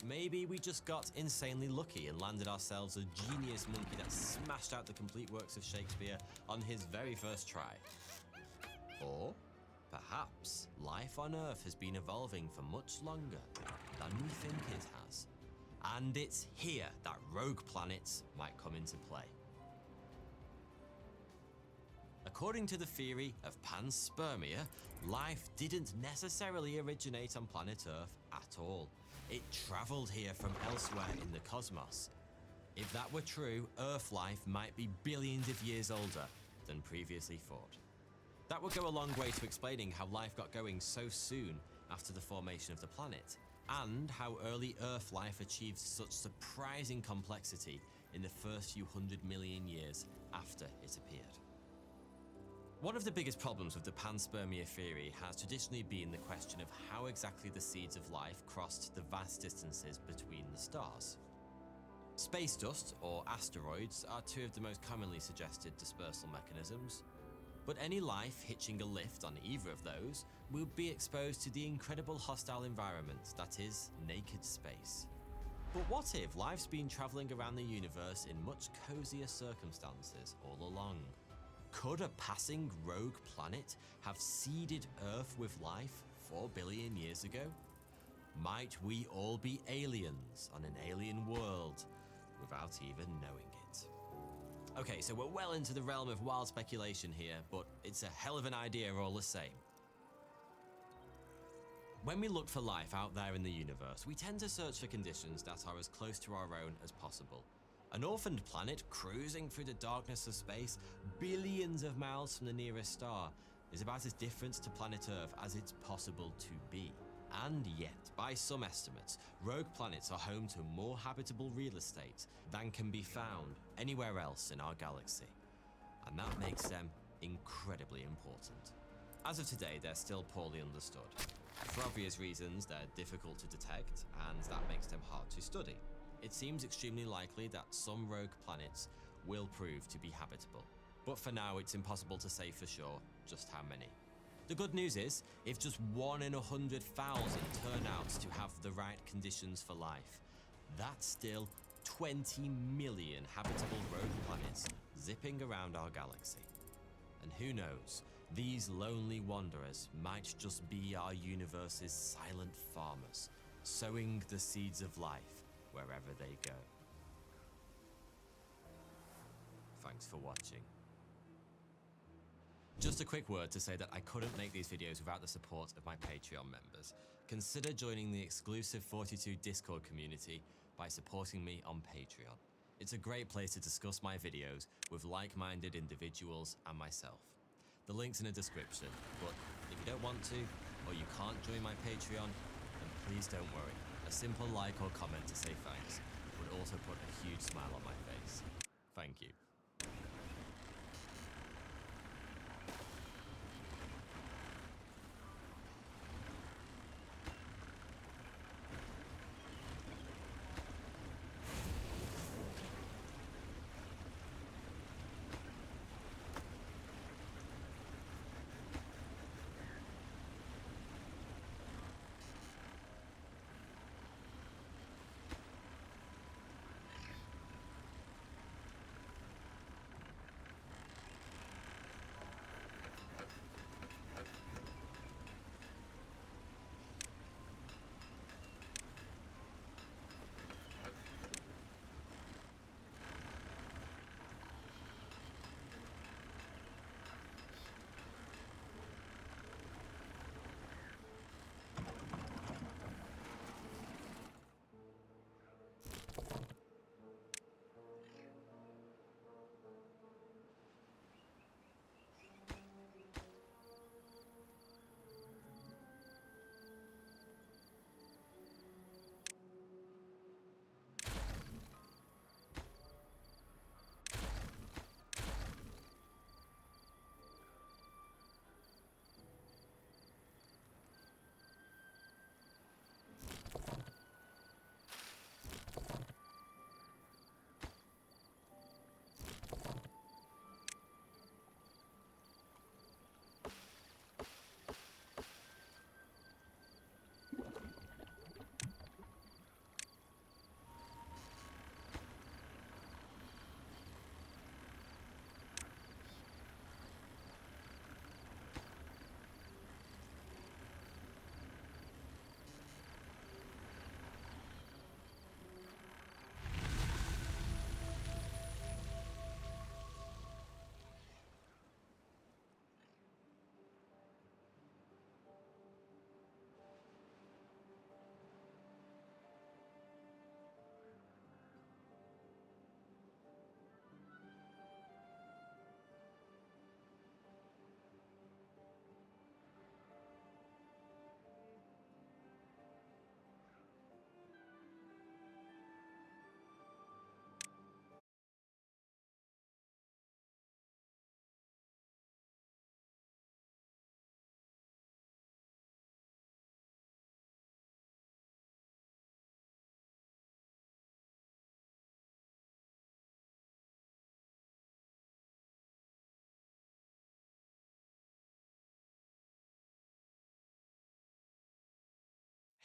Maybe we just got insanely lucky and landed ourselves a genius monkey that smashed out the complete works of Shakespeare on his very first try. Or perhaps life on Earth has been evolving for much longer than we think it has. And it's here that rogue planets might come into play. According to the theory of panspermia, life didn't necessarily originate on planet Earth at all. It traveled here from elsewhere in the cosmos. If that were true, Earth life might be billions of years older than previously thought. That would go a long way to explaining how life got going so soon after the formation of the planet, and how early Earth life achieved such surprising complexity in the first few 100 million years after it appeared. One of the biggest problems with the panspermia theory has traditionally been the question of how exactly the seeds of life crossed the vast distances between the stars. Space dust, or asteroids, are two of the most commonly suggested dispersal mechanisms, but any life hitching a lift on either of those will be exposed to the incredible hostile environment that is naked space. But what if life's been traveling around the universe in much cozier circumstances all along? Could a passing rogue planet have seeded Earth with life 4 billion years ago? Might we all be aliens on an alien world without even knowing it? Okay, so we're well into the realm of wild speculation here, but it's a hell of an idea all the same. When we look for life out there in the universe, we tend to search for conditions that are as close to our own as possible. An orphaned planet cruising through the darkness of space, billions of miles from the nearest star, is about as different to planet Earth as it's possible to be. And yet, by some estimates, rogue planets are home to more habitable real estate than can be found anywhere else in our galaxy. And that makes them incredibly important. As of today, they're still poorly understood. For obvious reasons, they're difficult to detect, and that makes them hard to study. It seems extremely likely that some rogue planets will prove to be habitable. But for now, it's impossible to say for sure just how many. The good news is, if just 1 in 100,000 turn out to have the right conditions for life, that's still 20 million habitable rogue planets zipping around our galaxy. And who knows, these lonely wanderers might just be our universe's silent farmers, sowing the seeds of life wherever they go. Thanks for watching. Just a quick word to say that I couldn't make these videos without the support of my Patreon members. Consider joining the exclusive 42 Discord community by supporting me on Patreon. It's a great place to discuss my videos with like-minded individuals and myself. The link's in the description, but if you don't want to, or you can't join my Patreon, then please don't worry. A simple like or comment to say thanks would also put a huge smile on my face. Thank you.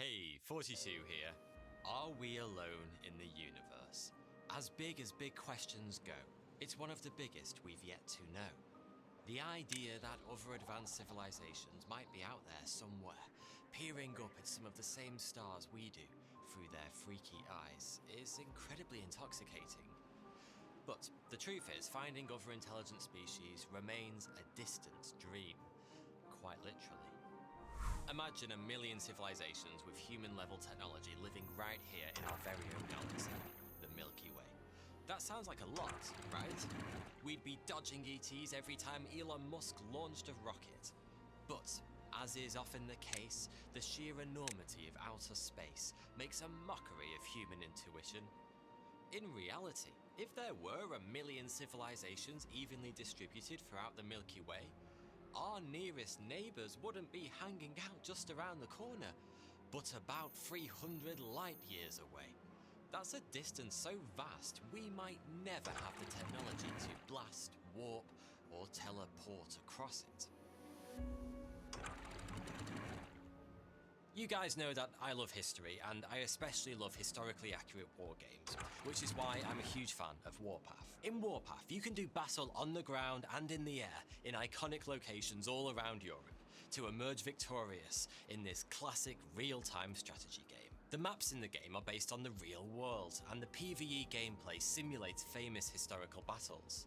Hey, 42 here. Are we alone in the universe? As big as big questions go, it's one of the biggest we've yet to know. The idea that other advanced civilizations might be out there somewhere, peering up at some of the same stars we do through their freaky eyes, is incredibly intoxicating. But the truth is, finding other intelligent species remains a distant dream, quite literally. Imagine a million civilizations with human-level technology living right here in our very own galaxy, the Milky Way. That sounds like a lot, right? We'd be dodging ETs every time Elon Musk launched a rocket. But, as is often the case, the sheer enormity of outer space makes a mockery of human intuition. In reality, if there were a million civilizations evenly distributed throughout the Milky Way, our nearest neighbors wouldn't be hanging out just around the corner, but about 300 light years away. That's a distance so vast we might never have the technology to blast, warp, or teleport across it. You guys know that I love history, and I especially love historically accurate war games, which is why I'm a huge fan of Warpath. In Warpath, you can do battle on the ground and in the air in iconic locations all around Europe to emerge victorious in this classic real-time strategy game. The maps in the game are based on the real world, and the PvE gameplay simulates famous historical battles.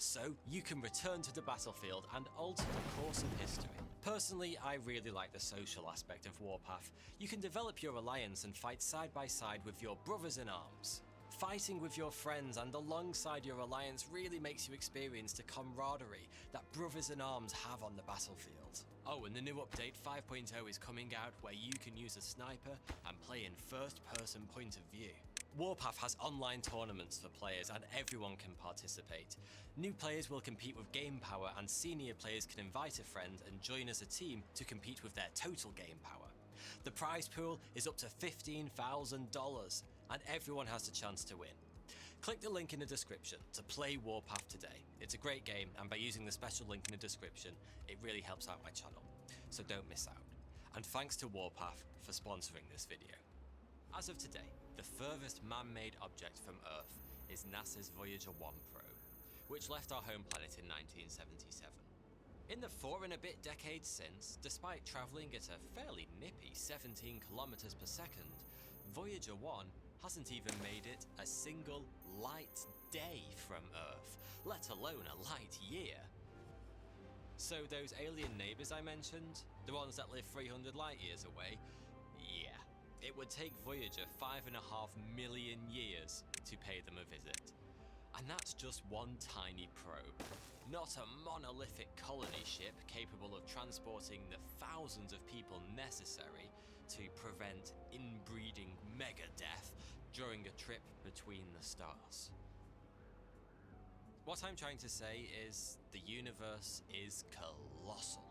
so you can return to the battlefield and alter the course of history. Personally, I really like the social aspect of Warpath. You can develop your alliance and fight side by side with your brothers in arms. Fighting with your friends and alongside your alliance really makes you experience the camaraderie that brothers in arms have on the battlefield. Oh, and the new update 5.0 is coming out where you can use a sniper and play in first-person point of view. Warpath has online tournaments for players and everyone can participate. New players will compete with game power and senior players can invite a friend and join as a team to compete with their total game power. The prize pool is up to $15,000 and everyone has the chance to win. Click the link in the description to play Warpath today. It's a great game and by using the special link in the description, it really helps out my channel. So don't miss out. And thanks to Warpath for sponsoring this video. As of today, the furthest man-made object from Earth is NASA's Voyager 1 probe, which left our home planet in 1977. In the 4 and a bit decades since, despite travelling at a fairly nippy 17 kilometers per second, Voyager 1 hasn't even made it a single light day from Earth, let alone a light year. So those alien neighbours I mentioned, the ones that live 300 light years away, yeah. It would take Voyager 5.5 million years to pay them a visit. And that's just one tiny probe, not a monolithic colony ship capable of transporting the thousands of people necessary to prevent inbreeding mega-death during a trip between the stars. What I'm trying to say is the universe is colossal.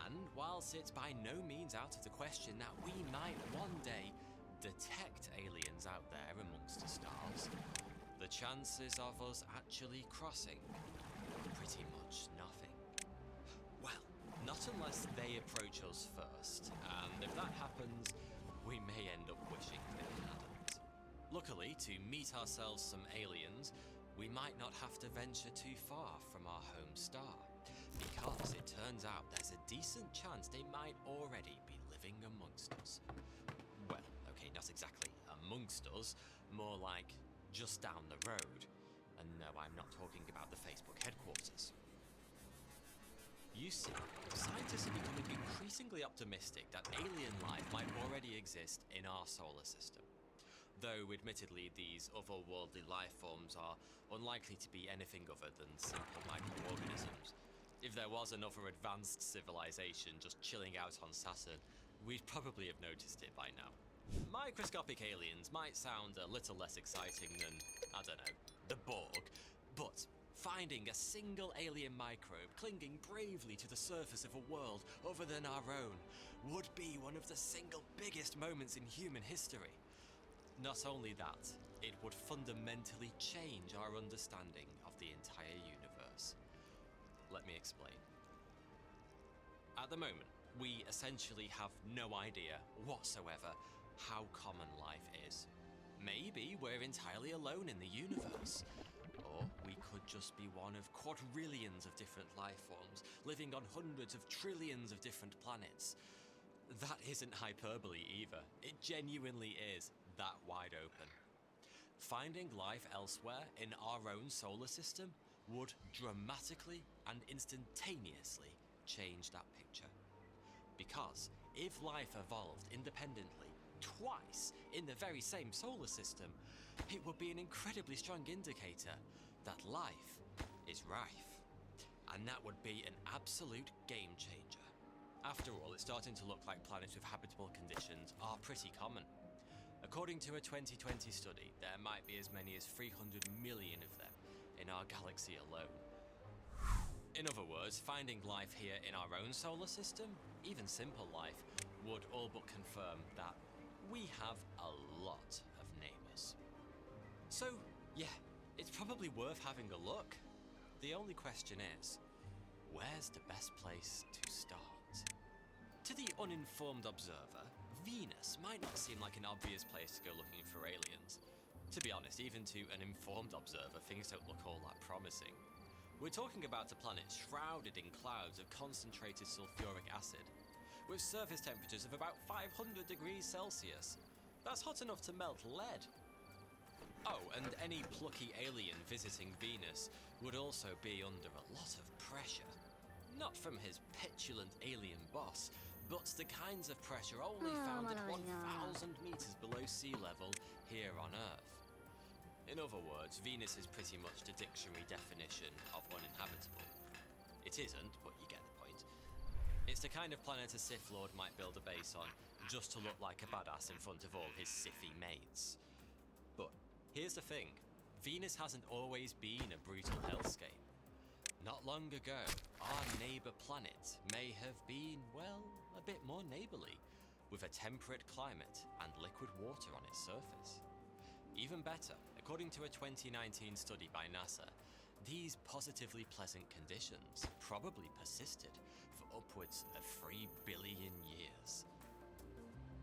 And whilst it's by no means out of the question that we might one day detect aliens out there amongst the stars, the chances of us actually crossing, pretty much nothing. Well, not unless they approach us first, and if that happens, we may end up wishing they hadn't. Luckily, to meet ourselves some aliens, we might not have to venture too far from our home star. Because it turns out there's a decent chance they might already be living amongst us. Well, okay, not exactly amongst us, more like just down the road. And no, I'm not talking about the Facebook headquarters. You see, scientists are becoming increasingly optimistic that alien life might already exist in our solar system. Though, admittedly, these otherworldly life forms are unlikely to be anything other than simple microorganisms. If there was another advanced civilization just chilling out on Saturn, we'd probably have noticed it by now. Microscopic aliens might sound a little less exciting than, I don't know, the Borg, but finding a single alien microbe clinging bravely to the surface of a world other than our own would be one of the single biggest moments in human history. Not only that, it would fundamentally change our understanding of the entire universe. Let me explain. At the moment, we essentially have no idea whatsoever how common life is. Maybe we're entirely alone in the universe. Or we could just be one of quadrillions of different life forms, living on hundreds of trillions of different planets. That isn't hyperbole either. It genuinely is that wide open. Finding life elsewhere in our own solar system would dramatically and instantaneously change that picture. Because if life evolved independently twice in the very same solar system, it would be an incredibly strong indicator that life is rife. And that would be an absolute game changer. After all, it's starting to look like planets with habitable conditions are pretty common. According to a 2020 study, there might be as many as 300 million of them in our galaxy alone. In other words, finding life here in our own solar system, even simple life, would all but confirm that we have a lot of neighbours. So, yeah, it's probably worth having a look. The only question is, where's the best place to start? To the uninformed observer, Venus might not seem like an obvious place to go looking for aliens. To be honest, even to an informed observer, things don't look all that promising. We're talking about a planet shrouded in clouds of concentrated sulfuric acid, with surface temperatures of about 500 degrees Celsius. That's hot enough to melt lead. Oh, and any plucky alien visiting Venus would also be under a lot of pressure. Not from his petulant alien boss, but the kinds of pressure only found at 1,000 meters below sea level here on Earth. In other words, Venus is pretty much the dictionary definition of uninhabitable. It isn't, but you get the point. It's the kind of planet a Sith Lord might build a base on, just to look like a badass in front of all his Sithy mates. But here's the thing, Venus hasn't always been a brutal hellscape. Not long ago, our neighbour planet may have been, well, a bit more neighbourly, with a temperate climate and liquid water on its surface. Even better, according to a 2019 study by NASA, these positively pleasant conditions probably persisted for upwards of 3 billion years.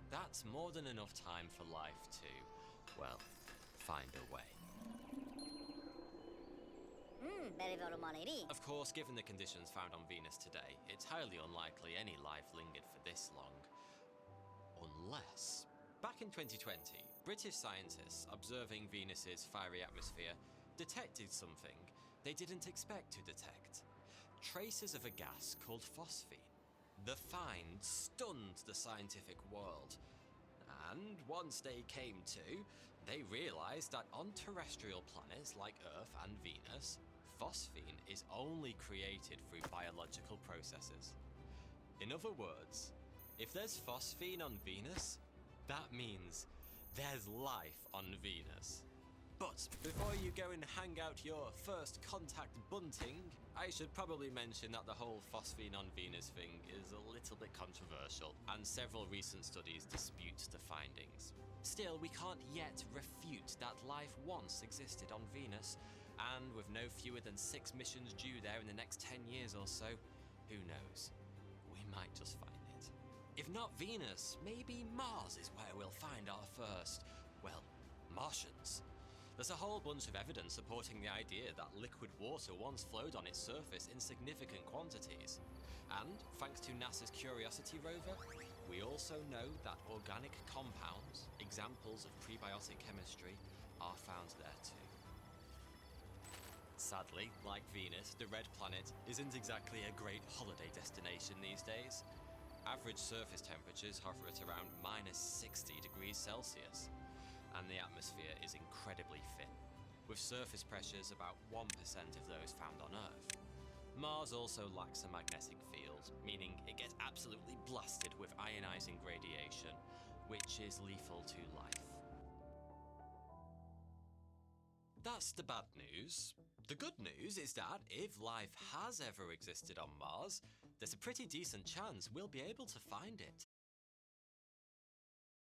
That's more than enough time for life to, well, find a way. Of course, given the conditions found on Venus today, it's highly unlikely any life lingered for this long. Unless, back in 2020, British scientists observing Venus's fiery atmosphere detected something they didn't expect to detect. Traces of a gas called phosphine. The find stunned the scientific world. And once they came to, they realized that on terrestrial planets like Earth and Venus, phosphine is only created through biological processes. In other words, if there's phosphine on Venus, that means there's life on Venus. But before you go and hang out your first contact bunting, I should probably mention that the whole phosphine on Venus thing is a little bit controversial, and several recent studies dispute the findings. Still, we can't yet refute that life once existed on Venus, and with no fewer than 6 missions due there in the next 10 years or so, who knows? We might just find it. If not Venus, maybe Mars is where we'll find our first, well, Martians. There's a whole bunch of evidence supporting the idea that liquid water once flowed on its surface in significant quantities. And, thanks to NASA's Curiosity rover, we also know that organic compounds, examples of prebiotic chemistry, are found there too. Sadly, like Venus, the red planet isn't exactly a great holiday destination these days. Average surface temperatures hover at around -60 degrees Celsius. And the atmosphere is incredibly thin, with surface pressures about 1% of those found on Earth. Mars also lacks a magnetic field, meaning it gets absolutely blasted with ionizing radiation, which is lethal to life. That's the bad news. The good news is that if life has ever existed on Mars, there's a pretty decent chance we'll be able to find it.